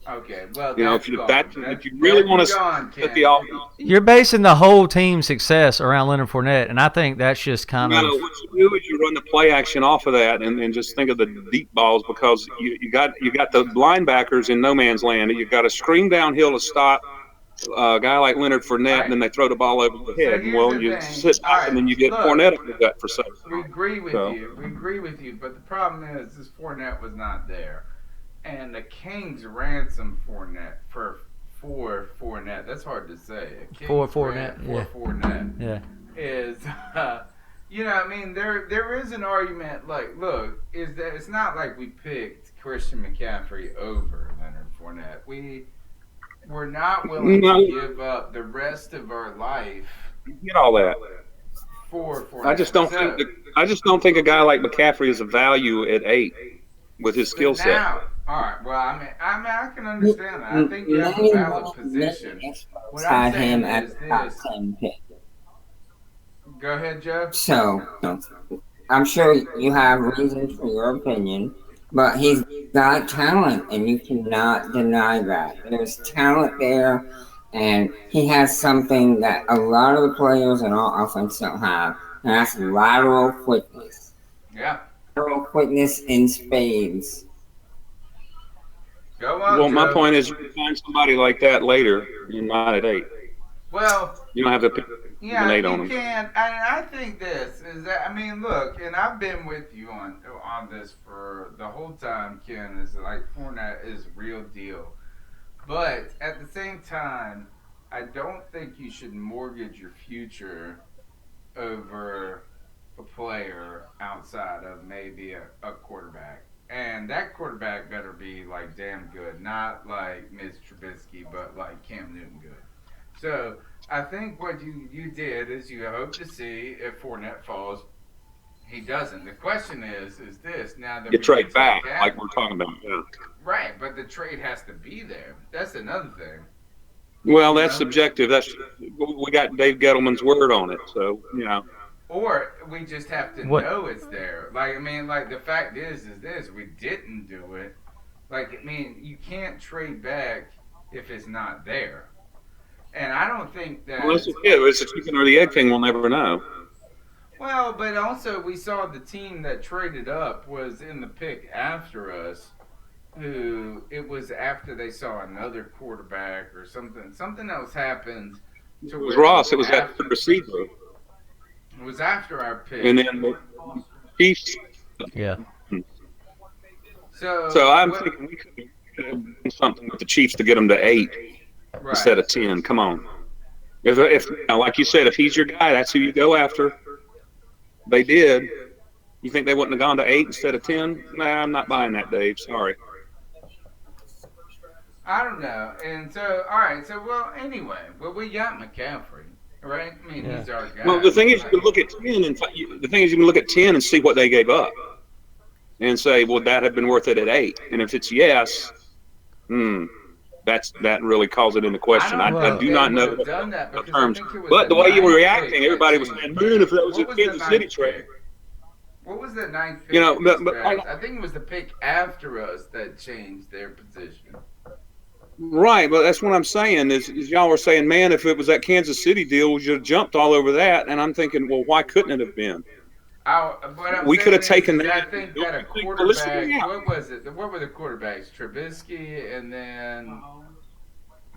Okay, well, You know, that's gone. if you really want to gone, put Ken. the offense. You're basing the whole team's success around Leonard Fournette, and I think that's just kind No, of. what you do is you run the play action off of that, and just think of the deep balls because you got the linebackers in no man's land. You got to screen downhill to stop a guy like Leonard Fournette, and then they throw the ball over the head. here's Well, the you thing. sit All back, right, and then you get look. Fournette up the gut for something. We agree with So. you. We agree with you. But the problem is, this Fournette was not there, and the Kings ransomed Fournette for Fournette. That's hard to say. A Kings For Fournette, for yeah. Fournette Yeah. is, you know, I mean, there is an argument. Like, look, is that it's not like we picked Christian McCaffrey over Leonard Fournette. We're not willing No. to give up the rest of our life Get all that. for Fournette. I just don't think a guy like McCaffrey is a value at 8 with his skill set. Now, all right. Well, I mean, I can understand that. I think you have a valid position. What I'm Had saying him at is the top this. 10 pick. Go ahead, Joe. So, I'm sure you have reasons for your opinion, but he's got talent, and you cannot deny that. There's talent there, And he has something that a lot of the players in our offense don't have, and that's lateral quickness. Yeah. Lateral quickness in spades. Go on, Well, my Joe. point is, you can find somebody like that later. You're not at 8. Well, You don't have to pick yeah, an 8 you on them. can. And I think this is that. I mean, look, and I've been with you on this for the whole time. Ken is like Fournette is real deal, but at the same time, I don't think you should mortgage your future over a player outside of maybe a quarterback. And that quarterback better be like damn good, not like Mitch Trubisky, but like Cam Newton good. So I think what you did is you hope to see if Fournette falls. He doesn't. The question is this now that You trade back, like we're talking about. Yeah. right? But the trade has to be there. That's another thing. Well, that's subjective. We got Dave Gettleman's word on it, so Or we just have to know it's there. Like I mean, like the fact is this: we didn't do it. Like I mean, you can't trade back if it's not there. And I don't think that. Unless it's the chicken or the egg thing, we'll never know. Well, but also we saw the team that traded up was in the pick after us. Who it was after they saw another quarterback or something. Something else happened. It was Ross. It was that receiver. It was after our pick. And then the Chiefs. Yeah. So I'm thinking we could have done something with the Chiefs to get them to 8 instead of 10. Come on. If like you said, if he's your guy, that's who you go after. They did. You think they wouldn't have gone to 8 instead of 10? Nah, I'm not buying that, Dave. Sorry. I don't know. And so, all right. So, well, anyway, we got McCaffrey, right? I mean, he's our guy. Well, the thing is, you can look at 10 and see what they gave up, and say, would that have been worth it at 8? And if it's yes, that really calls it into question. I do not know the terms, but the way you were reacting, everybody was saying, "Man, if that was a Kansas City trade." What was that 9th pick? But I think it was the pick after us that changed their position. Right, but that's what I'm saying is y'all were saying, man, if it was that Kansas City deal, we should have jumped all over that. And I'm thinking, well, why couldn't it have been? We could have taken that. I think that a quarterback. What was it? What were the quarterbacks? Trubisky, and then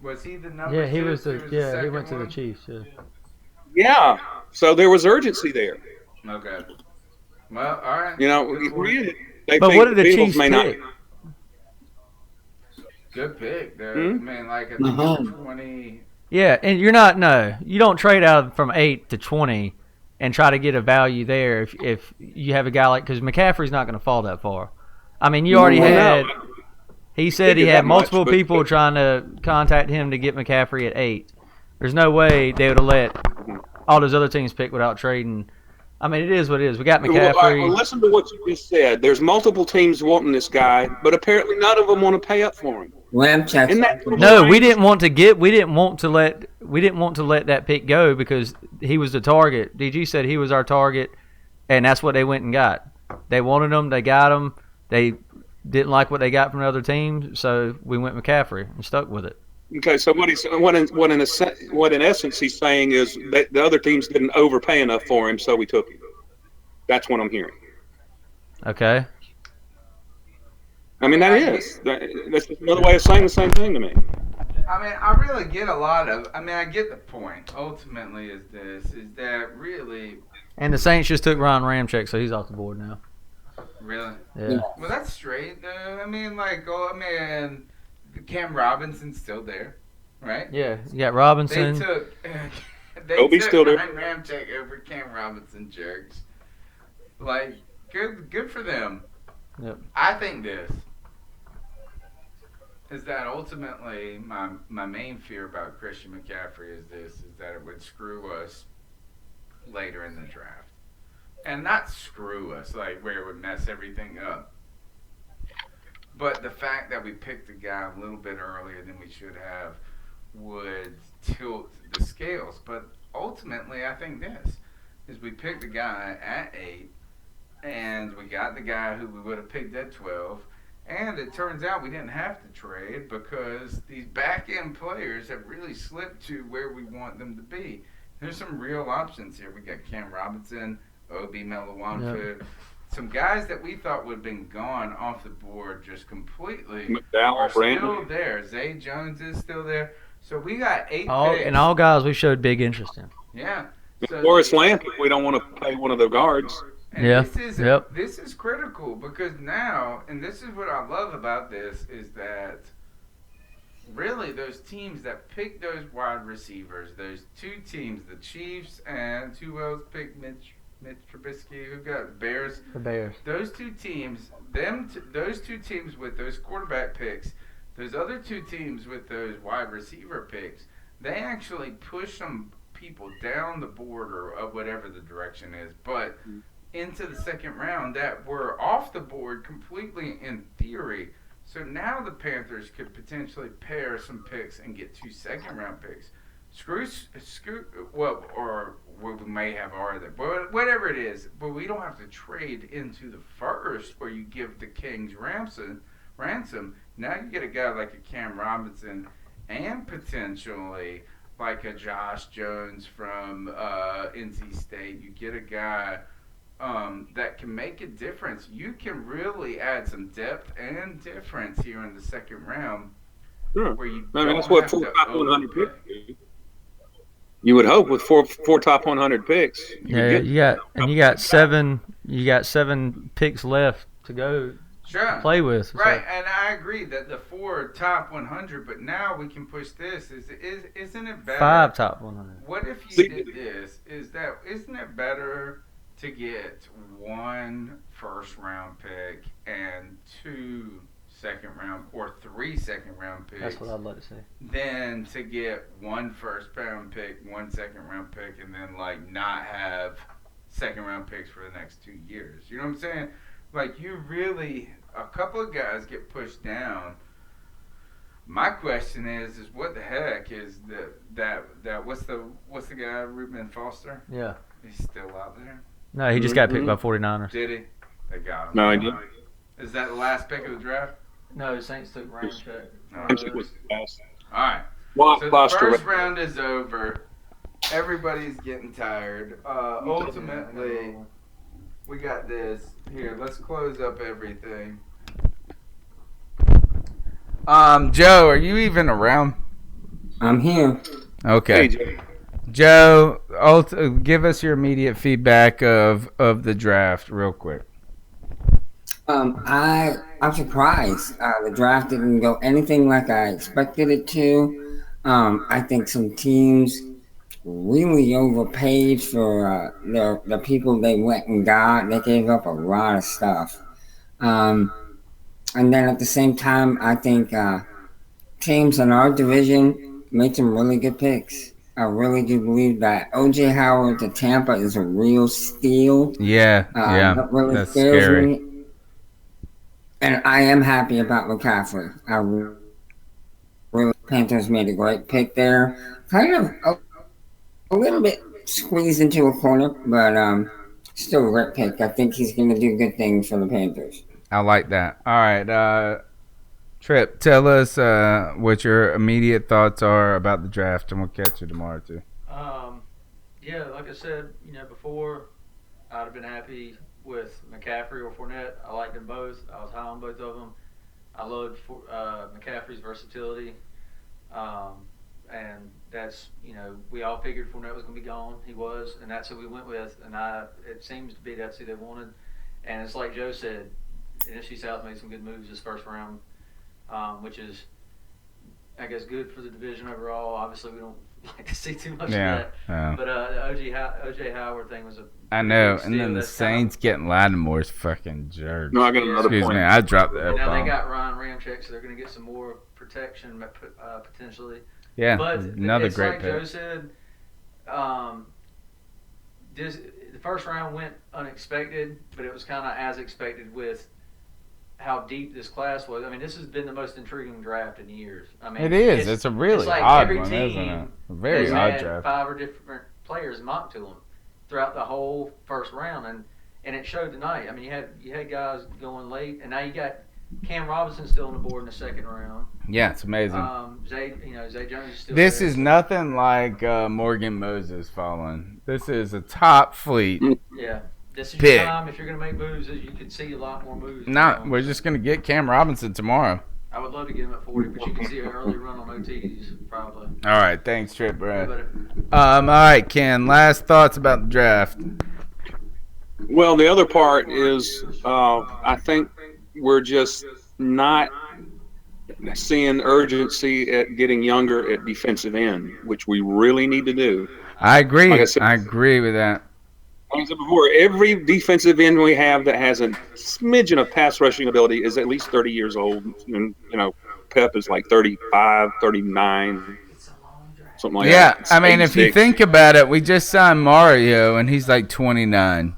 was he the number? Yeah, he 2? was the. Yeah, he went to the one? Chiefs. Yeah. Yeah, so there was urgency there. Okay. Well, all right. But what did the Chiefs pick? Not. Good pick. I mean, like at 20. Yeah, and you don't trade out from 8 to 20 and try to get a value there if you have a guy like, because McCaffrey's not going to fall that far. I mean, you already had. He said he had multiple people trying to contact him to get McCaffrey at 8. There's no way they would have let all those other teams pick without trading. I mean, it is what it is. We got McCaffrey. Well, listen to what you just said. There's multiple teams wanting this guy, but apparently none of them want to pay up for him. No, we didn't want to let that pick go because he was the target. DG said he was our target, and that's what they went and got. They wanted him. They got him. They didn't like what they got from the other team, so we went McCaffrey and stuck with it. Okay, so what in essence he's saying is that the other teams didn't overpay enough for him, so we took him. That's what I'm hearing. Okay. I mean, that's just another way of saying the same thing to me. I mean, I really get I get the point. Ultimately, is that really. And the Saints just took Ryan Ramczyk, so he's off the board now. Really? Yeah. Well, that's straight. I mean, Cam Robinson's still there, right? Yeah, you got Robinson. They took still there. Ryan Ramczyk over Cam Robinson, jerks. Like, good for them. Yep. I think this is that ultimately my main fear about Christian McCaffrey is that it would screw us later in the draft. And not screw us, like where it would mess everything up. But the fact that we picked a guy a little bit earlier than we should have would tilt the scales. But ultimately, I think this is we picked a guy at 8, and we got the guy who we would have picked at 12, And it turns out we didn't have to trade because these back end players have really slipped to where we want them to be. There's some real options here. We got Cam Robinson, Obi Melifonwu, some guys that we thought would have been gone off the board just completely McDowell, are still Brandon. there. Zay Jones is still there. So we got 8 picks. And all guys we showed big interest in. Yeah. So Forrest Lamp, we don't want to pay one of the guards. And this is critical because now, and this is what I love about this, is that really those teams that pick those wide receivers, those 2 teams, the Chiefs and who else picked Mitch Trubisky, who got Bears? The Bears. Those 2 teams, those 2 teams with those quarterback picks, those other 2 teams with those wide receiver picks, they actually push some people down the board or whatever the direction is, but into the second round that were off the board completely in theory. So now the Panthers could potentially pair some picks and get 2 second-round picks. Or we may have other, but whatever it is. But we don't have to trade into the first where you give the Kings ransom. Now you get a guy like a Cam Robinson and potentially like a Josh Jones from NC State. You get a guy that can make a difference. You can really add some depth and difference here in the second round. Sure. Where you that's what 4 top 100 picks do. You would hope with four top 100 picks. You got 7 picks left to go. Sure. Play with. Right, and I agree that the 4 top 100, but now we can push this. Isn't it better? 5 top 100. What if you did this? Isn't it better to get 1 first-round pick and 2 second-round or 3 second-round picks? That's what I'd like to see. Than to get 1 first-round pick, 1 second-round pick, and then not have second-round picks for the next 2 years. You know what I'm saying? You really, a couple of guys get pushed down. My question is what the heck is that what's the guy, Reuben Foster? Yeah. He's still out there? No, he just got picked by 49ers. Did he? They got him. No, he didn't. Is that the last pick of the draft? No, the Saints took Ramczyk. All right. So the first round is over. Everybody's getting tired. Ultimately, we got this. Here, let's close up everything. Joe, are you even around? I'm here. Okay. Hey, Joe, give us your immediate feedback of the draft real quick. I'm surprised. The draft didn't go anything like I expected it to. I think some teams really overpaid for the people they went and got. They gave up a lot of stuff. And then at the same time, I think teams in our division made some really good picks. I really do believe that O.J. Howard to Tampa is a real steal. Yeah, That really that's scares scary. me. And I am happy about McCaffrey. Panthers made a great pick there. Kind of a little bit squeezed into a corner, but still a great pick. I think he's going to do good things for the Panthers. I like that. All right, Trip, tell us what your immediate thoughts are about the draft, and we'll catch you tomorrow too. Yeah, like I said, before, I'd have been happy with McCaffrey or Fournette. I liked them both. I was high on both of them. I loved McCaffrey's versatility, and that's we all figured Fournette was going to be gone. He was, and that's who we went with. And it seems to be that's who they wanted. And it's like Joe said, NFC South made some good moves this first round, which is, I guess, good for the division overall. Obviously, we don't like to see too much of that. Yeah. But the O.J. Howard thing was a I know, big and steal. then the That's Saints getting Lattimore's fucking jerk. No, I got another Excuse point. me, I dropped that Now bomb. they got Ryan Ramczyk, so they're going to get some more protection potentially. Yeah, but another it's great like pick. Joe said, the first round went unexpected, but it was kind of as expected with how deep this class was. I mean, this has been the most intriguing draft in years. I mean, It is. It's a really like odd every one, team isn't it? A very has odd had draft. 5 or different players mocked to them throughout the whole first round, and it showed tonight. I mean, you had guys going late, and now you got Cam Robinson's still on the board in the second round. Yeah, it's amazing. Zay Jones is still This there. is nothing like Morgan Moses falling. This is a top fleet. Yeah. This is pick. your time. If you're going to make moves, you could see a lot more moves. We're just going to get Cam Robinson tomorrow. I would love to get him at 40, but you can see an early run on OTs, probably. All right. Thanks, Trip, bro. All right, Ken. Last thoughts about the draft. Well, the other part is I think we're just not seeing urgency at getting younger at defensive end, which we really need to do. I agree. Like I said, I agree with that. Like I said before, every defensive end we have that has a smidgen of pass rushing ability is at least 30 years old. And, Pep is like 35, 39, something like that. Yeah, I mean, if you think about it, we just signed Mario, and he's like 29.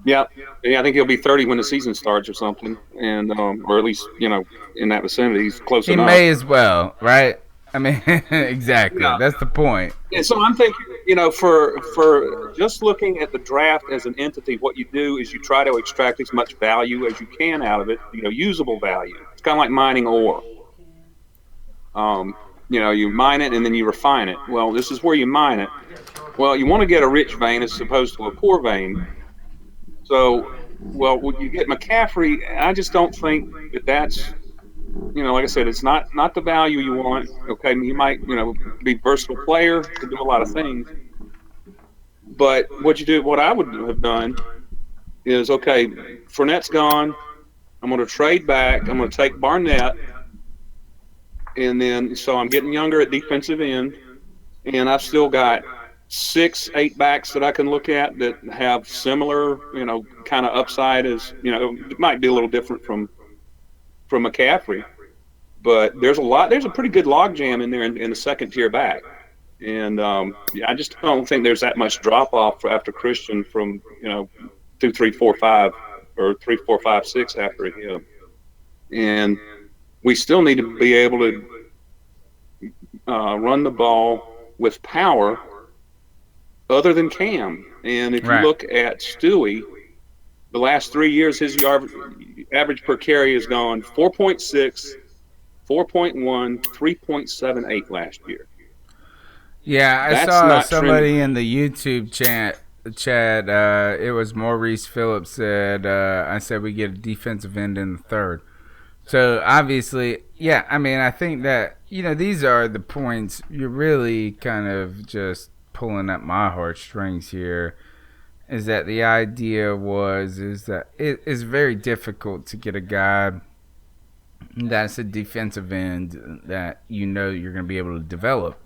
Yeah, I think he'll be 30 when the season starts or something, and or at least, in that vicinity. He's close enough. He may as well, right? I mean, exactly. Yeah. That's the point. And so I'm thinking, for just looking at the draft as an entity, what you do is you try to extract as much value as you can out of it, usable value. It's kind of like mining ore. You mine it and then you refine it. Well, this is where you mine it. Well, you want to get a rich vein as opposed to a poor vein. So, when you get McCaffrey, I just don't think that's, like I said, it's not the value you want. Okay, you might, be a versatile player, can do a lot of things. But what I would have done is, okay, Fournette's gone. I'm going to trade back. I'm going to take Barnett. And then, so I'm getting younger at defensive end. And I've still got 6-8 backs that I can look at that have similar, kind of upside as, it might be a little different from McCaffrey, but there's a pretty good logjam in there in the second tier back. And I just don't think there's that much drop off after Christian from, 2, 3, 4, 5 or 3, 4, 5, 6 after him. And we still need to be able to run the ball with power other than Cam. And if you look at Stewie, the last 3 years, his average per carry has gone 4.6, 4.1, 3.78 last year. Yeah, That's I saw not somebody trending. in the YouTube chat. It was Maurice Phillips said, I said we get a defensive end in the third. So obviously, yeah, I mean, I think that, these are the points. You're really kind of just pulling at my heartstrings here. Is that the idea is that it is very difficult to get a guy that's a defensive end that you're going to be able to develop.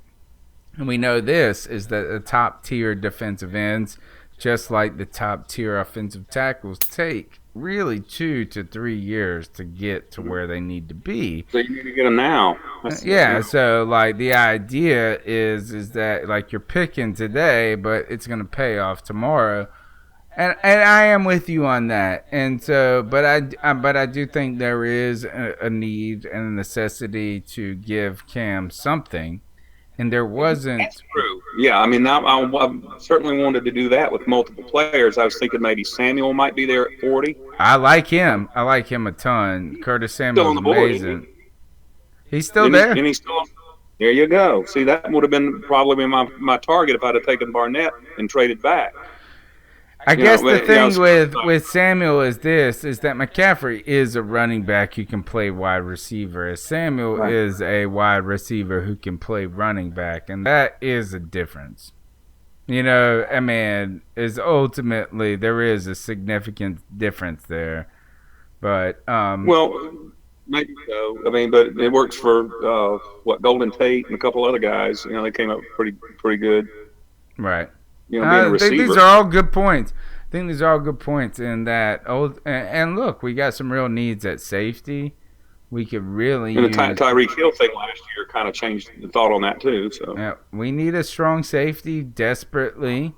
And we know this is that the top tier defensive ends, just like the top tier offensive tackles, take really 2 to 3 years to get to where they need to be. So you need to get them now. Yeah, so like the idea is that like you're picking today, but it's going to pay off tomorrow. And I am with you on that. And so, but I do think there is a need and a necessity to give Cam something. And there wasn't. That's true. Yeah, I mean, I certainly wanted to do that with multiple players. I was thinking maybe Samuel might be there at 40. I like him. I like him a ton. Curtis Still Samuel's on the board, amazing. He's still there. And he's still. There you go. See, that would have been probably my target if I'd have taken Barnett and traded back. I guess the thing with Samuel is that McCaffrey is a running back who can play wide receiver. Samuel is a wide receiver who can play running back, and that is a difference. I mean, ultimately there is a significant difference there. But well, maybe so. I mean, but it works for Golden Tate and a couple other guys. They came up pretty good. Right. Being a receiver. I think these are all good points. In that. And look, we got some real needs at safety. We could really and use. The Tyreek Hill thing last year kind of changed the thought on that too. So yeah, we need a strong safety desperately,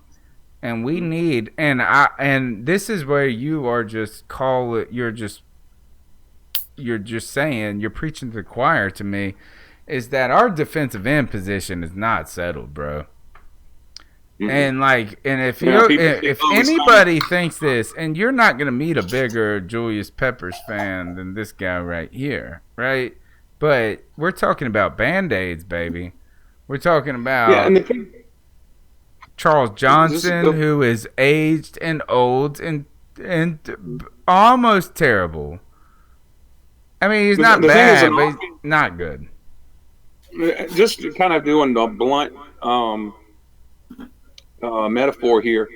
and we need and this is where you are just you're just saying, you're preaching to the choir to me, is that our defensive end position is not settled, bro. And if always anybody thinks this, and you're not gonna meet a bigger Julius Peppers fan than this guy right here, right? But we're talking about Band-Aids, baby. We're talking about Charles Johnson, who is aged and old and almost terrible. I mean, he's not bad, but he's not good. Just kind of doing a blunt metaphor here.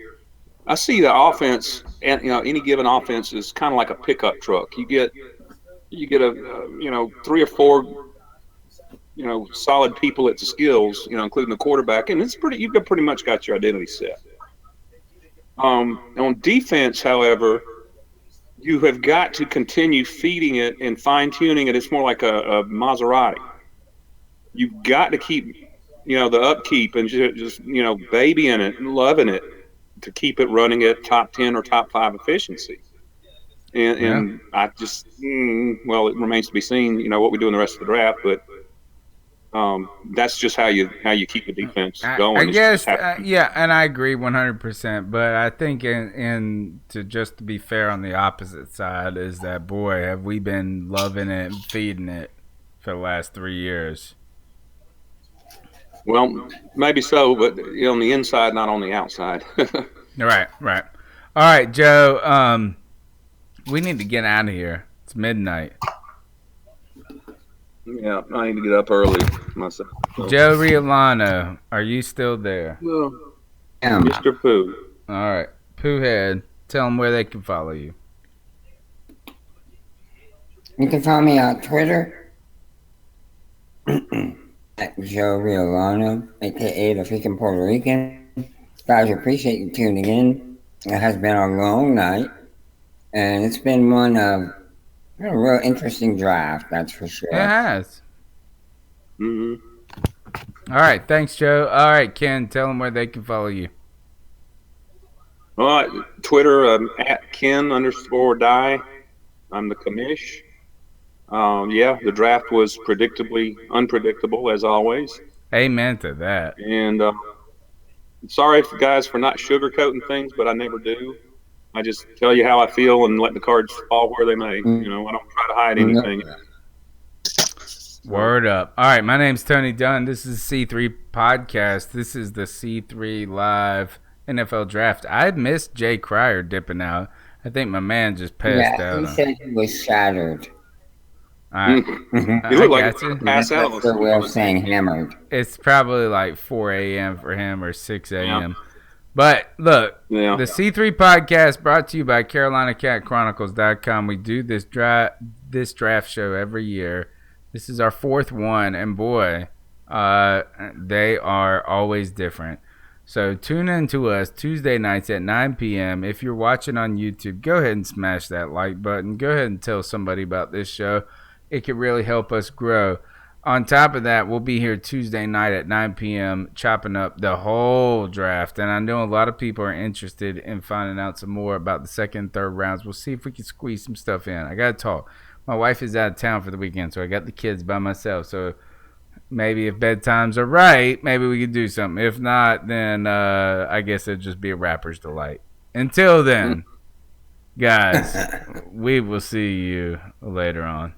I see the offense, and any given offense is kind of like a pickup truck. You get a 3 or 4 solid people at the skills, including the quarterback, and you've pretty much got your identity set. On defense, however, you have got to continue feeding it and fine tuning it. It's more like a Maserati. You've got to keep, the upkeep and just babying it and loving it to keep it running at top 10 or top 5 efficiency. And I just, it remains to be seen, what we do in the rest of the draft, but that's just how you keep the defense going. I guess, and I agree 100%. But I think, to be fair on the opposite side, is that, boy, have we been loving it and feeding it for the last 3 years. Well, maybe so, but on the inside, not on the outside. Right. All right, Joe. We need to get out of here. It's midnight. Yeah, I need to get up early myself. So. Joe Riolano, are you still there? Well, Mr. Pooh. All right, Poohhead. Tell them where they can follow you. You can follow me on Twitter at Joe Riolano, aka the freaking Puerto Rican. Guys, appreciate you tuning in. It has been a long night, and it's been one of a real interesting draft, that's for sure. It has. Mm-hmm. All right, thanks, Joe. All right, Ken, tell them where they can follow you. All right, Twitter, at Ken_die. I'm the commish. The draft was predictably unpredictable, as always. Amen to that. And sorry, guys, for not sugarcoating things, but I never do. I just tell you how I feel and let the cards fall where they may. I don't try to hide anything. Word up. All right, my name's Tony Dunn. This is C3 Podcast. This is the C3 Live NFL Draft. I missed Jay Cryer dipping out. I think my man just passed out. He said he was shattered. All right. You look like you pass out. That's the way of saying hammered. It's probably like 4 a.m. for him or 6 a.m. But look, the C3 Podcast brought to you by CarolinaCatChronicles.com. We do this draft show every year. This is our 4th one, and boy, they are always different. So tune in to us Tuesday nights at 9 p.m. If you're watching on YouTube, go ahead and smash that like button. Go ahead and tell somebody about this show. It could really help us grow. On top of that, we'll be here Tuesday night at 9 p.m. chopping up the whole draft. And I know a lot of people are interested in finding out some more about the 2nd and 3rd rounds. We'll see if we can squeeze some stuff in. I got to talk. My wife is out of town for the weekend, so I got the kids by myself. So maybe if bedtimes are right, maybe we could do something. If not, then I guess it'll just be a rapper's delight. Until then, guys, we will see you later on.